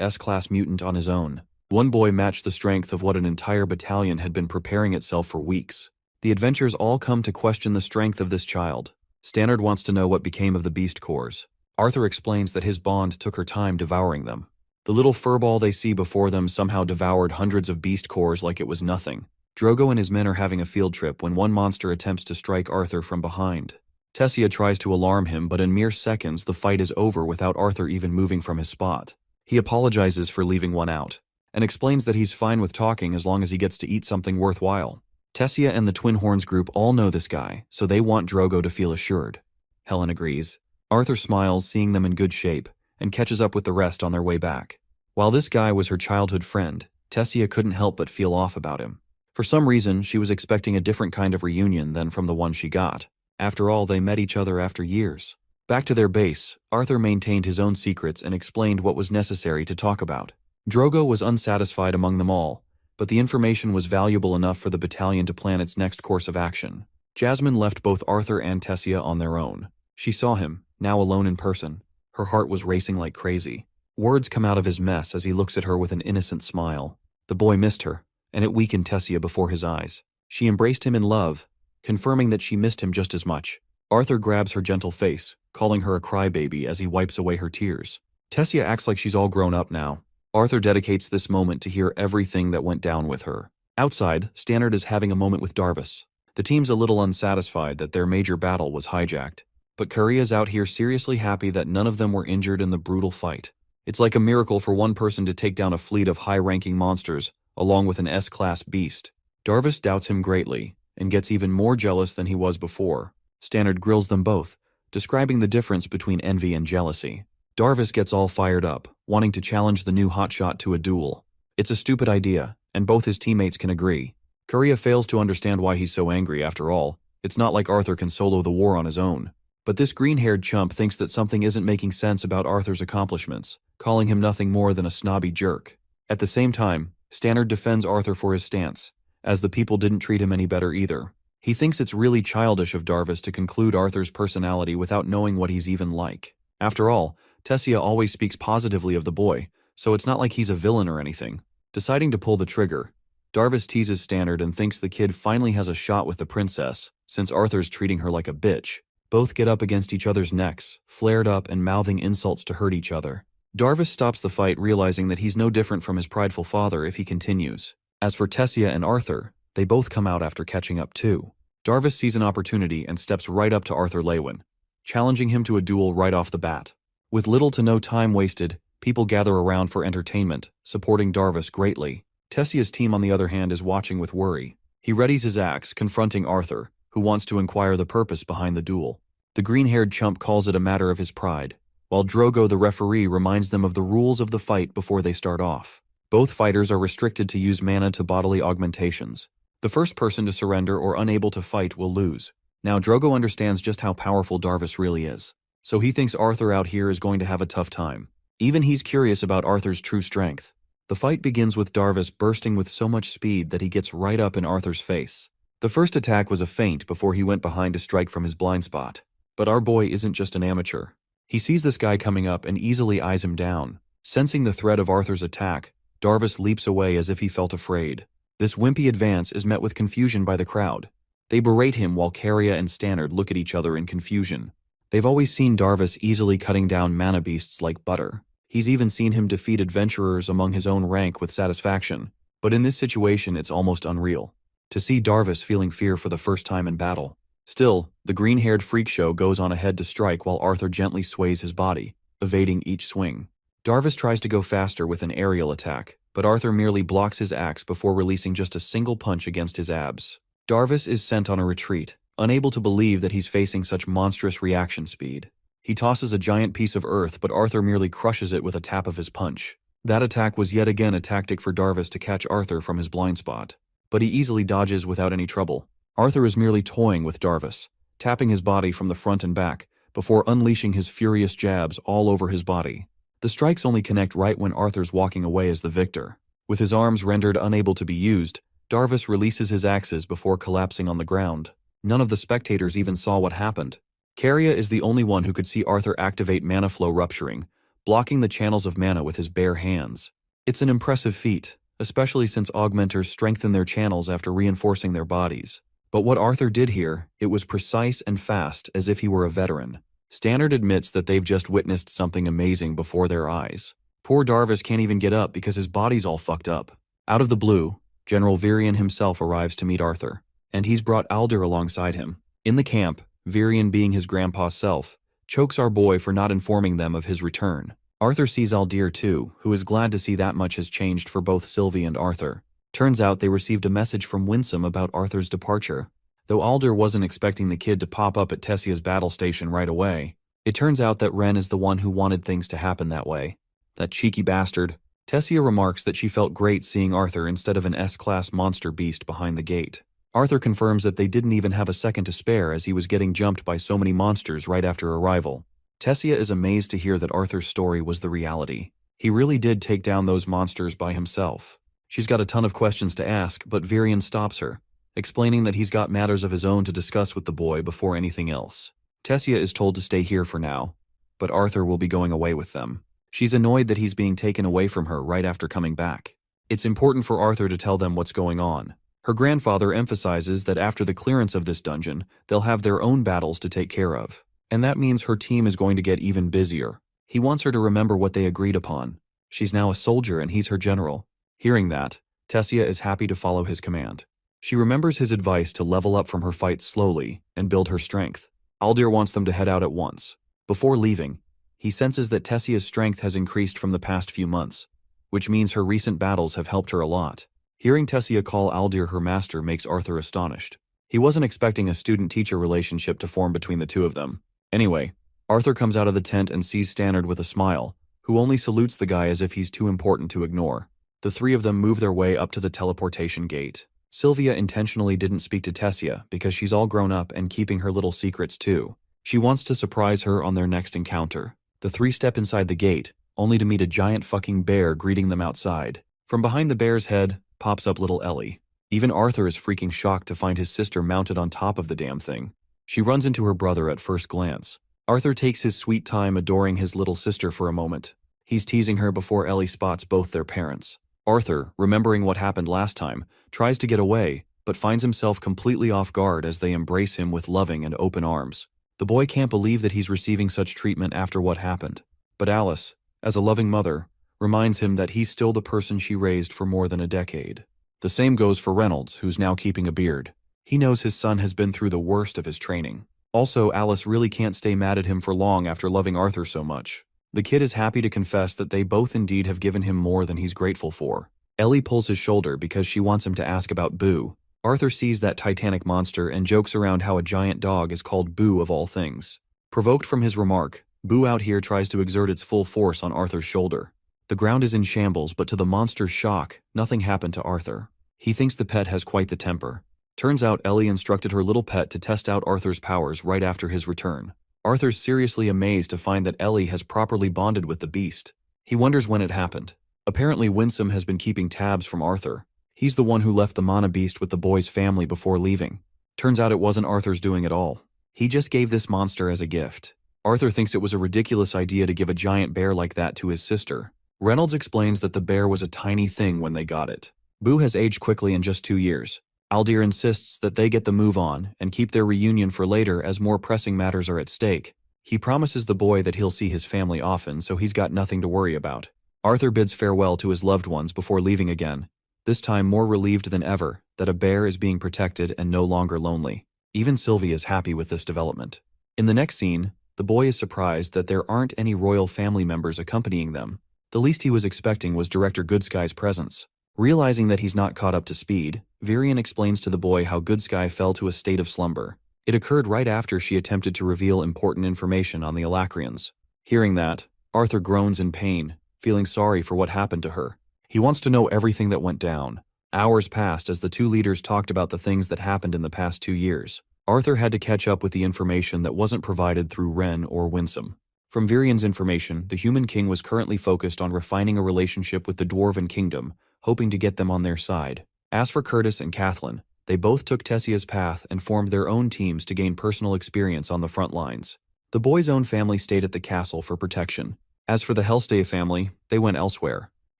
S-class mutant on his own. One boy matched the strength of what an entire battalion had been preparing itself for weeks. The adventurers all come to question the strength of this child. Stannard wants to know what became of the beast cores. Arthur explains that his bond took her time devouring them. The little furball they see before them somehow devoured hundreds of beast cores like it was nothing. Drogo and his men are having a field trip when one monster attempts to strike Arthur from behind. Tessia tries to alarm him, but in mere seconds the fight is over without Arthur even moving from his spot. He apologizes for leaving one out, and explains that he's fine with talking as long as he gets to eat something worthwhile. Tessia and the Twin Horns group all know this guy, so they want Drogo to feel assured. Helen agrees. Arthur smiles, seeing them in good shape, and catches up with the rest on their way back. While this guy was her childhood friend, Tessia couldn't help but feel off about him. For some reason, she was expecting a different kind of reunion than from the one she got. After all, they met each other after years. Back to their base, Arthur maintained his own secrets and explained what was necessary to talk about. Drogo was unsatisfied among them all, but the information was valuable enough for the battalion to plan its next course of action. Jasmine left both Arthur and Tessia on their own. She saw him, now alone in person. Her heart was racing like crazy. Words come out of his mess as he looks at her with an innocent smile. The boy missed her, and it weakened Tessia before his eyes. She embraced him in love, confirming that she missed him just as much. Arthur grabs her gentle face, calling her a crybaby as he wipes away her tears. Tessia acts like she's all grown up now. Arthur dedicates this moment to hear everything that went down with her. Outside, Stannard is having a moment with Darvis. The team's a little unsatisfied that their major battle was hijacked, but Carria's out here seriously happy that none of them were injured in the brutal fight. It's like a miracle for one person to take down a fleet of high-ranking monsters, along with an S-class beast. Darvis doubts him greatly, and gets even more jealous than he was before. Stannard grills them both, describing the difference between envy and jealousy. Darvis gets all fired up, wanting to challenge the new hotshot to a duel. It's a stupid idea, and both his teammates can agree. Korea fails to understand why he's so angry after all. It's not like Arthur can solo the war on his own. But this green-haired chump thinks that something isn't making sense about Arthur's accomplishments, calling him nothing more than a snobby jerk. At the same time, Stannard defends Arthur for his stance, as the people didn't treat him any better either. He thinks it's really childish of Darvis to conclude Arthur's personality without knowing what he's even like. After all, Tessia always speaks positively of the boy, so it's not like he's a villain or anything. Deciding to pull the trigger, Darvis teases Stannard and thinks the kid finally has a shot with the princess, since Arthur's treating her like a bitch. Both get up against each other's necks, flared up and mouthing insults to hurt each other. Darvis stops the fight, realizing that he's no different from his prideful father if he continues. As for Tessia and Arthur, they both come out after catching up too. Darvis sees an opportunity and steps right up to Arthur Lewin, challenging him to a duel right off the bat. With little to no time wasted, people gather around for entertainment, supporting Darvis greatly. Tessia's team, on the other hand, is watching with worry. He readies his axe, confronting Arthur, who wants to inquire the purpose behind the duel. The green-haired chump calls it a matter of his pride, while Drogo the referee reminds them of the rules of the fight before they start off. Both fighters are restricted to use mana to bodily augmentations. The first person to surrender or unable to fight will lose. Now Drogo understands just how powerful Darvis really is, so he thinks Arthur out here is going to have a tough time. Even he's curious about Arthur's true strength. The fight begins with Darvis bursting with so much speed that he gets right up in Arthur's face. The first attack was a feint before he went behind to strike from his blind spot. But our boy isn't just an amateur. He sees this guy coming up and easily eyes him down. Sensing the threat of Arthur's attack, Darvis leaps away as if he felt afraid. This wimpy advance is met with confusion by the crowd. They berate him while Carria and Stannard look at each other in confusion. They've always seen Darvis easily cutting down mana beasts like butter. He's even seen him defeat adventurers among his own rank with satisfaction. But in this situation, it's almost unreal to see Darvis feeling fear for the first time in battle. Still, the green-haired freak show goes on ahead to strike while Arthur gently sways his body, evading each swing. Darvis tries to go faster with an aerial attack, but Arthur merely blocks his axe before releasing just a single punch against his abs. Darvis is sent on a retreat, unable to believe that he's facing such monstrous reaction speed. He tosses a giant piece of earth, but Arthur merely crushes it with a tap of his punch. That attack was yet again a tactic for Darvis to catch Arthur from his blind spot, but he easily dodges without any trouble. Arthur is merely toying with Darvis, tapping his body from the front and back, before unleashing his furious jabs all over his body. The strikes only connect right when Arthur's walking away as the victor. With his arms rendered unable to be used, Darvis releases his axes before collapsing on the ground. None of the spectators even saw what happened. Carria is the only one who could see Arthur activate mana flow rupturing, blocking the channels of mana with his bare hands. It's an impressive feat, especially since augmenters strengthen their channels after reinforcing their bodies. But what Arthur did here, it was precise and fast, as if he were a veteran. Stannard admits that they've just witnessed something amazing before their eyes. Poor Darvis can't even get up because his body's all fucked up. Out of the blue, General Virion himself arrives to meet Arthur, and he's brought Aldir alongside him. In the camp, Virion, being his grandpa's self, chokes our boy for not informing them of his return. Arthur sees Aldir too, who is glad to see that much has changed for both Sylvie and Arthur. Turns out they received a message from Winsome about Arthur's departure. Though Aldir wasn't expecting the kid to pop up at Tessia's battle station right away, it turns out that Ren is the one who wanted things to happen that way. That cheeky bastard. Tessia remarks that she felt great seeing Arthur instead of an S-class monster beast behind the gate. Arthur confirms that they didn't even have a second to spare as he was getting jumped by so many monsters right after arrival. Tessia is amazed to hear that Arthur's story was the reality. He really did take down those monsters by himself. She's got a ton of questions to ask, but Virion stops her, explaining that he's got matters of his own to discuss with the boy before anything else. Tessia is told to stay here for now, but Arthur will be going away with them. She's annoyed that he's being taken away from her right after coming back. It's important for Arthur to tell them what's going on. Her grandfather emphasizes that after the clearance of this dungeon, they'll have their own battles to take care of. And that means her team is going to get even busier. He wants her to remember what they agreed upon. She's now a soldier and he's her general. Hearing that, Tessia is happy to follow his command. She remembers his advice to level up from her fights slowly and build her strength. Aldir wants them to head out at once. Before leaving, he senses that Tessia's strength has increased from the past few months, which means her recent battles have helped her a lot. Hearing Tessia call Aldir her master makes Arthur astonished. He wasn't expecting a student-teacher relationship to form between the two of them. Anyway, Arthur comes out of the tent and sees Stannard with a smile, who only salutes the guy as if he's too important to ignore. The three of them move their way up to the teleportation gate. Sylvia intentionally didn't speak to Tessia because she's all grown up and keeping her little secrets too. She wants to surprise her on their next encounter. The three step inside the gate, only to meet a giant fucking bear greeting them outside. From behind the bear's head pops up little Ellie. Even Arthur is freaking shocked to find his sister mounted on top of the damn thing. She runs into her brother at first glance. Arthur takes his sweet time adoring his little sister for a moment. He's teasing her before Ellie spots both their parents. Arthur, remembering what happened last time, tries to get away, but finds himself completely off guard as they embrace him with loving and open arms. The boy can't believe that he's receiving such treatment after what happened. But Alice, as a loving mother, reminds him that he's still the person she raised for more than a decade. The same goes for Reynolds, who's now keeping a beard. He knows his son has been through the worst of his training. Also, Alice really can't stay mad at him for long after loving Arthur so much. The kid is happy to confess that they both indeed have given him more than he's grateful for. Ellie pulls his shoulder because she wants him to ask about Boo. Arthur sees that titanic monster and jokes around how a giant dog is called Boo of all things. Provoked from his remark, Boo out here tries to exert its full force on Arthur's shoulder. The ground is in shambles, but to the monster's shock, nothing happened to Arthur. He thinks the pet has quite the temper. Turns out Ellie instructed her little pet to test out Arthur's powers right after his return. Arthur's seriously amazed to find that Ellie has properly bonded with the beast. He wonders when it happened. Apparently Winsome has been keeping tabs from Arthur. He's the one who left the mana beast with the boy's family before leaving. Turns out it wasn't Arthur's doing at all. He just gave this monster as a gift. Arthur thinks it was a ridiculous idea to give a giant bear like that to his sister. Reynolds explains that the bear was a tiny thing when they got it. Boo has aged quickly in just 2 years. Aldir insists that they get the move on and keep their reunion for later as more pressing matters are at stake. He promises the boy that he'll see his family often, so he's got nothing to worry about. Arthur bids farewell to his loved ones before leaving again, this time more relieved than ever that a bear is being protected and no longer lonely. Even Sylvie is happy with this development. In the next scene, the boy is surprised that there aren't any royal family members accompanying them. The least he was expecting was Director Goodsky's presence. Realizing that he's not caught up to speed, Virion explains to the boy how Goodsky fell to a state of slumber. It occurred right after she attempted to reveal important information on the Alacrians. Hearing that, Arthur groans in pain, feeling sorry for what happened to her. He wants to know everything that went down. Hours passed as the two leaders talked about the things that happened in the past 2 years. Arthur had to catch up with the information that wasn't provided through Wren or Winsome. From Virion's information, the Human King was currently focused on refining a relationship with the Dwarven Kingdom, hoping to get them on their side. As for Curtis and Kathleen, they both took Tessia's path and formed their own teams to gain personal experience on the front lines. The boy's own family stayed at the castle for protection. As for the Hellstay family, they went elsewhere.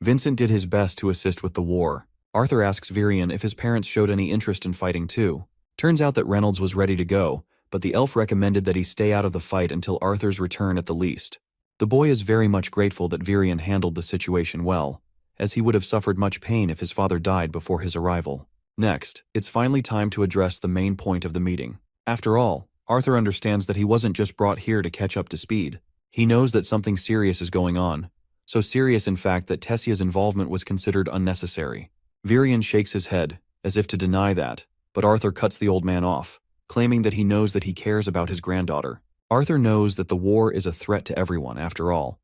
Vincent did his best to assist with the war. Arthur asks Virion if his parents showed any interest in fighting too. Turns out that Reynolds was ready to go, but the elf recommended that he stay out of the fight until Arthur's return at the least. The boy is very much grateful that Virion handled the situation well, as he would have suffered much pain if his father died before his arrival. Next, it's finally time to address the main point of the meeting. After all, Arthur understands that he wasn't just brought here to catch up to speed. He knows that something serious is going on, so serious in fact that Tessia's involvement was considered unnecessary. Virion shakes his head, as if to deny that, but Arthur cuts the old man off, claiming that he knows that he cares about his granddaughter. Arthur knows that the war is a threat to everyone, after all.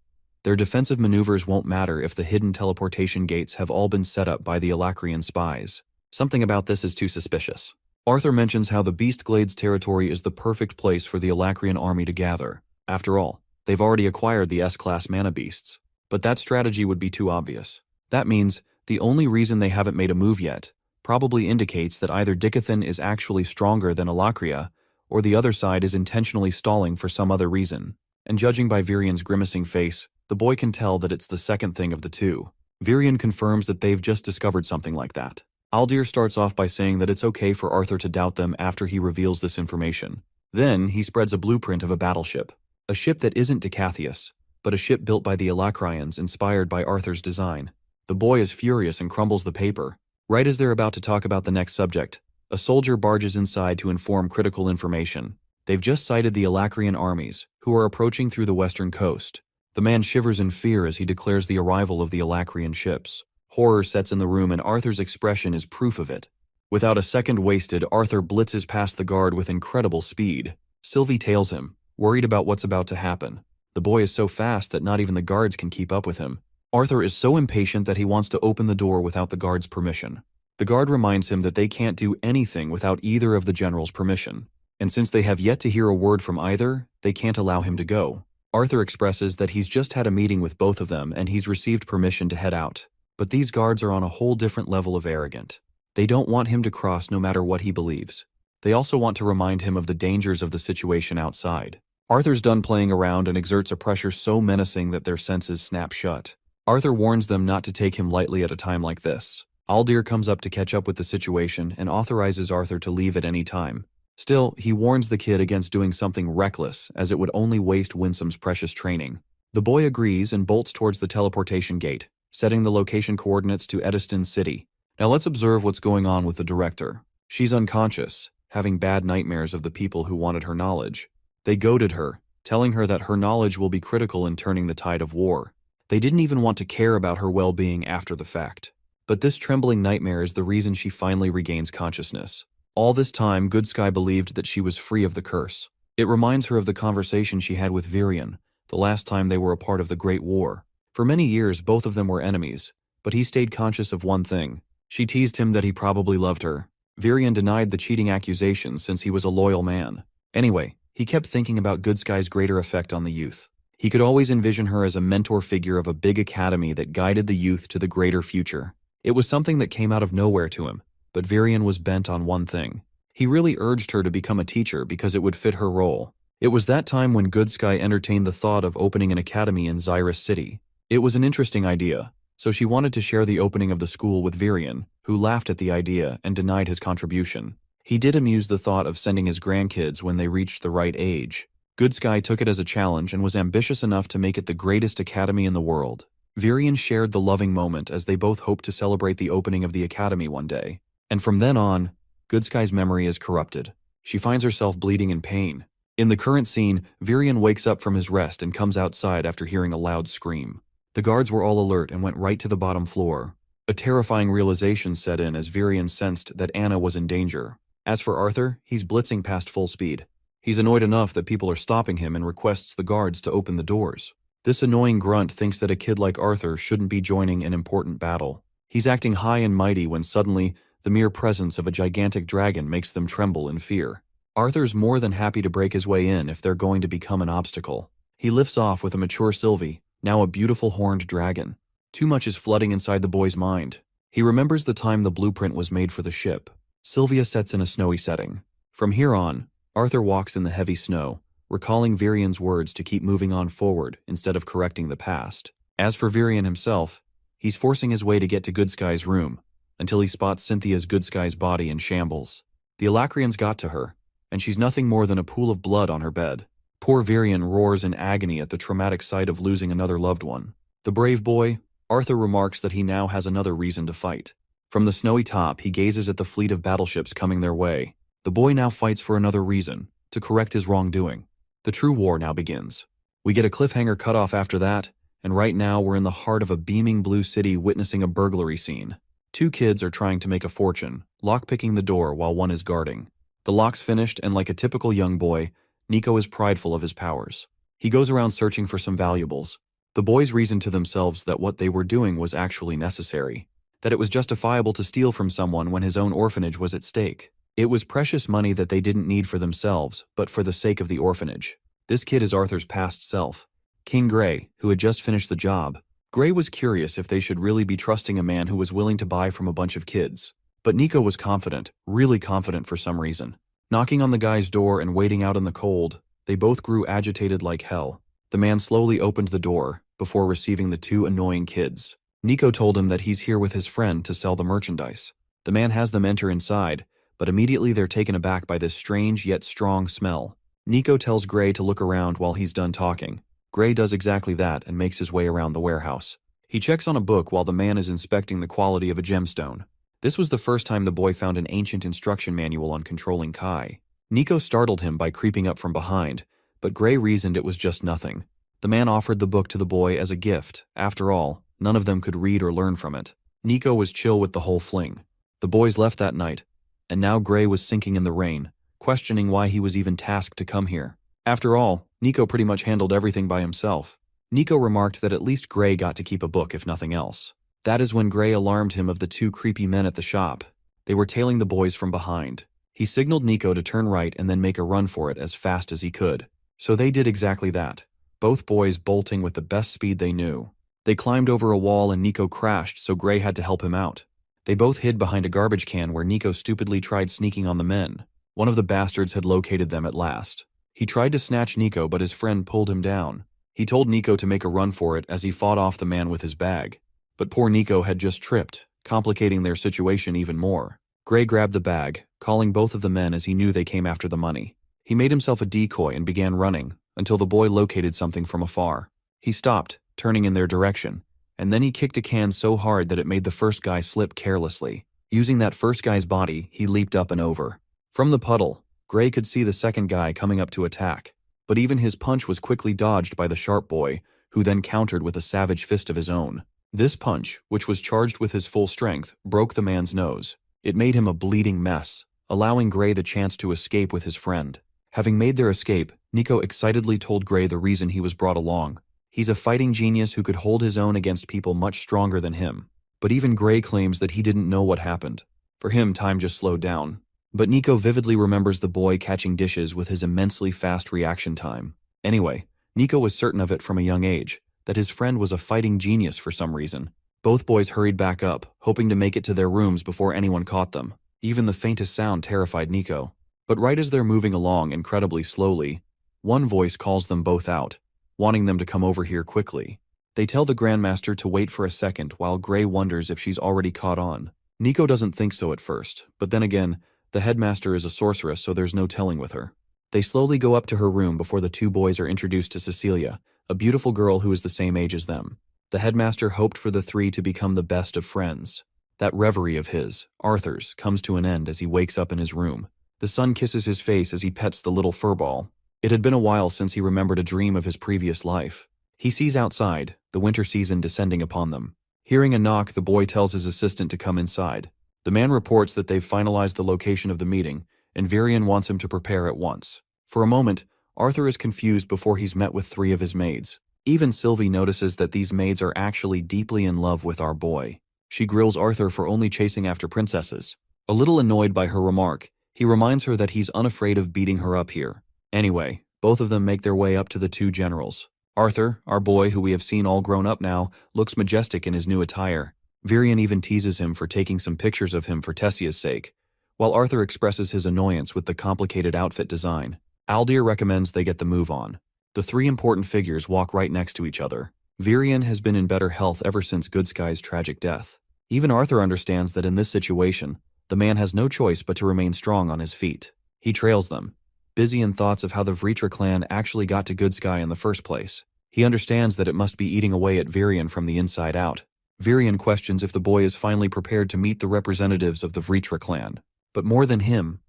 Their defensive maneuvers won't matter if the hidden teleportation gates have all been set up by the Alacrian spies. Something about this is too suspicious. Arthur mentions how the Beast Glades territory is the perfect place for the Alacrian army to gather. After all, they've already acquired the S-class mana beasts. But that strategy would be too obvious. That means the only reason they haven't made a move yet probably indicates that either Dickathan is actually stronger than Alacria, or the other side is intentionally stalling for some other reason. And judging by Virion's grimacing face, the boy can tell that it's the second thing of the two. Virion confirms that they've just discovered something like that. Aldir starts off by saying that it's okay for Arthur to doubt them after he reveals this information. Then he spreads a blueprint of a battleship. A ship that isn't Decathius, but a ship built by the Alacrians inspired by Arthur's design. The boy is furious and crumbles the paper. Right as they're about to talk about the next subject, a soldier barges inside to inform critical information. They've just sighted the Alacrian armies, who are approaching through the western coast. The man shivers in fear as he declares the arrival of the Alacrian ships. Horror sets in the room and Arthur's expression is proof of it. Without a second wasted, Arthur blitzes past the guard with incredible speed. Sylvie tails him, worried about what's about to happen. The boy is so fast that not even the guards can keep up with him. Arthur is so impatient that he wants to open the door without the guard's permission. The guard reminds him that they can't do anything without either of the general's permission. And since they have yet to hear a word from either, they can't allow him to go. Arthur expresses that he's just had a meeting with both of them and he's received permission to head out. But these guards are on a whole different level of arrogant. They don't want him to cross no matter what he believes. They also want to remind him of the dangers of the situation outside. Arthur's done playing around and exerts a pressure so menacing that their senses snap shut. Arthur warns them not to take him lightly at a time like this. Aldir comes up to catch up with the situation and authorizes Arthur to leave at any time. Still, he warns the kid against doing something reckless, as it would only waste Winsome's precious training. The boy agrees and bolts towards the teleportation gate, setting the location coordinates to Ediston City. Now let's observe what's going on with the director. She's unconscious, having bad nightmares of the people who wanted her knowledge. They goaded her, telling her that her knowledge will be critical in turning the tide of war. They didn't even want to care about her well-being after the fact. But this trembling nightmare is the reason she finally regains consciousness. All this time, Good Sky believed that she was free of the curse. It reminds her of the conversation she had with Virion, the last time they were a part of the Great War. For many years, both of them were enemies, but he stayed conscious of one thing. She teased him that he probably loved her. Virion denied the cheating accusations since he was a loyal man. Anyway, he kept thinking about Good Sky's greater effect on the youth. He could always envision her as a mentor figure of a big academy that guided the youth to the greater future. It was something that came out of nowhere to him, but Virion was bent on one thing. He really urged her to become a teacher because it would fit her role. It was that time when Good Sky entertained the thought of opening an academy in Xyrus City. It was an interesting idea, so she wanted to share the opening of the school with Virion, who laughed at the idea and denied his contribution. He did amuse the thought of sending his grandkids when they reached the right age. Good Sky took it as a challenge and was ambitious enough to make it the greatest academy in the world. Virion shared the loving moment as they both hoped to celebrate the opening of the academy one day. And from then on, Good Sky's memory is corrupted. She finds herself bleeding in pain. In the current scene, Virion wakes up from his rest and comes outside after hearing a loud scream. The guards were all alert and went right to the bottom floor. A terrifying realization set in as Virion sensed that Anna was in danger. As for Arthur, he's blitzing past full speed. He's annoyed enough that people are stopping him and requests the guards to open the doors. This annoying grunt thinks that a kid like Arthur shouldn't be joining an important battle. He's acting high and mighty when suddenly, the mere presence of a gigantic dragon makes them tremble in fear. Arthur's more than happy to break his way in if they're going to become an obstacle. He lifts off with a mature Sylvie, now a beautiful horned dragon. Too much is flooding inside the boy's mind. He remembers the time the blueprint was made for the ship. Sylvia sets in a snowy setting. From here on, Arthur walks in the heavy snow, recalling Virion's words to keep moving on forward instead of correcting the past. As for Virion himself, he's forcing his way to get to Good Sky's room, until he spots Cynthia's Good Sky's body in shambles. The Alacrians got to her, and she's nothing more than a pool of blood on her bed. Poor Virion roars in agony at the traumatic sight of losing another loved one. The brave boy, Arthur remarks that he now has another reason to fight. From the snowy top, he gazes at the fleet of battleships coming their way. The boy now fights for another reason, to correct his wrongdoing. The true war now begins. We get a cliffhanger cutoff after that, and right now we're in the heart of a beaming blue city witnessing a burglary scene. Two kids are trying to make a fortune, lockpicking the door while one is guarding. The lock's finished, and like a typical young boy, Nico is prideful of his powers. He goes around searching for some valuables. The boys reason to themselves that what they were doing was actually necessary, that it was justifiable to steal from someone when his own orphanage was at stake. It was precious money that they didn't need for themselves, but for the sake of the orphanage. This kid is Arthur's past self, King Gray, who had just finished the job. Gray was curious if they should really be trusting a man who was willing to buy from a bunch of kids. But Nico was confident, really confident for some reason. Knocking on the guy's door and waiting out in the cold, they both grew agitated like hell. The man slowly opened the door, before receiving the two annoying kids. Nico told him that he's here with his friend to sell the merchandise. The man has them enter inside, but immediately they're taken aback by this strange yet strong smell. Nico tells Gray to look around while he's done talking. Gray does exactly that and makes his way around the warehouse. He checks on a book while the man is inspecting the quality of a gemstone. This was the first time the boy found an ancient instruction manual on controlling Kai. Nico startled him by creeping up from behind, but Gray reasoned it was just nothing. The man offered the book to the boy as a gift. After all, none of them could read or learn from it. Nico was chill with the whole fling. The boys left that night, and now Gray was sinking in the rain, questioning why he was even tasked to come here. After all, Nico pretty much handled everything by himself. Nico remarked that at least Gray got to keep a book if nothing else. That is when Gray alarmed him of the two creepy men at the shop. They were tailing the boys from behind. He signaled Nico to turn right and then make a run for it as fast as he could. So they did exactly that, both boys bolting with the best speed they knew. They climbed over a wall and Nico crashed, so Gray had to help him out. They both hid behind a garbage can where Nico stupidly tried sneaking on the men. One of the bastards had located them at last. He tried to snatch Nico, but his friend pulled him down. He told Nico to make a run for it as he fought off the man with his bag. But poor Nico had just tripped, complicating their situation even more. Gray grabbed the bag, calling both of the men as he knew they came after the money. He made himself a decoy and began running, until the boy located something from afar. He stopped, turning in their direction, and then he kicked a can so hard that it made the first guy slip carelessly. Using that first guy's body, he leaped up and over. From the puddle, Gray could see the second guy coming up to attack, but even his punch was quickly dodged by the sharp boy, who then countered with a savage fist of his own. This punch, which was charged with his full strength, broke the man's nose. It made him a bleeding mess, allowing Gray the chance to escape with his friend. Having made their escape, Nico excitedly told Gray the reason he was brought along. He's a fighting genius who could hold his own against people much stronger than him. But even Gray claims that he didn't know what happened. For him, time just slowed down. But Nico vividly remembers the boy catching dishes with his immensely fast reaction time. Anyway, Nico was certain of it from a young age, that his friend was a fighting genius for some reason. Both boys hurried back up, hoping to make it to their rooms before anyone caught them. Even the faintest sound terrified Nico. But right as they're moving along incredibly slowly, one voice calls them both out, wanting them to come over here quickly. They tell the Grandmaster to wait for a second while Gray wonders if she's already caught on. Nico doesn't think so at first, but then again, the headmaster is a sorceress, so there's no telling with her. They slowly go up to her room before the two boys are introduced to Cecilia, a beautiful girl who is the same age as them. The headmaster hoped for the three to become the best of friends. That reverie of his, Arthur's, comes to an end as he wakes up in his room. The sun kisses his face as he pets the little furball. It had been a while since he remembered a dream of his previous life. He sees outside, the winter season descending upon them. Hearing a knock, the boy tells his assistant to come inside. The man reports that they've finalized the location of the meeting, and Virion wants him to prepare at once. For a moment, Arthur is confused before he's met with three of his maids. Even Sylvie notices that these maids are actually deeply in love with our boy. She grills Arthur for only chasing after princesses. A little annoyed by her remark, he reminds her that he's unafraid of beating her up here. Anyway, both of them make their way up to the two generals. Arthur, our boy who we have seen all grown up now, looks majestic in his new attire. Virion even teases him for taking some pictures of him for Tessia's sake, while Arthur expresses his annoyance with the complicated outfit design. Aldir recommends they get the move on. The three important figures walk right next to each other. Virion has been in better health ever since Goodsky's tragic death. Even Arthur understands that in this situation, the man has no choice but to remain strong on his feet. He trails them, busy in thoughts of how the Vritra clan actually got to Goodsky in the first place. He understands that it must be eating away at Virion from the inside out. Virion questions if the boy is finally prepared to meet the representatives of the Vritra clan. But more than him,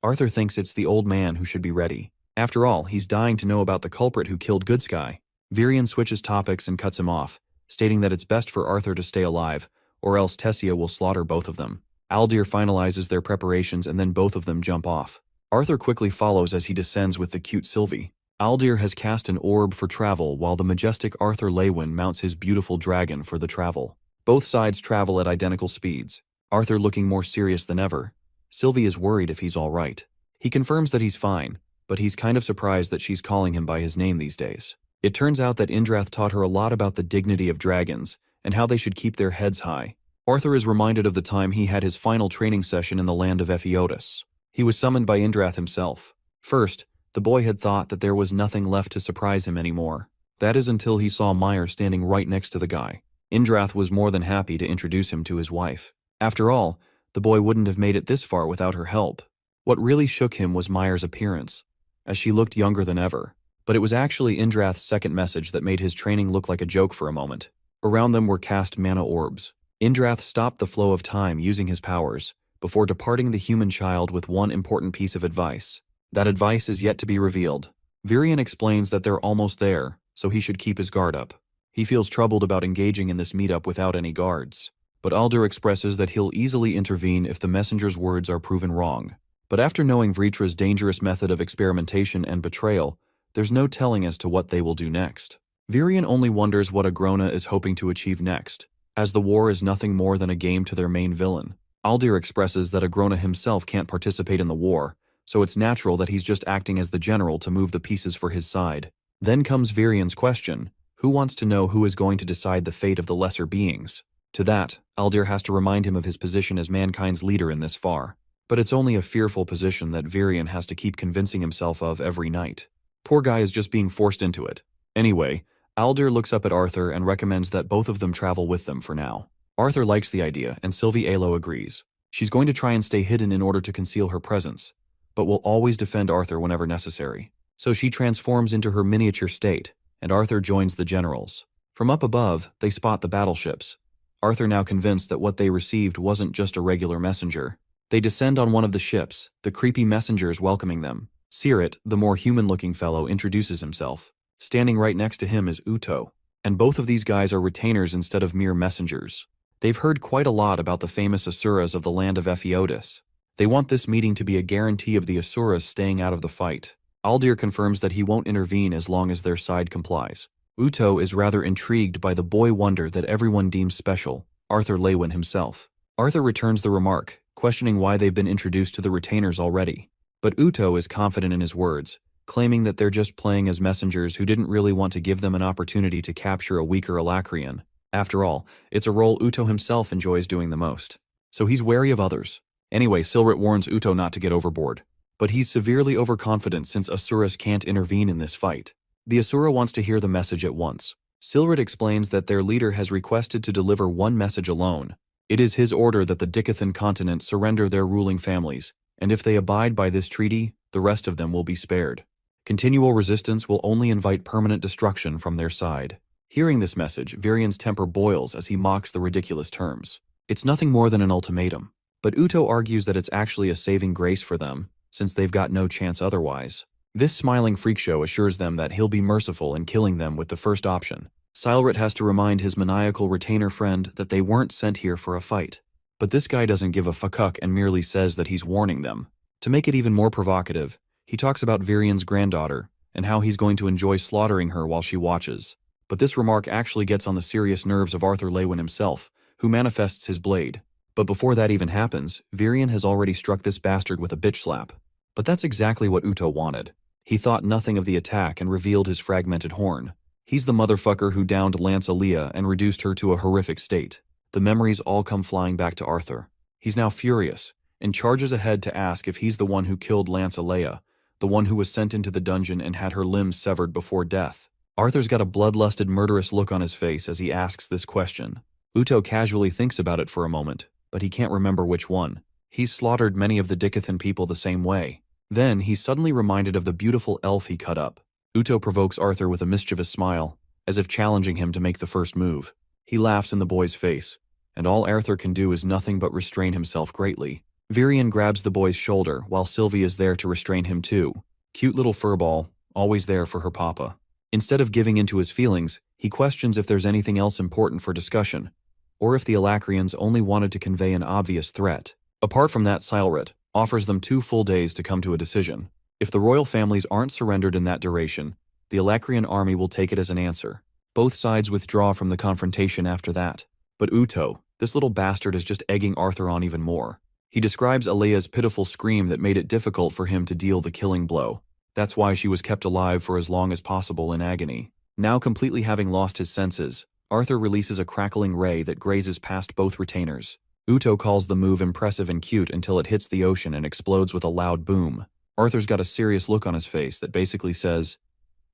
Arthur thinks it's the old man who should be ready. After all, he's dying to know about the culprit who killed Goodsky. Virion switches topics and cuts him off, stating that it's best for Arthur to stay alive, or else Tessia will slaughter both of them. Aldir finalizes their preparations and then both of them jump off. Arthur quickly follows as he descends with the cute Sylvie. Aldir has cast an orb for travel while the majestic Arthur Leywin mounts his beautiful dragon for the travel. Both sides travel at identical speeds, Arthur looking more serious than ever. Sylvie is worried if he's all right. He confirms that he's fine, but he's kind of surprised that she's calling him by his name these days. It turns out that Indrath taught her a lot about the dignity of dragons and how they should keep their heads high. Arthur is reminded of the time he had his final training session in the land of Ephiotis. He was summoned by Indrath himself. First, the boy had thought that there was nothing left to surprise him anymore. That is until he saw Meyer standing right next to the guy. Indrath was more than happy to introduce him to his wife. After all, the boy wouldn't have made it this far without her help. What really shook him was Meyer's appearance, as she looked younger than ever. But it was actually Indrath's second message that made his training look like a joke for a moment. Around them were cast mana orbs. Indrath stopped the flow of time using his powers, before departing the human child with one important piece of advice. That advice is yet to be revealed. Virion explains that they're almost there, so he should keep his guard up. He feels troubled about engaging in this meetup without any guards. but Alder expresses that he'll easily intervene if the messenger's words are proven wrong. But after knowing Vritra's dangerous method of experimentation and betrayal, there's no telling as to what they will do next. Virion only wonders what Agrona is hoping to achieve next, as the war is nothing more than a game to their main villain. Aldir expresses that Agrona himself can't participate in the war, so it's natural that he's just acting as the general to move the pieces for his side. Then comes Virion's question: who wants to know who is going to decide the fate of the lesser beings? To that, Aldir has to remind him of his position as mankind's leader in this far. But it's only a fearful position that Virion has to keep convincing himself of every night. Poor guy is just being forced into it. Anyway, Aldir looks up at Arthur and recommends that both of them travel with them for now. Arthur likes the idea, and Sylvie Alo agrees. She's going to try and stay hidden in order to conceal her presence, but will always defend Arthur whenever necessary. So she transforms into her miniature state, and Arthur joins the generals. From up above, they spot the battleships. Arthur now convinced that what they received wasn't just a regular messenger. They descend on one of the ships, the creepy messengers welcoming them. Sirit, the more human-looking fellow, introduces himself. Standing right next to him is Uto, and both of these guys are retainers instead of mere messengers. They've heard quite a lot about the famous Asuras of the land of Ephiodus. They want this meeting to be a guarantee of the Asuras staying out of the fight. Aldir confirms that he won't intervene as long as their side complies. Uto is rather intrigued by the boy wonder that everyone deems special, Arthur Lewin himself. Arthur returns the remark, questioning why they've been introduced to the retainers already. But Uto is confident in his words, claiming that they're just playing as messengers who didn't really want to give them an opportunity to capture a weaker Alacrian. After all, it's a role Uto himself enjoys doing the most. So he's wary of others. Anyway, Silrit warns Uto not to get overboard. But he's severely overconfident since Asuras can't intervene in this fight. The Asura wants to hear the message at once. Silrit explains that their leader has requested to deliver one message alone. It is his order that the Dicathan continent surrender their ruling families, and if they abide by this treaty, the rest of them will be spared. Continual resistance will only invite permanent destruction from their side. Hearing this message, Virion's temper boils as he mocks the ridiculous terms. It's nothing more than an ultimatum. But Uto argues that it's actually a saving grace for them, since they've got no chance otherwise. This smiling freak show assures them that he'll be merciful in killing them with the first option. Silrit has to remind his maniacal retainer friend that they weren't sent here for a fight. But this guy doesn't give a fuck and merely says that he's warning them. To make it even more provocative, he talks about Virion's granddaughter and how he's going to enjoy slaughtering her while she watches. But this remark actually gets on the serious nerves of Arthur Lewin himself, who manifests his blade. But before that even happens, Virion has already struck this bastard with a bitch slap. But that's exactly what Uto wanted. He thought nothing of the attack and revealed his fragmented horn. He's the motherfucker who downed Lance Aaliyah and reduced her to a horrific state. The memories all come flying back to Arthur. He's now furious, and charges ahead to ask if he's the one who killed Lance Aaliyah, the one who was sent into the dungeon and had her limbs severed before death. Arthur's got a bloodlusted, murderous look on his face as he asks this question. Uto casually thinks about it for a moment, but he can't remember which one. He's slaughtered many of the Dicathan people the same way. Then he's suddenly reminded of the beautiful elf he cut up. Uto provokes Arthur with a mischievous smile, as if challenging him to make the first move. He laughs in the boy's face, and all Arthur can do is nothing but restrain himself greatly. Virion grabs the boy's shoulder while Sylvie is there to restrain him too. Cute little furball, always there for her papa. Instead of giving into his feelings, he questions if there's anything else important for discussion, or if the Alacrians only wanted to convey an obvious threat. Apart from that, Silrit offers them 2 full days to come to a decision. If the royal families aren't surrendered in that duration, the Alacrian army will take it as an answer. Both sides withdraw from the confrontation after that. But Uto, this little bastard, is just egging Arthur on even more. He describes Alea's pitiful scream that made it difficult for him to deal the killing blow. That's why she was kept alive for as long as possible in agony. Now completely having lost his senses, Arthur releases a crackling ray that grazes past both retainers. Uto calls the move impressive and cute until it hits the ocean and explodes with a loud boom. Arthur's got a serious look on his face that basically says,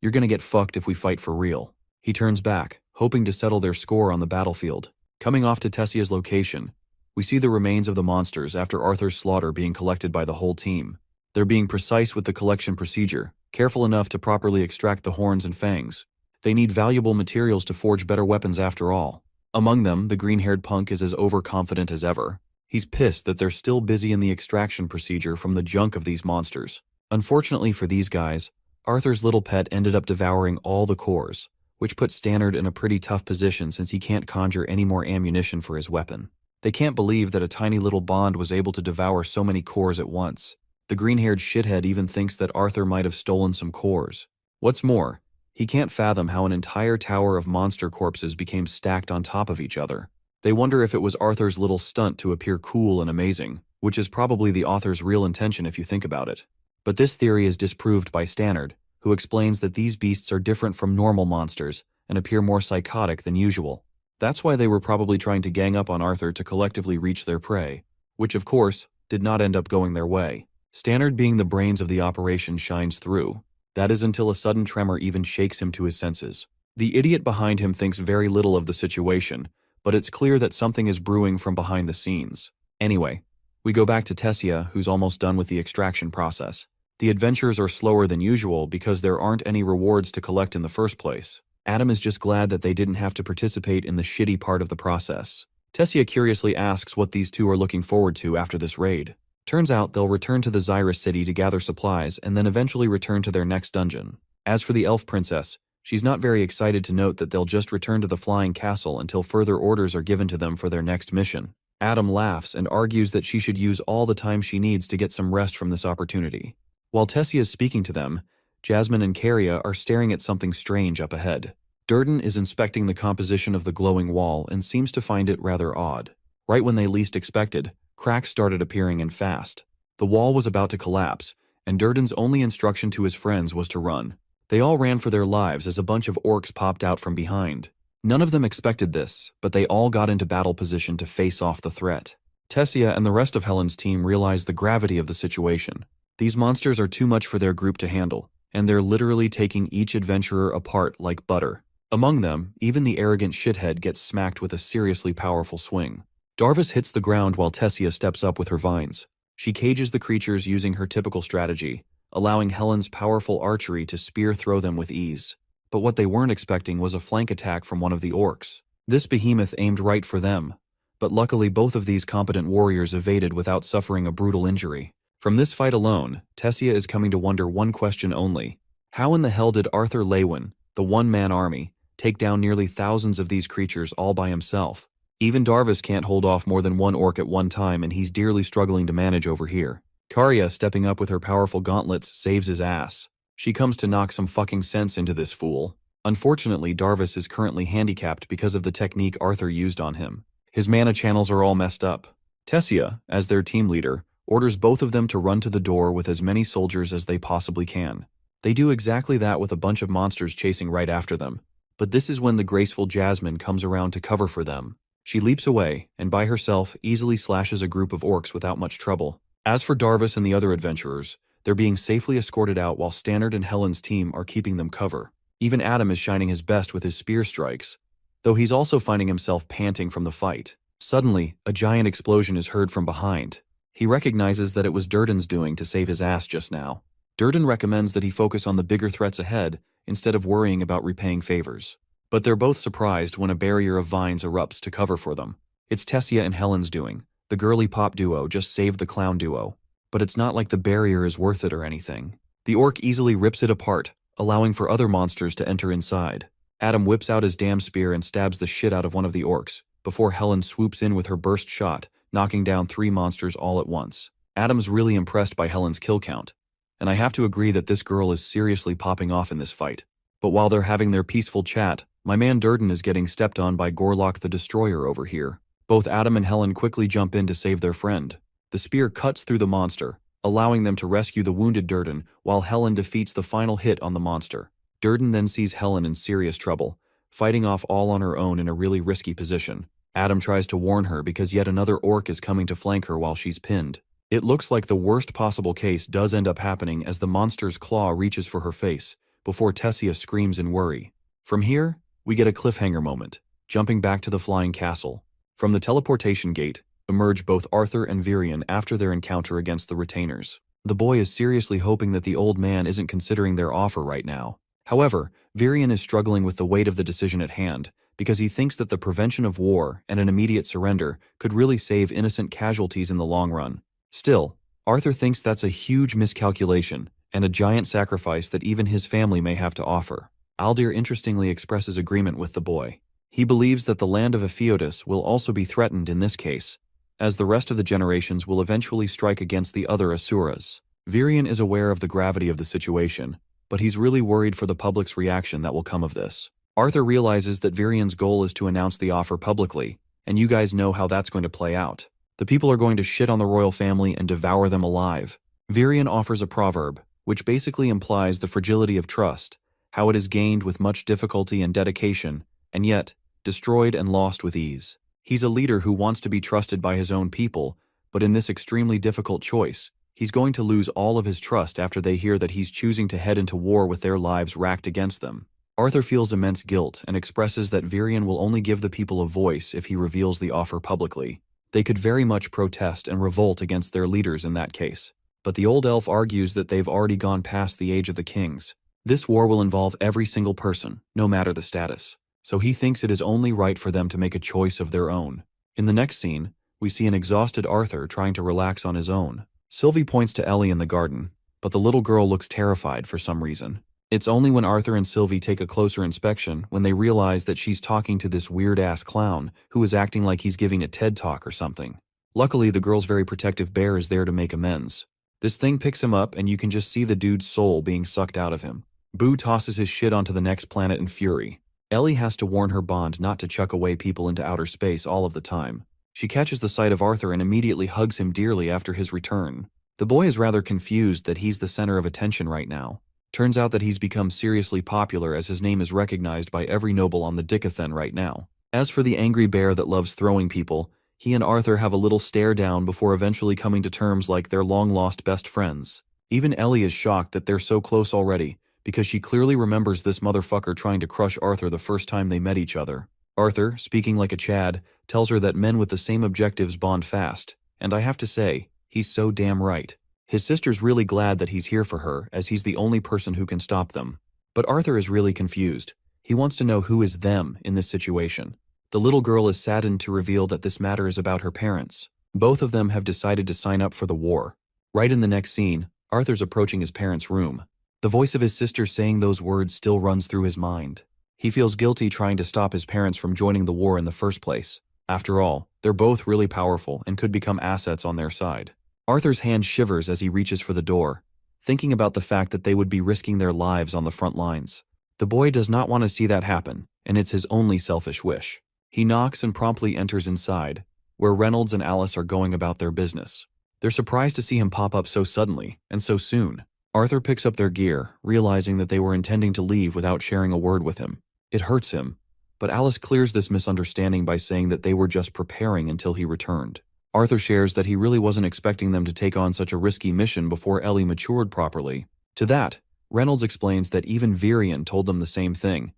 "You're gonna get fucked if we fight for real." He turns back, hoping to settle their score on the battlefield. Coming off to Tessia's location, we see the remains of the monsters after Arthur's slaughter being collected by the whole team. They're being precise with the collection procedure, careful enough to properly extract the horns and fangs. They need valuable materials to forge better weapons after all. Among them, the green-haired punk is as overconfident as ever. He's pissed that they're still busy in the extraction procedure from the junk of these monsters. Unfortunately for these guys, Arthur's little pet ended up devouring all the cores, which puts Stannard in a pretty tough position since he can't conjure any more ammunition for his weapon. They can't believe that a tiny little bond was able to devour so many cores at once. The green-haired shithead even thinks that Arthur might have stolen some cores. What's more, he can't fathom how an entire tower of monster corpses became stacked on top of each other. They wonder if it was Arthur's little stunt to appear cool and amazing, which is probably the author's real intention if you think about it. But this theory is disproved by Stannard, who explains that these beasts are different from normal monsters and appear more psychotic than usual. That's why they were probably trying to gang up on Arthur to collectively reach their prey, which of course did not end up going their way. Stannard, being the brains of the operation, shines through. That is until a sudden tremor even shakes him to his senses. The idiot behind him thinks very little of the situation, but it's clear that something is brewing from behind the scenes. Anyway, we go back to Tessia, who's almost done with the extraction process. The adventures are slower than usual because there aren't any rewards to collect in the first place. Adam is just glad that they didn't have to participate in the shitty part of the process. Tessia curiously asks what these two are looking forward to after this raid. Turns out they'll return to the Xyrus city to gather supplies and then eventually return to their next dungeon. As for the elf princess, she's not very excited to note that they'll just return to the flying castle until further orders are given to them for their next mission. Adam laughs and argues that she should use all the time she needs to get some rest from this opportunity. While Tessia is speaking to them, Jasmine and Caria are staring at something strange up ahead. Durden is inspecting the composition of the glowing wall and seems to find it rather odd. Right when they least expected, cracks started appearing and fast. The wall was about to collapse, and Durden's only instruction to his friends was to run. They all ran for their lives as a bunch of orcs popped out from behind. None of them expected this, but they all got into battle position to face off the threat. Tessia and the rest of Helen's team realize the gravity of the situation. These monsters are too much for their group to handle, and they're literally taking each adventurer apart like butter. Among them, even the arrogant shithead gets smacked with a seriously powerful swing. Darvis hits the ground while Tessia steps up with her vines. She cages the creatures using her typical strategy, allowing Helen's powerful archery to spear throw them with ease. But what they weren't expecting was a flank attack from one of the orcs. This behemoth aimed right for them, but luckily both of these competent warriors evaded without suffering a brutal injury. From this fight alone, Tessia is coming to wonder one question only. How in the hell did Arthur Lewin, the one-man army, take down nearly thousands of these creatures all by himself? Even Darvis can't hold off more than one orc at one time, and he's dearly struggling to manage over here. Caria, stepping up with her powerful gauntlets, saves his ass. She comes to knock some fucking sense into this fool. Unfortunately, Darvis is currently handicapped because of the technique Arthur used on him. His mana channels are all messed up. Tessia, as their team leader, orders both of them to run to the door with as many soldiers as they possibly can. They do exactly that with a bunch of monsters chasing right after them. But this is when the graceful Jasmine comes around to cover for them. She leaps away, and by herself easily slashes a group of orcs without much trouble. As for Darvis and the other adventurers, they're being safely escorted out while Stannard and Helen's team are keeping them cover. Even Adam is shining his best with his spear strikes, though he's also finding himself panting from the fight. Suddenly, a giant explosion is heard from behind. He recognizes that it was Durden's doing to save his ass just now. Durden recommends that he focus on the bigger threats ahead instead of worrying about repaying favors. But they're both surprised when a barrier of vines erupts to cover for them. It's Tessia and Helen's doing. The girly pop duo just saved the clown duo. But it's not like the barrier is worth it or anything. The orc easily rips it apart, allowing for other monsters to enter inside. Adam whips out his damn spear and stabs the shit out of one of the orcs, before Helen swoops in with her burst shot, knocking down 3 monsters all at once. Adam's really impressed by Helen's kill count, and I have to agree that this girl is seriously popping off in this fight. But while they're having their peaceful chat, my man Durden is getting stepped on by Gorlock the Destroyer over here. Both Adam and Helen quickly jump in to save their friend. The spear cuts through the monster, allowing them to rescue the wounded Durden, while Helen defeats the final hit on the monster. Durden then sees Helen in serious trouble, fighting off all on her own in a really risky position. Adam tries to warn her because yet another orc is coming to flank her while she's pinned. It looks like the worst possible case does end up happening as the monster's claw reaches for her face, before Tessia screams in worry. From here, we get a cliffhanger moment, jumping back to the flying castle. From the teleportation gate, emerge both Arthur and Virion after their encounter against the retainers. The boy is seriously hoping that the old man isn't considering their offer right now. However, Virion is struggling with the weight of the decision at hand, because he thinks that the prevention of war and an immediate surrender could really save innocent casualties in the long run. Still, Arthur thinks that's a huge miscalculation and a giant sacrifice that even his family may have to offer. Aldir interestingly expresses agreement with the boy. He believes that the land of Epheotis will also be threatened in this case, as the rest of the generations will eventually strike against the other Asuras. Virion is aware of the gravity of the situation, but he's really worried for the public's reaction that will come of this. Arthur realizes that Virion's goal is to announce the offer publicly, and you guys know how that's going to play out. The people are going to shit on the royal family and devour them alive. Virion offers a proverb, which basically implies the fragility of trust, how it is gained with much difficulty and dedication, and yet destroyed and lost with ease. He's a leader who wants to be trusted by his own people, but in this extremely difficult choice, he's going to lose all of his trust after they hear that he's choosing to head into war with their lives racked against them. Arthur feels immense guilt and expresses that Virion will only give the people a voice if he reveals the offer publicly. They could very much protest and revolt against their leaders in that case. But the old elf argues that they've already gone past the age of the kings. This war will involve every single person, no matter the status. So he thinks it is only right for them to make a choice of their own. In the next scene, we see an exhausted Arthur trying to relax on his own. Sylvie points to Ellie in the garden, but the little girl looks terrified for some reason. It's only when Arthur and Sylvie take a closer inspection when they realize that she's talking to this weird-ass clown who is acting like he's giving a TED Talk or something. Luckily, the girl's very protective bear is there to make amends. This thing picks him up and you can just see the dude's soul being sucked out of him. Boo tosses his shit onto the next planet in fury. Ellie has to warn her Bond not to chuck away people into outer space all of the time. She catches the sight of Arthur and immediately hugs him dearly after his return. The boy is rather confused that he's the center of attention right now. Turns out that he's become seriously popular as his name is recognized by every noble on the Dicathen right now. As for the angry bear that loves throwing people, he and Arthur have a little stare down before eventually coming to terms like they're long-lost best friends. Even Ellie is shocked that they're so close already, because she clearly remembers this motherfucker trying to crush Arthur the first time they met each other. Arthur, speaking like a Chad, tells her that men with the same objectives bond fast, and I have to say, he's so damn right. His sister's really glad that he's here for her, as he's the only person who can stop them. But Arthur is really confused. He wants to know who is them in this situation. The little girl is saddened to reveal that this matter is about her parents. Both of them have decided to sign up for the war. Right in the next scene, Arthur's approaching his parents' room. The voice of his sister saying those words still runs through his mind. He feels guilty trying to stop his parents from joining the war in the first place. After all, they're both really powerful and could become assets on their side. Arthur's hand shivers as he reaches for the door, thinking about the fact that they would be risking their lives on the front lines. The boy does not want to see that happen, and it's his only selfish wish. He knocks and promptly enters inside, where Reynolds and Alice are going about their business. They're surprised to see him pop up so suddenly, and so soon. Arthur picks up their gear, realizing that they were intending to leave without sharing a word with him. It hurts him, but Alice clears this misunderstanding by saying that they were just preparing until he returned. Arthur shares that he really wasn't expecting them to take on such a risky mission before Ellie matured properly. To that, Reynolds explains that even Virion told them the same thing,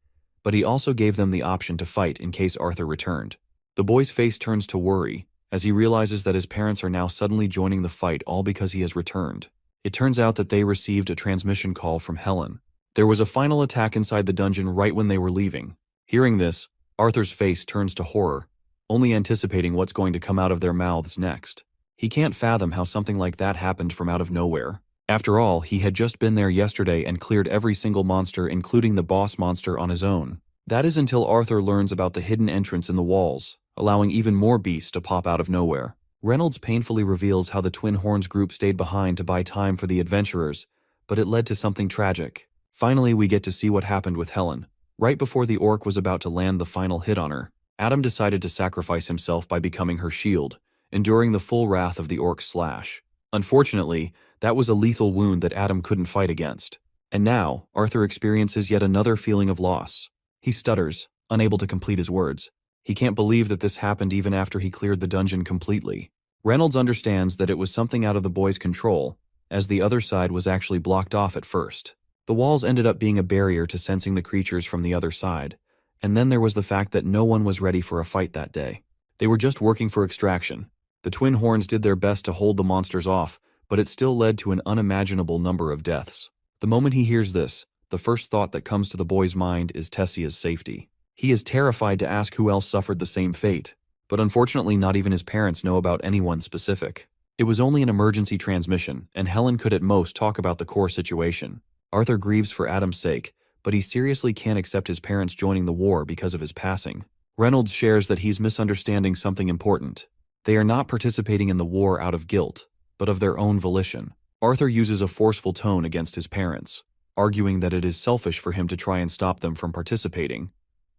but he also gave them the option to fight in case Arthur returned. The boy's face turns to worry, as he realizes that his parents are now suddenly joining the fight all because he has returned. It turns out that they received a transmission call from Helen. There was a final attack inside the dungeon right when they were leaving. Hearing this, Arthur's face turns to horror, only anticipating what's going to come out of their mouths next. He can't fathom how something like that happened from out of nowhere. After all, he had just been there yesterday and cleared every single monster, including the boss monster, on his own. That is until Arthur learns about the hidden entrance in the walls, allowing even more beasts to pop out of nowhere. Reynolds painfully reveals how the Twin Horns group stayed behind to buy time for the adventurers, but it led to something tragic. Finally, we get to see what happened with Helen. Right before the orc was about to land the final hit on her, Adam decided to sacrifice himself by becoming her shield, enduring the full wrath of the orc's slash. Unfortunately, that was a lethal wound that Adam couldn't fight against. And now, Arthur experiences yet another feeling of loss. He stutters, unable to complete his words. He can't believe that this happened even after he cleared the dungeon completely. Reynolds understands that it was something out of the boy's control, as the other side was actually blocked off at first. The walls ended up being a barrier to sensing the creatures from the other side, and then there was the fact that no one was ready for a fight that day. They were just working for extraction. The Twin Horns did their best to hold the monsters off, but it still led to an unimaginable number of deaths. The moment he hears this, the first thought that comes to the boy's mind is Tessia's safety. He is terrified to ask who else suffered the same fate, but unfortunately not even his parents know about anyone specific. It was only an emergency transmission, and Helen could at most talk about the core situation. Arthur grieves for Adam's sake, but he seriously can't accept his parents joining the war because of his passing. Reynolds shares that he's misunderstanding something important. They are not participating in the war out of guilt, but of their own volition. Arthur uses a forceful tone against his parents, arguing that it is selfish for him to try and stop them from participating,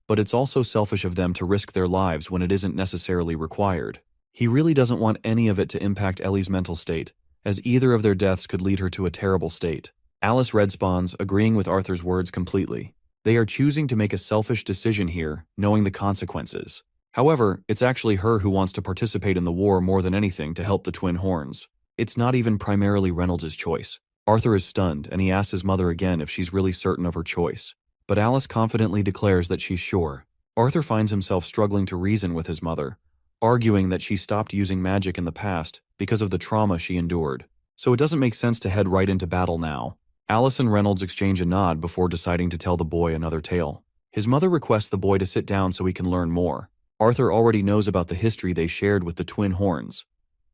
but it's also selfish of them to risk their lives when it isn't necessarily required. He really doesn't want any of it to impact Ellie's mental state, as either of their deaths could lead her to a terrible state. Alice responds, agreeing with Arthur's words completely. They are choosing to make a selfish decision here, knowing the consequences. However, it's actually her who wants to participate in the war more than anything to help the twin horns. It's not even primarily Reynolds' choice. Arthur is stunned, and he asks his mother again if she's really certain of her choice. But Alice confidently declares that she's sure. Arthur finds himself struggling to reason with his mother, arguing that she stopped using magic in the past because of the trauma she endured. So it doesn't make sense to head right into battle now. Alice and Reynolds exchange a nod before deciding to tell the boy another tale. His mother requests the boy to sit down so he can learn more. Arthur already knows about the history they shared with the twin horns,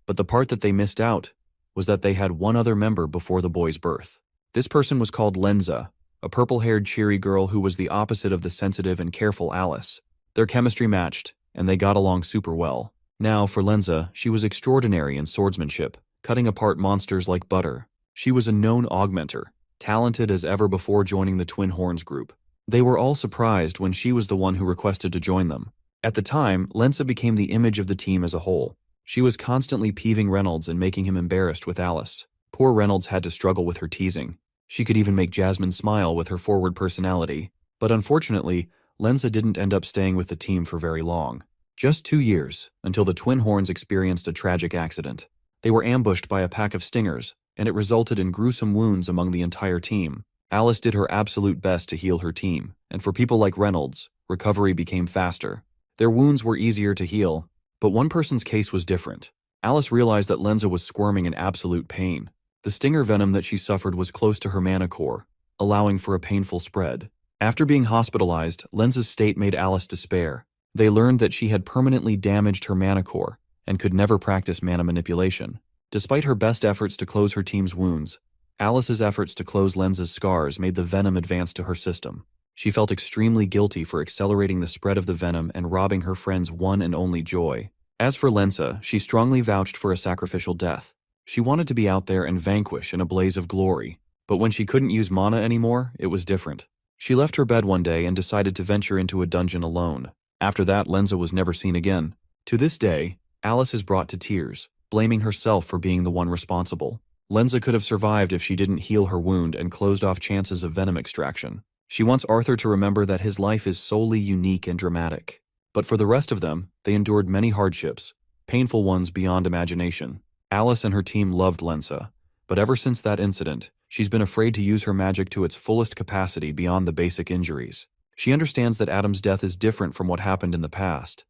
but the part that they missed out was that they had one other member before the boy's birth. This person was called Lenza, a purple-haired cheery girl who was the opposite of the sensitive and careful Alice. Their chemistry matched, and they got along super well. Now, for Lenza, she was extraordinary in swordsmanship, cutting apart monsters like butter. She was a known augmenter, talented as ever before joining the Twin Horns group. They were all surprised when she was the one who requested to join them. At the time, Lenza became the image of the team as a whole. She was constantly peeving Reynolds and making him embarrassed with Alice. Poor Reynolds had to struggle with her teasing. She could even make Jasmine smile with her forward personality. But unfortunately, Lenza didn't end up staying with the team for very long. Just 2 years, until the Twin Horns experienced a tragic accident. They were ambushed by a pack of stingers, and it resulted in gruesome wounds among the entire team. Alice did her absolute best to heal her team, and for people like Reynolds, recovery became faster. Their wounds were easier to heal, but one person's case was different. Alice realized that Lenza was squirming in absolute pain. The stinger venom that she suffered was close to her mana core, allowing for a painful spread. After being hospitalized, Lenza's state made Alice despair. They learned that she had permanently damaged her mana core and could never practice mana manipulation. Despite her best efforts to close her team's wounds, Alice's efforts to close Lenza's scars made the venom advance to her system. She felt extremely guilty for accelerating the spread of the venom and robbing her friend's one and only joy. As for Lenza, she strongly vouched for a sacrificial death. She wanted to be out there and vanquish in a blaze of glory, but when she couldn't use mana anymore, it was different. She left her bed one day and decided to venture into a dungeon alone. After that, Lenza was never seen again. To this day, Alice is brought to tears, blaming herself for being the one responsible. Lenza could have survived if she didn't heal her wound and closed off chances of venom extraction. She wants Arthur to remember that his life is solely unique and dramatic. But for the rest of them, they endured many hardships, painful ones beyond imagination. Alice and her team loved Lenza, but ever since that incident, she's been afraid to use her magic to its fullest capacity beyond the basic injuries. She understands that Adam's death is different from what happened in the past,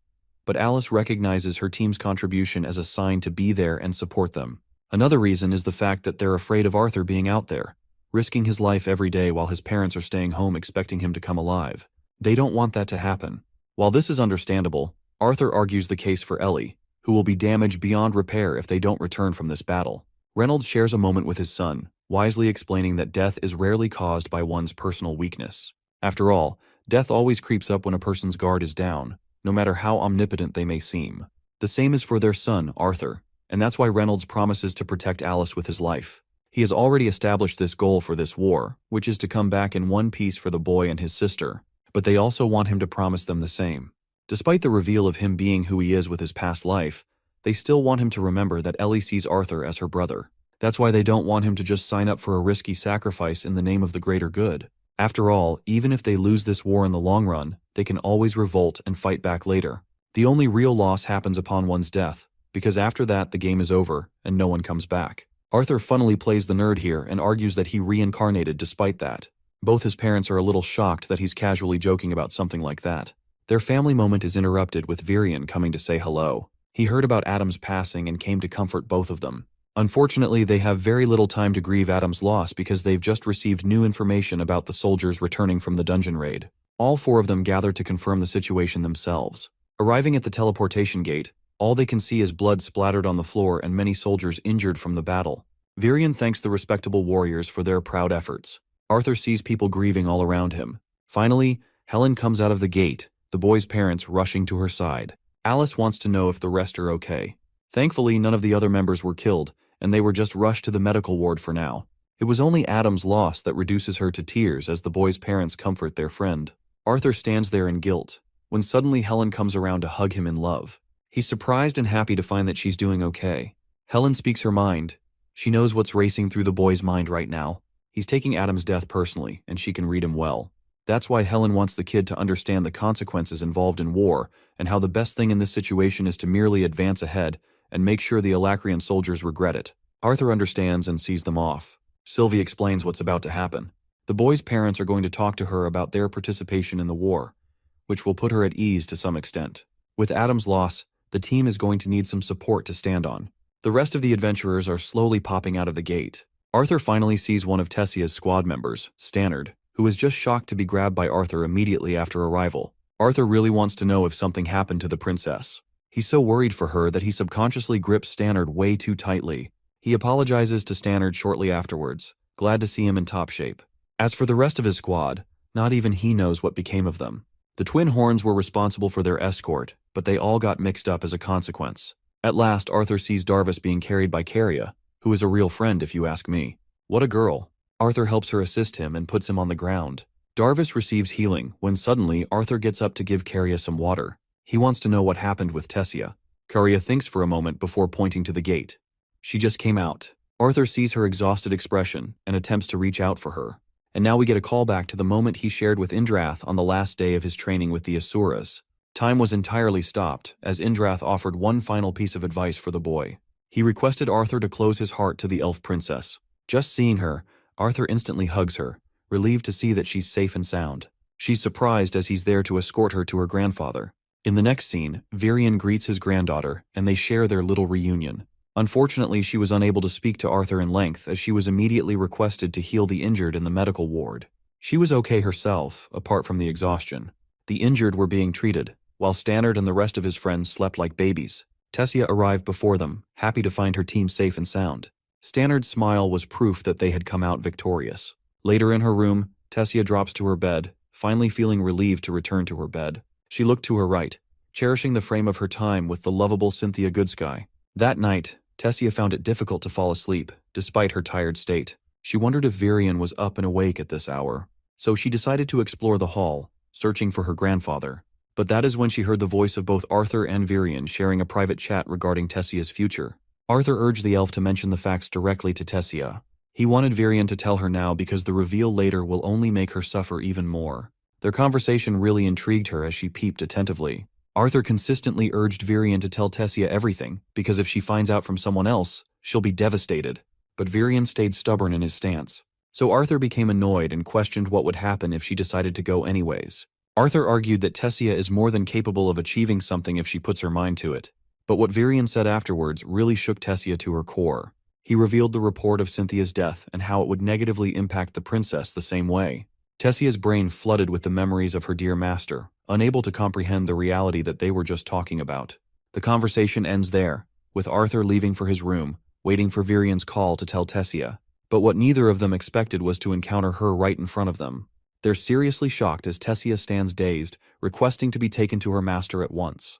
but Alice recognizes her team's contribution as a sign to be there and support them. Another reason is the fact that they're afraid of Arthur being out there, risking his life every day while his parents are staying home expecting him to come alive. They don't want that to happen. While this is understandable, Arthur argues the case for Ellie, who will be damaged beyond repair if they don't return from this battle. Reynolds shares a moment with his son, wisely explaining that death is rarely caused by one's personal weakness. After all, death always creeps up when a person's guard is down, no matter how omnipotent they may seem. The same is for their son, Arthur, and that's why Reynolds promises to protect Alice with his life. He has already established this goal for this war, which is to come back in one piece for the boy and his sister, but they also want him to promise them the same. Despite the reveal of him being who he is with his past life, they still want him to remember that Ellie sees Arthur as her brother. That's why they don't want him to just sign up for a risky sacrifice in the name of the greater good. After all, even if they lose this war in the long run, they can always revolt and fight back later. The only real loss happens upon one's death, because after that the game is over and no one comes back. Arthur funnily plays the nerd here and argues that he reincarnated despite that. Both his parents are a little shocked that he's casually joking about something like that. Their family moment is interrupted with Virion coming to say hello. He heard about Adam's passing and came to comfort both of them. Unfortunately, they have very little time to grieve Adam's loss because they've just received new information about the soldiers returning from the dungeon raid. All four of them gather to confirm the situation themselves. Arriving at the teleportation gate, all they can see is blood splattered on the floor and many soldiers injured from the battle. Virion thanks the respectable warriors for their proud efforts. Arthur sees people grieving all around him. Finally, Helen comes out of the gate, the boy's parents rushing to her side. Alice wants to know if the rest are okay. Thankfully, none of the other members were killed, and they were just rushed to the medical ward for now. It was only Adam's loss that reduces her to tears as the boy's parents comfort their friend. Arthur stands there in guilt, when suddenly Helen comes around to hug him in love. He's surprised and happy to find that she's doing okay. Helen speaks her mind. She knows what's racing through the boy's mind right now. He's taking Adam's death personally, and she can read him well. That's why Helen wants the kid to understand the consequences involved in war, and how the best thing in this situation is to merely advance ahead and make sure the Alacrian soldiers regret it. Arthur understands and sees them off. Sylvie explains what's about to happen. The boy's parents are going to talk to her about their participation in the war, which will put her at ease to some extent. With Adam's loss, the team is going to need some support to stand on. The rest of the adventurers are slowly popping out of the gate. Arthur finally sees one of Tessia's squad members, Stannard, who is just shocked to be grabbed by Arthur immediately after arrival. Arthur really wants to know if something happened to the princess. He's so worried for her that he subconsciously grips Stannard way too tightly. He apologizes to Stannard shortly afterwards, glad to see him in top shape. As for the rest of his squad, not even he knows what became of them. The Twin Horns were responsible for their escort, but they all got mixed up as a consequence. At last, Arthur sees Darvis being carried by Caria, who is a real friend if you ask me. What a girl. Arthur helps her assist him and puts him on the ground. Darvis receives healing when suddenly Arthur gets up to give Caria some water. He wants to know what happened with Tessia. Caria thinks for a moment before pointing to the gate. She just came out. Arthur sees her exhausted expression and attempts to reach out for her. And now we get a callback to the moment he shared with Indrath on the last day of his training with the Asuras. Time was entirely stopped, as Indrath offered one final piece of advice for the boy. He requested Arthur to close his heart to the elf princess. Just seeing her, Arthur instantly hugs her, relieved to see that she's safe and sound. She's surprised as he's there to escort her to her grandfather. In the next scene, Virion greets his granddaughter, and they share their little reunion. Unfortunately, she was unable to speak to Arthur in length as she was immediately requested to heal the injured in the medical ward. She was okay herself, apart from the exhaustion. The injured were being treated, while Stannard and the rest of his friends slept like babies. Tessia arrived before them, happy to find her team safe and sound. Stannard's smile was proof that they had come out victorious. Later in her room, Tessia drops to her bed, finally feeling relieved to return to her bed. She looked to her right, cherishing the frame of her time with the lovable Cynthia Goodsky. That night, Tessia found it difficult to fall asleep, despite her tired state. She wondered if Virion was up and awake at this hour. So she decided to explore the hall, searching for her grandfather. But that is when she heard the voice of both Arthur and Virion sharing a private chat regarding Tessia's future. Arthur urged the elf to mention the facts directly to Tessia. He wanted Virion to tell her now because the reveal later will only make her suffer even more. Their conversation really intrigued her as she peeped attentively. Arthur consistently urged Virion to tell Tessia everything, because if she finds out from someone else, she'll be devastated. But Virion stayed stubborn in his stance. So Arthur became annoyed and questioned what would happen if she decided to go anyways. Arthur argued that Tessia is more than capable of achieving something if she puts her mind to it. But what Virion said afterwards really shook Tessia to her core. He revealed the report of Cynthia's death and how it would negatively impact the princess the same way. Tessia's brain flooded with the memories of her dear master, unable to comprehend the reality that they were just talking about. The conversation ends there, with Arthur leaving for his room, waiting for Virion's call to tell Tessia. But what neither of them expected was to encounter her right in front of them. They're seriously shocked as Tessia stands dazed, requesting to be taken to her master at once.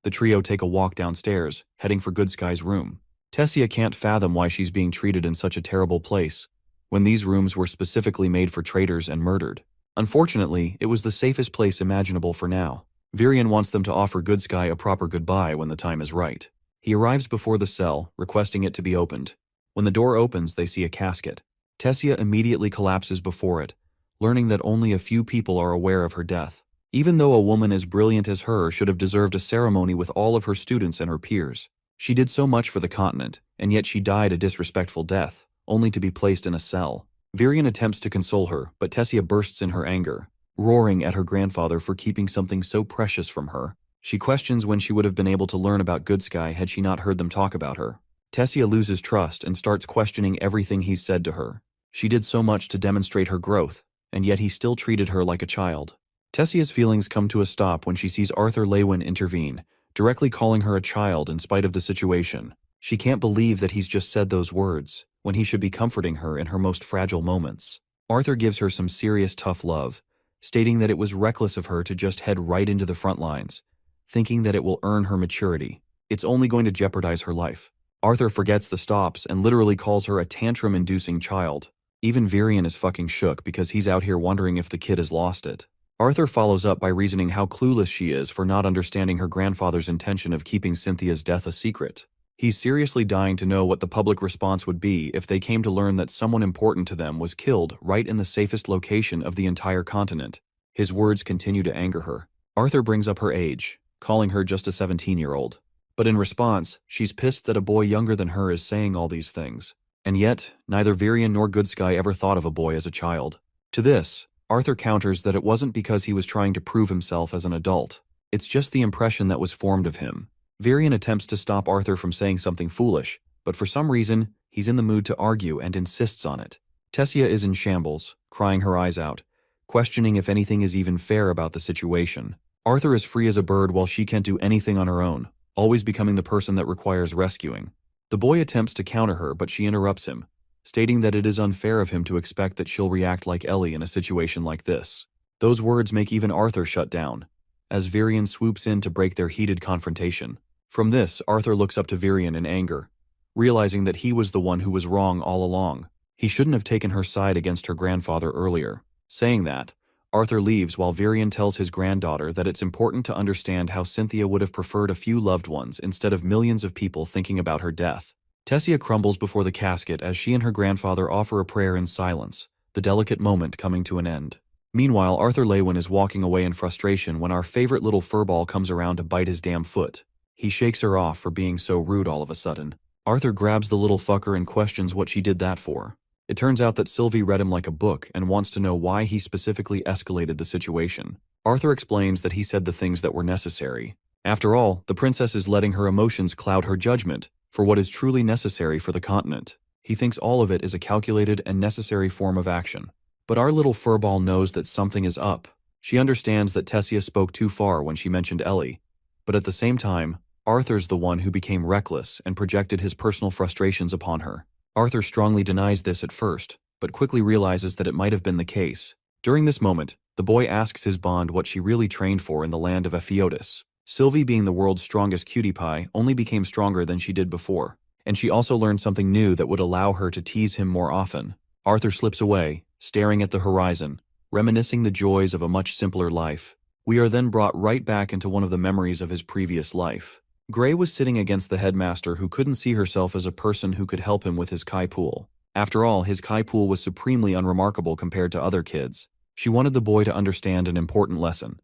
The trio take a walk downstairs, heading for Goodsky's room. Tessia can't fathom why she's being treated in such a terrible place, when these rooms were specifically made for traitors and murdered. Unfortunately, it was the safest place imaginable for now. Virion wants them to offer Goodsky a proper goodbye when the time is right. He arrives before the cell, requesting it to be opened. When the door opens, they see a casket. Tessia immediately collapses before it, learning that only a few people are aware of her death. Even though a woman as brilliant as her should have deserved a ceremony with all of her students and her peers. She did so much for the continent, and yet she died a disrespectful death, only to be placed in a cell. Virion attempts to console her, but Tessia bursts in her anger, roaring at her grandfather for keeping something so precious from her. She questions when she would have been able to learn about Goodsky had she not heard them talk about her. Tessia loses trust and starts questioning everything he's said to her. She did so much to demonstrate her growth, and yet he still treated her like a child. Tessia's feelings come to a stop when she sees Arthur Lewin intervene, directly calling her a child in spite of the situation. She can't believe that he's just said those words, when he should be comforting her in her most fragile moments. Arthur gives her some serious tough love, stating that it was reckless of her to just head right into the front lines, thinking that it will earn her maturity. It's only going to jeopardize her life. Arthur forgets the stops and literally calls her a tantrum-inducing child. Even Virion is fucking shook because he's out here wondering if the kid has lost it. Arthur follows up by reasoning how clueless she is for not understanding her grandfather's intention of keeping Cynthia's death a secret. He's seriously dying to know what the public response would be if they came to learn that someone important to them was killed right in the safest location of the entire continent. His words continue to anger her. Arthur brings up her age, calling her just a 17-year-old. But in response, she's pissed that a boy younger than her is saying all these things. And yet, neither Virion nor Goodsky ever thought of a boy as a child. To this, Arthur counters that it wasn't because he was trying to prove himself as an adult. It's just the impression that was formed of him. Virion attempts to stop Arthur from saying something foolish, but for some reason, he's in the mood to argue and insists on it. Tessia is in shambles, crying her eyes out, questioning if anything is even fair about the situation. Arthur is free as a bird while she can't do anything on her own, always becoming the person that requires rescuing. The boy attempts to counter her, but she interrupts him, stating that it is unfair of him to expect that she'll react like Ellie in a situation like this. Those words make even Arthur shut down, as Virion swoops in to break their heated confrontation. From this, Arthur looks up to Virion in anger, realizing that he was the one who was wrong all along. He shouldn't have taken her side against her grandfather earlier. Saying that, Arthur leaves while Virion tells his granddaughter that it's important to understand how Cynthia would have preferred a few loved ones instead of millions of people thinking about her death. Tessia crumbles before the casket as she and her grandfather offer a prayer in silence, the delicate moment coming to an end. Meanwhile, Arthur Lewin is walking away in frustration when our favorite little furball comes around to bite his damn foot. He shakes her off for being so rude all of a sudden. Arthur grabs the little fucker and questions what she did that for. It turns out that Sylvie read him like a book and wants to know why he specifically escalated the situation. Arthur explains that he said the things that were necessary. After all, the princess is letting her emotions cloud her judgment for what is truly necessary for the continent. He thinks all of it is a calculated and necessary form of action. But our little furball knows that something is up. She understands that Tessia spoke too far when she mentioned Ellie. But at the same time, Arthur's the one who became reckless and projected his personal frustrations upon her. Arthur strongly denies this at first, but quickly realizes that it might have been the case. During this moment, the boy asks his bond what she really trained for in the land of Ephiotis. Sylvie, being the world's strongest cutie pie, only became stronger than she did before, and she also learned something new that would allow her to tease him more often. Arthur slips away, staring at the horizon, reminiscing the joys of a much simpler life. We are then brought right back into one of the memories of his previous life. Gray was sitting against the headmaster who couldn't see herself as a person who could help him with his kai pool. After all, his kai pool was supremely unremarkable compared to other kids. She wanted the boy to understand an important lesson,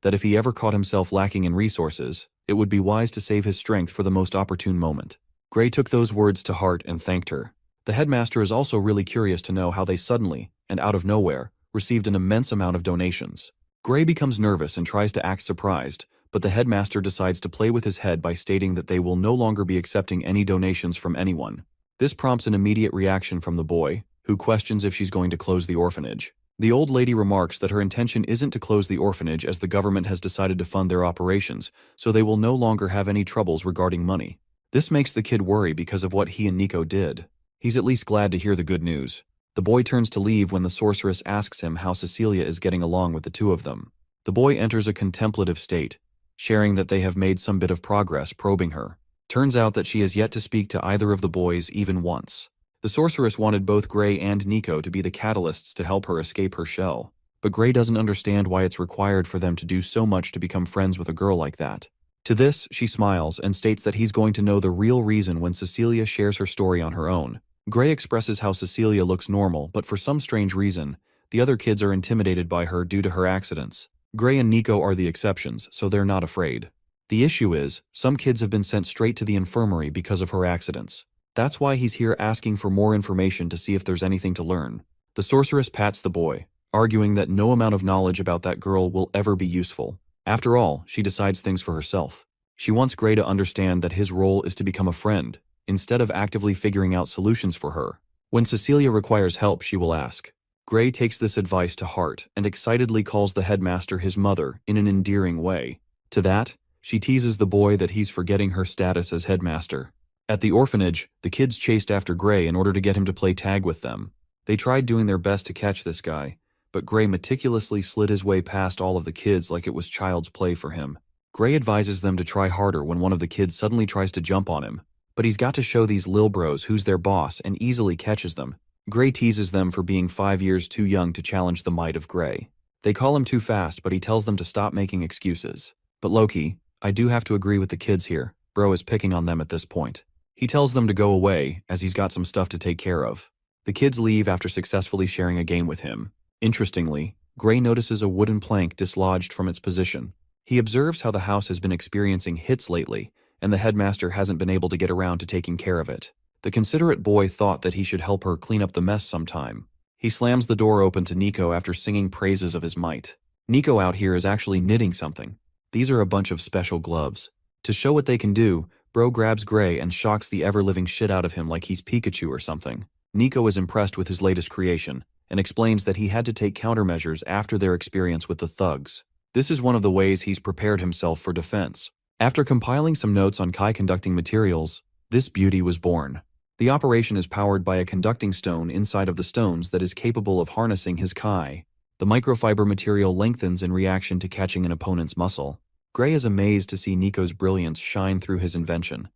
that if he ever caught himself lacking in resources, it would be wise to save his strength for the most opportune moment. Gray took those words to heart and thanked her. The headmaster is also really curious to know how they suddenly, and out of nowhere, received an immense amount of donations. Gray becomes nervous and tries to act surprised, but the headmaster decides to play with his head by stating that they will no longer be accepting any donations from anyone. This prompts an immediate reaction from the boy, who questions if she's going to close the orphanage. The old lady remarks that her intention isn't to close the orphanage as the government has decided to fund their operations, so they will no longer have any troubles regarding money. This makes the kid worry because of what he and Nico did. He's at least glad to hear the good news. The boy turns to leave when the sorceress asks him how Cecilia is getting along with the two of them. The boy enters a contemplative state, sharing that they have made some bit of progress probing her. Turns out that she has yet to speak to either of the boys even once. The sorceress wanted both Gray and Nico to be the catalysts to help her escape her shell, but Gray doesn't understand why it's required for them to do so much to become friends with a girl like that. To this, she smiles and states that he's going to know the real reason when Cecilia shares her story on her own. Gray expresses how Cecilia looks normal, but for some strange reason, the other kids are intimidated by her due to her accidents. Gray and Nico are the exceptions, so they're not afraid. The issue is, some kids have been sent straight to the infirmary because of her accidents. That's why he's here asking for more information to see if there's anything to learn. The sorceress pats the boy, arguing that no amount of knowledge about that girl will ever be useful. After all, she decides things for herself. She wants Gray to understand that his role is to become a friend, instead of actively figuring out solutions for her. When Cecilia requires help, she will ask. Gray takes this advice to heart and excitedly calls the headmaster his mother in an endearing way. To that, she teases the boy that he's forgetting her status as headmaster. At the orphanage, the kids chased after Gray in order to get him to play tag with them. They tried doing their best to catch this guy, but Gray meticulously slid his way past all of the kids like it was child's play for him. Gray advises them to try harder when one of the kids suddenly tries to jump on him, but he's got to show these lil bros who's their boss and easily catches them. Gray teases them for being 5 years too young to challenge the might of Gray. They call him too fast, but he tells them to stop making excuses. But low-key, I do have to agree with the kids here. Bro is picking on them at this point. He tells them to go away, as he's got some stuff to take care of. The kids leave after successfully sharing a game with him. Interestingly, Gray notices a wooden plank dislodged from its position. He observes how the house has been experiencing hits lately, and the headmaster hasn't been able to get around to taking care of it. The considerate boy thought that he should help her clean up the mess sometime. He slams the door open to Nico after singing praises of his might. Nico out here is actually knitting something. These are a bunch of special gloves. To show what they can do, Bro grabs Gray and shocks the ever-living shit out of him like he's Pikachu or something. Nico is impressed with his latest creation, and explains that he had to take countermeasures after their experience with the thugs. This is one of the ways he's prepared himself for defense. After compiling some notes on Kai conducting materials, this beauty was born. The operation is powered by a conducting stone inside of the stones that is capable of harnessing his Kai. The microfiber material lengthens in reaction to catching an opponent's muscle. Gray is amazed to see Nico's brilliance shine through his invention,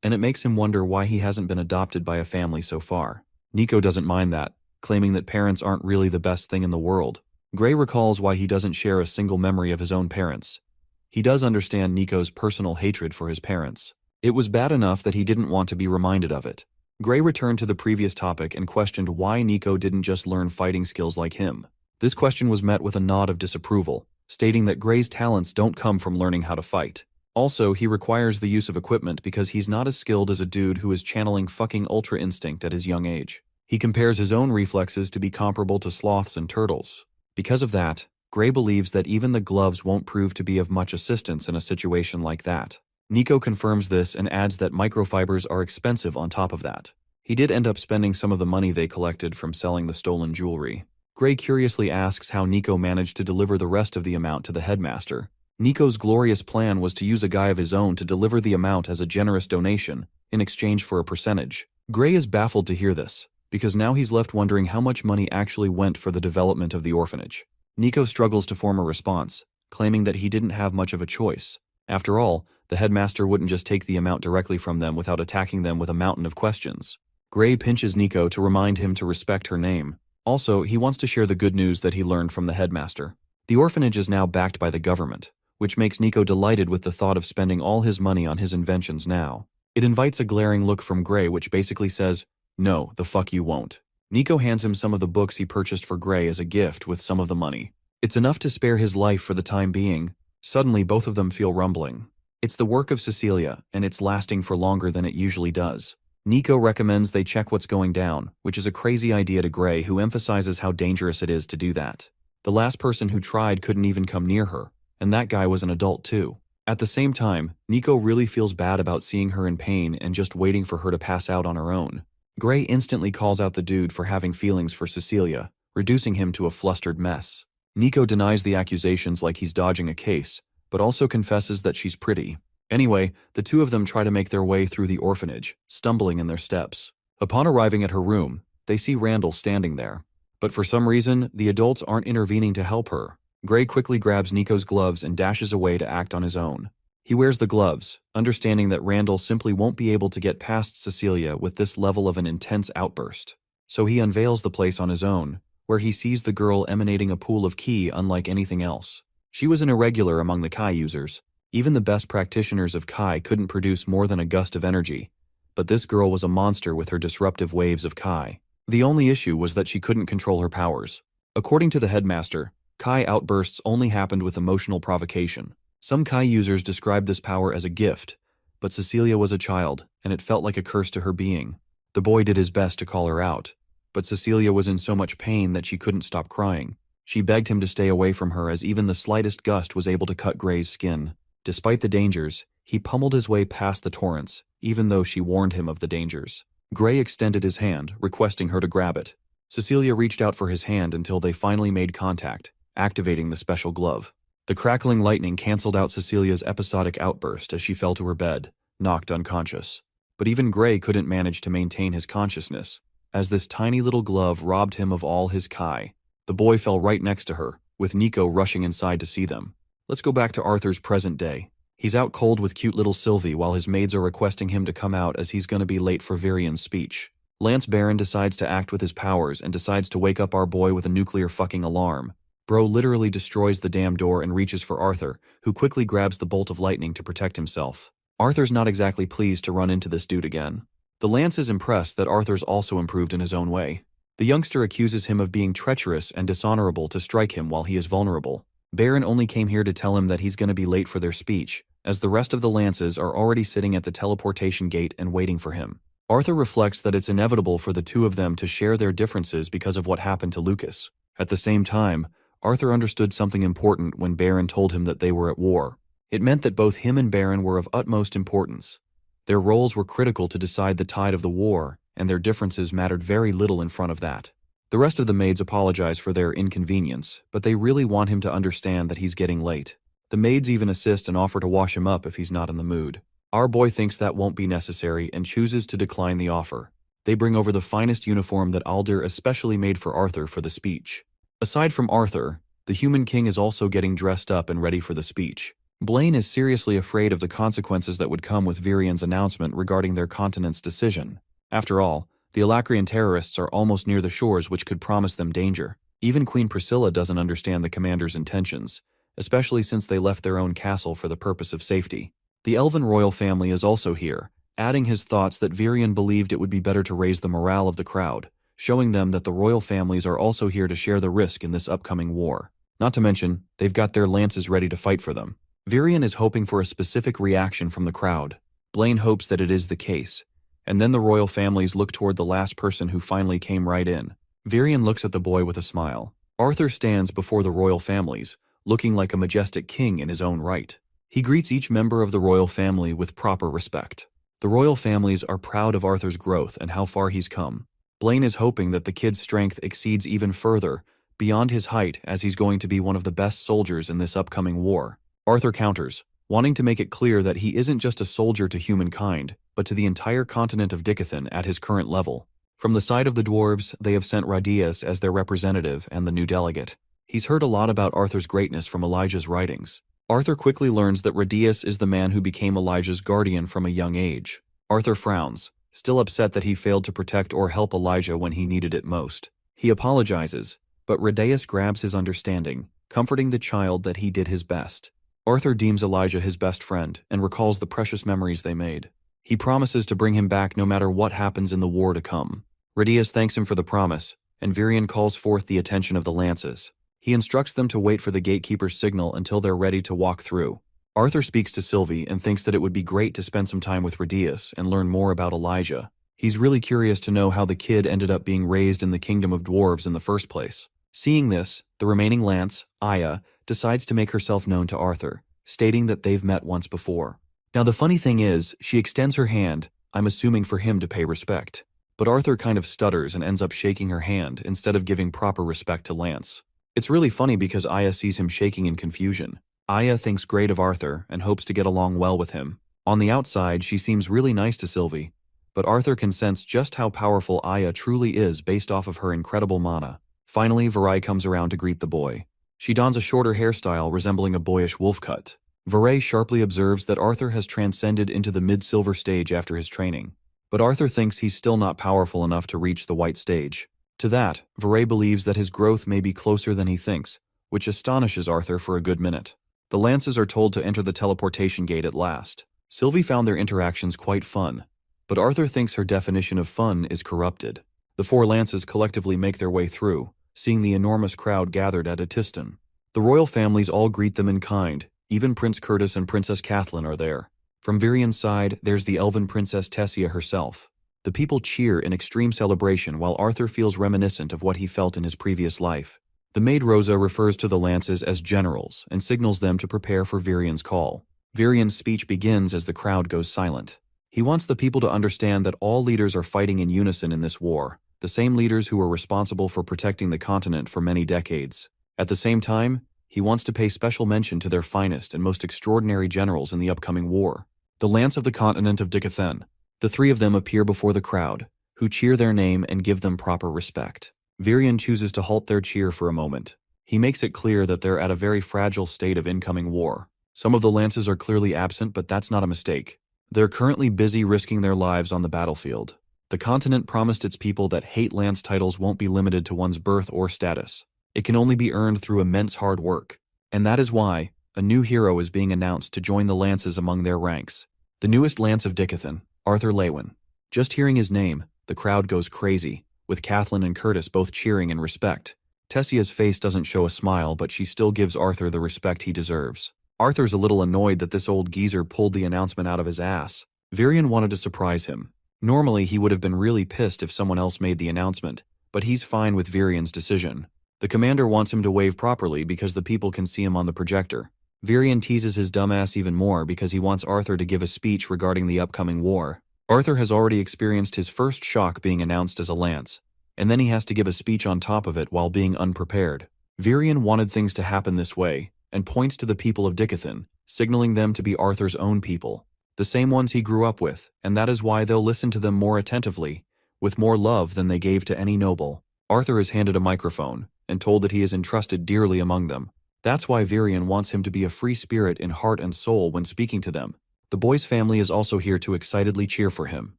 and it makes him wonder why he hasn't been adopted by a family so far. Nico doesn't mind that, claiming that parents aren't really the best thing in the world. Gray recalls why he doesn't share a single memory of his own parents. He does understand Nico's personal hatred for his parents. It was bad enough that he didn't want to be reminded of it. Gray returned to the previous topic and questioned why Nico didn't just learn fighting skills like him. This question was met with a nod of disapproval, stating that Gray's talents don't come from learning how to fight. Also, he requires the use of equipment because he's not as skilled as a dude who is channeling fucking ultra instinct at his young age. He compares his own reflexes to be comparable to sloths and turtles. Because of that, Gray believes that even the gloves won't prove to be of much assistance in a situation like that. Nico confirms this and adds that microfibers are expensive on top of that. He did end up spending some of the money they collected from selling the stolen jewelry. Gray curiously asks how Nico managed to deliver the rest of the amount to the headmaster. Nico's glorious plan was to use a guy of his own to deliver the amount as a generous donation, in exchange for a percentage. Gray is baffled to hear this, because now he's left wondering how much money actually went for the development of the orphanage. Nico struggles to form a response, claiming that he didn't have much of a choice. After all, the headmaster wouldn't just take the amount directly from them without attacking them with a mountain of questions. Gray pinches Nico to remind him to respect her name. Also, he wants to share the good news that he learned from the headmaster. The orphanage is now backed by the government, which makes Nico delighted with the thought of spending all his money on his inventions now. It invites a glaring look from Gray which basically says, "No, the fuck you won't." Nico hands him some of the books he purchased for Gray as a gift with some of the money. It's enough to spare his life for the time being. Suddenly, both of them feel rumbling. It's the work of Cecilia, and it's lasting for longer than it usually does. Nico recommends they check what's going down, which is a crazy idea to Gray, who emphasizes how dangerous it is to do that. The last person who tried couldn't even come near her, and that guy was an adult too. At the same time, Nico really feels bad about seeing her in pain and just waiting for her to pass out on her own. Gray instantly calls out the dude for having feelings for Cecilia, reducing him to a flustered mess. Nico denies the accusations like he's dodging a case, but also confesses that she's pretty. Anyway, the two of them try to make their way through the orphanage, stumbling in their steps. Upon arriving at her room, they see Randall standing there. But for some reason, the adults aren't intervening to help her. Gray quickly grabs Nico's gloves and dashes away to act on his own. He wears the gloves, understanding that Randall simply won't be able to get past Cecilia with this level of an intense outburst. So he unveils the place on his own, where he sees the girl emanating a pool of ki unlike anything else. She was an irregular among the Kai users. Even the best practitioners of Kai couldn't produce more than a gust of energy, but this girl was a monster with her disruptive waves of Kai. The only issue was that she couldn't control her powers. According to the headmaster, Kai outbursts only happened with emotional provocation. Some Kai users described this power as a gift, but Cecilia was a child, and it felt like a curse to her being. The boy did his best to call her out, but Cecilia was in so much pain that she couldn't stop crying. She begged him to stay away from her as even the slightest gust was able to cut Gray's skin. Despite the dangers, he pummeled his way past the torrents, even though she warned him of the dangers. Gray extended his hand, requesting her to grab it. Cecilia reached out for his hand until they finally made contact, activating the special glove. The crackling lightning canceled out Cecilia's episodic outburst as she fell to her bed, knocked unconscious. But even Gray couldn't manage to maintain his consciousness, as this tiny little glove robbed him of all his Kai. The boy fell right next to her, with Nico rushing inside to see them. Let's go back to Arthur's present day. He's out cold with cute little Sylvie while his maids are requesting him to come out as he's gonna be late for Virian's speech. Lance Baron decides to act with his powers and decides to wake up our boy with a nuclear fucking alarm. Bro literally destroys the damn door and reaches for Arthur, who quickly grabs the bolt of lightning to protect himself. Arthur's not exactly pleased to run into this dude again. The Lance is impressed that Arthur's also improved in his own way. The youngster accuses him of being treacherous and dishonorable to strike him while he is vulnerable. Baron only came here to tell him that he's gonna be late for their speech, as the rest of the Lances are already sitting at the teleportation gate and waiting for him. Arthur reflects that it's inevitable for the two of them to share their differences because of what happened to Lucas. At the same time, Arthur understood something important when Baron told him that they were at war. It meant that both him and Baron were of utmost importance. Their roles were critical to decide the tide of the war, and their differences mattered very little in front of that. The rest of the maids apologize for their inconvenience, but they really want him to understand that he's getting late. The maids even assist and offer to wash him up if he's not in the mood. Our boy thinks that won't be necessary and chooses to decline the offer. They bring over the finest uniform that Alder especially made for Arthur for the speech. Aside from Arthur, the Human King is also getting dressed up and ready for the speech. Blaine is seriously afraid of the consequences that would come with Virian's announcement regarding their continent's decision. After all, the Alacrian terrorists are almost near the shores, which could promise them danger. Even Queen Priscilla doesn't understand the commander's intentions, especially since they left their own castle for the purpose of safety. The Elven royal family is also here, adding his thoughts that Virian believed it would be better to raise the morale of the crowd, showing them that the royal families are also here to share the risk in this upcoming war. Not to mention, they've got their lances ready to fight for them. Virian is hoping for a specific reaction from the crowd. Blaine hopes that it is the case, and then the royal families look toward the last person who finally came right in. Virian looks at the boy with a smile. Arthur stands before the royal families, looking like a majestic king in his own right. He greets each member of the royal family with proper respect. The royal families are proud of Arthur's growth and how far he's come. Blaine is hoping that the kid's strength exceeds even further, beyond his height, as he's going to be one of the best soldiers in this upcoming war. Arthur counters, wanting to make it clear that he isn't just a soldier to humankind, but to the entire continent of Dicathan at his current level. From the side of the dwarves, they have sent Radius as their representative and the new delegate. He's heard a lot about Arthur's greatness from Elijah's writings. Arthur quickly learns that Radius is the man who became Elijah's guardian from a young age. Arthur frowns, still upset that he failed to protect or help Elijah when he needed it most. He apologizes, but Radius grabs his understanding, comforting the child that he did his best. Arthur deems Elijah his best friend and recalls the precious memories they made. He promises to bring him back no matter what happens in the war to come. Radius thanks him for the promise, and Virian calls forth the attention of the lances. He instructs them to wait for the gatekeeper's signal until they're ready to walk through. Arthur speaks to Sylvie and thinks that it would be great to spend some time with Radius and learn more about Elijah. He's really curious to know how the kid ended up being raised in the kingdom of dwarves in the first place. Seeing this, the remaining lance, Aya, decides to make herself known to Arthur, stating that they've met once before. Now the funny thing is, she extends her hand, I'm assuming for him to pay respect. But Arthur kind of stutters and ends up shaking her hand instead of giving proper respect to Lance. It's really funny because Aya sees him shaking in confusion. Aya thinks great of Arthur and hopes to get along well with him. On the outside, she seems really nice to Sylvie, but Arthur can sense just how powerful Aya truly is based off of her incredible mana. Finally, Varai comes around to greet the boy. She dons a shorter hairstyle resembling a boyish wolf cut. Varai sharply observes that Arthur has transcended into the mid-silver stage after his training, but Arthur thinks he's still not powerful enough to reach the white stage. To that, Varai believes that his growth may be closer than he thinks, which astonishes Arthur for a good minute. The lances are told to enter the teleportation gate at last. Sylvie found their interactions quite fun, but Arthur thinks her definition of fun is corrupted. The four lances collectively make their way through, seeing the enormous crowd gathered at Atiston. The royal families all greet them in kind, even Prince Curtis and Princess Kathleen are there. From Virian's side, there's the elven Princess Tessia herself. The people cheer in extreme celebration while Arthur feels reminiscent of what he felt in his previous life. The maid Rosa refers to the lances as generals and signals them to prepare for Virian's call. Virian's speech begins as the crowd goes silent. He wants the people to understand that all leaders are fighting in unison in this war, the same leaders who were responsible for protecting the continent for many decades. At the same time, he wants to pay special mention to their finest and most extraordinary generals in the upcoming war. The Lance of the continent of Dicathan. The three of them appear before the crowd, who cheer their name and give them proper respect. Virion chooses to halt their cheer for a moment. He makes it clear that they're at a very fragile state of incoming war. Some of the lances are clearly absent, but that's not a mistake. They're currently busy risking their lives on the battlefield. The continent promised its people that hate lance titles won't be limited to one's birth or status. It can only be earned through immense hard work. And that is why a new hero is being announced to join the lances among their ranks. The newest lance of Dickathon, Arthur Lewin. Just hearing his name, the crowd goes crazy, with Kathleen and Curtis both cheering in respect. Tessia's face doesn't show a smile, but she still gives Arthur the respect he deserves. Arthur's a little annoyed that this old geezer pulled the announcement out of his ass. Virion wanted to surprise him. Normally, he would have been really pissed if someone else made the announcement, but he's fine with Virion's decision. The commander wants him to wave properly because the people can see him on the projector. Virion teases his dumbass even more because he wants Arthur to give a speech regarding the upcoming war. Arthur has already experienced his first shock being announced as a lance, and then he has to give a speech on top of it while being unprepared. Virion wanted things to happen this way, and points to the people of Dickathon, signaling them to be Arthur's own people, the same ones he grew up with, and that is why they'll listen to them more attentively, with more love than they gave to any noble. Arthur is handed a microphone, and told that he is entrusted dearly among them. That's why Virion wants him to be a free spirit in heart and soul when speaking to them. The boy's family is also here to excitedly cheer for him.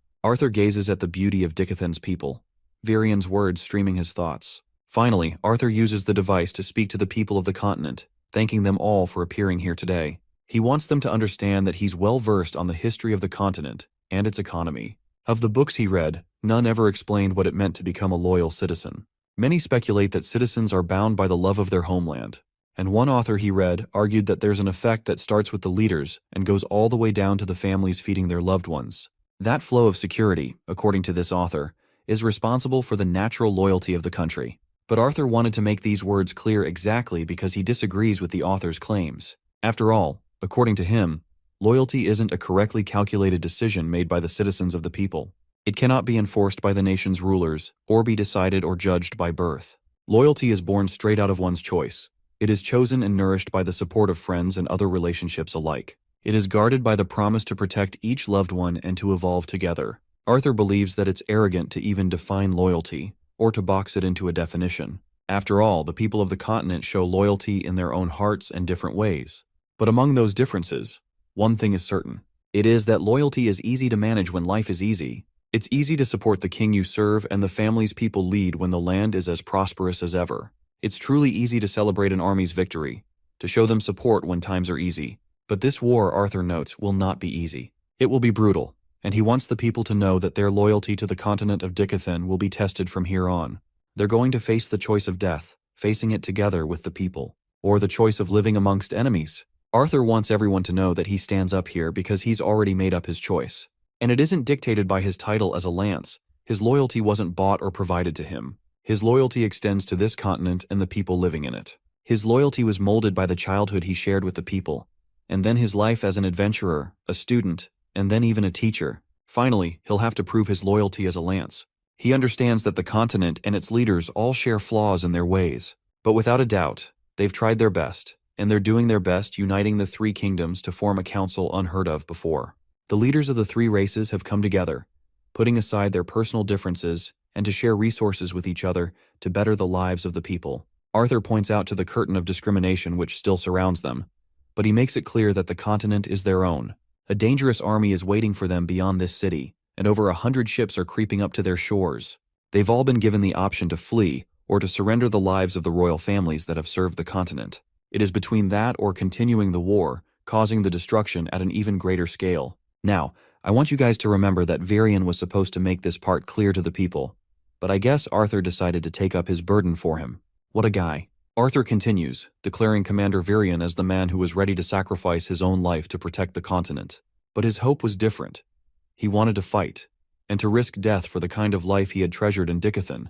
Arthur gazes at the beauty of Dickathon's people, Virion's words streaming his thoughts. Finally, Arthur uses the device to speak to the people of the continent, thanking them all for appearing here today. He wants them to understand that he's well-versed on the history of the continent and its economy. Of the books he read, none ever explained what it meant to become a loyal citizen. Many speculate that citizens are bound by the love of their homeland, and one author he read argued that there's an effect that starts with the leaders and goes all the way down to the families feeding their loved ones. That flow of security, according to this author, is responsible for the natural loyalty of the country. But Arthur wanted to make these words clear exactly because he disagrees with the author's claims. After all, according to him, loyalty isn't a correctly calculated decision made by the citizens of the people. It cannot be enforced by the nation's rulers or be decided or judged by birth. Loyalty is born straight out of one's choice. It is chosen and nourished by the support of friends and other relationships alike. It is guarded by the promise to protect each loved one and to evolve together. Arthur believes that it's arrogant to even define loyalty, or to box it into a definition. After all, the people of the continent show loyalty in their own hearts and different ways. But among those differences, one thing is certain. It is that loyalty is easy to manage when life is easy. It's easy to support the king you serve and the families people lead when the land is as prosperous as ever. It's truly easy to celebrate an army's victory, to show them support when times are easy. But this war, Arthur notes, will not be easy. It will be brutal, and he wants the people to know that their loyalty to the continent of Dickathon will be tested from here on. They're going to face the choice of death, facing it together with the people, or the choice of living amongst enemies. Arthur wants everyone to know that he stands up here because he's already made up his choice. And it isn't dictated by his title as a lance. His loyalty wasn't bought or provided to him. His loyalty extends to this continent and the people living in it. His loyalty was molded by the childhood he shared with the people, and then his life as an adventurer, a student, and then even a teacher. Finally, he'll have to prove his loyalty as a lance. He understands that the continent and its leaders all share flaws in their ways, but without a doubt, they've tried their best, and they're doing their best uniting the three kingdoms to form a council unheard of before. The leaders of the three races have come together, putting aside their personal differences and to share resources with each other to better the lives of the people. Arthur points out to the curtain of discrimination which still surrounds them, but he makes it clear that the continent is their own. A dangerous army is waiting for them beyond this city, and over 100 ships are creeping up to their shores. They've all been given the option to flee or to surrender the lives of the royal families that have served the continent. It is between that or continuing the war, causing the destruction at an even greater scale. Now, I want you guys to remember that Virion was supposed to make this part clear to the people, but I guess Arthur decided to take up his burden for him. What a guy. Arthur continues, declaring Commander Virion as the man who was ready to sacrifice his own life to protect the continent. But his hope was different. He wanted to fight, and to risk death for the kind of life he had treasured in Dickathon,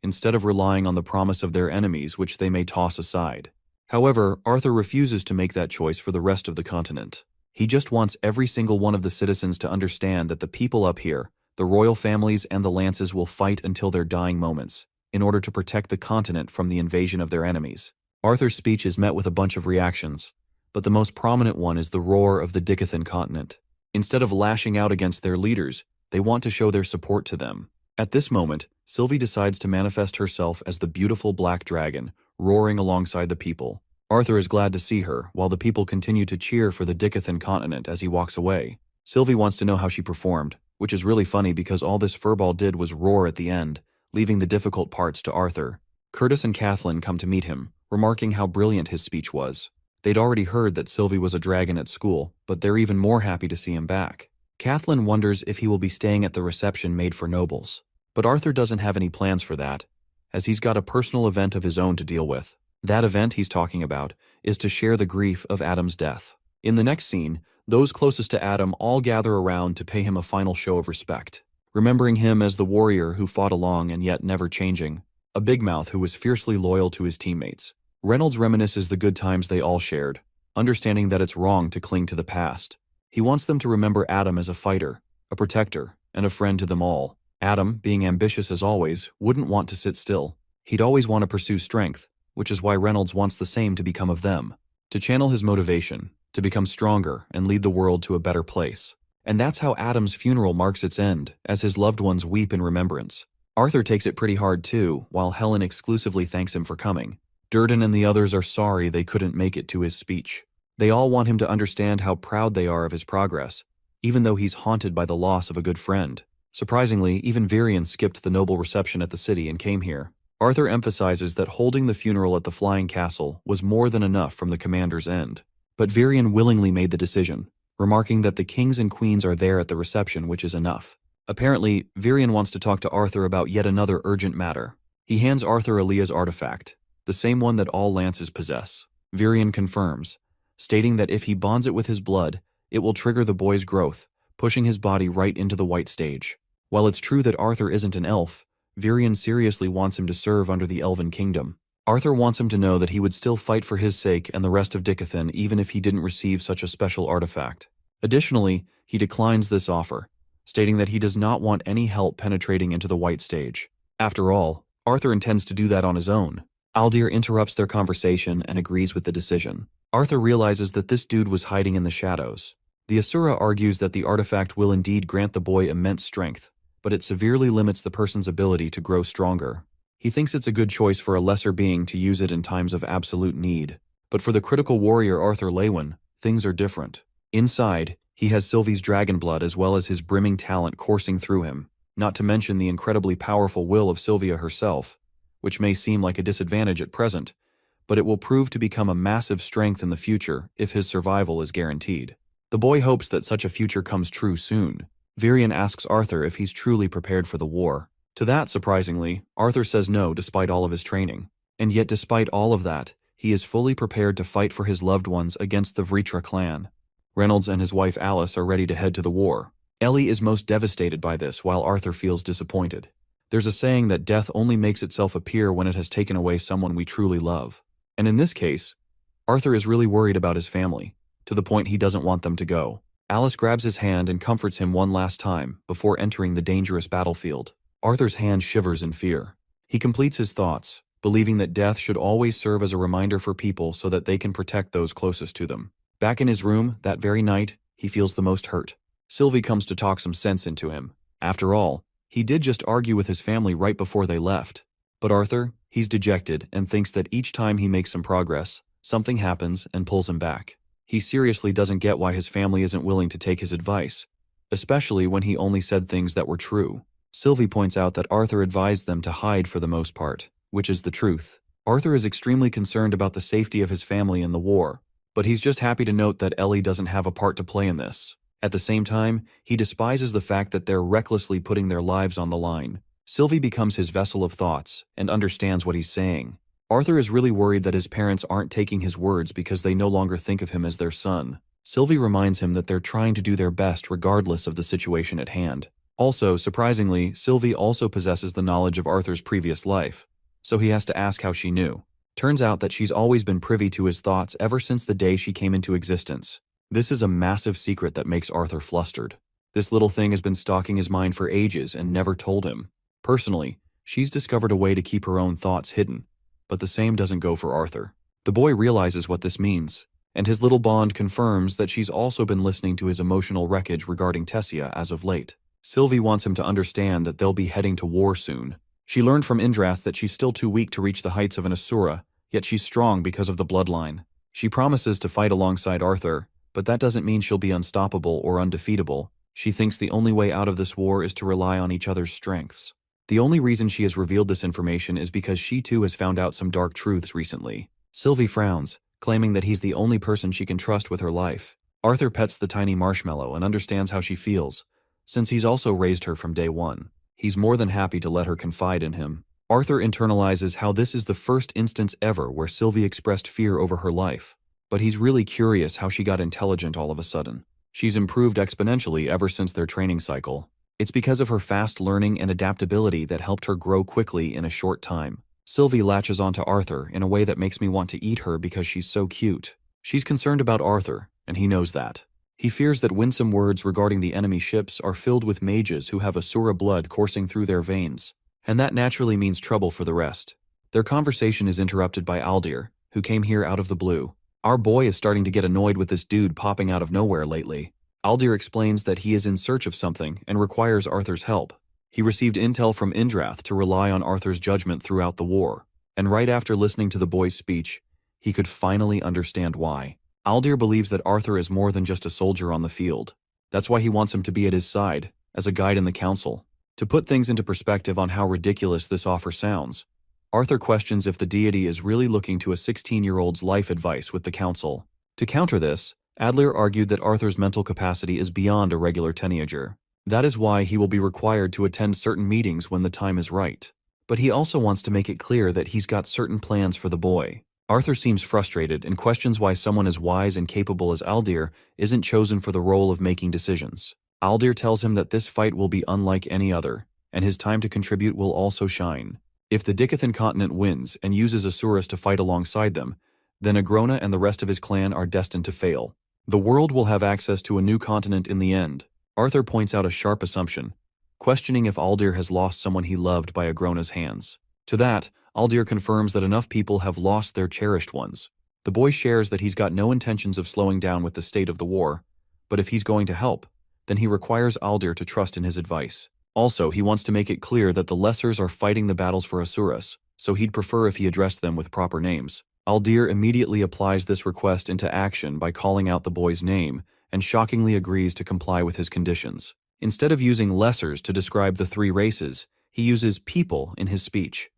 instead of relying on the promise of their enemies which they may toss aside. However, Arthur refuses to make that choice for the rest of the continent. He just wants every single one of the citizens to understand that the people up here, the royal families and the lances will fight until their dying moments, in order to protect the continent from the invasion of their enemies. Arthur's speech is met with a bunch of reactions, but the most prominent one is the roar of the Dickathon continent. Instead of lashing out against their leaders, they want to show their support to them. At this moment, Sylvie decides to manifest herself as the beautiful black dragon, roaring alongside the people. Arthur is glad to see her, while the people continue to cheer for the Dicathan continent as he walks away. Sylvie wants to know how she performed, which is really funny because all this furball did was roar at the end, leaving the difficult parts to Arthur. Curtis and Kathleen come to meet him, remarking how brilliant his speech was. They'd already heard that Sylvie was a dragon at school, but they're even more happy to see him back. Kathleen wonders if he will be staying at the reception made for nobles. But Arthur doesn't have any plans for that, as he's got a personal event of his own to deal with. That event he's talking about is to share the grief of Adam's death. In the next scene, those closest to Adam all gather around to pay him a final show of respect, remembering him as the warrior who fought along and yet never changing, a big mouth who was fiercely loyal to his teammates. Reynolds reminisces the good times they all shared, understanding that it's wrong to cling to the past. He wants them to remember Adam as a fighter, a protector, and a friend to them all. Adam, being ambitious as always, wouldn't want to sit still. He'd always want to pursue strength, which is why Reynolds wants the same to become of them, to channel his motivation, to become stronger and lead the world to a better place. And that's how Adam's funeral marks its end, as his loved ones weep in remembrance. Arthur takes it pretty hard too, while Helen exclusively thanks him for coming. Durden and the others are sorry they couldn't make it to his speech. They all want him to understand how proud they are of his progress, even though he's haunted by the loss of a good friend. Surprisingly, even Virion skipped the noble reception at the city and came here. Arthur emphasizes that holding the funeral at the Flying Castle was more than enough from the commander's end. But Virion willingly made the decision, remarking that the kings and queens are there at the reception, which is enough. Apparently, Virion wants to talk to Arthur about yet another urgent matter. He hands Arthur Aaliyah's artifact, the same one that all lances possess. Virion confirms, stating that if he bonds it with his blood, it will trigger the boy's growth, pushing his body right into the white stage. While it's true that Arthur isn't an elf, Virion seriously wants him to serve under the Elven Kingdom. Arthur wants him to know that he would still fight for his sake and the rest of Dicathan even if he didn't receive such a special artifact. Additionally, he declines this offer, stating that he does not want any help penetrating into the white stage. After all, Arthur intends to do that on his own. Aldir interrupts their conversation and agrees with the decision. Arthur realizes that this dude was hiding in the shadows. The Asura argues that the artifact will indeed grant the boy immense strength, but it severely limits the person's ability to grow stronger. He thinks it's a good choice for a lesser being to use it in times of absolute need. But for the critical warrior Arthur Lewin, things are different. Inside, he has Sylvie's dragon blood as well as his brimming talent coursing through him, not to mention the incredibly powerful will of Sylvia herself, which may seem like a disadvantage at present, but it will prove to become a massive strength in the future if his survival is guaranteed. The boy hopes that such a future comes true soon. Virion asks Arthur if he's truly prepared for the war. To that, surprisingly, Arthur says no despite all of his training. And yet despite all of that, he is fully prepared to fight for his loved ones against the Vritra clan. Reynolds and his wife Alice are ready to head to the war. Ellie is most devastated by this while Arthur feels disappointed. There's a saying that death only makes itself appear when it has taken away someone we truly love. And in this case, Arthur is really worried about his family, to the point he doesn't want them to go. Alice grabs his hand and comforts him one last time before entering the dangerous battlefield. Arthur's hand shivers in fear. He completes his thoughts, believing that death should always serve as a reminder for people so that they can protect those closest to them. Back in his room, that very night, he feels the most hurt. Sylvie comes to talk some sense into him. After all, he did just argue with his family right before they left. But Arthur, he's dejected and thinks that each time he makes some progress, something happens and pulls him back. He seriously doesn't get why his family isn't willing to take his advice, especially when he only said things that were true. Sylvie points out that Arthur advised them to hide for the most part, which is the truth. Arthur is extremely concerned about the safety of his family in the war, but he's just happy to note that Ellie doesn't have a part to play in this. At the same time, he despises the fact that they're recklessly putting their lives on the line. Sylvie becomes his vessel of thoughts and understands what he's saying. Arthur is really worried that his parents aren't taking his words because they no longer think of him as their son. Sylvie reminds him that they're trying to do their best regardless of the situation at hand. Also, surprisingly, Sylvie also possesses the knowledge of Arthur's previous life, so he has to ask how she knew. Turns out that she's always been privy to his thoughts ever since the day she came into existence. This is a massive secret that makes Arthur flustered. This little thing has been stalking his mind for ages and never told him. Personally, she's discovered a way to keep her own thoughts hidden, but the same doesn't go for Arthur. The boy realizes what this means, and his little bond confirms that she's also been listening to his emotional wreckage regarding Tessia as of late. Sylvie wants him to understand that they'll be heading to war soon. She learned from Indrath that she's still too weak to reach the heights of an Asura, yet she's strong because of the bloodline. She promises to fight alongside Arthur, but that doesn't mean she'll be unstoppable or undefeatable. She thinks the only way out of this war is to rely on each other's strengths. The only reason she has revealed this information is because she too has found out some dark truths recently. Sylvie frowns, claiming that he's the only person she can trust with her life. Arthur pets the tiny marshmallow and understands how she feels, since he's also raised her from day one. He's more than happy to let her confide in him. Arthur internalizes how this is the first instance ever where Sylvie expressed fear over her life. But he's really curious how she got intelligent all of a sudden. She's improved exponentially ever since their training cycle. It's because of her fast learning and adaptability that helped her grow quickly in a short time. Sylvie latches onto Arthur in a way that makes me want to eat her because she's so cute. She's concerned about Arthur, and he knows that. He fears that winsome words regarding the enemy ships are filled with mages who have Asura blood coursing through their veins, and that naturally means trouble for the rest. Their conversation is interrupted by Aldir, who came here out of the blue. Our boy is starting to get annoyed with this dude popping out of nowhere lately. Aldir explains that he is in search of something and requires Arthur's help. He received intel from Indrath to rely on Arthur's judgment throughout the war, and right after listening to the boy's speech, he could finally understand why. Aldir believes that Arthur is more than just a soldier on the field. That's why he wants him to be at his side, as a guide in the council. To put things into perspective on how ridiculous this offer sounds, Arthur questions if the deity is really looking to a 16-year-old's life advice with the council. To counter this, Adler argued that Arthur's mental capacity is beyond a regular teenager. That is why he will be required to attend certain meetings when the time is right. But he also wants to make it clear that he's got certain plans for the boy. Arthur seems frustrated and questions why someone as wise and capable as Aldir isn't chosen for the role of making decisions. Aldir tells him that this fight will be unlike any other, and his time to contribute will also shine. If the Dikathan continent wins and uses Asuras to fight alongside them, then Agrona and the rest of his clan are destined to fail. The world will have access to a new continent in the end. Arthur points out a sharp assumption, questioning if Aldir has lost someone he loved by Agrona's hands. To that, Aldir confirms that enough people have lost their cherished ones. The boy shares that he's got no intentions of slowing down with the state of the war, but if he's going to help, then he requires Aldir to trust in his advice. Also, he wants to make it clear that the Lessers are fighting the battles for Asuras, so he'd prefer if he addressed them with proper names. Aldir immediately applies this request into action by calling out the boy's name, and shockingly agrees to comply with his conditions. Instead of using Lessers to describe the three races, he uses people in his speech.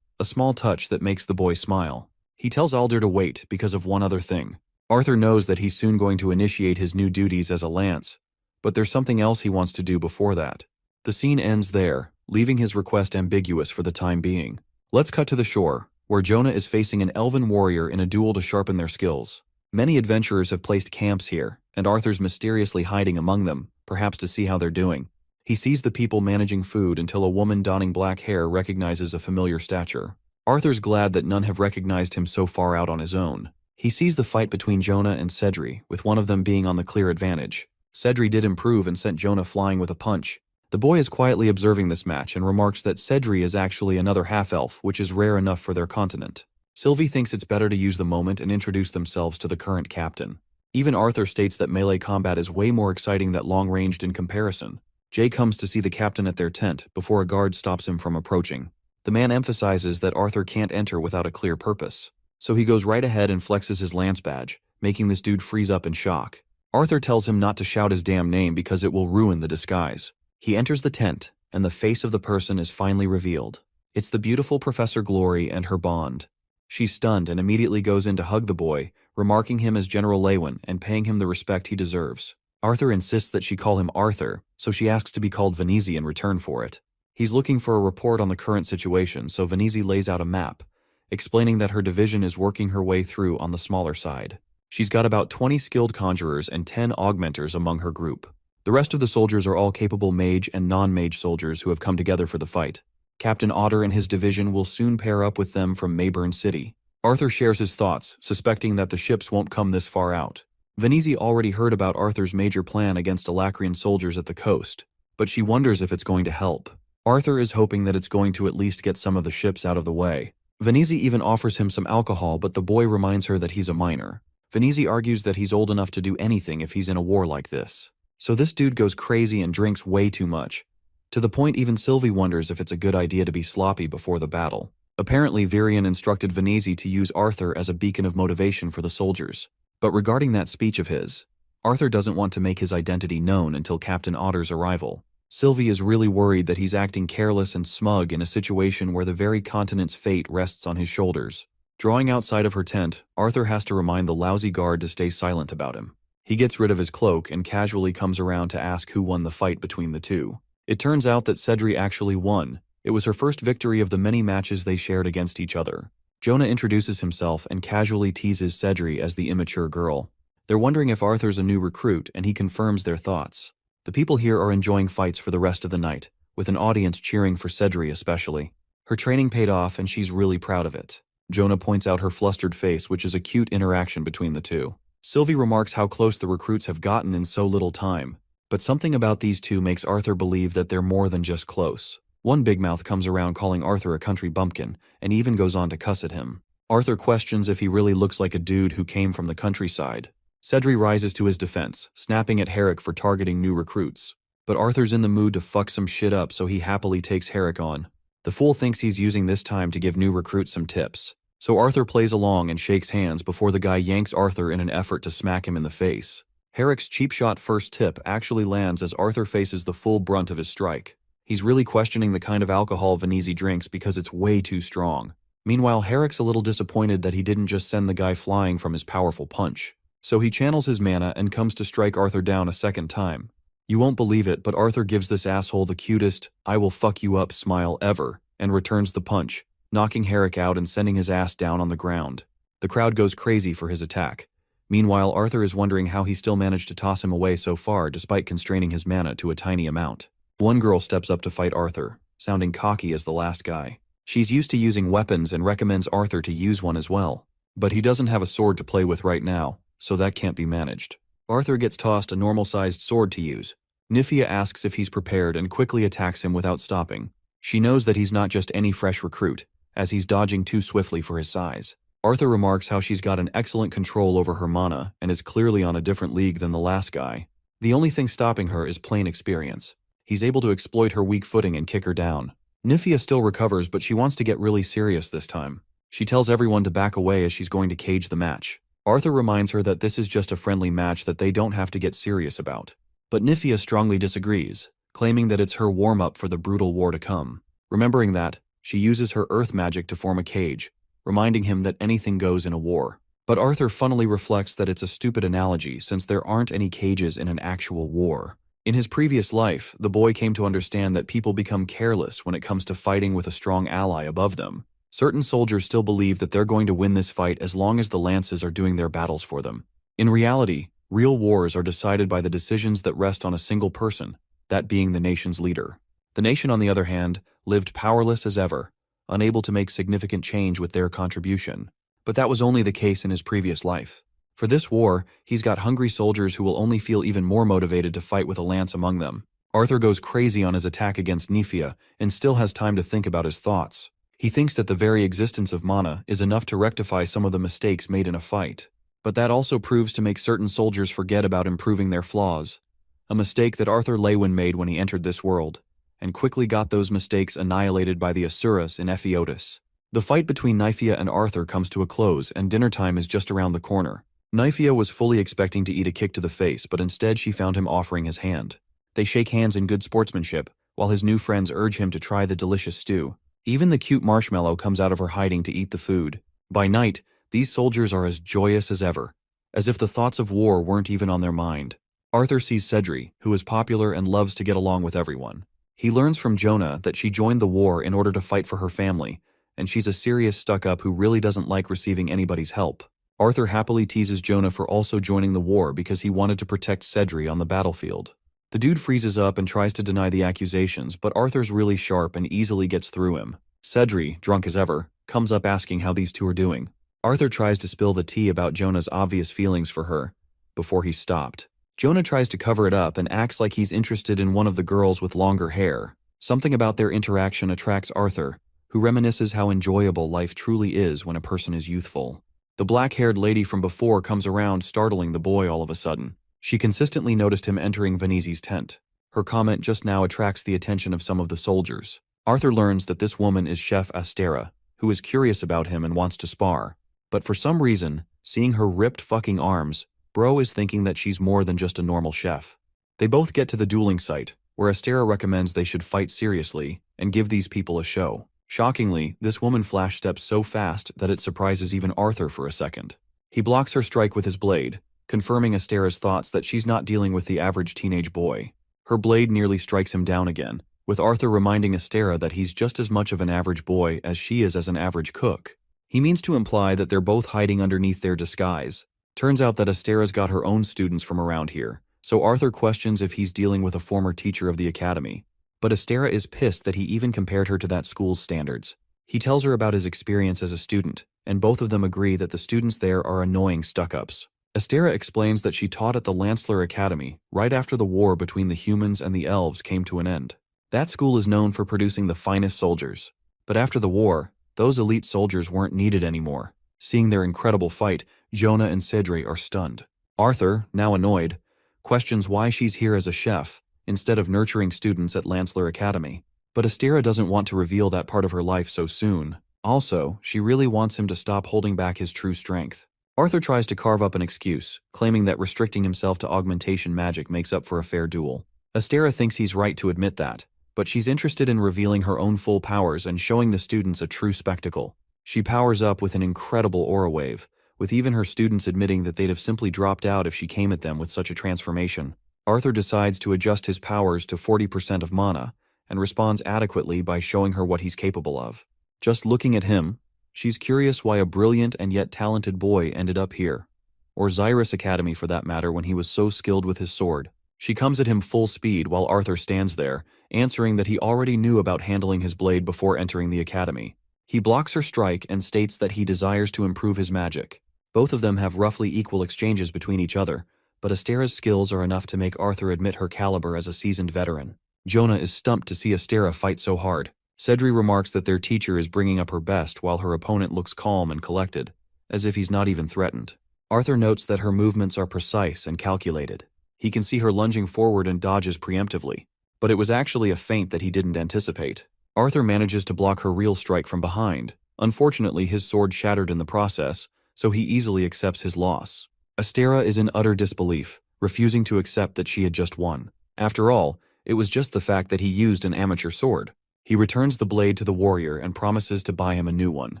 A small touch that makes the boy smile. He tells Aldir to wait because of one other thing. Arthur knows that he's soon going to initiate his new duties as a lance, but there's something else he wants to do before that. The scene ends there, leaving his request ambiguous for the time being. Let's cut to the shore, where Jonah is facing an elven warrior in a duel to sharpen their skills. Many adventurers have placed camps here, and Arthur's mysteriously hiding among them, perhaps to see how they're doing. He sees the people managing food until a woman donning black hair recognizes a familiar stature. Arthur's glad that none have recognized him so far out on his own. He sees the fight between Jonah and Cedri, with one of them being on the clear advantage. Cedri did improve and sent Jonah flying with a punch. The boy is quietly observing this match and remarks that Cedri is actually another half-elf, which is rare enough for their continent. Sylvie thinks it's better to use the moment and introduce themselves to the current captain. Even Arthur states that melee combat is way more exciting than long-ranged in comparison. Jay comes to see the captain at their tent before a guard stops him from approaching. The man emphasizes that Arthur can't enter without a clear purpose, so he goes right ahead and flexes his lance badge, making this dude freeze up in shock. Arthur tells him not to shout his damn name because it will ruin the disguise. He enters the tent, and the face of the person is finally revealed. It's the beautiful Professor Glory and her bond. She's stunned and immediately goes in to hug the boy, remarking him as General Lewin and paying him the respect he deserves. Arthur insists that she call him Arthur, so she asks to be called Venezi in return for it. He's looking for a report on the current situation, so Venezi lays out a map, explaining that her division is working her way through on the smaller side. She's got about 20 skilled conjurers and 10 augmenters among her group. The rest of the soldiers are all capable mage and non-mage soldiers who have come together for the fight. Captain Otter and his division will soon pair up with them from Mayburn City. Arthur shares his thoughts, suspecting that the ships won't come this far out. Venezi already heard about Arthur's major plan against Alacrian soldiers at the coast, but she wonders if it's going to help. Arthur is hoping that it's going to at least get some of the ships out of the way. Venezi even offers him some alcohol, but the boy reminds her that he's a minor. Venezi argues that he's old enough to do anything if he's in a war like this. So this dude goes crazy and drinks way too much, To the point even Sylvie wonders if it's a good idea to be sloppy before the battle. Apparently, Virion instructed Venezi to use Arthur as a beacon of motivation for the soldiers. But regarding that speech of his, Arthur doesn't want to make his identity known until Captain Otter's arrival. Sylvie is really worried that he's acting careless and smug in a situation where the very continent's fate rests on his shoulders. Drawing outside of her tent, Arthur has to remind the lousy guard to stay silent about him. He gets rid of his cloak and casually comes around to ask who won the fight between the two. It turns out that Cedri actually won. It was her first victory of the many matches they shared against each other. Jonah introduces himself and casually teases Cedri as the immature girl. They're wondering if Arthur's a new recruit, and he confirms their thoughts. The people here are enjoying fights for the rest of the night, with an audience cheering for Cedri especially. Her training paid off and she's really proud of it. Jonah points out her flustered face, which is a cute interaction between the two. Sylvie remarks how close the recruits have gotten in so little time. But something about these two makes Arthur believe that they're more than just close. One big mouth comes around calling Arthur a country bumpkin, and even goes on to cuss at him. Arthur questions if he really looks like a dude who came from the countryside. Cedri rises to his defense, snapping at Herrick for targeting new recruits. But Arthur's in the mood to fuck some shit up, so he happily takes Herrick on. The fool thinks he's using this time to give new recruits some tips. So Arthur plays along and shakes hands before the guy yanks Arthur in an effort to smack him in the face. Herrick's cheap shot first tip actually lands as Arthur faces the full brunt of his strike. He's really questioning the kind of alcohol Venezi drinks because it's way too strong. Meanwhile, Herrick's a little disappointed that he didn't just send the guy flying from his powerful punch. So he channels his mana and comes to strike Arthur down a second time. You won't believe it, but Arthur gives this asshole the cutest, "I will fuck you up" smile ever, and returns the punch, knocking Herrick out and sending his ass down on the ground. The crowd goes crazy for his attack. Meanwhile, Arthur is wondering how he still managed to toss him away so far despite constraining his mana to a tiny amount. One girl steps up to fight Arthur, sounding cocky as the last guy. She's used to using weapons and recommends Arthur to use one as well. But he doesn't have a sword to play with right now, so that can't be managed. Arthur gets tossed a normal-sized sword to use. Nifia asks if he's prepared and quickly attacks him without stopping. She knows that he's not just any fresh recruit, as he's dodging too swiftly for his size. Arthur remarks how she's got an excellent control over her mana and is clearly on a different league than the last guy. The only thing stopping her is plain experience. He's able to exploit her weak footing and kick her down. Nifia still recovers, but she wants to get really serious this time. She tells everyone to back away as she's going to cage the match. Arthur reminds her that this is just a friendly match that they don't have to get serious about. But Nifia strongly disagrees, claiming that it's her warm-up for the brutal war to come. Remembering that, she uses her earth magic to form a cage, reminding him that anything goes in a war. But Arthur funnily reflects that it's a stupid analogy since there aren't any cages in an actual war. In his previous life, the boy came to understand that people become careless when it comes to fighting with a strong ally above them. Certain soldiers still believe that they're going to win this fight as long as the lances are doing their battles for them. In reality, real wars are decided by the decisions that rest on a single person, that being the nation's leader. The nation, on the other hand, lived powerless as ever, unable to make significant change with their contribution. But that was only the case in his previous life. For this war, he's got hungry soldiers who will only feel even more motivated to fight with a lance among them. Arthur goes crazy on his attack against Nifia and still has time to think about his thoughts. He thinks that the very existence of mana is enough to rectify some of the mistakes made in a fight. But that also proves to make certain soldiers forget about improving their flaws. A mistake that Arthur Lewin made when he entered this world, and quickly got those mistakes annihilated by the Asuras in Ephiotis. The fight between Nifia and Arthur comes to a close and dinner time is just around the corner. Nifia was fully expecting to eat a kick to the face, but instead she found him offering his hand. They shake hands in good sportsmanship, while his new friends urge him to try the delicious stew. Even the cute Marshmallow comes out of her hiding to eat the food. By night, these soldiers are as joyous as ever, as if the thoughts of war weren't even on their mind. Arthur sees Cedri, who is popular and loves to get along with everyone. He learns from Jonah that she joined the war in order to fight for her family, and she's a serious stuck-up who really doesn't like receiving anybody's help. Arthur happily teases Jonah for also joining the war because he wanted to protect Cedri on the battlefield. The dude freezes up and tries to deny the accusations, but Arthur's really sharp and easily gets through him. Cedri, drunk as ever, comes up asking how these two are doing. Arthur tries to spill the tea about Jonah's obvious feelings for her, before he's stopped. Jonah tries to cover it up and acts like he's interested in one of the girls with longer hair. Something about their interaction attracts Arthur, who reminisces how enjoyable life truly is when a person is youthful. The black-haired lady from before comes around, startling the boy all of a sudden. She consistently noticed him entering Venezi's tent. Her comment just now attracts the attention of some of the soldiers. Arthur learns that this woman is Chef Astera, who is curious about him and wants to spar. But for some reason, seeing her ripped fucking arms, Bro is thinking that she's more than just a normal chef. They both get to the dueling site, where Astera recommends they should fight seriously and give these people a show. Shockingly, this woman flash steps so fast that it surprises even Arthur for a second. He blocks her strike with his blade, confirming Astera's thoughts that she's not dealing with the average teenage boy. Her blade nearly strikes him down again, with Arthur reminding Astera that he's just as much of an average boy as she is as an average cook. He means to imply that they're both hiding underneath their disguise. Turns out that Astera's got her own students from around here, so Arthur questions if he's dealing with a former teacher of the academy. But Astera is pissed that he even compared her to that school's standards. He tells her about his experience as a student, and both of them agree that the students there are annoying stuck-ups. Astera explains that she taught at the Lancellor Academy right after the war between the humans and the elves came to an end. That school is known for producing the finest soldiers. But after the war, those elite soldiers weren't needed anymore. Seeing their incredible fight, Jonah and Cedre are stunned. Arthur, now annoyed, questions why she's here as a chef, instead of nurturing students at Lancellor Academy. But Astera doesn't want to reveal that part of her life so soon. Also, she really wants him to stop holding back his true strength. Arthur tries to carve up an excuse, claiming that restricting himself to augmentation magic makes up for a fair duel. Astera thinks he's right to admit that, but she's interested in revealing her own full powers and showing the students a true spectacle. She powers up with an incredible aura wave, with even her students admitting that they'd have simply dropped out if she came at them with such a transformation. Arthur decides to adjust his powers to 40% of mana, and responds adequately by showing her what he's capable of. Just looking at him, she's curious why a brilliant and yet talented boy ended up here, or Xyrus Academy for that matter when he was so skilled with his sword. She comes at him full speed while Arthur stands there, answering that he already knew about handling his blade before entering the academy. He blocks her strike and states that he desires to improve his magic. Both of them have roughly equal exchanges between each other, but Astera's skills are enough to make Arthur admit her caliber as a seasoned veteran. Jonah is stumped to see Astera fight so hard. Cedre remarks that their teacher is bringing up her best while her opponent looks calm and collected, as if he's not even threatened. Arthur notes that her movements are precise and calculated. He can see her lunging forward and dodges preemptively, but it was actually a feint that he didn't anticipate. Arthur manages to block her real strike from behind. Unfortunately, his sword shattered in the process, so he easily accepts his loss. Astera is in utter disbelief, refusing to accept that she had just won. After all, it was just the fact that he used an amateur sword. He returns the blade to the warrior and promises to buy him a new one.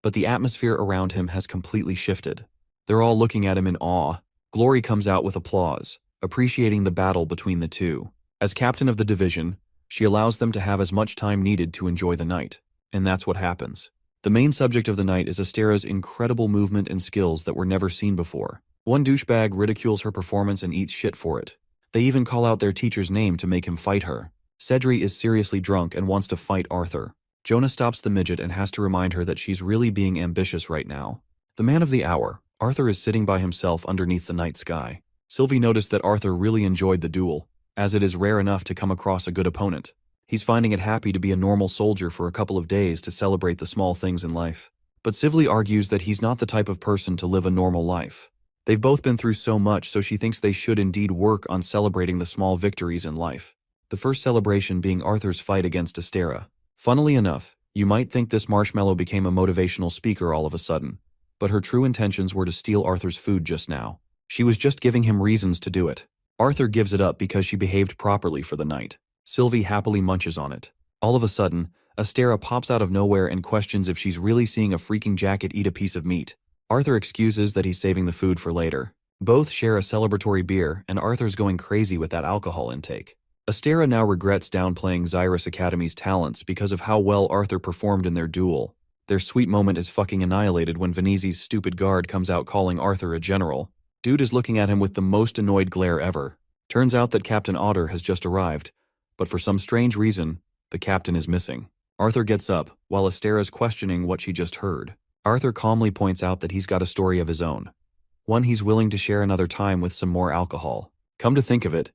But the atmosphere around him has completely shifted. They're all looking at him in awe. Glory comes out with applause, appreciating the battle between the two. As captain of the division, she allows them to have as much time needed to enjoy the night. And that's what happens. The main subject of the night is Astera's incredible movement and skills that were never seen before. One douchebag ridicules her performance and eats shit for it. They even call out their teacher's name to make him fight her. Cedre is seriously drunk and wants to fight Arthur. Jonah stops the midget and has to remind her that she's really being ambitious right now. The man of the hour, Arthur is sitting by himself underneath the night sky. Sylvie noticed that Arthur really enjoyed the duel, as it is rare enough to come across a good opponent. He's finding it happy to be a normal soldier for a couple of days to celebrate the small things in life. But Sylvie argues that he's not the type of person to live a normal life. They've both been through so much, so she thinks they should indeed work on celebrating the small victories in life. The first celebration being Arthur's fight against Astera. Funnily enough, you might think this marshmallow became a motivational speaker all of a sudden, but her true intentions were to steal Arthur's food just now. She was just giving him reasons to do it. Arthur gives it up because she behaved properly for the night. Sylvie happily munches on it. All of a sudden, Astera pops out of nowhere and questions if she's really seeing a freaking jacket eat a piece of meat. Arthur excuses that he's saving the food for later. Both share a celebratory beer, and Arthur's going crazy with that alcohol intake. Astera now regrets downplaying Xyrus Academy's talents because of how well Arthur performed in their duel. Their sweet moment is fucking annihilated when Venezzi's stupid guard comes out calling Arthur a general. Dude is looking at him with the most annoyed glare ever. Turns out that Captain Otter has just arrived, but for some strange reason, the captain is missing. Arthur gets up, while Astera's questioning what she just heard. Arthur calmly points out that he's got a story of his own. One he's willing to share another time with some more alcohol. Come to think of it,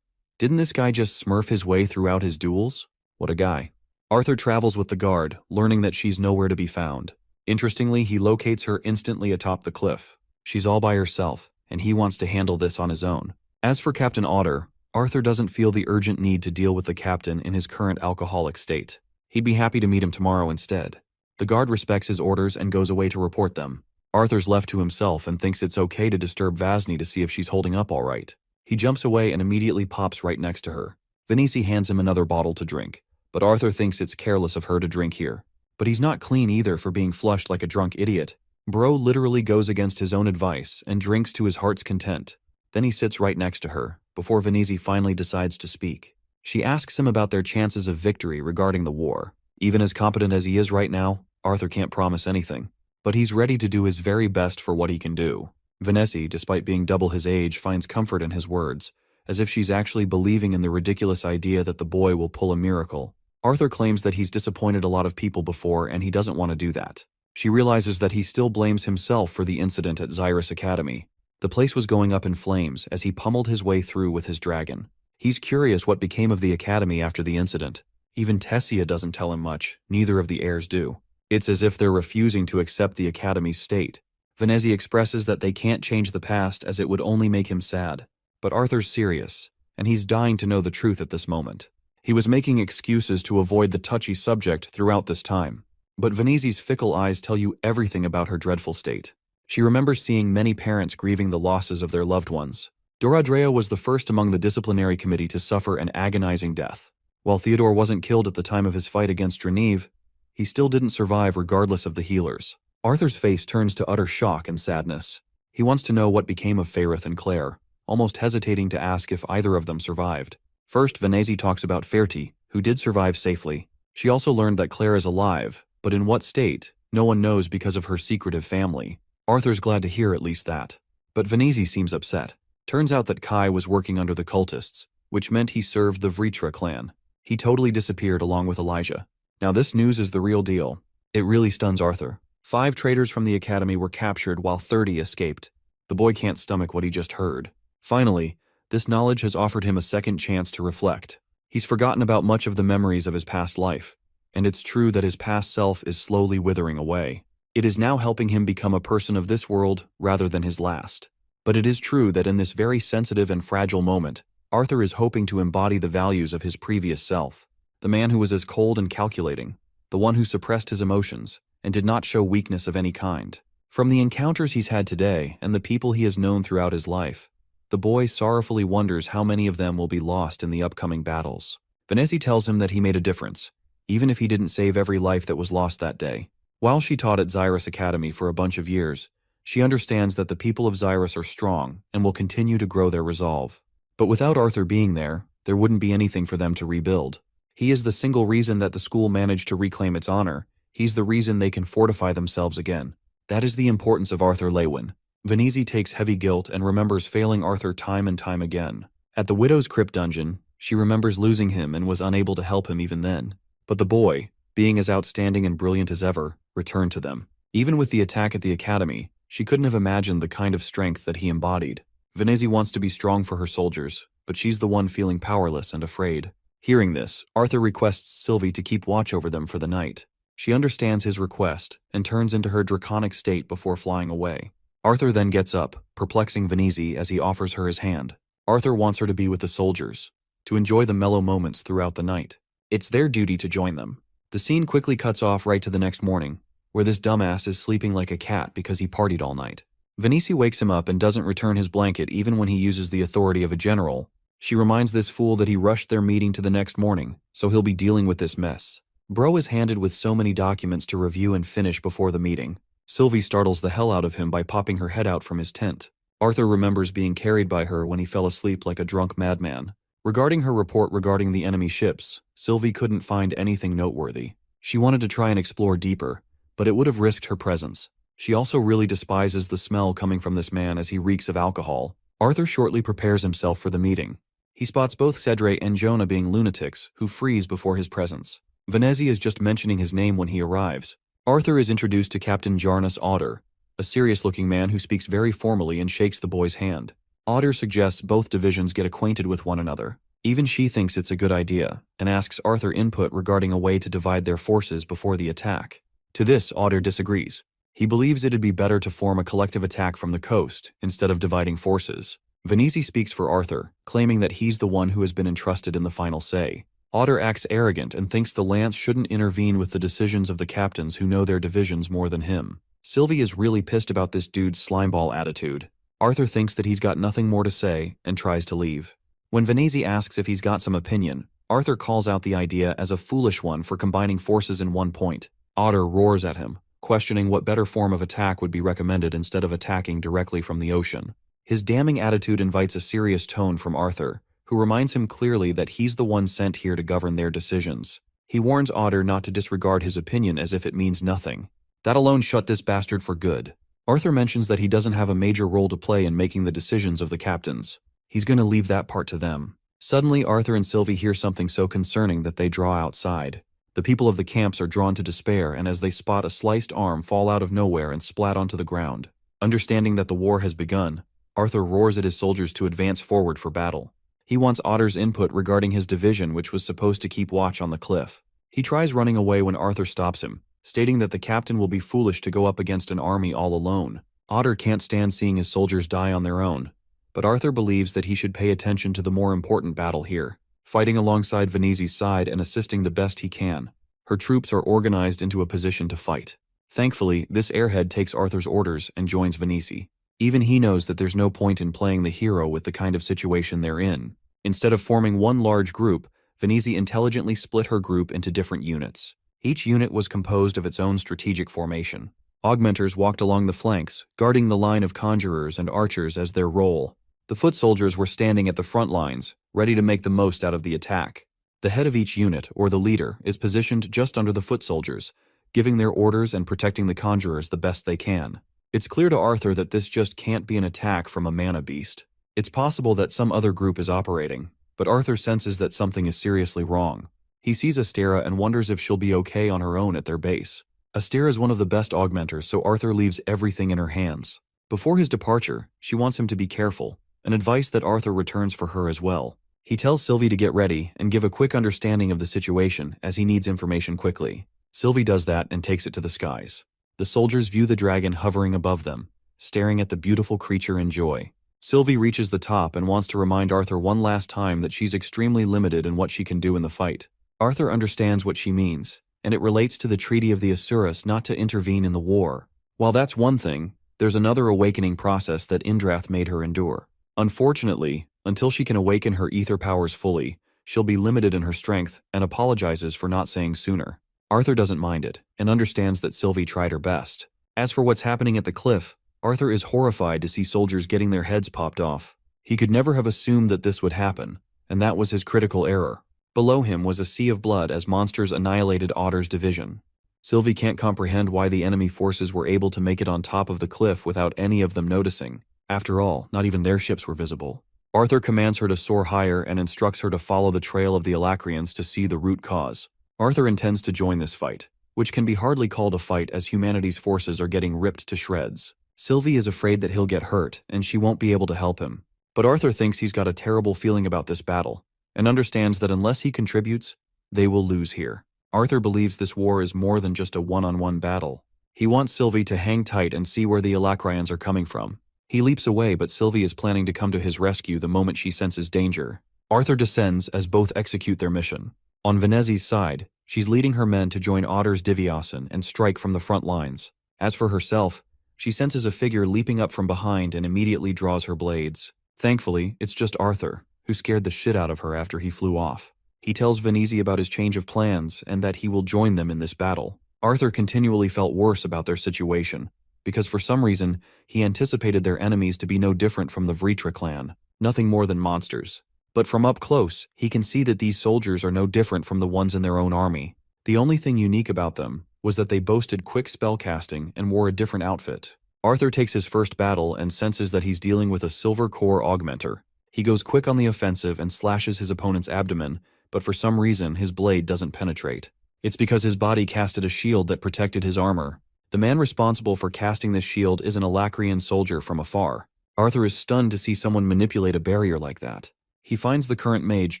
didn't this guy just smurf his way throughout his duels? What a guy. Arthur travels with the guard, learning that she's nowhere to be found. Interestingly, he locates her instantly atop the cliff. She's all by herself, and he wants to handle this on his own. As for Captain Otter, Arthur doesn't feel the urgent need to deal with the captain in his current alcoholic state. He'd be happy to meet him tomorrow instead. The guard respects his orders and goes away to report them. Arthur's left to himself and thinks it's okay to disturb Vasni to see if she's holding up all right. He jumps away and immediately pops right next to her. Venice hands him another bottle to drink, but Arthur thinks it's careless of her to drink here. But he's not clean either for being flushed like a drunk idiot. Bro literally goes against his own advice and drinks to his heart's content. Then he sits right next to her, before Venice finally decides to speak. She asks him about their chances of victory regarding the war. Even as competent as he is right now, Arthur can't promise anything. But he's ready to do his very best for what he can do. Vanessa, despite being double his age, finds comfort in his words, as if she's actually believing in the ridiculous idea that the boy will pull a miracle. Arthur claims that he's disappointed a lot of people before and he doesn't want to do that. She realizes that he still blames himself for the incident at Xyrus Academy. The place was going up in flames as he pummeled his way through with his dragon. He's curious what became of the academy after the incident. Even Tessia doesn't tell him much, neither of the heirs do. It's as if they're refusing to accept the academy's state. Vanessa expresses that they can't change the past as it would only make him sad. But Arthur's serious, and he's dying to know the truth at this moment. He was making excuses to avoid the touchy subject throughout this time. But Vanessa's fickle eyes tell you everything about her dreadful state. She remembers seeing many parents grieving the losses of their loved ones. Doradrea was the first among the disciplinary committee to suffer an agonizing death. While Theodore wasn't killed at the time of his fight against Drenive, he still didn't survive regardless of the healers. Arthur's face turns to utter shock and sadness. He wants to know what became of Fairith and Claire, almost hesitating to ask if either of them survived. First, Vanessa talks about Ferti, who did survive safely. She also learned that Claire is alive, but in what state, no one knows because of her secretive family. Arthur's glad to hear at least that. But Vanessa seems upset. Turns out that Kai was working under the cultists, which meant he served the Vritra clan. He totally disappeared along with Elijah. Now this news is the real deal. It really stuns Arthur. 5 traitors from the academy were captured while 30 escaped. The boy can't stomach what he just heard. Finally, this knowledge has offered him a second chance to reflect. He's forgotten about much of the memories of his past life, and it's true that his past self is slowly withering away. It is now helping him become a person of this world rather than his last. But it is true that in this very sensitive and fragile moment, Arthur is hoping to embody the values of his previous self. The man who was as cold and calculating, the one who suppressed his emotions, and did not show weakness of any kind. From the encounters he's had today and the people he has known throughout his life, the boy sorrowfully wonders how many of them will be lost in the upcoming battles. Vanessa tells him that he made a difference, even if he didn't save every life that was lost that day. While she taught at Xyrus Academy for a bunch of years, she understands that the people of Xyrus are strong and will continue to grow their resolve. But without Arthur being there wouldn't be anything for them to rebuild. He is the single reason that the school managed to reclaim its honor. He's the reason they can fortify themselves again. That is the importance of Arthur Lewin. Vanessa takes heavy guilt and remembers failing Arthur time and time again. At the Widow's Crypt dungeon, she remembers losing him and was unable to help him even then. But the boy, being as outstanding and brilliant as ever, returned to them. Even with the attack at the academy, she couldn't have imagined the kind of strength that he embodied. Vanessa wants to be strong for her soldiers, but she's the one feeling powerless and afraid. Hearing this, Arthur requests Sylvie to keep watch over them for the night. She understands his request and turns into her draconic state before flying away. Arthur then gets up, perplexing Vanessa as he offers her his hand. Arthur wants her to be with the soldiers, to enjoy the mellow moments throughout the night. It's their duty to join them. The scene quickly cuts off right to the next morning, where this dumbass is sleeping like a cat because he partied all night. Vanessa wakes him up and doesn't return his blanket even when he uses the authority of a general. She reminds this fool that he rushed their meeting to the next morning, so he'll be dealing with this mess. Bro is handed with so many documents to review and finish before the meeting. Sylvie startles the hell out of him by popping her head out from his tent. Arthur remembers being carried by her when he fell asleep like a drunk madman. Regarding her report regarding the enemy ships, Sylvie couldn't find anything noteworthy. She wanted to try and explore deeper, but it would have risked her presence. She also really despises the smell coming from this man as he reeks of alcohol. Arthur shortly prepares himself for the meeting. He spots both Cedre and Jonah being lunatics who freeze before his presence. Vanessa is just mentioning his name when he arrives. Arthur is introduced to Captain Jarnus Otter, a serious-looking man who speaks very formally and shakes the boy's hand. Otter suggests both divisions get acquainted with one another. Even she thinks it's a good idea, and asks Arthur input regarding a way to divide their forces before the attack. To this, Otter disagrees. He believes it'd be better to form a collective attack from the coast, instead of dividing forces. Venezi speaks for Arthur, claiming that he's the one who has been entrusted in the final say. Otter acts arrogant and thinks the lance shouldn't intervene with the decisions of the captains who know their divisions more than him. Sylvie is really pissed about this dude's slimeball attitude. Arthur thinks that he's got nothing more to say and tries to leave. When Venezi asks if he's got some opinion, Arthur calls out the idea as a foolish one for combining forces in one point. Otter roars at him, questioning what better form of attack would be recommended instead of attacking directly from the ocean. His damning attitude invites a serious tone from Arthur, who reminds him clearly that he's the one sent here to govern their decisions. He warns Otter not to disregard his opinion as if it means nothing. That alone shut this bastard for good. Arthur mentions that he doesn't have a major role to play in making the decisions of the captains. He's going to leave that part to them. Suddenly, Arthur and Sylvie hear something so concerning that they draw outside. The people of the camps are drawn to despair, and as they spot a sliced arm fall out of nowhere and splat onto the ground. Understanding that the war has begun, Arthur roars at his soldiers to advance forward for battle. He wants Otter's input regarding his division, which was supposed to keep watch on the cliff. He tries running away when Arthur stops him, stating that the captain will be foolish to go up against an army all alone. Otter can't stand seeing his soldiers die on their own, but Arthur believes that he should pay attention to the more important battle here, fighting alongside Venezi's side and assisting the best he can. Her troops are organized into a position to fight. Thankfully, this airhead takes Arthur's orders and joins Venezi. Even he knows that there's no point in playing the hero with the kind of situation they're in. Instead of forming one large group, Venezi intelligently split her group into different units. Each unit was composed of its own strategic formation. Augmenters walked along the flanks, guarding the line of conjurers and archers as their role. The foot soldiers were standing at the front lines, ready to make the most out of the attack. The head of each unit, or the leader, is positioned just under the foot soldiers, giving their orders and protecting the conjurers the best they can. It's clear to Arthur that this just can't be an attack from a mana beast. It's possible that some other group is operating, but Arthur senses that something is seriously wrong. He sees Astera and wonders if she'll be okay on her own at their base. Astera is one of the best augmenters, so Arthur leaves everything in her hands. Before his departure, she wants him to be careful, an advice that Arthur returns for her as well. He tells Sylvie to get ready and give a quick understanding of the situation as he needs information quickly. Sylvie does that and takes it to the skies. The soldiers view the dragon hovering above them, staring at the beautiful creature in joy. Sylvie reaches the top and wants to remind Arthur one last time that she's extremely limited in what she can do in the fight. Arthur understands what she means, and it relates to the Treaty of the Asuras not to intervene in the war. While that's one thing, there's another awakening process that Indrath made her endure. Unfortunately, until she can awaken her ether powers fully, she'll be limited in her strength and apologizes for not saying sooner. Arthur doesn't mind it, and understands that Sylvie tried her best. As for what's happening at the cliff, Arthur is horrified to see soldiers getting their heads popped off. He could never have assumed that this would happen, and that was his critical error. Below him was a sea of blood as monsters annihilated Otter's division. Sylvie can't comprehend why the enemy forces were able to make it on top of the cliff without any of them noticing. After all, not even their ships were visible. Arthur commands her to soar higher and instructs her to follow the trail of the Alacrians to see the root cause. Arthur intends to join this fight, which can be hardly called a fight as humanity's forces are getting ripped to shreds. Sylvie is afraid that he'll get hurt and she won't be able to help him. But Arthur thinks he's got a terrible feeling about this battle, and understands that unless he contributes, they will lose here. Arthur believes this war is more than just a one-on-one battle. He wants Sylvie to hang tight and see where the Alacrians are coming from. He leaps away, but Sylvie is planning to come to his rescue the moment she senses danger. Arthur descends as both execute their mission. On Venezi's side, she's leading her men to join Otter's Divyasan and strike from the front lines. As for herself, she senses a figure leaping up from behind and immediately draws her blades. Thankfully, it's just Arthur, who scared the shit out of her after he flew off. He tells Venezi about his change of plans and that he will join them in this battle. Arthur continually felt worse about their situation, because for some reason, he anticipated their enemies to be no different from the Vritra clan, nothing more than monsters. But from up close, he can see that these soldiers are no different from the ones in their own army. The only thing unique about them was that they boasted quick spellcasting and wore a different outfit. Arthur takes his first battle and senses that he's dealing with a silver core augmenter. He goes quick on the offensive and slashes his opponent's abdomen, but for some reason his blade doesn't penetrate. It's because his body casted a shield that protected his armor. The man responsible for casting this shield is an Alacrian soldier from afar. Arthur is stunned to see someone manipulate a barrier like that. He finds the current mage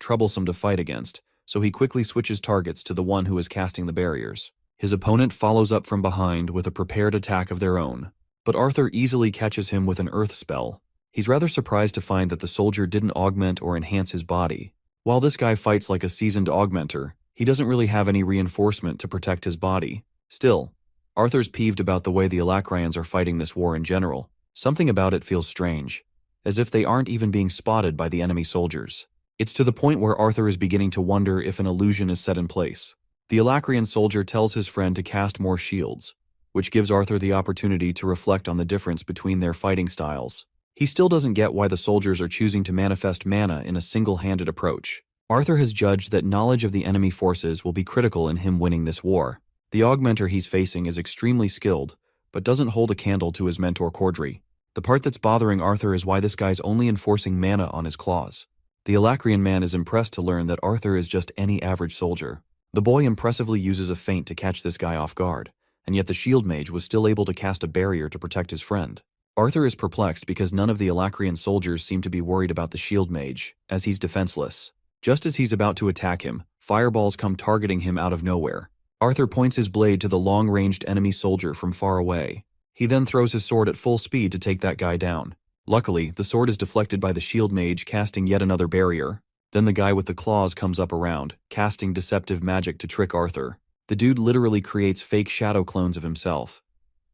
troublesome to fight against, so he quickly switches targets to the one who is casting the barriers. His opponent follows up from behind with a prepared attack of their own, but Arthur easily catches him with an earth spell. He's rather surprised to find that the soldier didn't augment or enhance his body. While this guy fights like a seasoned augmenter, he doesn't really have any reinforcement to protect his body. Still, Arthur's peeved about the way the Alacrians are fighting this war in general. Something about it feels strange, as if they aren't even being spotted by the enemy soldiers. It's to the point where Arthur is beginning to wonder if an illusion is set in place. The Alacrian soldier tells his friend to cast more shields, which gives Arthur the opportunity to reflect on the difference between their fighting styles. He still doesn't get why the soldiers are choosing to manifest mana in a single-handed approach. Arthur has judged that knowledge of the enemy forces will be critical in him winning this war. The augmenter he's facing is extremely skilled, but doesn't hold a candle to his mentor Cordry. The part that's bothering Arthur is why this guy's only enforcing mana on his claws. The Alacrian man is impressed to learn that Arthur is just any average soldier. The boy impressively uses a feint to catch this guy off guard, and yet the shield mage was still able to cast a barrier to protect his friend. Arthur is perplexed because none of the Alacrian soldiers seem to be worried about the shield mage, as he's defenseless. Just as he's about to attack him, fireballs come targeting him out of nowhere. Arthur points his blade to the long-ranged enemy soldier from far away. He then throws his sword at full speed to take that guy down. Luckily, the sword is deflected by the shield mage casting yet another barrier. Then the guy with the claws comes up around, casting deceptive magic to trick Arthur. The dude literally creates fake shadow clones of himself.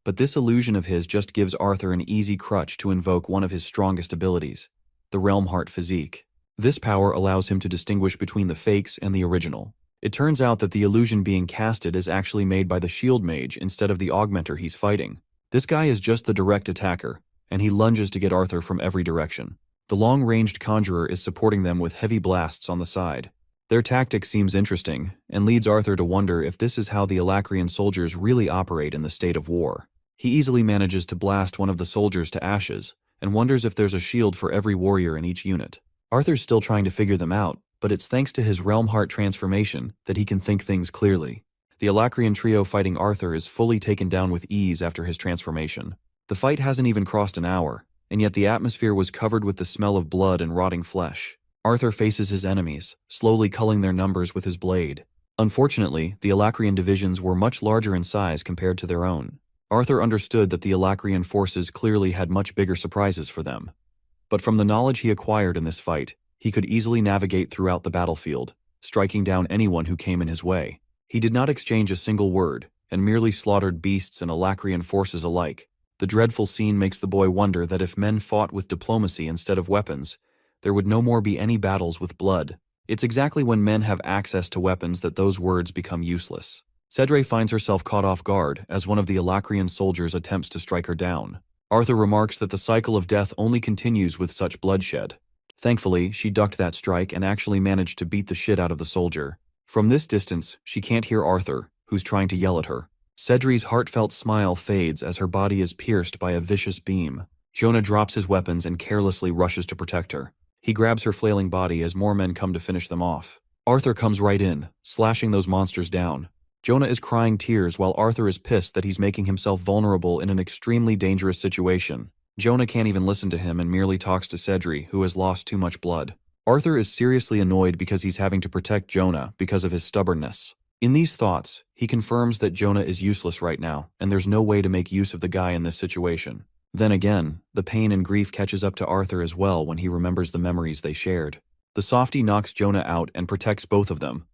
But this illusion of his just gives Arthur an easy crutch to invoke one of his strongest abilities, the Realm Heart Physique. This power allows him to distinguish between the fakes and the original. It turns out that the illusion being casted is actually made by the shield mage instead of the augmenter he's fighting. This guy is just the direct attacker, and he lunges to get Arthur from every direction. The long-ranged conjurer is supporting them with heavy blasts on the side. Their tactic seems interesting, and leads Arthur to wonder if this is how the Alacrian soldiers really operate in the state of war. He easily manages to blast one of the soldiers to ashes, and wonders if there's a shield for every warrior in each unit. Arthur's still trying to figure them out, but it's thanks to his Realm Heart transformation that he can think things clearly. The Alacrian trio fighting Arthur is fully taken down with ease after his transformation. The fight hasn't even crossed an hour, and yet the atmosphere was covered with the smell of blood and rotting flesh. Arthur faces his enemies, slowly culling their numbers with his blade. Unfortunately, the Alacrian divisions were much larger in size compared to their own. Arthur understood that the Alacrian forces clearly had much bigger surprises for them. But from the knowledge he acquired in this fight, he could easily navigate throughout the battlefield, striking down anyone who came in his way. He did not exchange a single word, and merely slaughtered beasts and Alacrian forces alike. The dreadful scene makes the boy wonder that if men fought with diplomacy instead of weapons, there would no more be any battles with blood. It's exactly when men have access to weapons that those words become useless. Cedre finds herself caught off guard as one of the Alacrian soldiers attempts to strike her down. Arthur remarks that the cycle of death only continues with such bloodshed. Thankfully, she ducked that strike and actually managed to beat the shit out of the soldier. From this distance, she can't hear Arthur, who's trying to yell at her. Cedri's heartfelt smile fades as her body is pierced by a vicious beam. Jonah drops his weapons and carelessly rushes to protect her. He grabs her flailing body as more men come to finish them off. Arthur comes right in, slashing those monsters down. Jonah is crying tears while Arthur is pissed that he's making himself vulnerable in an extremely dangerous situation. Jonah can't even listen to him and merely talks to Cedri, who has lost too much blood. Arthur is seriously annoyed because he's having to protect Jonah because of his stubbornness. In these thoughts, he confirms that Jonah is useless right now, and there's no way to make use of the guy in this situation. Then again, the pain and grief catches up to Arthur as well when he remembers the memories they shared. The softy knocks Jonah out and protects both of them,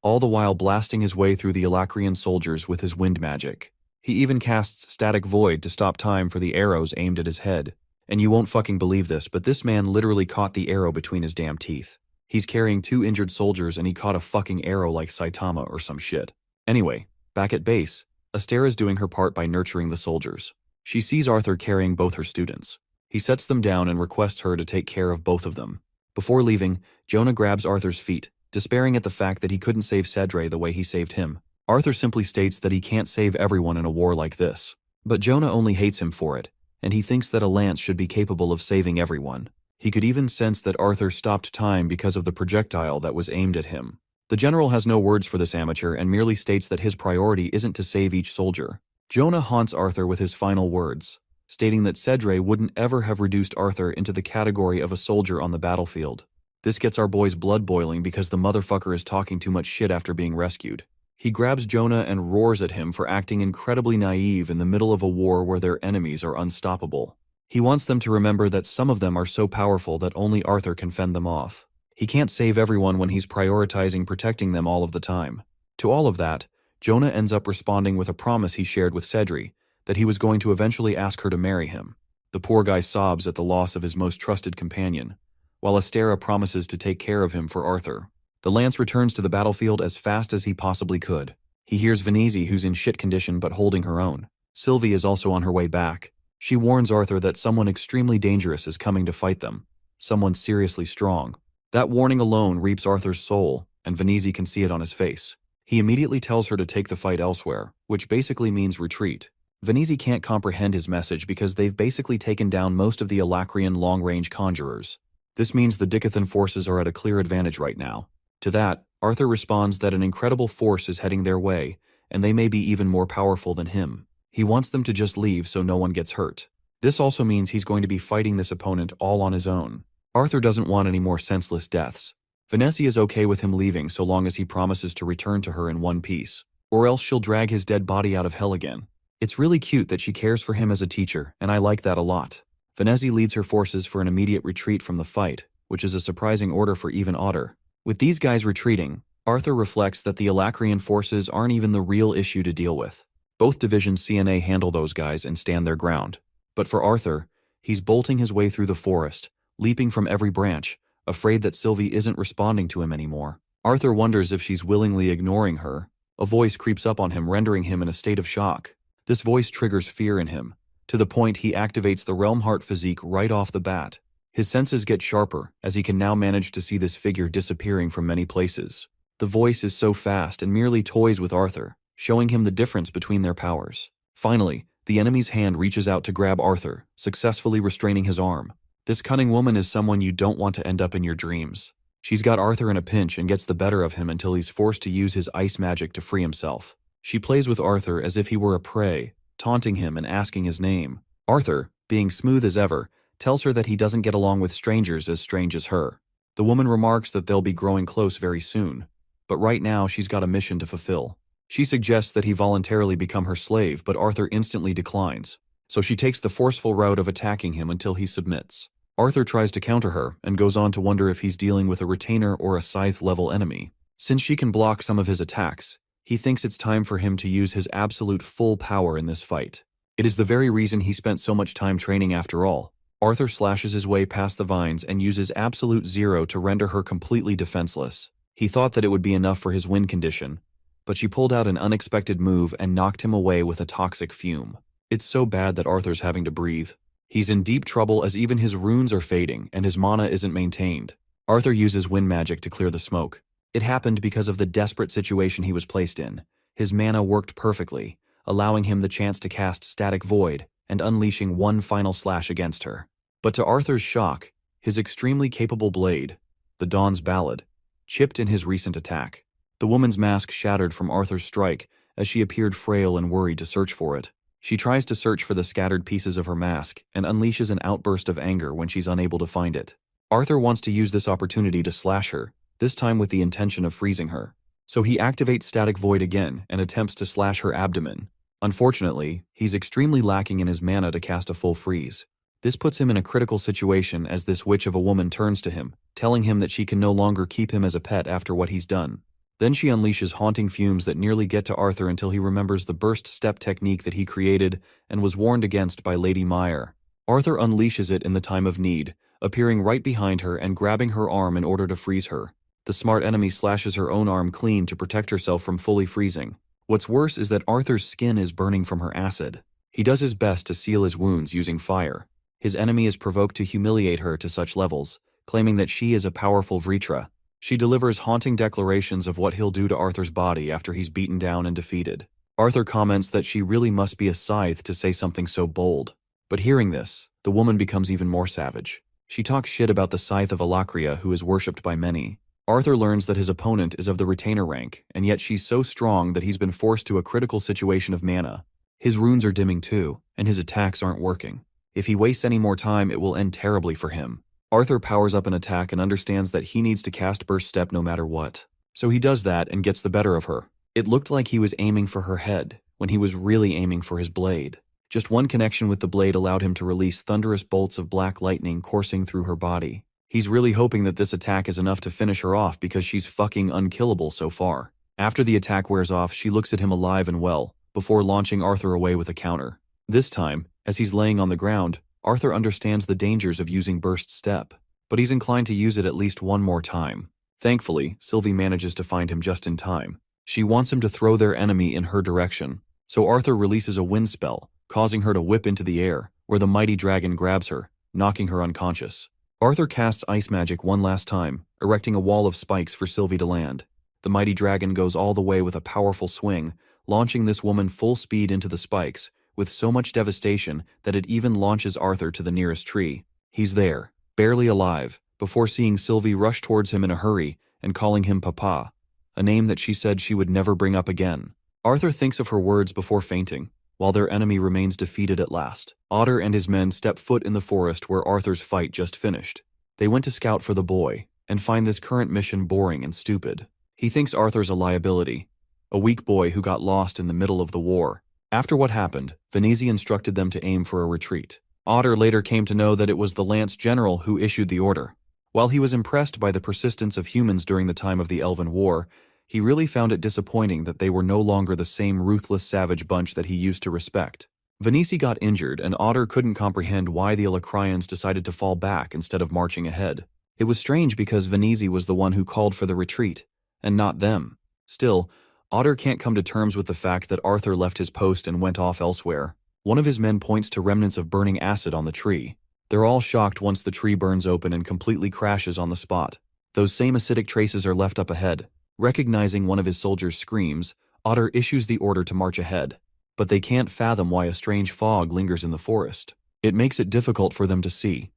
all the while blasting his way through the Alacrian soldiers with his wind magic. He even casts Static Void to stop time for the arrows aimed at his head. And you won't fucking believe this, but this man literally caught the arrow between his damn teeth. He's carrying 2 injured soldiers and he caught a fucking arrow like Saitama or some shit. Anyway, back at base, Astera's doing her part by nurturing the soldiers. She sees Arthur carrying both her students. He sets them down and requests her to take care of both of them. Before leaving, Jonah grabs Arthur's feet, despairing at the fact that he couldn't save Cedre the way he saved him. Arthur simply states that he can't save everyone in a war like this. But Jonah only hates him for it, and he thinks that a lance should be capable of saving everyone. He could even sense that Arthur stopped time because of the projectile that was aimed at him. The general has no words for this amateur and merely states that his priority isn't to save each soldier. Jonah haunts Arthur with his final words, stating that Cedre wouldn't ever have reduced Arthur into the category of a soldier on the battlefield. This gets our boy's blood boiling because the motherfucker is talking too much shit after being rescued. He grabs Jonah and roars at him for acting incredibly naive in the middle of a war where their enemies are unstoppable. He wants them to remember that some of them are so powerful that only Arthur can fend them off. He can't save everyone when he's prioritizing protecting them all of the time. To all of that, Jonah ends up responding with a promise he shared with Cedri, that he was going to eventually ask her to marry him. The poor guy sobs at the loss of his most trusted companion, while Astera promises to take care of him for Arthur. The Lance returns to the battlefield as fast as he possibly could. He hears Venise, who's in shit condition but holding her own. Sylvie is also on her way back. She warns Arthur that someone extremely dangerous is coming to fight them. Someone seriously strong. That warning alone reaps Arthur's soul, and Venise can see it on his face. He immediately tells her to take the fight elsewhere, which basically means retreat. Venise can't comprehend his message because they've basically taken down most of the Alacrian long-range conjurers. This means the Dicathan forces are at a clear advantage right now. To that, Arthur responds that an incredible force is heading their way, and they may be even more powerful than him. He wants them to just leave so no one gets hurt. This also means he's going to be fighting this opponent all on his own. Arthur doesn't want any more senseless deaths. Vanessa is okay with him leaving so long as he promises to return to her in one piece, or else she'll drag his dead body out of hell again. It's really cute that she cares for him as a teacher, and I like that a lot. Vanessa leads her forces for an immediate retreat from the fight, which is a surprising order for even Otter. With these guys retreating, Arthur reflects that the Alacrian forces aren't even the real issue to deal with. Both divisions CNA handle those guys and stand their ground. But for Arthur, he's bolting his way through the forest, leaping from every branch, afraid that Sylvie isn't responding to him anymore. Arthur wonders if she's willingly ignoring her. A voice creeps up on him, rendering him in a state of shock. This voice triggers fear in him, to the point he activates the Realm Heart physique right off the bat. His senses get sharper, as he can now manage to see this figure disappearing from many places. The voice is so fast and merely toys with Arthur, showing him the difference between their powers. Finally, the enemy's hand reaches out to grab Arthur, successfully restraining his arm. This cunning woman is someone you don't want to end up in your dreams. She's got Arthur in a pinch and gets the better of him until he's forced to use his ice magic to free himself. She plays with Arthur as if he were a prey, taunting him and asking his name. Arthur, being smooth as ever, tells her that he doesn't get along with strangers as strange as her. The woman remarks that they'll be growing close very soon, but right now she's got a mission to fulfill. She suggests that he voluntarily become her slave, but Arthur instantly declines, so she takes the forceful route of attacking him until he submits. Arthur tries to counter her and goes on to wonder if he's dealing with a retainer or a scythe-level enemy. Since she can block some of his attacks, he thinks it's time for him to use his absolute full power in this fight. It is the very reason he spent so much time training after all. Arthur slashes his way past the vines and uses absolute zero to render her completely defenseless. He thought that it would be enough for his win condition, but she pulled out an unexpected move and knocked him away with a toxic fume. It's so bad that Arthur's having to breathe. He's in deep trouble as even his runes are fading and his mana isn't maintained. Arthur uses wind magic to clear the smoke. It happened because of the desperate situation he was placed in. His mana worked perfectly, allowing him the chance to cast Static Void and unleashing one final slash against her. But to Arthur's shock, his extremely capable blade, the Dawn's Ballad, chipped in his recent attack. The woman's mask shattered from Arthur's strike as she appeared frail and worried to search for it. She tries to search for the scattered pieces of her mask and unleashes an outburst of anger when she's unable to find it. Arthur wants to use this opportunity to slash her, this time with the intention of freezing her. So he activates Static Void again and attempts to slash her abdomen. Unfortunately, he's extremely lacking in his mana to cast a full freeze. This puts him in a critical situation as this witch of a woman turns to him, telling him that she can no longer keep him as a pet after what he's done. Then she unleashes haunting fumes that nearly get to Arthur until he remembers the burst step technique that he created and was warned against by Lady Meyer. Arthur unleashes it in the time of need, appearing right behind her and grabbing her arm in order to freeze her. The smart enemy slashes her own arm clean to protect herself from fully freezing. What's worse is that Arthur's skin is burning from her acid. He does his best to seal his wounds using fire. His enemy is provoked to humiliate her to such levels, claiming that she is a powerful Vritra. She delivers haunting declarations of what he'll do to Arthur's body after he's beaten down and defeated. Arthur comments that she really must be a scythe to say something so bold. But hearing this, the woman becomes even more savage. She talks shit about the scythe of Alakria, who is worshipped by many. Arthur learns that his opponent is of the retainer rank, and yet she's so strong that he's been forced to a critical situation of mana. His runes are dimming too, and his attacks aren't working. If he wastes any more time, it will end terribly for him. Arthur powers up an attack and understands that he needs to cast Burst Step no matter what. So he does that and gets the better of her. It looked like he was aiming for her head, when he was really aiming for his blade. Just one connection with the blade allowed him to release thunderous bolts of black lightning coursing through her body. He's really hoping that this attack is enough to finish her off because she's fucking unkillable so far. After the attack wears off, she looks at him alive and well, before launching Arthur away with a counter. This time, as he's laying on the ground, Arthur understands the dangers of using Burst Step, but he's inclined to use it at least one more time. Thankfully, Sylvie manages to find him just in time. She wants him to throw their enemy in her direction, so Arthur releases a wind spell, causing her to whip into the air, where the mighty dragon grabs her, knocking her unconscious. Arthur casts ice magic one last time, erecting a wall of spikes for Sylvie to land. The mighty dragon goes all the way with a powerful swing, launching this woman full speed into the spikes, with so much devastation that it even launches Arthur to the nearest tree. He's there, barely alive, before seeing Sylvie rush towards him in a hurry and calling him Papa, a name that she said she would never bring up again. Arthur thinks of her words before fainting, while their enemy remains defeated at last. Otter and his men step foot in the forest where Arthur's fight just finished. They went to scout for the boy, and find this current mission boring and stupid. He thinks Arthur's a liability, a weak boy who got lost in the middle of the war. After what happened, Venezi instructed them to aim for a retreat. Otter later came to know that it was the Lance General who issued the order. While he was impressed by the persistence of humans during the time of the Elven War, he really found it disappointing that they were no longer the same ruthless savage bunch that he used to respect. Venezi got injured, and Otter couldn't comprehend why the Alacrians decided to fall back instead of marching ahead. It was strange because Venezi was the one who called for the retreat, and not them. Still, Otter can't come to terms with the fact that Arthur left his post and went off elsewhere. One of his men points to remnants of burning acid on the tree. They're all shocked once the tree burns open and completely crashes on the spot. Those same acidic traces are left up ahead. Recognizing one of his soldiers' screams, Otter issues the order to march ahead. But they can't fathom why a strange fog lingers in the forest. It makes it difficult for them to see,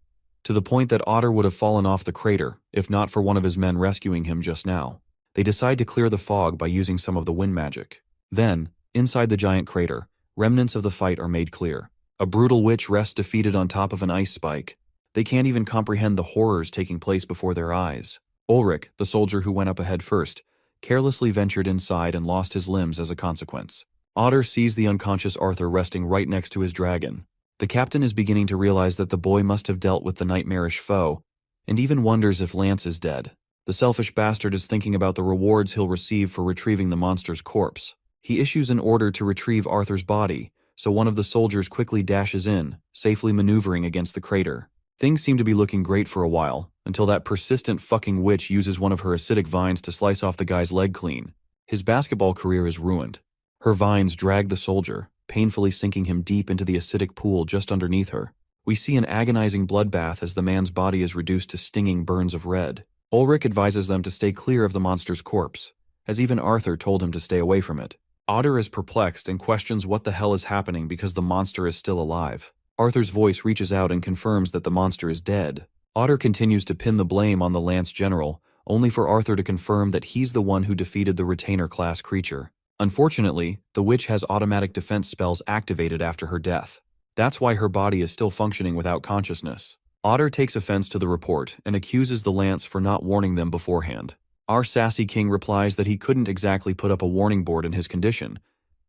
to the point that Otter would have fallen off the crater if not for one of his men rescuing him just now. They decide to clear the fog by using some of the wind magic. Then, inside the giant crater, remnants of the fight are made clear. A brutal witch rests defeated on top of an ice spike. They can't even comprehend the horrors taking place before their eyes. Ulrich, the soldier who went up ahead first, carelessly ventured inside and lost his limbs as a consequence. Otter sees the unconscious Arthur resting right next to his dragon. The captain is beginning to realize that the boy must have dealt with the nightmarish foe, and even wonders if Lance is dead. The selfish bastard is thinking about the rewards he'll receive for retrieving the monster's corpse. He issues an order to retrieve Arthur's body, so one of the soldiers quickly dashes in, safely maneuvering against the crater. Things seem to be looking great for a while, until that persistent fucking witch uses one of her acidic vines to slice off the guy's leg clean. His basketball career is ruined. Her vines drag the soldier, painfully sinking him deep into the acidic pool just underneath her. We see an agonizing bloodbath as the man's body is reduced to stinging burns of red. Ulrich advises them to stay clear of the monster's corpse, as even Arthur told him to stay away from it. Otter is perplexed and questions what the hell is happening because the monster is still alive. Arthur's voice reaches out and confirms that the monster is dead. Otter continues to pin the blame on the Lance General, only for Arthur to confirm that he's the one who defeated the retainer-class creature. Unfortunately, the witch has automatic defense spells activated after her death. That's why her body is still functioning without consciousness. Otter takes offense to the report and accuses the Lance for not warning them beforehand. Our sassy king replies that he couldn't exactly put up a warning board in his condition,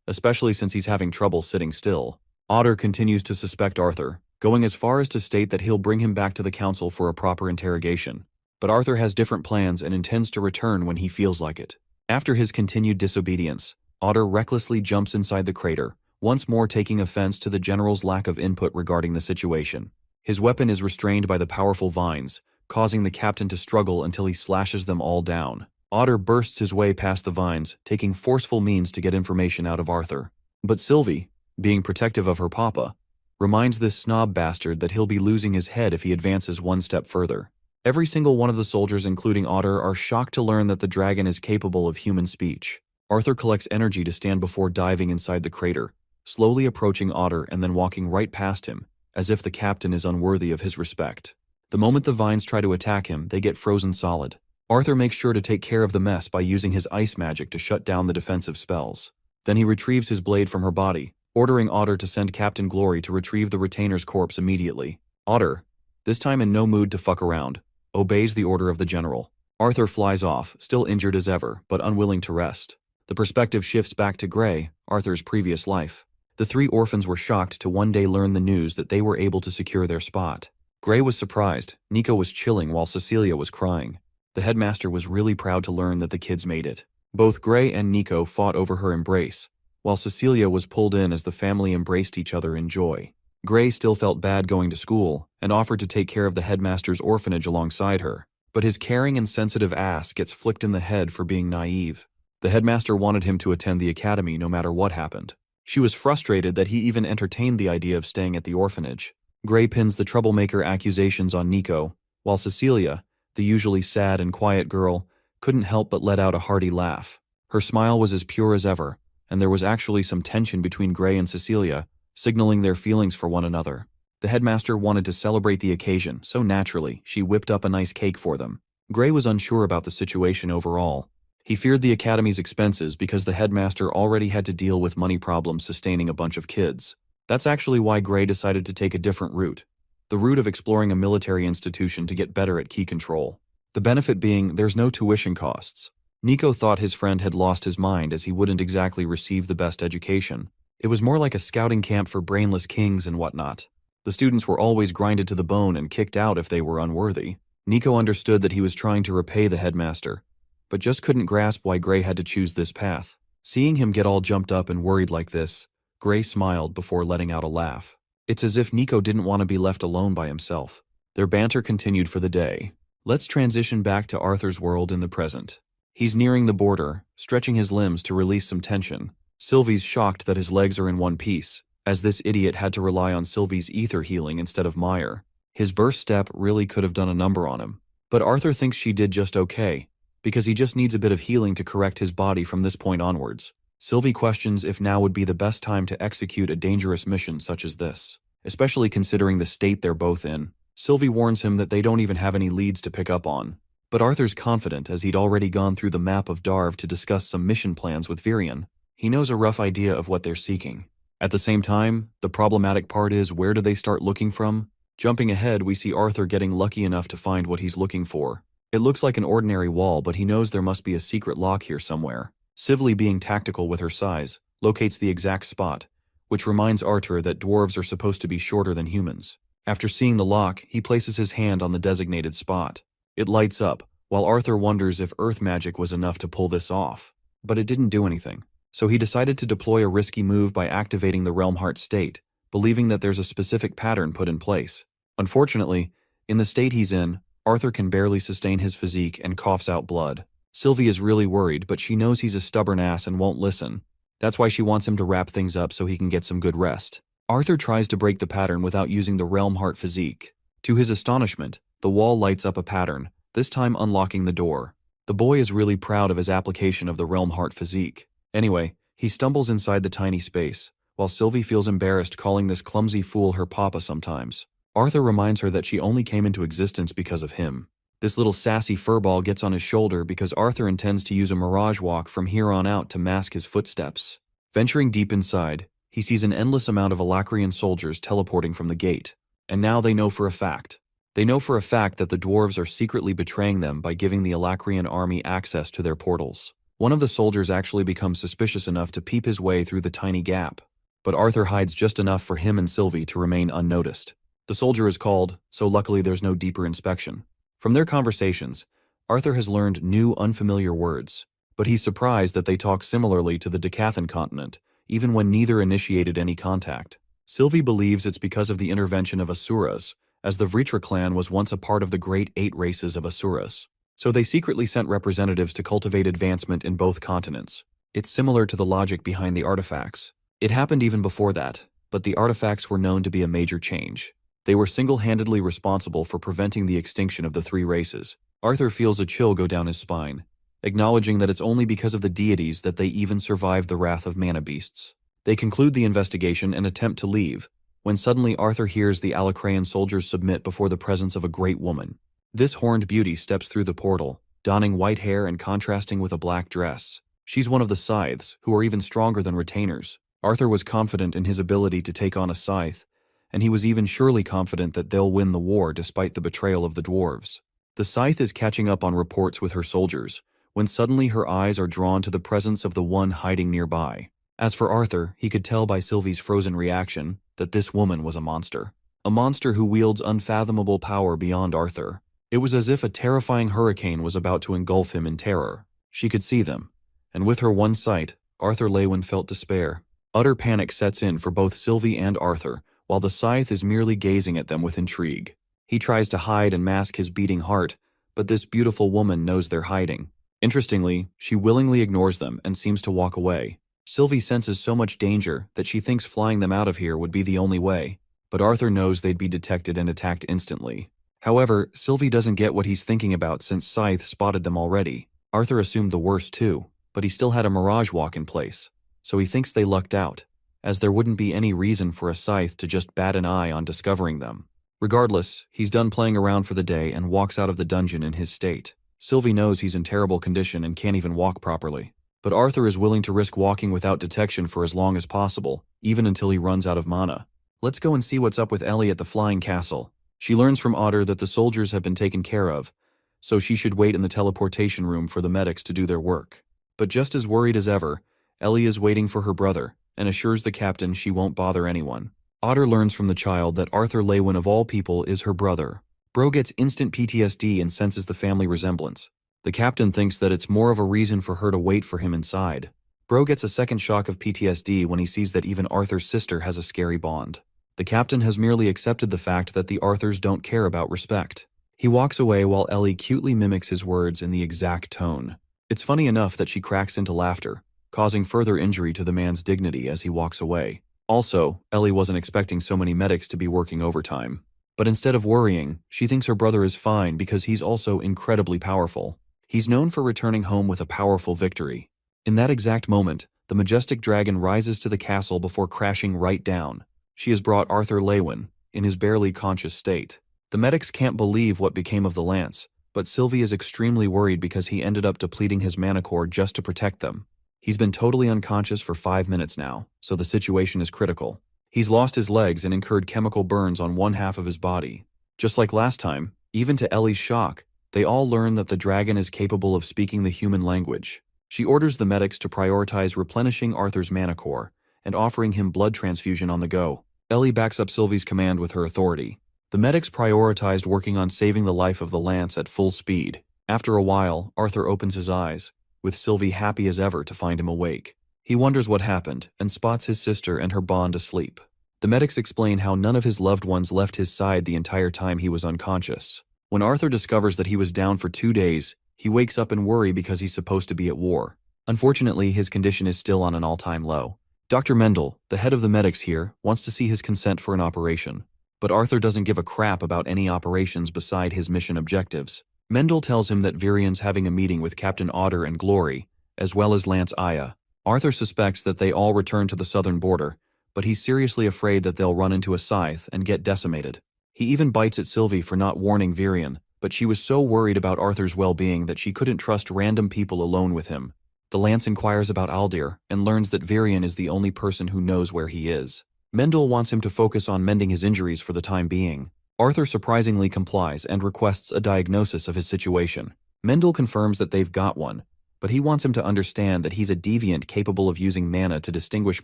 especially since he's having trouble sitting still. Otter continues to suspect Arthur, going as far as to state that he'll bring him back to the council for a proper interrogation. But Arthur has different plans and intends to return when he feels like it. After his continued disobedience, Otter recklessly jumps inside the crater, once more taking offense to the general's lack of input regarding the situation. His weapon is restrained by the powerful vines, causing the captain to struggle until he slashes them all down. Otter bursts his way past the vines, taking forceful means to get information out of Arthur. But Sylvie, being protective of her papa, reminds this snob bastard that he'll be losing his head if he advances one step further. Every single one of the soldiers, including Otter, are shocked to learn that the dragon is capable of human speech. Arthur collects energy to stand before diving inside the crater, slowly approaching Otter and then walking right past him, as if the captain is unworthy of his respect. The moment the vines try to attack him, they get frozen solid. Arthur makes sure to take care of the mess by using his ice magic to shut down the defensive spells. Then he retrieves his blade from her body, ordering Otter to send Captain Glory to retrieve the retainer's corpse immediately. Otter, this time in no mood to fuck around, obeys the order of the general. Arthur flies off, still injured as ever, but unwilling to rest. The perspective shifts back to Gray, Arthur's previous life. The three orphans were shocked to one day learn the news that they were able to secure their spot. Gray was surprised, Nico was chilling while Cecilia was crying. The headmaster was really proud to learn that the kids made it. Both Gray and Nico fought over her embrace, while Cecilia was pulled in as the family embraced each other in joy. Gray still felt bad going to school and offered to take care of the headmaster's orphanage alongside her, but his caring and sensitive ass gets flicked in the head for being naive. The headmaster wanted him to attend the academy no matter what happened. She was frustrated that he even entertained the idea of staying at the orphanage. Gray pins the troublemaker accusations on Nico, while Cecilia, the usually sad and quiet girl, couldn't help but let out a hearty laugh. Her smile was as pure as ever, and there was actually some tension between Gray and Cecilia, signaling their feelings for one another. The headmaster wanted to celebrate the occasion, so naturally, she whipped up a nice cake for them. Gray was unsure about the situation overall. He feared the academy's expenses because the headmaster already had to deal with money problems sustaining a bunch of kids. That's actually why Gray decided to take a different route. The route of exploring a military institution to get better at key control. The benefit being there's no tuition costs. Nico thought his friend had lost his mind as he wouldn't exactly receive the best education. It was more like a scouting camp for brainless kings and whatnot. The students were always grinded to the bone and kicked out if they were unworthy. Nico understood that he was trying to repay the headmaster, but just couldn't grasp why Gray had to choose this path. Seeing him get all jumped up and worried like this, Gray smiled before letting out a laugh. It's as if Nico didn't want to be left alone by himself. Their banter continued for the day. Let's transition back to Arthur's world in the present. He's nearing the border, stretching his limbs to release some tension. Sylvie's shocked that his legs are in one piece, as this idiot had to rely on Sylvie's ether healing instead of Meyer. His burst step really could have done a number on him. But Arthur thinks she did just okay, because he just needs a bit of healing to correct his body from this point onwards. Sylvie questions if now would be the best time to execute a dangerous mission such as this, especially considering the state they're both in. Sylvie warns him that they don't even have any leads to pick up on. But Arthur's confident as he'd already gone through the map of Darv to discuss some mission plans with Virion. He knows a rough idea of what they're seeking. At the same time, the problematic part is where do they start looking from? Jumping ahead, we see Arthur getting lucky enough to find what he's looking for. It looks like an ordinary wall, but he knows there must be a secret lock here somewhere. Sylvie, being tactical with her size, locates the exact spot, which reminds Arthur that dwarves are supposed to be shorter than humans. After seeing the lock, he places his hand on the designated spot. It lights up, while Arthur wonders if earth magic was enough to pull this off. But it didn't do anything. So he decided to deploy a risky move by activating the Realm Heart state, believing that there's a specific pattern put in place. Unfortunately, in the state he's in, Arthur can barely sustain his physique and coughs out blood. Sylvie is really worried, but she knows he's a stubborn ass and won't listen. That's why she wants him to wrap things up so he can get some good rest. Arthur tries to break the pattern without using the Realm Heart physique. To his astonishment, the wall lights up a pattern, this time unlocking the door. The boy is really proud of his application of the Realm Heart physique. Anyway, he stumbles inside the tiny space, while Sylvie feels embarrassed calling this clumsy fool her papa sometimes. Arthur reminds her that she only came into existence because of him. This little sassy furball gets on his shoulder because Arthur intends to use a mirage walk from here on out to mask his footsteps. Venturing deep inside, he sees an endless amount of Alacrian soldiers teleporting from the gate. And now they know for a fact. They know for a fact that the dwarves are secretly betraying them by giving the Alacrian army access to their portals. One of the soldiers actually becomes suspicious enough to peep his way through the tiny gap, but Arthur hides just enough for him and Sylvie to remain unnoticed. The soldier is called, so luckily there's no deeper inspection. From their conversations, Arthur has learned new unfamiliar words, but he's surprised that they talk similarly to the Decathan continent, even when neither initiated any contact. Sylvie believes it's because of the intervention of Asuras, as the Vritra clan was once a part of the Great Eight races of Asuras. So they secretly sent representatives to cultivate advancement in both continents. It's similar to the logic behind the artifacts. It happened even before that, but the artifacts were known to be a major change. They were single-handedly responsible for preventing the extinction of the three races. Arthur feels a chill go down his spine, acknowledging that it's only because of the deities that they even survived the wrath of mana beasts. They conclude the investigation and attempt to leave, when suddenly Arthur hears the Alacraean soldiers submit before the presence of a great woman. This horned beauty steps through the portal, donning white hair and contrasting with a black dress. She's one of the scythes, who are even stronger than retainers. Arthur was confident in his ability to take on a scythe, and he was even surely confident that they'll win the war despite the betrayal of the dwarves. The scythe is catching up on reports with her soldiers, when suddenly her eyes are drawn to the presence of the one hiding nearby. As for Arthur, he could tell by Sylvie's frozen reaction that this woman was a monster. A monster who wields unfathomable power beyond Arthur. It was as if a terrifying hurricane was about to engulf him in terror. She could see them, and with her one sight, Arthur Lewin felt despair. Utter panic sets in for both Sylvie and Arthur, while the scythe is merely gazing at them with intrigue. He tries to hide and mask his beating heart, but this beautiful woman knows they're hiding. Interestingly, she willingly ignores them and seems to walk away. Sylvie senses so much danger that she thinks flying them out of here would be the only way, but Arthur knows they'd be detected and attacked instantly. However, Sylvie doesn't get what he's thinking about since Scythe spotted them already. Arthur assumed the worst too, but he still had a mirage walk in place, so he thinks they lucked out, as there wouldn't be any reason for a Scythe to just bat an eye on discovering them. Regardless, he's done playing around for the day and walks out of the dungeon in his state. Sylvie knows he's in terrible condition and can't even walk properly, but Arthur is willing to risk walking without detection for as long as possible, even until he runs out of mana. Let's go and see what's up with Ellie at the flying castle. She learns from Otter that the soldiers have been taken care of, so she should wait in the teleportation room for the medics to do their work. But just as worried as ever, Ellie is waiting for her brother and assures the captain she won't bother anyone. Otter learns from the child that Arthur Lewin of all people is her brother. Bro gets instant PTSD and senses the family resemblance. The captain thinks that it's more of a reason for her to wait for him inside. Bro gets a second shock of PTSD when he sees that even Arthur's sister has a scary bond. The captain has merely accepted the fact that the Arthurs don't care about respect. He walks away while Ellie cutely mimics his words in the exact tone. It's funny enough that she cracks into laughter, causing further injury to the man's dignity as he walks away. Also, Ellie wasn't expecting so many medics to be working overtime. But instead of worrying, she thinks her brother is fine because he's also incredibly powerful. He's known for returning home with a powerful victory. In that exact moment, the majestic dragon rises to the castle before crashing right down. She has brought Arthur Lewin, in his barely conscious state. The medics can't believe what became of the lance, but Sylvie is extremely worried because he ended up depleting his mana core just to protect them. He's been totally unconscious for 5 minutes now, so the situation is critical. He's lost his legs and incurred chemical burns on one half of his body. Just like last time, even to Ellie's shock, they all learn that the dragon is capable of speaking the human language. She orders the medics to prioritize replenishing Arthur's mana core and offering him blood transfusion on the go. Ellie backs up Sylvie's command with her authority. The medics prioritized working on saving the life of the lance at full speed. After a while, Arthur opens his eyes, with Sylvie happy as ever to find him awake. He wonders what happened and spots his sister and her bond asleep. The medics explain how none of his loved ones left his side the entire time he was unconscious. When Arthur discovers that he was down for 2 days, he wakes up in worry because he's supposed to be at war. Unfortunately, his condition is still on an all-time low. Dr. Mendel, the head of the medics here, wants to see his consent for an operation. But Arthur doesn't give a crap about any operations beside his mission objectives. Mendel tells him that Virian's having a meeting with Captain Otter and Glory, as well as Lance Aya. Arthur suspects that they all return to the southern border, but he's seriously afraid that they'll run into a scythe and get decimated. He even bites at Sylvie for not warning Virian, but she was so worried about Arthur's well-being that she couldn't trust random people alone with him. The Lance inquires about Aldir and learns that Virian is the only person who knows where he is. Mendel wants him to focus on mending his injuries for the time being. Arthur surprisingly complies and requests a diagnosis of his situation. Mendel confirms that they've got one, but he wants him to understand that he's a deviant capable of using mana to distinguish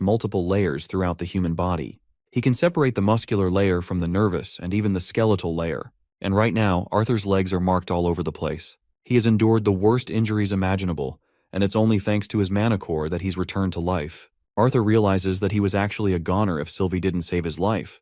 multiple layers throughout the human body. He can separate the muscular layer from the nervous and even the skeletal layer. And right now, Arthur's legs are marked all over the place. He has endured the worst injuries imaginable, and it's only thanks to his mana core that he's returned to life. Arthur realizes that he was actually a goner if Sylvie didn't save his life,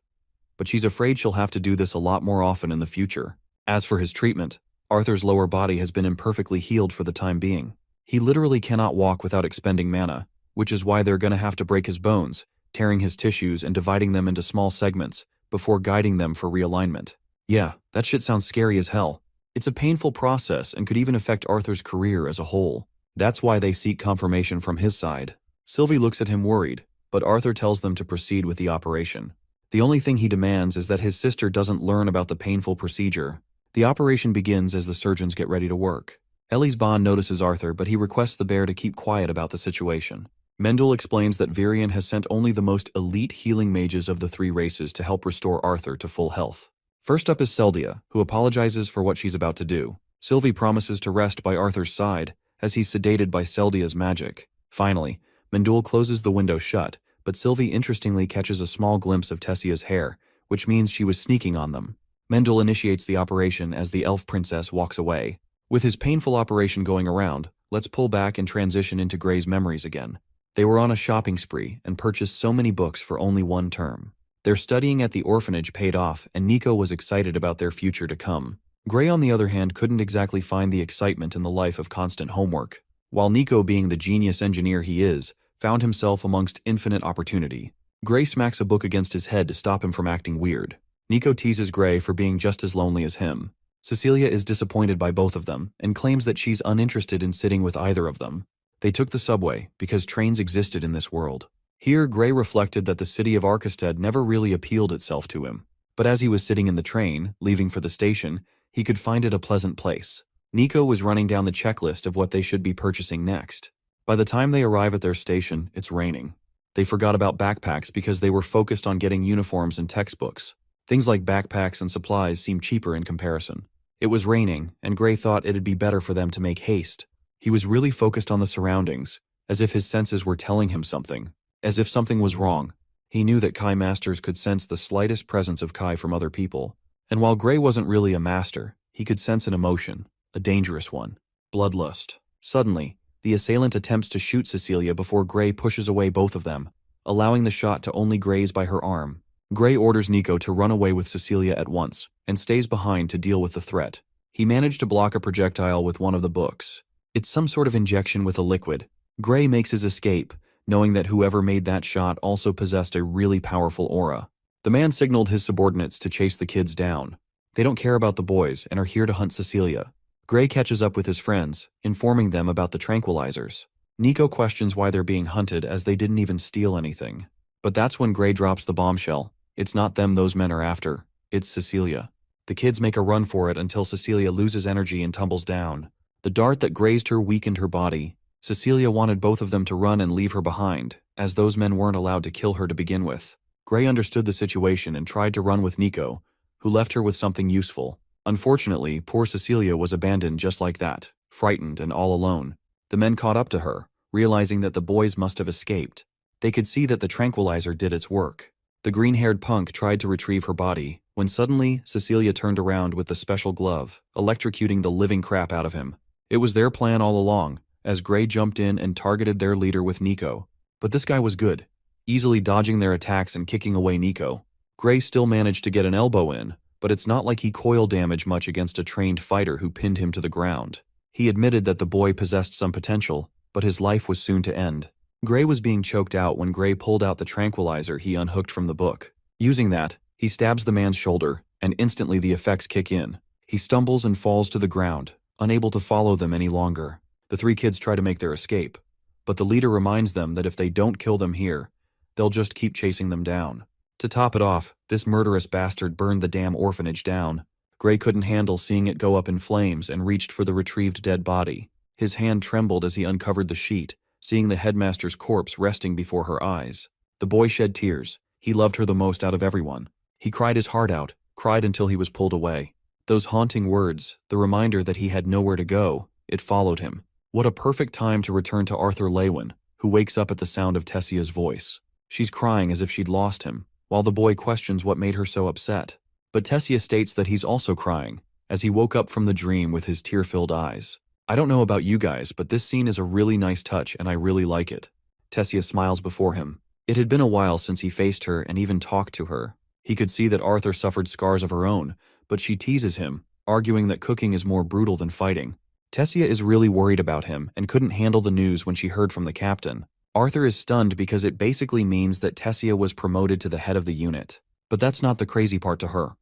but she's afraid she'll have to do this a lot more often in the future. As for his treatment, Arthur's lower body has been imperfectly healed for the time being. He literally cannot walk without expending mana, which is why they're gonna have to break his bones, tearing his tissues and dividing them into small segments before guiding them for realignment. Yeah, that shit sounds scary as hell. It's a painful process and could even affect Arthur's career as a whole. That's why they seek confirmation from his side. Sylvie looks at him worried, but Arthur tells them to proceed with the operation. The only thing he demands is that his sister doesn't learn about the painful procedure. The operation begins as the surgeons get ready to work. Ellie's bond notices Arthur, but he requests the bear to keep quiet about the situation. Mendel explains that Virian has sent only the most elite healing mages of the 3 races to help restore Arthur to full health. First up is Seldia, who apologizes for what she's about to do. Sylvie promises to rest by Arthur's side, as he's sedated by Seldia's magic. Finally, Mendul closes the window shut, but Sylvie interestingly catches a small glimpse of Tessia's hair, which means she was sneaking on them. Mendel initiates the operation as the elf princess walks away. With his painful operation going around, let's pull back and transition into Gray's memories again. They were on a shopping spree and purchased so many books for only one term. Their studying at the orphanage paid off, and Nico was excited about their future to come. Gray, on the other hand, couldn't exactly find the excitement in the life of constant homework, while Nico, being the genius engineer he is, found himself amongst infinite opportunity. Gray smacks a book against his head to stop him from acting weird. Nico teases Gray for being just as lonely as him. Cecilia is disappointed by both of them and claims that she's uninterested in sitting with either of them. They took the subway because trains existed in this world. Here, Gray reflected that the city of Arkestead never really appealed itself to him. But as he was sitting in the train, leaving for the station, he could find it a pleasant place. Nico was running down the checklist of what they should be purchasing next. By the time they arrive at their station, it's raining. They forgot about backpacks because they were focused on getting uniforms and textbooks. Things like backpacks and supplies seemed cheaper in comparison. It was raining, and Gray thought it'd be better for them to make haste. He was really focused on the surroundings, as if his senses were telling him something, as if something was wrong. He knew that Kai masters could sense the slightest presence of Kai from other people. And while Gray wasn't really a master, he could sense an emotion, a dangerous one, bloodlust. Suddenly, the assailant attempts to shoot Cecilia before Gray pushes away both of them, allowing the shot to only graze by her arm. Gray orders Nico to run away with Cecilia at once, and stays behind to deal with the threat. He managed to block a projectile with one of the books. It's some sort of injection with a liquid. Gray makes his escape, knowing that whoever made that shot also possessed a really powerful aura. The man signaled his subordinates to chase the kids down. They don't care about the boys and are here to hunt Cecilia. Gray catches up with his friends, informing them about the tranquilizers. Nico questions why they're being hunted as they didn't even steal anything. But that's when Gray drops the bombshell. It's not them those men are after, it's Cecilia. The kids make a run for it until Cecilia loses energy and tumbles down. The dart that grazed her weakened her body. Cecilia wanted both of them to run and leave her behind, as those men weren't allowed to kill her to begin with. Gray understood the situation and tried to run with Nico, who left her with something useful. Unfortunately, poor Cecilia was abandoned just like that, frightened and all alone. The men caught up to her, realizing that the boys must have escaped. They could see that the tranquilizer did its work. The green-haired punk tried to retrieve her body, when suddenly Cecilia turned around with the special glove, electrocuting the living crap out of him. It was their plan all along, as Gray jumped in and targeted their leader with Nico. But this guy was good, easily dodging their attacks and kicking away Nico. Gray still managed to get an elbow in, but it's not like he coil damaged much against a trained fighter who pinned him to the ground. He admitted that the boy possessed some potential, but his life was soon to end. Gray was being choked out when Gray pulled out the tranquilizer he unhooked from the book. Using that, he stabs the man's shoulder, and instantly the effects kick in. He stumbles and falls to the ground, unable to follow them any longer. The three kids try to make their escape, but the leader reminds them that if they don't kill them here, they'll just keep chasing them down. To top it off, this murderous bastard burned the damn orphanage down. Gray couldn't handle seeing it go up in flames and reached for the retrieved dead body. His hand trembled as he uncovered the sheet, seeing the headmaster's corpse resting before her eyes. The boy shed tears. He loved her the most out of everyone. He cried his heart out, cried until he was pulled away. Those haunting words, the reminder that he had nowhere to go, it followed him. What a perfect time to return to Arthur Lewin, who wakes up at the sound of Tessia's voice. She's crying as if she'd lost him, while the boy questions what made her so upset. But Tessia states that he's also crying, as he woke up from the dream with his tear-filled eyes. I don't know about you guys, but this scene is a really nice touch and I really like it. Tessia smiles before him. It had been a while since he faced her and even talked to her. He could see that Arthur suffered scars of her own, but she teases him, arguing that cooking is more brutal than fighting. Tessia is really worried about him and couldn't handle the news when she heard from the captain. Arthur is stunned because it basically means that Tessia was promoted to the head of the unit. But that's not the crazy part to her.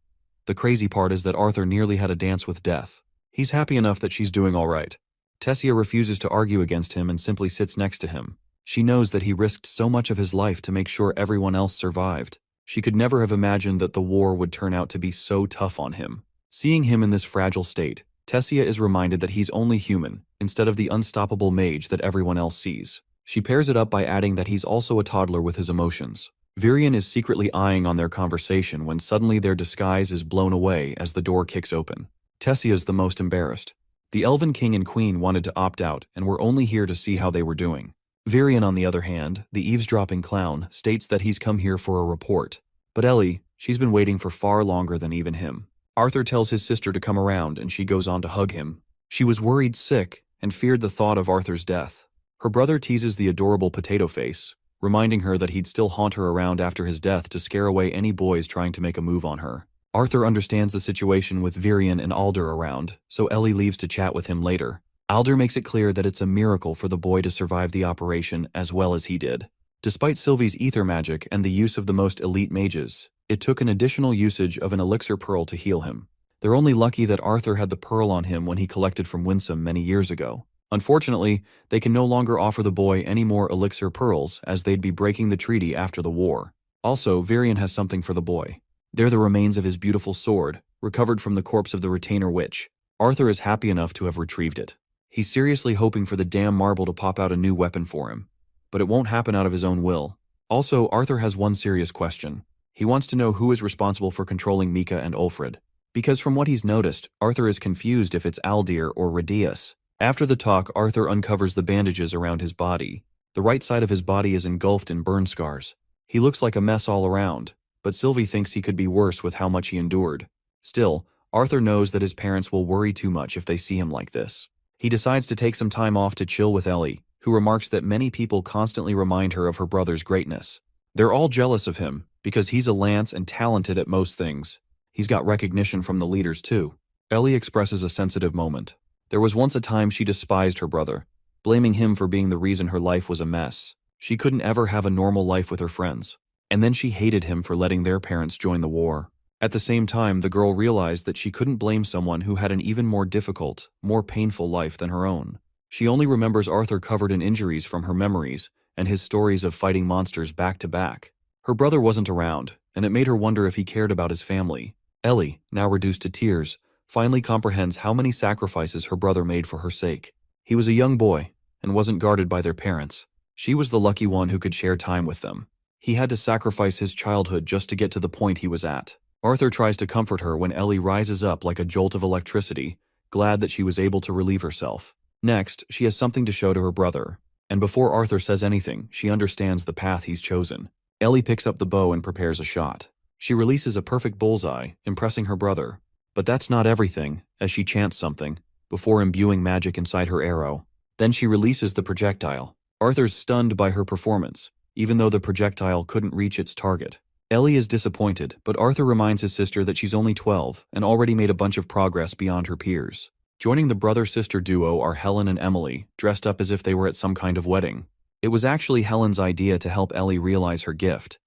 The crazy part is that Arthur nearly had a dance with death. He's happy enough that she's doing all right. Tessia refuses to argue against him and simply sits next to him. She knows that he risked so much of his life to make sure everyone else survived. She could never have imagined that the war would turn out to be so tough on him. Seeing him in this fragile state, Tessia is reminded that he's only human, instead of the unstoppable mage that everyone else sees. She pairs it up by adding that he's also a toddler with his emotions. Virion is secretly eyeing on their conversation when suddenly their disguise is blown away as the door kicks open. Tessia's the most embarrassed. The Elven King and Queen wanted to opt out and were only here to see how they were doing. Varian, on the other hand, the eavesdropping clown, states that he's come here for a report. But Ellie, she's been waiting for far longer than even him. Arthur tells his sister to come around and she goes on to hug him. She was worried sick and feared the thought of Arthur's death. Her brother teases the adorable potato face, reminding her that he'd still haunt her around after his death to scare away any boys trying to make a move on her. Arthur understands the situation with Varian and Alder around, so Ellie leaves to chat with him later. Alder makes it clear that it's a miracle for the boy to survive the operation as well as he did. Despite Sylvie's ether magic and the use of the most elite mages, it took an additional usage of an elixir pearl to heal him. They're only lucky that Arthur had the pearl on him when he collected from Winsome many years ago. Unfortunately, they can no longer offer the boy any more elixir pearls as they'd be breaking the treaty after the war. Also, Varian has something for the boy. They're the remains of his beautiful sword, recovered from the corpse of the retainer witch. Arthur is happy enough to have retrieved it. He's seriously hoping for the damn marble to pop out a new weapon for him, but it won't happen out of his own will. Also, Arthur has one serious question. He wants to know who is responsible for controlling Mika and Ulfred. Because from what he's noticed, Arthur is confused if it's Aldir or Radius. After the talk, Arthur uncovers the bandages around his body. The right side of his body is engulfed in burn scars. He looks like a mess all around, but Sylvie thinks he could be worse with how much he endured. Still, Arthur knows that his parents will worry too much if they see him like this. He decides to take some time off to chill with Ellie, who remarks that many people constantly remind her of her brother's greatness. They're all jealous of him, because he's a lance and talented at most things. He's got recognition from the leaders too. Ellie expresses a sensitive moment. There was once a time she despised her brother, blaming him for being the reason her life was a mess. She couldn't ever have a normal life with her friends. And then she hated him for letting their parents join the war. At the same time, the girl realized that she couldn't blame someone who had an even more difficult, more painful life than her own. She only remembers Arthur covered in injuries from her memories and his stories of fighting monsters back to back. Her brother wasn't around, and it made her wonder if he cared about his family. Ellie, now reduced to tears, finally comprehends how many sacrifices her brother made for her sake. He was a young boy and wasn't guarded by their parents. She was the lucky one who could share time with them. He had to sacrifice his childhood just to get to the point he was at. Arthur tries to comfort her when Ellie rises up like a jolt of electricity, glad that she was able to relieve herself. Next, she has something to show to her brother, and before Arthur says anything, she understands the path he's chosen. Ellie picks up the bow and prepares a shot. She releases a perfect bullseye, impressing her brother. But that's not everything, as she chants something, before imbuing magic inside her arrow. Then she releases the projectile. Arthur's stunned by her performance, even though the projectile couldn't reach its target. Ellie is disappointed, but Arthur reminds his sister that she's only 12 and already made a bunch of progress beyond her peers. Joining the brother-sister duo are Helen and Emily, dressed up as if they were at some kind of wedding. It was actually Helen's idea to help Ellie realize her gift,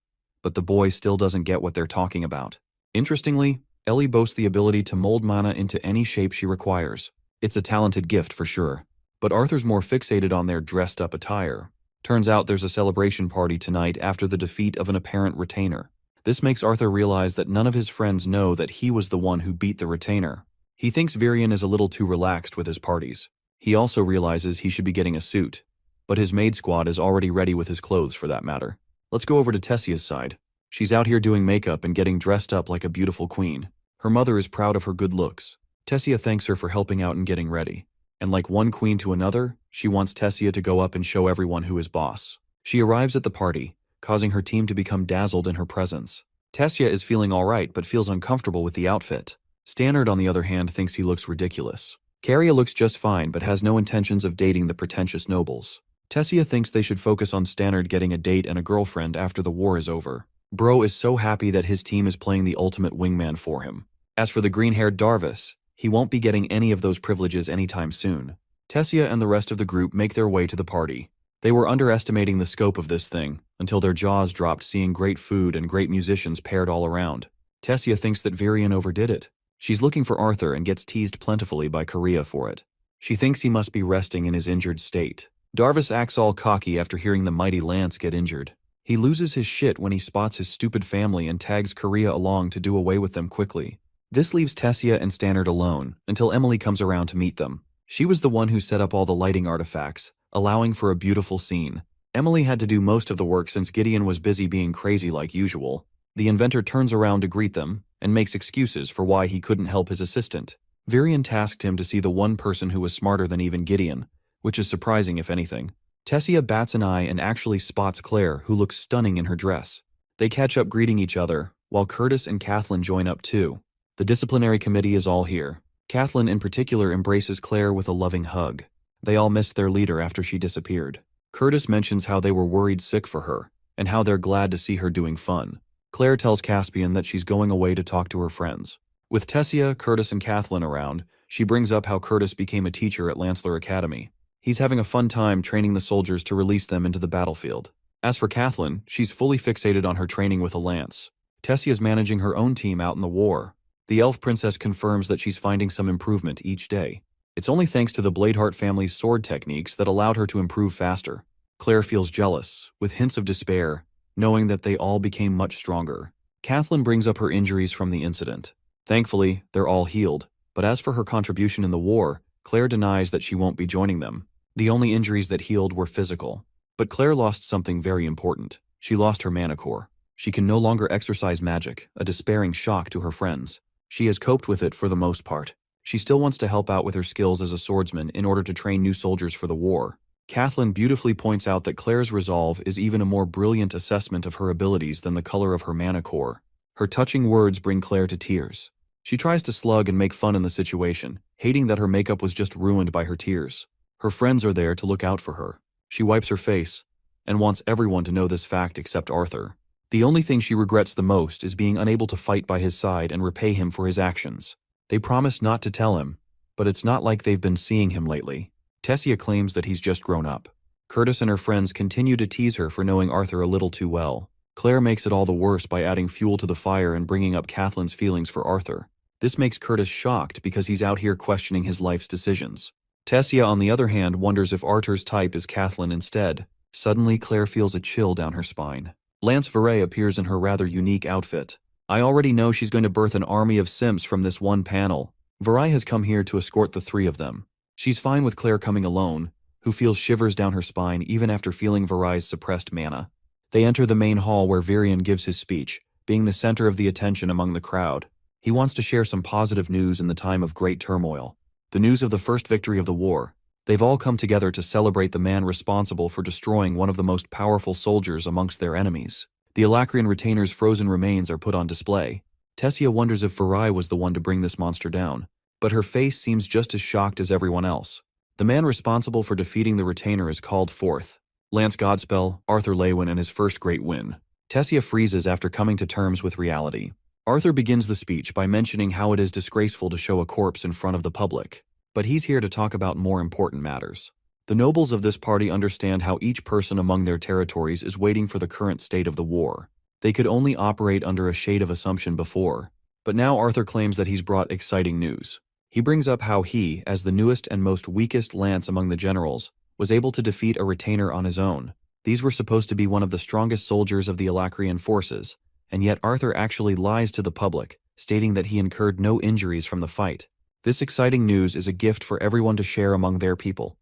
but the boy still doesn't get what they're talking about. Interestingly, Ellie boasts the ability to mold mana into any shape she requires. It's a talented gift for sure. But Arthur's more fixated on their dressed-up attire. Turns out there's a celebration party tonight after the defeat of an apparent retainer. This makes Arthur realize that none of his friends know that he was the one who beat the retainer. He thinks Varian is a little too relaxed with his parties. He also realizes he should be getting a suit. But his maid squad is already ready with his clothes for that matter. Let's go over to Tessia's side. She's out here doing makeup and getting dressed up like a beautiful queen. Her mother is proud of her good looks. Tessia thanks her for helping out and getting ready. And like one queen to another, she wants Tessia to go up and show everyone who is boss. She arrives at the party, causing her team to become dazzled in her presence. Tessia is feeling alright but feels uncomfortable with the outfit. Stannard, on the other hand, thinks he looks ridiculous. Caria looks just fine but has no intentions of dating the pretentious nobles. Tessia thinks they should focus on Stannard getting a date and a girlfriend after the war is over. Bro is so happy that his team is playing the ultimate wingman for him. As for the green-haired Darvis, he won't be getting any of those privileges anytime soon. Tessia and the rest of the group make their way to the party. They were underestimating the scope of this thing, until their jaws dropped seeing great food and great musicians paired all around. Tessia thinks that Varian overdid it. She's looking for Arthur and gets teased plentifully by Korea for it. She thinks he must be resting in his injured state. Darvis acts all cocky after hearing the mighty Lance get injured. He loses his shit when he spots his stupid family and tags Korea along to do away with them quickly. This leaves Tessia and Stannard alone, until Emily comes around to meet them. She was the one who set up all the lighting artifacts, allowing for a beautiful scene. Emily had to do most of the work since Gideon was busy being crazy like usual. The inventor turns around to greet them, and makes excuses for why he couldn't help his assistant. Varian tasked him to see the one person who was smarter than even Gideon, which is surprising if anything. Tessia bats an eye and actually spots Claire, who looks stunning in her dress. They catch up greeting each other, while Curtis and Kathleen join up too. The disciplinary committee is all here. Kathleen in particular embraces Claire with a loving hug. They all miss their leader after she disappeared. Curtis mentions how they were worried sick for her, and how they're glad to see her doing fun. Claire tells Caspian that she's going away to talk to her friends. With Tessia, Curtis, and Kathleen around, she brings up how Curtis became a teacher at Lansler Academy. He's having a fun time training the soldiers to release them into the battlefield. As for Kathleen, she's fully fixated on her training with a lance. Tessia's managing her own team out in the war. The elf princess confirms that she's finding some improvement each day. It's only thanks to the Bladeheart family's sword techniques that allowed her to improve faster. Claire feels jealous, with hints of despair, knowing that they all became much stronger. Kathleen brings up her injuries from the incident. Thankfully, they're all healed, but as for her contribution in the war, Claire denies that she won't be joining them. The only injuries that healed were physical. But Claire lost something very important. She lost her mana core. She can no longer exercise magic, a despairing shock to her friends. She has coped with it for the most part. She still wants to help out with her skills as a swordsman in order to train new soldiers for the war. Kathleen beautifully points out that Claire's resolve is even a more brilliant assessment of her abilities than the color of her mana core. Her touching words bring Claire to tears. She tries to slug and make fun in the situation, hating that her makeup was just ruined by her tears. Her friends are there to look out for her. She wipes her face, and wants everyone to know this fact except Arthur. The only thing she regrets the most is being unable to fight by his side and repay him for his actions. They promise not to tell him, but it's not like they've been seeing him lately. Tessia claims that he's just grown up. Curtis and her friends continue to tease her for knowing Arthur a little too well. Claire makes it all the worse by adding fuel to the fire and bringing up Kathleen's feelings for Arthur. This makes Curtis shocked because he's out here questioning his life's decisions. Tessia, on the other hand, wonders if Arthur's type is Kathleen instead. Suddenly, Claire feels a chill down her spine. Lance Veray appears in her rather unique outfit. I already know she's going to birth an army of simps from this one panel. Veray has come here to escort the three of them. She's fine with Claire coming alone, who feels shivers down her spine even after feeling Veray's suppressed mana. They enter the main hall where Virion gives his speech, being the center of the attention among the crowd. He wants to share some positive news in the time of great turmoil. The news of the first victory of the war. They've all come together to celebrate the man responsible for destroying one of the most powerful soldiers amongst their enemies. The Alacrian retainer's frozen remains are put on display. Tessia wonders if Veray was the one to bring this monster down, but her face seems just as shocked as everyone else. The man responsible for defeating the retainer is called forth. Lance Godspell, Arthur Lewin, and his first great win. Tessia freezes after coming to terms with reality. Arthur begins the speech by mentioning how it is disgraceful to show a corpse in front of the public, but he's here to talk about more important matters. The nobles of this party understand how each person among their territories is waiting for the current state of the war. They could only operate under a shade of assumption before, but now Arthur claims that he's brought exciting news. He brings up how he, as the newest and most weakest lance among the generals, was able to defeat a retainer on his own. These were supposed to be one of the strongest soldiers of the Alacrian forces, and yet Arthur actually lies to the public, stating that he incurred no injuries from the fight. This exciting news is a gift for everyone to share among their people.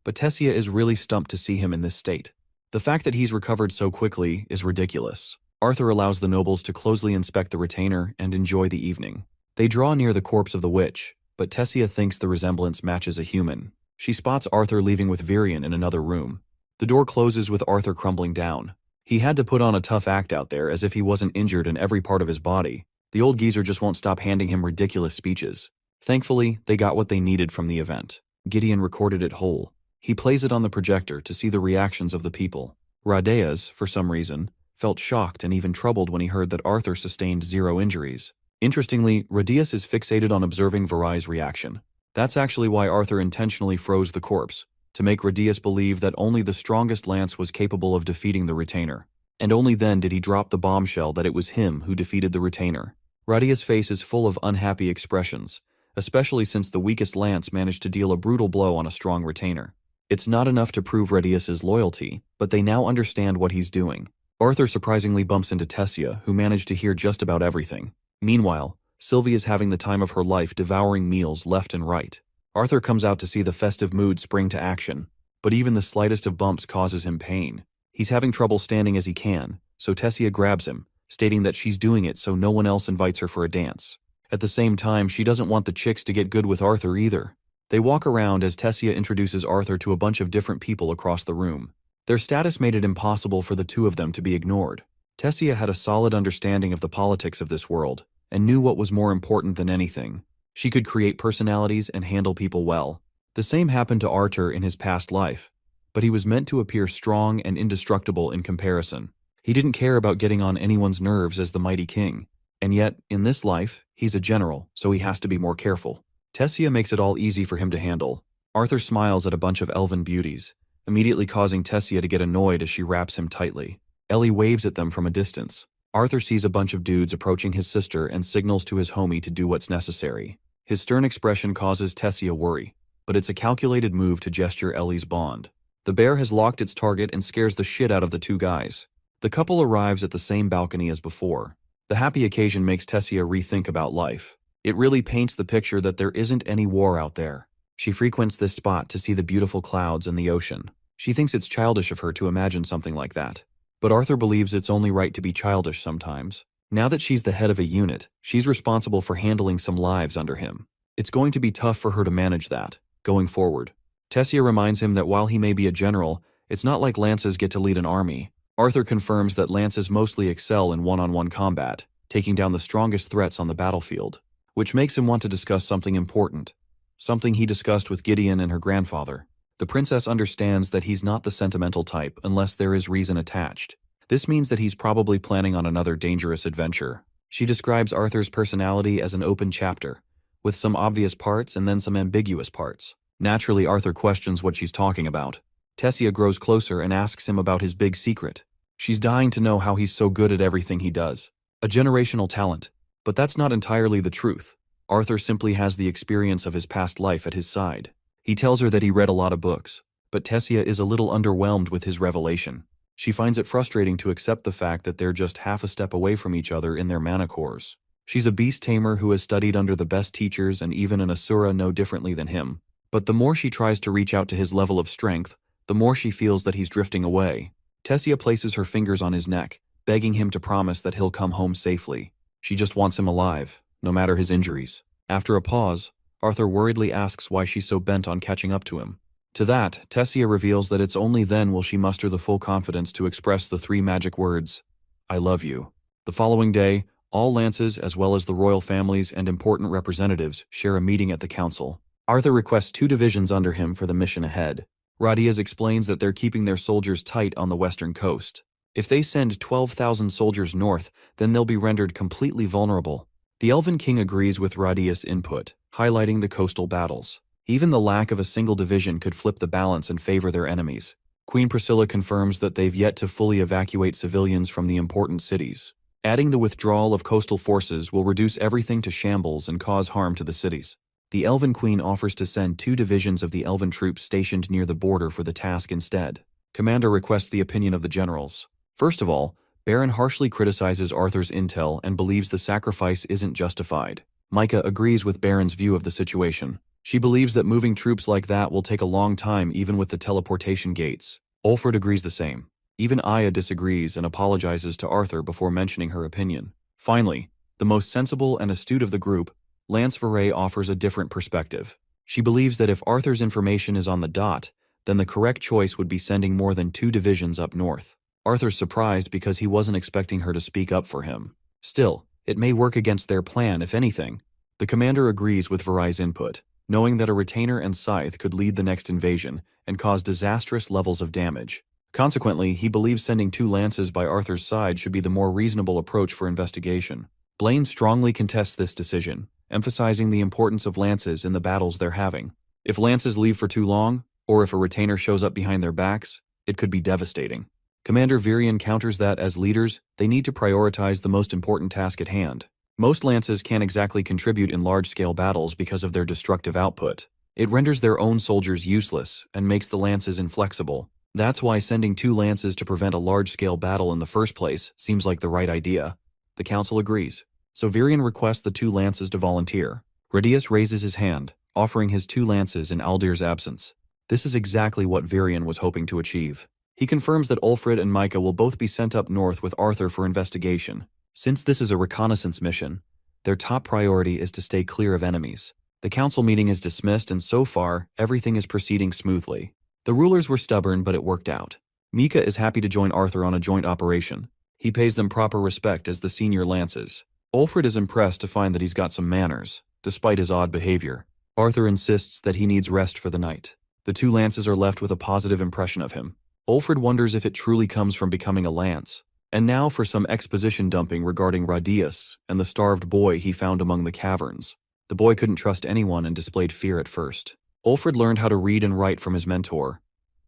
But Tessia is really stumped to see him in this state. The fact that he's recovered so quickly is ridiculous. Arthur allows the nobles to closely inspect the retainer and enjoy the evening. They draw near the corpse of the witch, but Tessia thinks the resemblance matches a human. She spots Arthur leaving with Virion in another room. The door closes with Arthur crumbling down. He had to put on a tough act out there as if he wasn't injured in every part of his body. The old geezer just won't stop handing him ridiculous speeches. Thankfully, they got what they needed from the event. Gideon recorded it whole. He plays it on the projector to see the reactions of the people. Rhadeas, for some reason, felt shocked and even troubled when he heard that Arthur sustained 0 injuries. Interestingly, Rhadeas is fixated on observing Veray's reaction. That's actually why Arthur intentionally froze the corpse, to make Rhadeas believe that only the strongest lance was capable of defeating the retainer. And only then did he drop the bombshell that it was him who defeated the retainer. Rhadeas' face is full of unhappy expressions, especially since the weakest lance managed to deal a brutal blow on a strong retainer. It's not enough to prove Rhadeas' loyalty, but they now understand what he's doing. Arthur surprisingly bumps into Tessia, who managed to hear just about everything. Meanwhile, Sylvie is having the time of her life devouring meals left and right. Arthur comes out to see the festive mood spring to action, but even the slightest of bumps causes him pain. He's having trouble standing as he can, so Tessia grabs him, stating that she's doing it so no one else invites her for a dance. At the same time, she doesn't want the chicks to get good with Arthur either. They walk around as Tessia introduces Arthur to a bunch of different people across the room. Their status made it impossible for the two of them to be ignored. Tessia had a solid understanding of the politics of this world, and knew what was more important than anything. She could create personalities and handle people well. The same happened to Arthur in his past life, but he was meant to appear strong and indestructible in comparison. He didn't care about getting on anyone's nerves as the mighty king. And yet, in this life, he's a general, so he has to be more careful. Tessia makes it all easy for him to handle. Arthur smiles at a bunch of elven beauties, immediately causing Tessia to get annoyed as she wraps him tightly. Ellie waves at them from a distance. Arthur sees a bunch of dudes approaching his sister and signals to his homie to do what's necessary. His stern expression causes Tessia worry, but it's a calculated move to gesture Ellie's bond. The bear has locked its target and scares the shit out of the two guys. The couple arrives at the same balcony as before. The happy occasion makes Tessia rethink about life. It really paints the picture that there isn't any war out there. She frequents this spot to see the beautiful clouds and the ocean. She thinks it's childish of her to imagine something like that. But Arthur believes it's only right to be childish sometimes. Now that she's the head of a unit, she's responsible for handling some lives under him. It's going to be tough for her to manage that, going forward. Tessia reminds him that while he may be a general, it's not like lances get to lead an army. Arthur confirms that lances mostly excel in one-on-one combat, taking down the strongest threats on the battlefield, which makes him want to discuss something important, something he discussed with Gideon and her grandfather. The princess understands that he's not the sentimental type unless there is reason attached. This means that he's probably planning on another dangerous adventure. She describes Arthur's personality as an open chapter, with some obvious parts and then some ambiguous parts. Naturally, Arthur questions what she's talking about. Tessia grows closer and asks him about his big secret. She's dying to know how he's so good at everything he does. A generational talent. But that's not entirely the truth. Arthur simply has the experience of his past life at his side. He tells her that he read a lot of books, but Tessia is a little underwhelmed with his revelation. She finds it frustrating to accept the fact that they're just half a step away from each other in their mana cores. She's a beast tamer who has studied under the best teachers and even an Asura no differently than him. But the more she tries to reach out to his level of strength, the more she feels that he's drifting away. Tessia places her fingers on his neck, begging him to promise that he'll come home safely. She just wants him alive, no matter his injuries. After a pause, Arthur worriedly asks why she's so bent on catching up to him. To that, Tessia reveals that it's only then will she muster the full confidence to express the three magic words, "I love you." The following day, all lances as well as the royal families and important representatives share a meeting at the council. Arthur requests 2 divisions under him for the mission ahead. Radias explains that they're keeping their soldiers tight on the western coast. If they send 12,000 soldiers north, then they'll be rendered completely vulnerable. The Elven King agrees with Radias' input, highlighting the coastal battles. Even the lack of a single division could flip the balance and favor their enemies. Queen Priscilla confirms that they've yet to fully evacuate civilians from the important cities. Adding the withdrawal of coastal forces will reduce everything to shambles and cause harm to the cities. The Elven Queen offers to send 2 divisions of the Elven troops stationed near the border for the task instead. Commander requests the opinion of the generals. First of all, Baron harshly criticizes Arthur's intel and believes the sacrifice isn't justified. Micah agrees with Baron's view of the situation. She believes that moving troops like that will take a long time even with the teleportation gates. Ulfred agrees the same. Even Aya disagrees and apologizes to Arthur before mentioning her opinion. Finally, the most sensible and astute of the group, Lance Veray offers a different perspective. She believes that if Arthur's information is on the dot, then the correct choice would be sending more than 2 divisions up north. Arthur's surprised because he wasn't expecting her to speak up for him. Still, it may work against their plan, if anything. The commander agrees with Veray's input, knowing that a retainer and scythe could lead the next invasion and cause disastrous levels of damage. Consequently, he believes sending 2 lances by Arthur's side should be the more reasonable approach for investigation. Blaine strongly contests this decision, emphasizing the importance of lances in the battles they're having. If lances leave for too long, or if a retainer shows up behind their backs, it could be devastating. Commander Virion counters that as leaders, they need to prioritize the most important task at hand. Most lances can't exactly contribute in large-scale battles because of their destructive output. It renders their own soldiers useless and makes the lances inflexible. That's why sending 2 lances to prevent a large-scale battle in the first place seems like the right idea. The council agrees, so Virion requests the 2 lances to volunteer. Radius raises his hand, offering his 2 lances in Aldir's absence. This is exactly what Virion was hoping to achieve. He confirms that Ulfred and Micah will both be sent up north with Arthur for investigation. Since this is a reconnaissance mission, their top priority is to stay clear of enemies. The council meeting is dismissed and so far, everything is proceeding smoothly. The rulers were stubborn, but it worked out. Mika is happy to join Arthur on a joint operation. He pays them proper respect as the senior lances. Ulfred is impressed to find that he's got some manners, despite his odd behavior. Arthur insists that he needs rest for the night. The two lances are left with a positive impression of him. Ulfred wonders if it truly comes from becoming a lance. And now for some exposition dumping regarding Radius and the starved boy he found among the caverns. The boy couldn't trust anyone and displayed fear at first. Ulfred learned how to read and write from his mentor,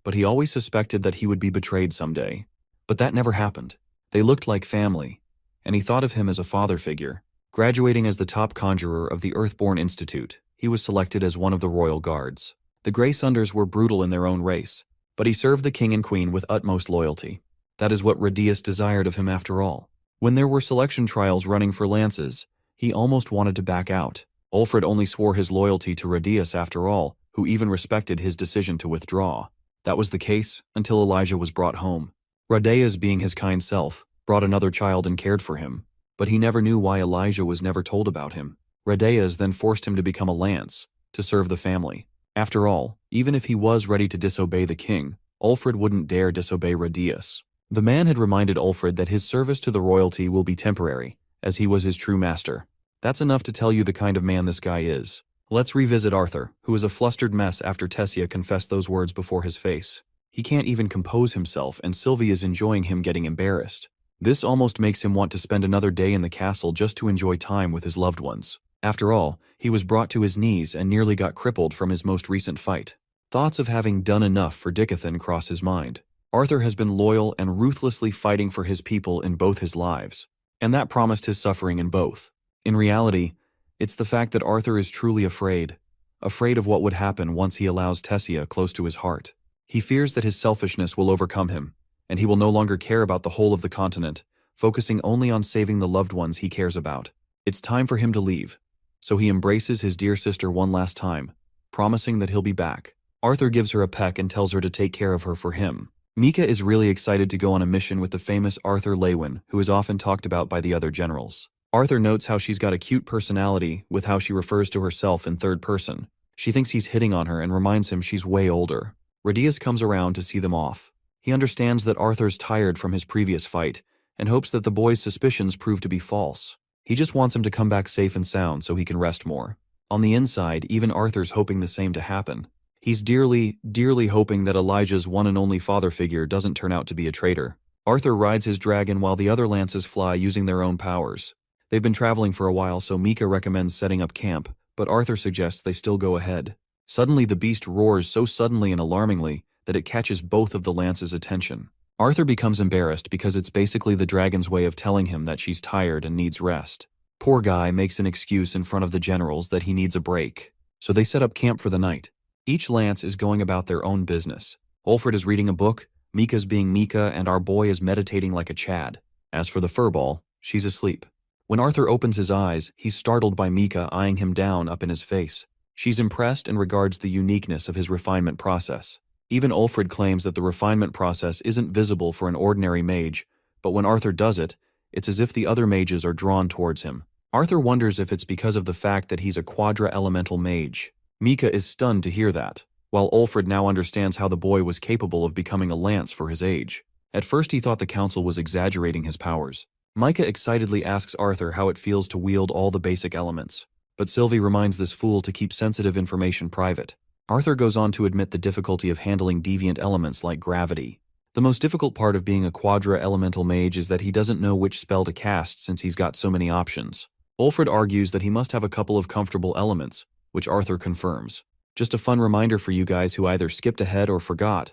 but he always suspected that he would be betrayed someday. But that never happened. They looked like family, and he thought of him as a father figure. Graduating as the top conjurer of the Earthborn Institute, he was selected as one of the royal guards. The Grey Sunders were brutal in their own race, but he served the king and queen with utmost loyalty. That is what Radius desired of him after all. When there were selection trials running for lances, he almost wanted to back out. Ulfred only swore his loyalty to Radius after all, who even respected his decision to withdraw. That was the case until Elijah was brought home. Radius, being his kind self, brought another child and cared for him, but he never knew why Elijah was never told about him. Radius then forced him to become a lance, to serve the family. After all, even if he was ready to disobey the king, Ulfred wouldn't dare disobey Radius. The man had reminded Ulfred that his service to the royalty will be temporary, as he was his true master. That's enough to tell you the kind of man this guy is. Let's revisit Arthur, who is a flustered mess after Tessia confessed those words before his face. He can't even compose himself, and Sylvie is enjoying him getting embarrassed. This almost makes him want to spend another day in the castle just to enjoy time with his loved ones. After all, he was brought to his knees and nearly got crippled from his most recent fight. Thoughts of having done enough for Dickathan cross his mind. Arthur has been loyal and ruthlessly fighting for his people in both his lives, and that promised his suffering in both. In reality, it's the fact that Arthur is truly afraid of what would happen once he allows Tessia close to his heart. He fears that his selfishness will overcome him, and he will no longer care about the whole of the continent, focusing only on saving the loved ones he cares about. It's time for him to leave, so he embraces his dear sister one last time, promising that he'll be back. Arthur gives her a peck and tells her to take care of her for him. Mika is really excited to go on a mission with the famous Arthur Lewin, who is often talked about by the other generals. Arthur notes how she's got a cute personality with how she refers to herself in third person. She thinks he's hitting on her and reminds him she's way older. Radius comes around to see them off. He understands that Arthur's tired from his previous fight and hopes that the boy's suspicions prove to be false. He just wants him to come back safe and sound so he can rest more. On the inside, even Arthur's hoping the same to happen. He's dearly, dearly hoping that Elijah's one and only father figure doesn't turn out to be a traitor. Arthur rides his dragon while the other lances fly using their own powers. They've been traveling for a while, so Mika recommends setting up camp, but Arthur suggests they still go ahead. Suddenly the beast roars so suddenly and alarmingly that it catches both of the lances' attention. Arthur becomes embarrassed because it's basically the dragon's way of telling him that she's tired and needs rest. Poor guy makes an excuse in front of the generals that he needs a break, so they set up camp for the night. Each lance is going about their own business. Ulfred is reading a book, Mika's being Mika, and our boy is meditating like a Chad. As for the furball, she's asleep. When Arthur opens his eyes, he's startled by Mika eyeing him down up in his face. She's impressed and regards the uniqueness of his refinement process. Even Ulfred claims that the refinement process isn't visible for an ordinary mage, but when Arthur does it, it's as if the other mages are drawn towards him. Arthur wonders if it's because of the fact that he's a quadra-elemental mage. Mika is stunned to hear that, while Ulfred now understands how the boy was capable of becoming a lance for his age. At first he thought the council was exaggerating his powers. Mika excitedly asks Arthur how it feels to wield all the basic elements, but Sylvie reminds this fool to keep sensitive information private. Arthur goes on to admit the difficulty of handling deviant elements like gravity. The most difficult part of being a quadra-elemental mage is that he doesn't know which spell to cast since he's got so many options. Ulfred argues that he must have a couple of comfortable elements, which Arthur confirms. Just a fun reminder for you guys who either skipped ahead or forgot.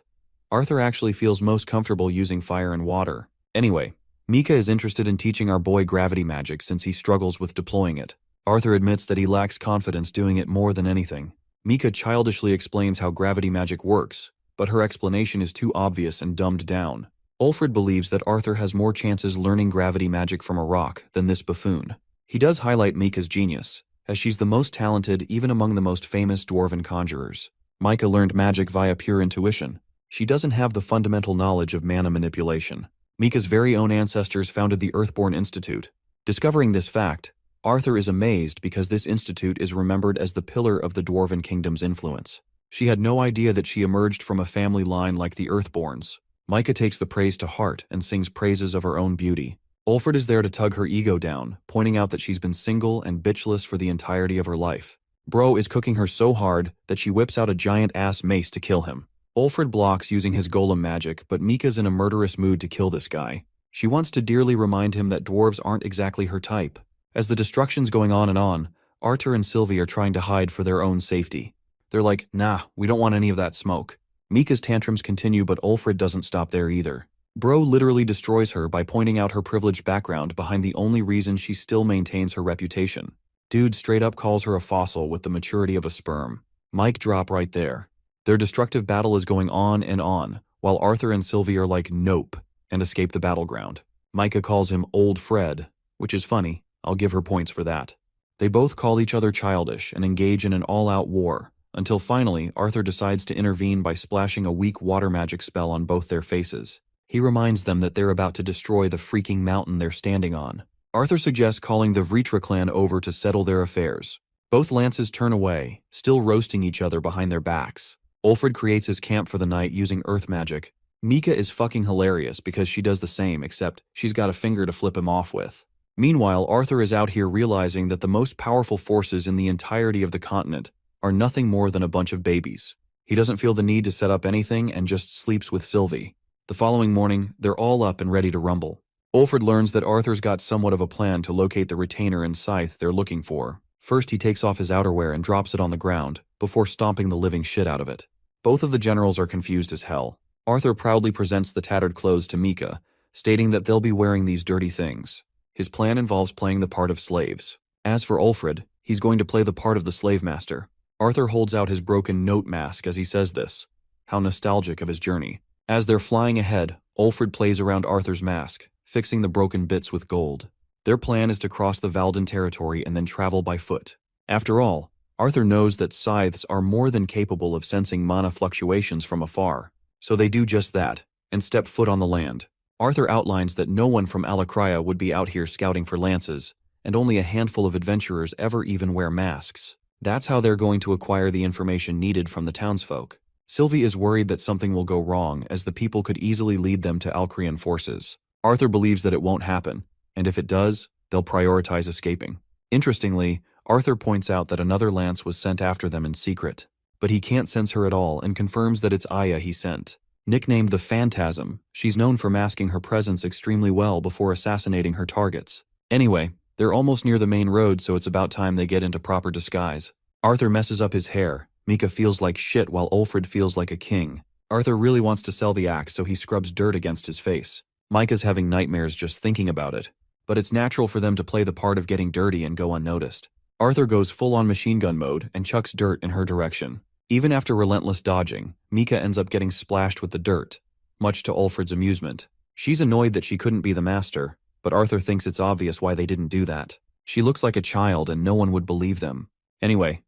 Arthur actually feels most comfortable using fire and water. Anyway, Mika is interested in teaching our boy gravity magic since he struggles with deploying it. Arthur admits that he lacks confidence doing it more than anything. Mika childishly explains how gravity magic works, but her explanation is too obvious and dumbed down. Ulfred believes that Arthur has more chances learning gravity magic from a rock than this buffoon. He does highlight Mika's genius, as she's the most talented even among the most famous dwarven conjurers. Mika learned magic via pure intuition. She doesn't have the fundamental knowledge of mana manipulation. Mika's very own ancestors founded the Earthborn Institute. Discovering this fact, Arthur is amazed because this institute is remembered as the pillar of the Dwarven Kingdom's influence. She had no idea that she emerged from a family line like the Earthborns. Micah takes the praise to heart and sings praises of her own beauty. Ulfred is there to tug her ego down, pointing out that she's been single and bitchless for the entirety of her life. Bro is cooking her so hard that she whips out a giant-ass mace to kill him. Ulfred blocks using his golem magic, but Mika's in a murderous mood to kill this guy. She wants to dearly remind him that dwarves aren't exactly her type. As the destruction's going on, Arthur and Sylvie are trying to hide for their own safety. They're like, nah, we don't want any of that smoke. Mika's tantrums continue, but Ulfred doesn't stop there either. Bro literally destroys her by pointing out her privileged background behind the only reason she still maintains her reputation. Dude straight up calls her a fossil with the maturity of a sperm. Mic drop right there. Their destructive battle is going on, while Arthur and Sylvie are like, nope, and escape the battleground. Micah calls him Old Fred, which is funny. I'll give her points for that. They both call each other childish and engage in an all-out war, until finally Arthur decides to intervene by splashing a weak water magic spell on both their faces. He reminds them that they're about to destroy the freaking mountain they're standing on. Arthur suggests calling the Vritra clan over to settle their affairs. Both lances turn away, still roasting each other behind their backs. Ulfred creates his camp for the night using earth magic. Mika is fucking hilarious because she does the same, except she's got a finger to flip him off with. Meanwhile, Arthur is out here realizing that the most powerful forces in the entirety of the continent are nothing more than a bunch of babies. He doesn't feel the need to set up anything and just sleeps with Sylvie. The following morning, they're all up and ready to rumble. Ulfred learns that Arthur's got somewhat of a plan to locate the retainer and scythe they're looking for. First, he takes off his outerwear and drops it on the ground, before stomping the living shit out of it. Both of the generals are confused as hell. Arthur proudly presents the tattered clothes to Mika, stating that they'll be wearing these dirty things. His plan involves playing the part of slaves. As for Ulfred, he's going to play the part of the slave master. Arthur holds out his broken note mask as he says this. How nostalgic of his journey. As they're flying ahead, Ulfred plays around Arthur's mask, fixing the broken bits with gold. Their plan is to cross the Valden territory and then travel by foot. After all, Arthur knows that scythes are more than capable of sensing mana fluctuations from afar. So they do just that, and step foot on the land. Arthur outlines that no one from Alakria would be out here scouting for lances, and only a handful of adventurers ever even wear masks. That's how they're going to acquire the information needed from the townsfolk. Sylvie is worried that something will go wrong, as the people could easily lead them to Alcrian forces. Arthur believes that it won't happen, and if it does, they'll prioritize escaping. Interestingly, Arthur points out that another lance was sent after them in secret, but he can't sense her at all and confirms that it's Aya he sent. Nicknamed the Phantasm, she's known for masking her presence extremely well before assassinating her targets. Anyway, they're almost near the main road, so it's about time they get into proper disguise. Arthur messes up his hair. Mika feels like shit while Ulfred feels like a king. Arthur really wants to sell the axe, so he scrubs dirt against his face. Micah's having nightmares just thinking about it, but it's natural for them to play the part of getting dirty and go unnoticed. Arthur goes full-on machine gun mode and chucks dirt in her direction. Even after relentless dodging, Mika ends up getting splashed with the dirt, much to Ulfred's amusement. She's annoyed that she couldn't be the master, but Arthur thinks it's obvious why they didn't do that. She looks like a child and no one would believe them. Anyway,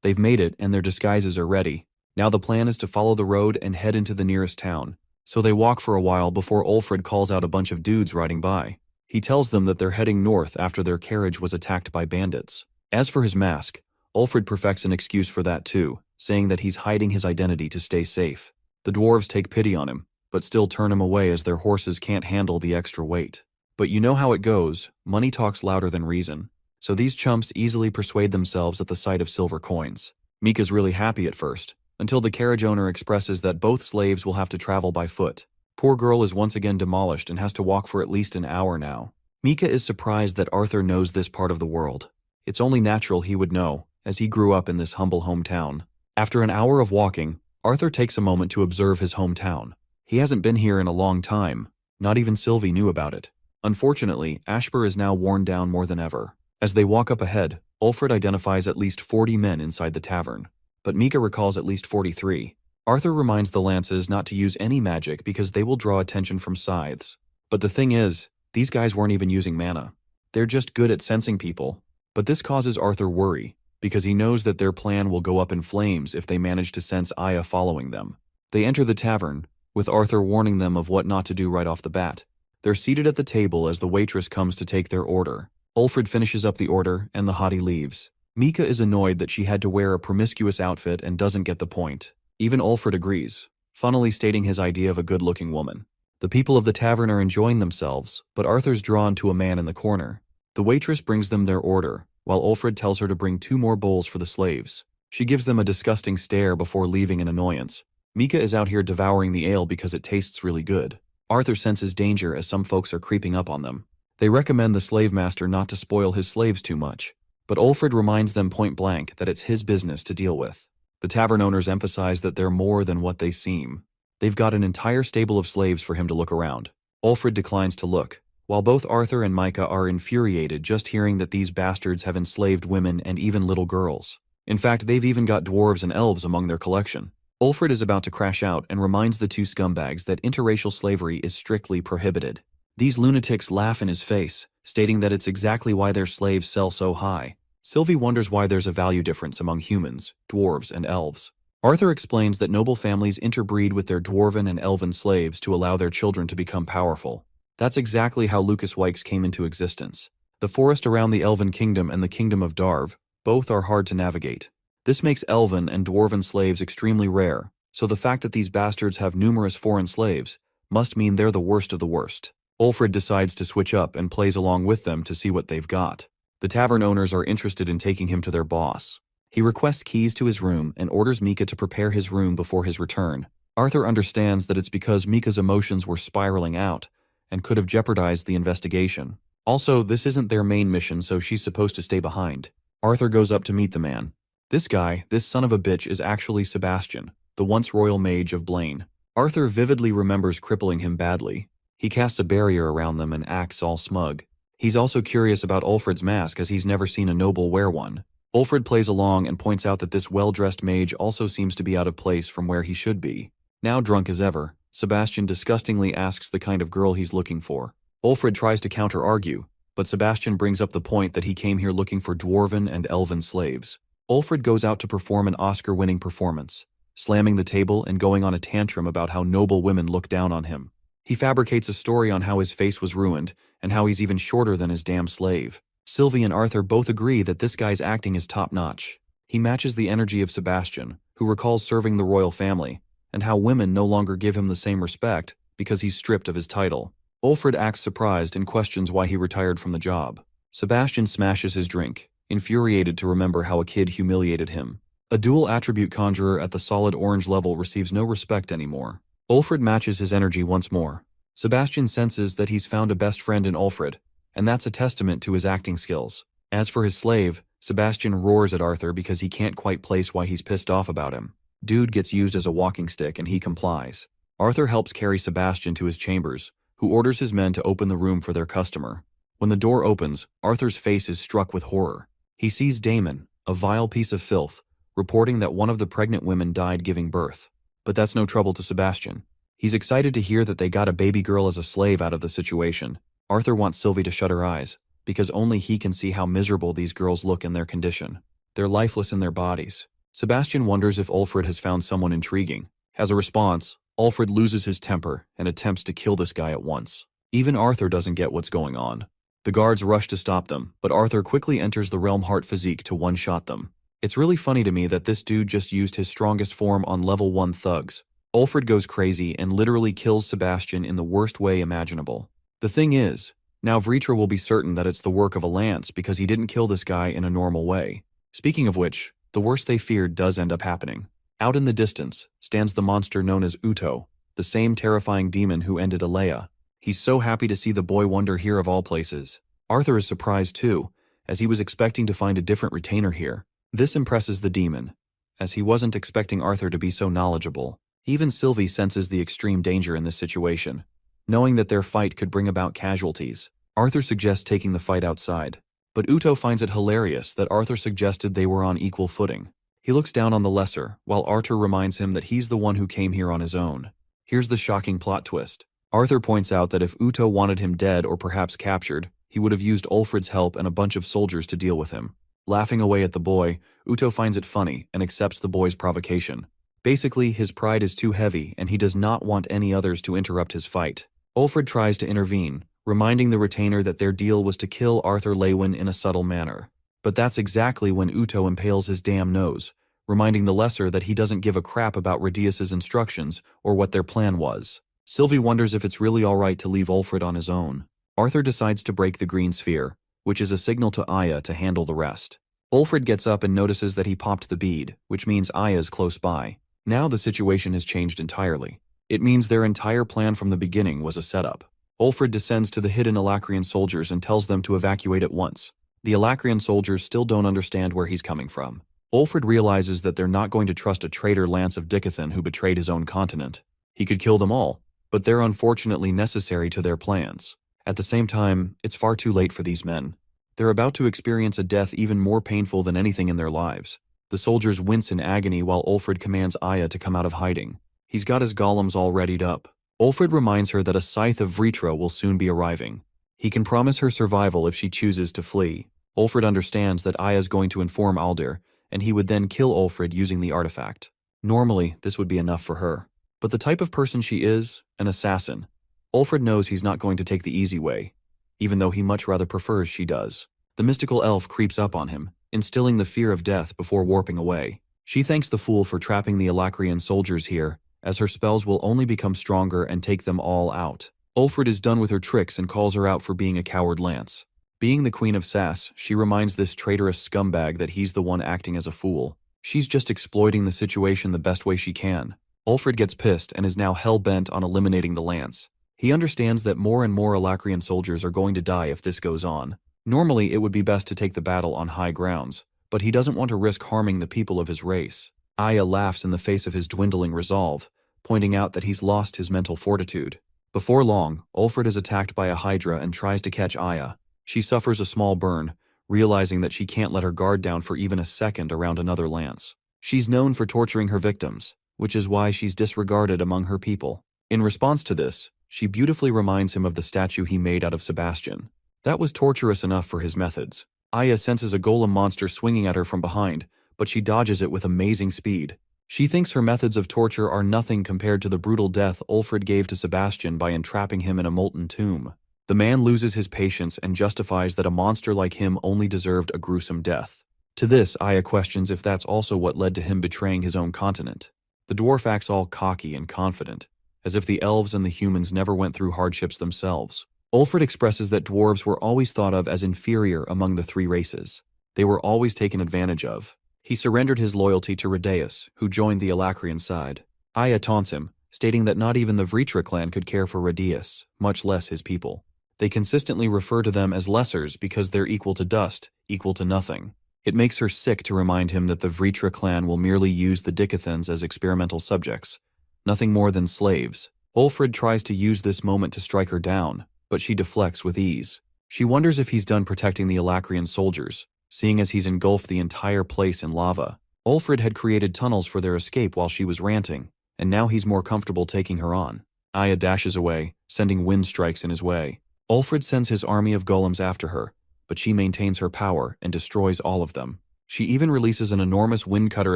they've made it and their disguises are ready. Now the plan is to follow the road and head into the nearest town. So they walk for a while before Ulfred calls out a bunch of dudes riding by. He tells them that they're heading north after their carriage was attacked by bandits. As for his mask, Ulfred perfects an excuse for that too, saying that he's hiding his identity to stay safe. The dwarves take pity on him, but still turn him away as their horses can't handle the extra weight. But you know how it goes, money talks louder than reason. So these chumps easily persuade themselves at the sight of silver coins. Mika's really happy at first, until the carriage owner expresses that both slaves will have to travel by foot. Poor girl is once again demolished and has to walk for at least an hour now. Mika is surprised that Arthur knows this part of the world. It's only natural he would know, as he grew up in this humble hometown. After an hour of walking, Arthur takes a moment to observe his hometown. He hasn't been here in a long time. Not even Sylvie knew about it. Unfortunately, Ashbur is now worn down more than ever. As they walk up ahead, Ulfred identifies at least 40 men inside the tavern, but Mika recalls at least 43. Arthur reminds the lances not to use any magic because they will draw attention from scythes. But the thing is, these guys weren't even using mana. They're just good at sensing people. But this causes Arthur worry, because he knows that their plan will go up in flames if they manage to sense Aya following them. They enter the tavern, with Arthur warning them of what not to do right off the bat. They're seated at the table as the waitress comes to take their order. Ulfrid finishes up the order, and the hottie leaves. Mika is annoyed that she had to wear a promiscuous outfit and doesn't get the point. Even Ulfrid agrees, funnily stating his idea of a good-looking woman. The people of the tavern are enjoying themselves, but Arthur's drawn to a man in the corner. The waitress brings them their order, while Ulfrid tells her to bring 2 more bowls for the slaves. She gives them a disgusting stare before leaving in annoyance. Mika is out here devouring the ale because it tastes really good. Arthur senses danger as some folks are creeping up on them. They recommend the slave master not to spoil his slaves too much, but Ulfrid reminds them point blank that it's his business to deal with. The tavern owners emphasize that they're more than what they seem. They've got an entire stable of slaves for him to look around. Ulfrid declines to look, while both Arthur and Micah are infuriated just hearing that these bastards have enslaved women and even little girls. In fact, they've even got dwarves and elves among their collection. Ulfrid is about to crash out and reminds the 2 scumbags that interracial slavery is strictly prohibited. These lunatics laugh in his face, stating that it's exactly why their slaves sell so high. Sylvie wonders why there's a value difference among humans, dwarves, and elves. Arthur explains that noble families interbreed with their dwarven and elven slaves to allow their children to become powerful. That's exactly how Lucas Wykes came into existence. The forest around the Elven Kingdom and the Kingdom of Darv, both are hard to navigate. This makes elven and dwarven slaves extremely rare, so the fact that these bastards have numerous foreign slaves must mean they're the worst of the worst. Ulfrid decides to switch up and plays along with them to see what they've got. The tavern owners are interested in taking him to their boss. He requests keys to his room and orders Mika to prepare his room before his return. Arthur understands that it's because Mika's emotions were spiraling out and could have jeopardized the investigation. Also, this isn't their main mission, so she's supposed to stay behind. Arthur goes up to meet the man. This guy, this son of a bitch, is actually Sebastian, the once royal mage of Blaine. Arthur vividly remembers crippling him badly. He casts a barrier around them and acts all smug. He's also curious about Ulfrid's mask as he's never seen a noble wear one. Ulfrid plays along and points out that this well-dressed mage also seems to be out of place from where he should be. Now drunk as ever, Sebastian disgustingly asks the kind of girl he's looking for. Ulfrid tries to counter-argue, but Sebastian brings up the point that he came here looking for dwarven and elven slaves. Ulfrid goes out to perform an Oscar-winning performance, slamming the table and going on a tantrum about how noble women look down on him. He fabricates a story on how his face was ruined and how he's even shorter than his damn slave. Sylvie and Arthur both agree that this guy's acting is top-notch. He matches the energy of Sebastian, who recalls serving the royal family, and how women no longer give him the same respect because he's stripped of his title. Ulfrid acts surprised and questions why he retired from the job. Sebastian smashes his drink, infuriated to remember how a kid humiliated him. A dual attribute conjurer at the solid orange level receives no respect anymore. Ulfrid matches his energy once more. Sebastian senses that he's found a best friend in Ulfrid, and that's a testament to his acting skills. As for his slave, Sebastian roars at Arthur because he can't quite place why he's pissed off about him. Dude gets used as a walking stick and he complies. Arthur helps carry Sebastian to his chambers, who orders his men to open the room for their customer. When the door opens, Arthur's face is struck with horror. He sees Damon, a vile piece of filth, reporting that one of the pregnant women died giving birth. But that's no trouble to Sebastian. He's excited to hear that they got a baby girl as a slave out of the situation. Arthur wants Sylvie to shut her eyes, because only he can see how miserable these girls look in their condition. They're lifeless in their bodies. Sebastian wonders if Ulfrid has found someone intriguing. As a response, Ulfrid loses his temper and attempts to kill this guy at once. Even Arthur doesn't get what's going on. The guards rush to stop them, but Arthur quickly enters the Realm Heart physique to one-shot them. It's really funny to me that this dude just used his strongest form on level 1 thugs. Ulfrid goes crazy and literally kills Sebastian in the worst way imaginable. The thing is, now Vritra will be certain that it's the work of a lance because he didn't kill this guy in a normal way. Speaking of which, the worst they feared does end up happening. Out in the distance stands the monster known as Uto, the same terrifying demon who ended Alea. He's so happy to see the boy wonder here of all places. Arthur is surprised too, as he was expecting to find a different retainer here. This impresses the demon, as he wasn't expecting Arthur to be so knowledgeable. Even Sylvie senses the extreme danger in this situation. Knowing that their fight could bring about casualties, Arthur suggests taking the fight outside. But Uto finds it hilarious that Arthur suggested they were on equal footing. He looks down on the lesser, while Arthur reminds him that he's the one who came here on his own. Here's the shocking plot twist. Arthur points out that if Uto wanted him dead or perhaps captured, he would have used Ulfrid's help and a bunch of soldiers to deal with him. Laughing away at the boy, Uto finds it funny and accepts the boy's provocation. Basically, his pride is too heavy and he does not want any others to interrupt his fight. Ulfrid tries to intervene, reminding the retainer that their deal was to kill Arthur Lewin in a subtle manner. But that's exactly when Uto impales his damn nose, reminding the lesser that he doesn't give a crap about Radius's instructions or what their plan was. Sylvie wonders if it's really alright to leave Ulfrid on his own. Arthur decides to break the green sphere, which is a signal to Aya to handle the rest. Ulfrid gets up and notices that he popped the bead, which means Aya's close by. Now the situation has changed entirely. It means their entire plan from the beginning was a setup. Ulfrid descends to the hidden Alacrian soldiers and tells them to evacuate at once. The Alacrian soldiers still don't understand where he's coming from. Ulfrid realizes that they're not going to trust a traitor Lance of Dicothan who betrayed his own continent. He could kill them all, but they're unfortunately necessary to their plans. At the same time, it's far too late for these men. They're about to experience a death even more painful than anything in their lives. The soldiers wince in agony while Ulfrid commands Aya to come out of hiding. He's got his golems all readied up. Ulfrid reminds her that a scythe of Vritra will soon be arriving. He can promise her survival if she chooses to flee. Ulfrid understands that Aya's going to inform Aldir, and he would then kill Ulfrid using the artifact. Normally, this would be enough for her. But the type of person she is, an assassin. Ulfrid knows he's not going to take the easy way, even though he much rather prefers she does. The mystical elf creeps up on him, instilling the fear of death before warping away. She thanks the fool for trapping the Alacrian soldiers here, as her spells will only become stronger and take them all out. Ulfrid is done with her tricks and calls her out for being a coward Lance. Being the queen of sass, she reminds this traitorous scumbag that he's the one acting as a fool. She's just exploiting the situation the best way she can. Ulfrid gets pissed and is now hell-bent on eliminating the Lance. He understands that more and more Alacrian soldiers are going to die if this goes on. Normally, it would be best to take the battle on high grounds, but he doesn't want to risk harming the people of his race. Aya laughs in the face of his dwindling resolve, pointing out that he's lost his mental fortitude. Before long, Ulfrid is attacked by a hydra and tries to catch Aya. She suffers a small burn, realizing that she can't let her guard down for even a second around another lance. She's known for torturing her victims, which is why she's disregarded among her people. In response to this, she beautifully reminds him of the statue he made out of Sebastian. That was torturous enough for his methods. Aya senses a golem monster swinging at her from behind, but she dodges it with amazing speed. She thinks her methods of torture are nothing compared to the brutal death Ulfrid gave to Sebastian by entrapping him in a molten tomb. The man loses his patience and justifies that a monster like him only deserved a gruesome death. To this, Aya questions if that's also what led to him betraying his own continent. The dwarf acts all cocky and confident, as if the elves and the humans never went through hardships themselves. Ulfrid expresses that dwarves were always thought of as inferior among the three races. They were always taken advantage of. He surrendered his loyalty to Redeus, who joined the Alacrian side. Aya taunts him, stating that not even the Vritra clan could care for Redeus, much less his people. They consistently refer to them as lessers because they're equal to dust, equal to nothing. It makes her sick to remind him that the Vritra clan will merely use the Dicothans as experimental subjects, nothing more than slaves. Ulfrid tries to use this moment to strike her down, but she deflects with ease. She wonders if he's done protecting the Alacrian soldiers, seeing as he's engulfed the entire place in lava. Ulfrid had created tunnels for their escape while she was ranting, and now he's more comfortable taking her on. Aya dashes away, sending wind strikes in his way. Ulfrid sends his army of golems after her, but she maintains her power and destroys all of them. She even releases an enormous wind cutter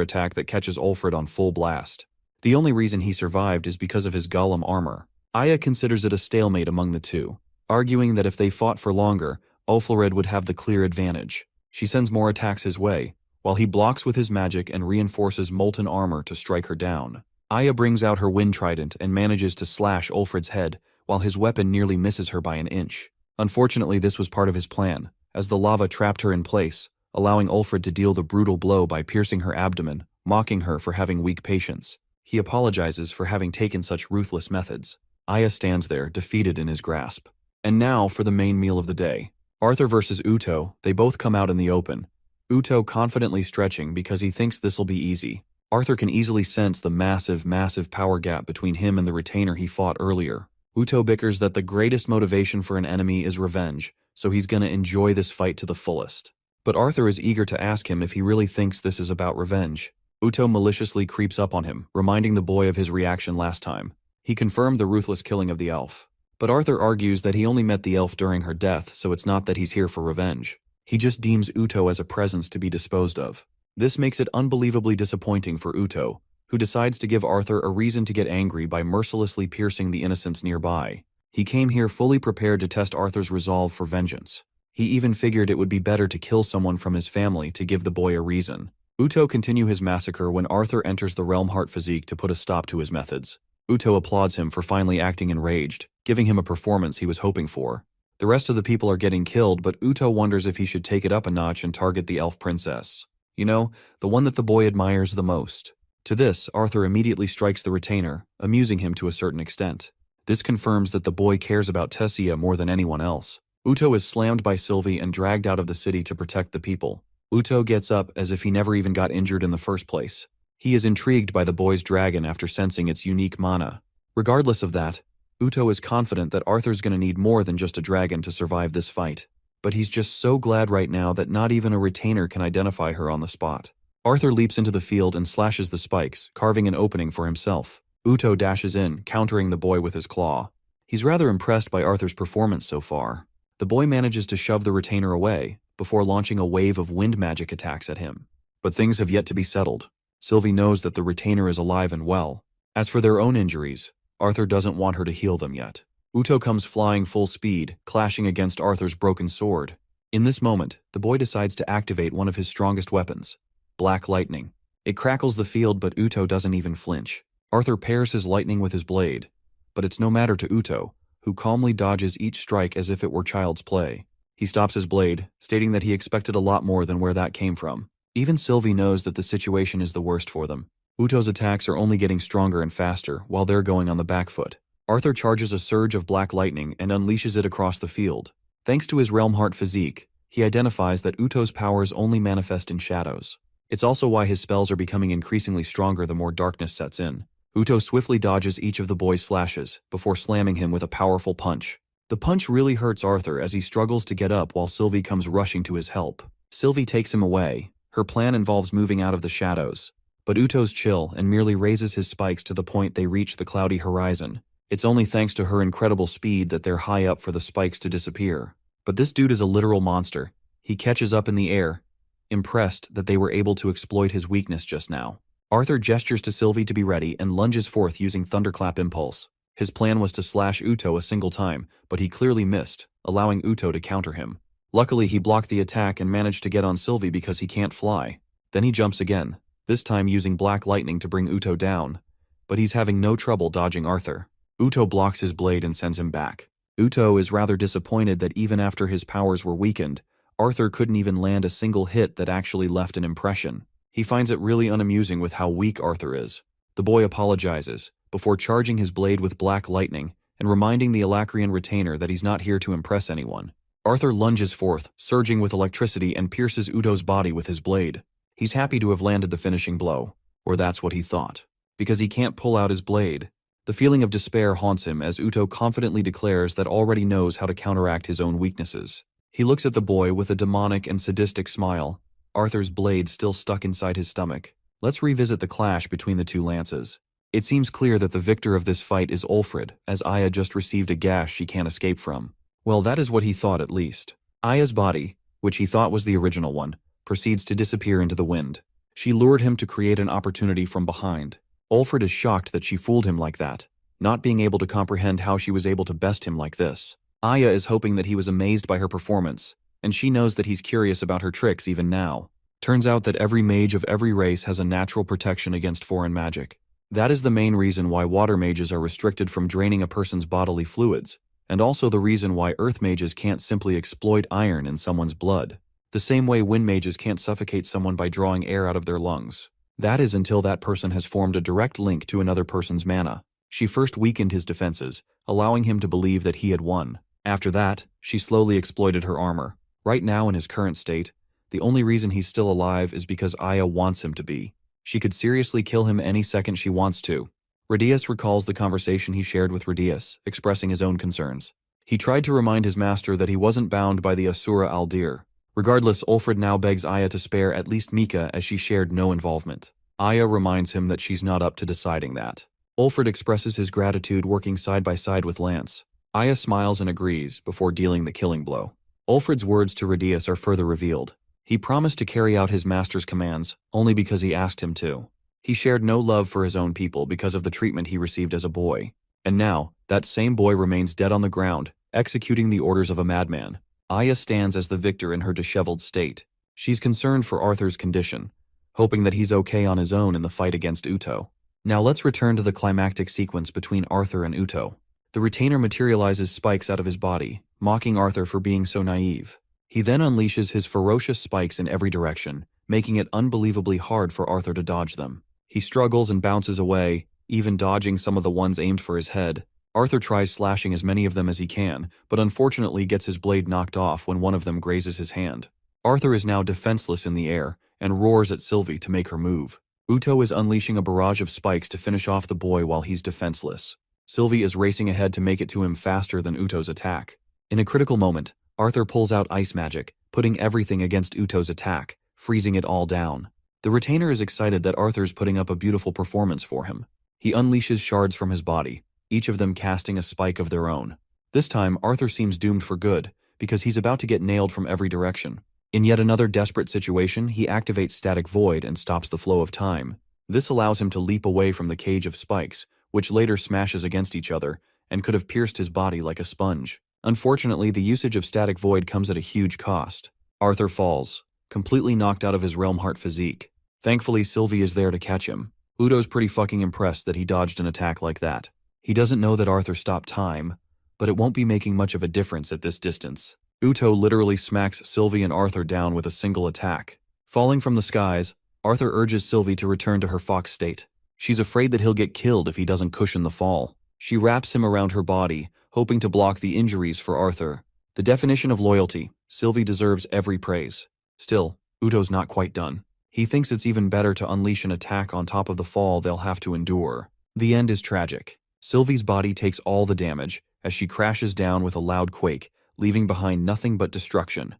attack that catches Ulfrid on full blast. The only reason he survived is because of his golem armor. Aya considers it a stalemate among the two, arguing that if they fought for longer, Ulfrid would have the clear advantage. She sends more attacks his way, while he blocks with his magic and reinforces molten armor to strike her down. Aya brings out her wind trident and manages to slash Ulfrid's head, while his weapon nearly misses her by an inch. Unfortunately, this was part of his plan, as the lava trapped her in place, allowing Ulfrid to deal the brutal blow by piercing her abdomen, mocking her for having weak patience. He apologizes for having taken such ruthless methods. Aya stands there, defeated in his grasp. And now for the main meal of the day. Arthur versus Uto, they both come out in the open. Uto confidently stretching because he thinks this'll be easy. Arthur can easily sense the massive power gap between him and the retainer he fought earlier. Uto bickers that the greatest motivation for an enemy is revenge, so he's gonna enjoy this fight to the fullest. But Arthur is eager to ask him if he really thinks this is about revenge. Uto maliciously creeps up on him, reminding the boy of his reaction last time. He confirmed the ruthless killing of the elf. But Arthur argues that he only met the elf during her death, so it's not that he's here for revenge. He just deems Uto as a presence to be disposed of. This makes it unbelievably disappointing for Uto, who decides to give Arthur a reason to get angry by mercilessly piercing the innocents nearby. He came here fully prepared to test Arthur's resolve for vengeance. He even figured it would be better to kill someone from his family to give the boy a reason. Uto continue his massacre when Arthur enters the Realm Heart physique to put a stop to his methods. Uto applauds him for finally acting enraged, giving him a performance he was hoping for. The rest of the people are getting killed, but Uto wonders if he should take it up a notch and target the elf princess. You know, the one that the boy admires the most. To this, Arthur immediately strikes the retainer, amusing him to a certain extent. This confirms that the boy cares about Tessia more than anyone else. Uto is slammed by Sylvie and dragged out of the city to protect the people. Uto gets up as if he never even got injured in the first place. He is intrigued by the boy's dragon after sensing its unique mana. Regardless of that, Uto is confident that Arthur's gonna need more than just a dragon to survive this fight. But he's just so glad right now that not even a retainer can identify her on the spot. Arthur leaps into the field and slashes the spikes, carving an opening for himself. Uto dashes in, countering the boy with his claw. He's rather impressed by Arthur's performance so far. The boy manages to shove the retainer away, before launching a wave of wind magic attacks at him. But things have yet to be settled. Sylvie knows that the retainer is alive and well. As for their own injuries, Arthur doesn't want her to heal them yet. Uto comes flying full speed, clashing against Arthur's broken sword. In this moment, the boy decides to activate one of his strongest weapons, Black Lightning. It crackles the field, but Uto doesn't even flinch. Arthur pairs his lightning with his blade, but it's no matter to Uto, who calmly dodges each strike as if it were child's play. He stops his blade, stating that he expected a lot more than where that came from. Even Sylvie knows that the situation is the worst for them. Uto's attacks are only getting stronger and faster, while they're going on the back foot. Arthur charges a surge of black lightning and unleashes it across the field. Thanks to his Realm Heart physique, he identifies that Uto's powers only manifest in shadows. It's also why his spells are becoming increasingly stronger the more darkness sets in. Uto swiftly dodges each of the boy's slashes, before slamming him with a powerful punch. The punch really hurts Arthur as he struggles to get up while Sylvie comes rushing to his help. Sylvie takes him away. Her plan involves moving out of the shadows. But Uto's chill and merely raises his spikes to the point they reach the cloudy horizon. It's only thanks to her incredible speed that they're high up for the spikes to disappear. But this dude is a literal monster. He catches up in the air, impressed that they were able to exploit his weakness just now. Arthur gestures to Sylvie to be ready and lunges forth using Thunderclap Impulse. His plan was to slash Uto a single time, but he clearly missed, allowing Uto to counter him. Luckily, he blocked the attack and managed to get on Sylvie because he can't fly. Then he jumps again, this time using Black Lightning to bring Uto down. But he's having no trouble dodging Arthur. Uto blocks his blade and sends him back. Uto is rather disappointed that even after his powers were weakened, Arthur couldn't even land a single hit that actually left an impression. He finds it really unamusing with how weak Arthur is. The boy apologizes, before charging his blade with Black Lightning and reminding the Alacrian retainer that he's not here to impress anyone. Arthur lunges forth, surging with electricity, and pierces Uto's body with his blade. He's happy to have landed the finishing blow, or that's what he thought, because he can't pull out his blade. The feeling of despair haunts him as Uto confidently declares that already knows how to counteract his own weaknesses. He looks at the boy with a demonic and sadistic smile, Arthur's blade still stuck inside his stomach. Let's revisit the clash between the two lances. It seems clear that the victor of this fight is Ulfrid, as Aya just received a gash she can't escape from. Well, that is what he thought at least. Aya's body, which he thought was the original one, proceeds to disappear into the wind. She lured him to create an opportunity from behind. Ulfrid is shocked that she fooled him like that, not being able to comprehend how she was able to best him like this. Aya is hoping that he was amazed by her performance, and she knows that he's curious about her tricks even now. Turns out that every mage of every race has a natural protection against foreign magic. That is the main reason why water mages are restricted from draining a person's bodily fluids, and also the reason why earth mages can't simply exploit iron in someone's blood. The same way wind mages can't suffocate someone by drawing air out of their lungs. That is until that person has formed a direct link to another person's mana. She first weakened his defenses, allowing him to believe that he had won. After that, she slowly exploited her armor. Right now in his current state, the only reason he's still alive is because Aya wants him to be. She could seriously kill him any second she wants to. Radius recalls the conversation he shared with Radius, expressing his own concerns. He tried to remind his master that he wasn't bound by the Asura Aldir. Regardless, Ulfrid now begs Aya to spare at least Mika as she shared no involvement. Aya reminds him that she's not up to deciding that. Ulfrid expresses his gratitude working side by side with Lance. Aya smiles and agrees before dealing the killing blow. Ulfrid's words to Radius are further revealed. He promised to carry out his master's commands only because he asked him to. He shared no love for his own people because of the treatment he received as a boy. And now, that same boy remains dead on the ground, executing the orders of a madman. Aya stands as the victor in her disheveled state. She's concerned for Arthur's condition, hoping that he's okay on his own in the fight against Uto. Now let's return to the climactic sequence between Arthur and Uto. The retainer materializes spikes out of his body, mocking Arthur for being so naive. He then unleashes his ferocious spikes in every direction, making it unbelievably hard for Arthur to dodge them. He struggles and bounces away, even dodging some of the ones aimed for his head. Arthur tries slashing as many of them as he can, but unfortunately gets his blade knocked off when one of them grazes his hand. Arthur is now defenseless in the air, and roars at Sylvie to make her move. Uto is unleashing a barrage of spikes to finish off the boy while he's defenseless. Sylvie is racing ahead to make it to him faster than Uto's attack. In a critical moment, Arthur pulls out ice magic, putting everything against Uto's attack, freezing it all down. The retainer is excited that Arthur's putting up a beautiful performance for him. He unleashes shards from his body, each of them casting a spike of their own. This time, Arthur seems doomed for good, because he's about to get nailed from every direction. In yet another desperate situation, he activates Static Void and stops the flow of time. This allows him to leap away from the cage of spikes, which later smashes against each other, and could have pierced his body like a sponge. Unfortunately, the usage of Static Void comes at a huge cost. Arthur falls, completely knocked out of his Realm Heart physique. Thankfully, Sylvie is there to catch him. Uto's pretty fucking impressed that he dodged an attack like that. He doesn't know that Arthur stopped time, but it won't be making much of a difference at this distance. Uto literally smacks Sylvie and Arthur down with a single attack. Falling from the skies, Arthur urges Sylvie to return to her fox state. She's afraid that he'll get killed if he doesn't cushion the fall. She wraps him around her body, hoping to block the injuries for Arthur. The definition of loyalty, Sylvie deserves every praise. Still, Uto's not quite done. He thinks it's even better to unleash an attack on top of the fall they'll have to endure. The end is tragic. Sylvie's body takes all the damage as she crashes down with a loud quake, leaving behind nothing but destruction.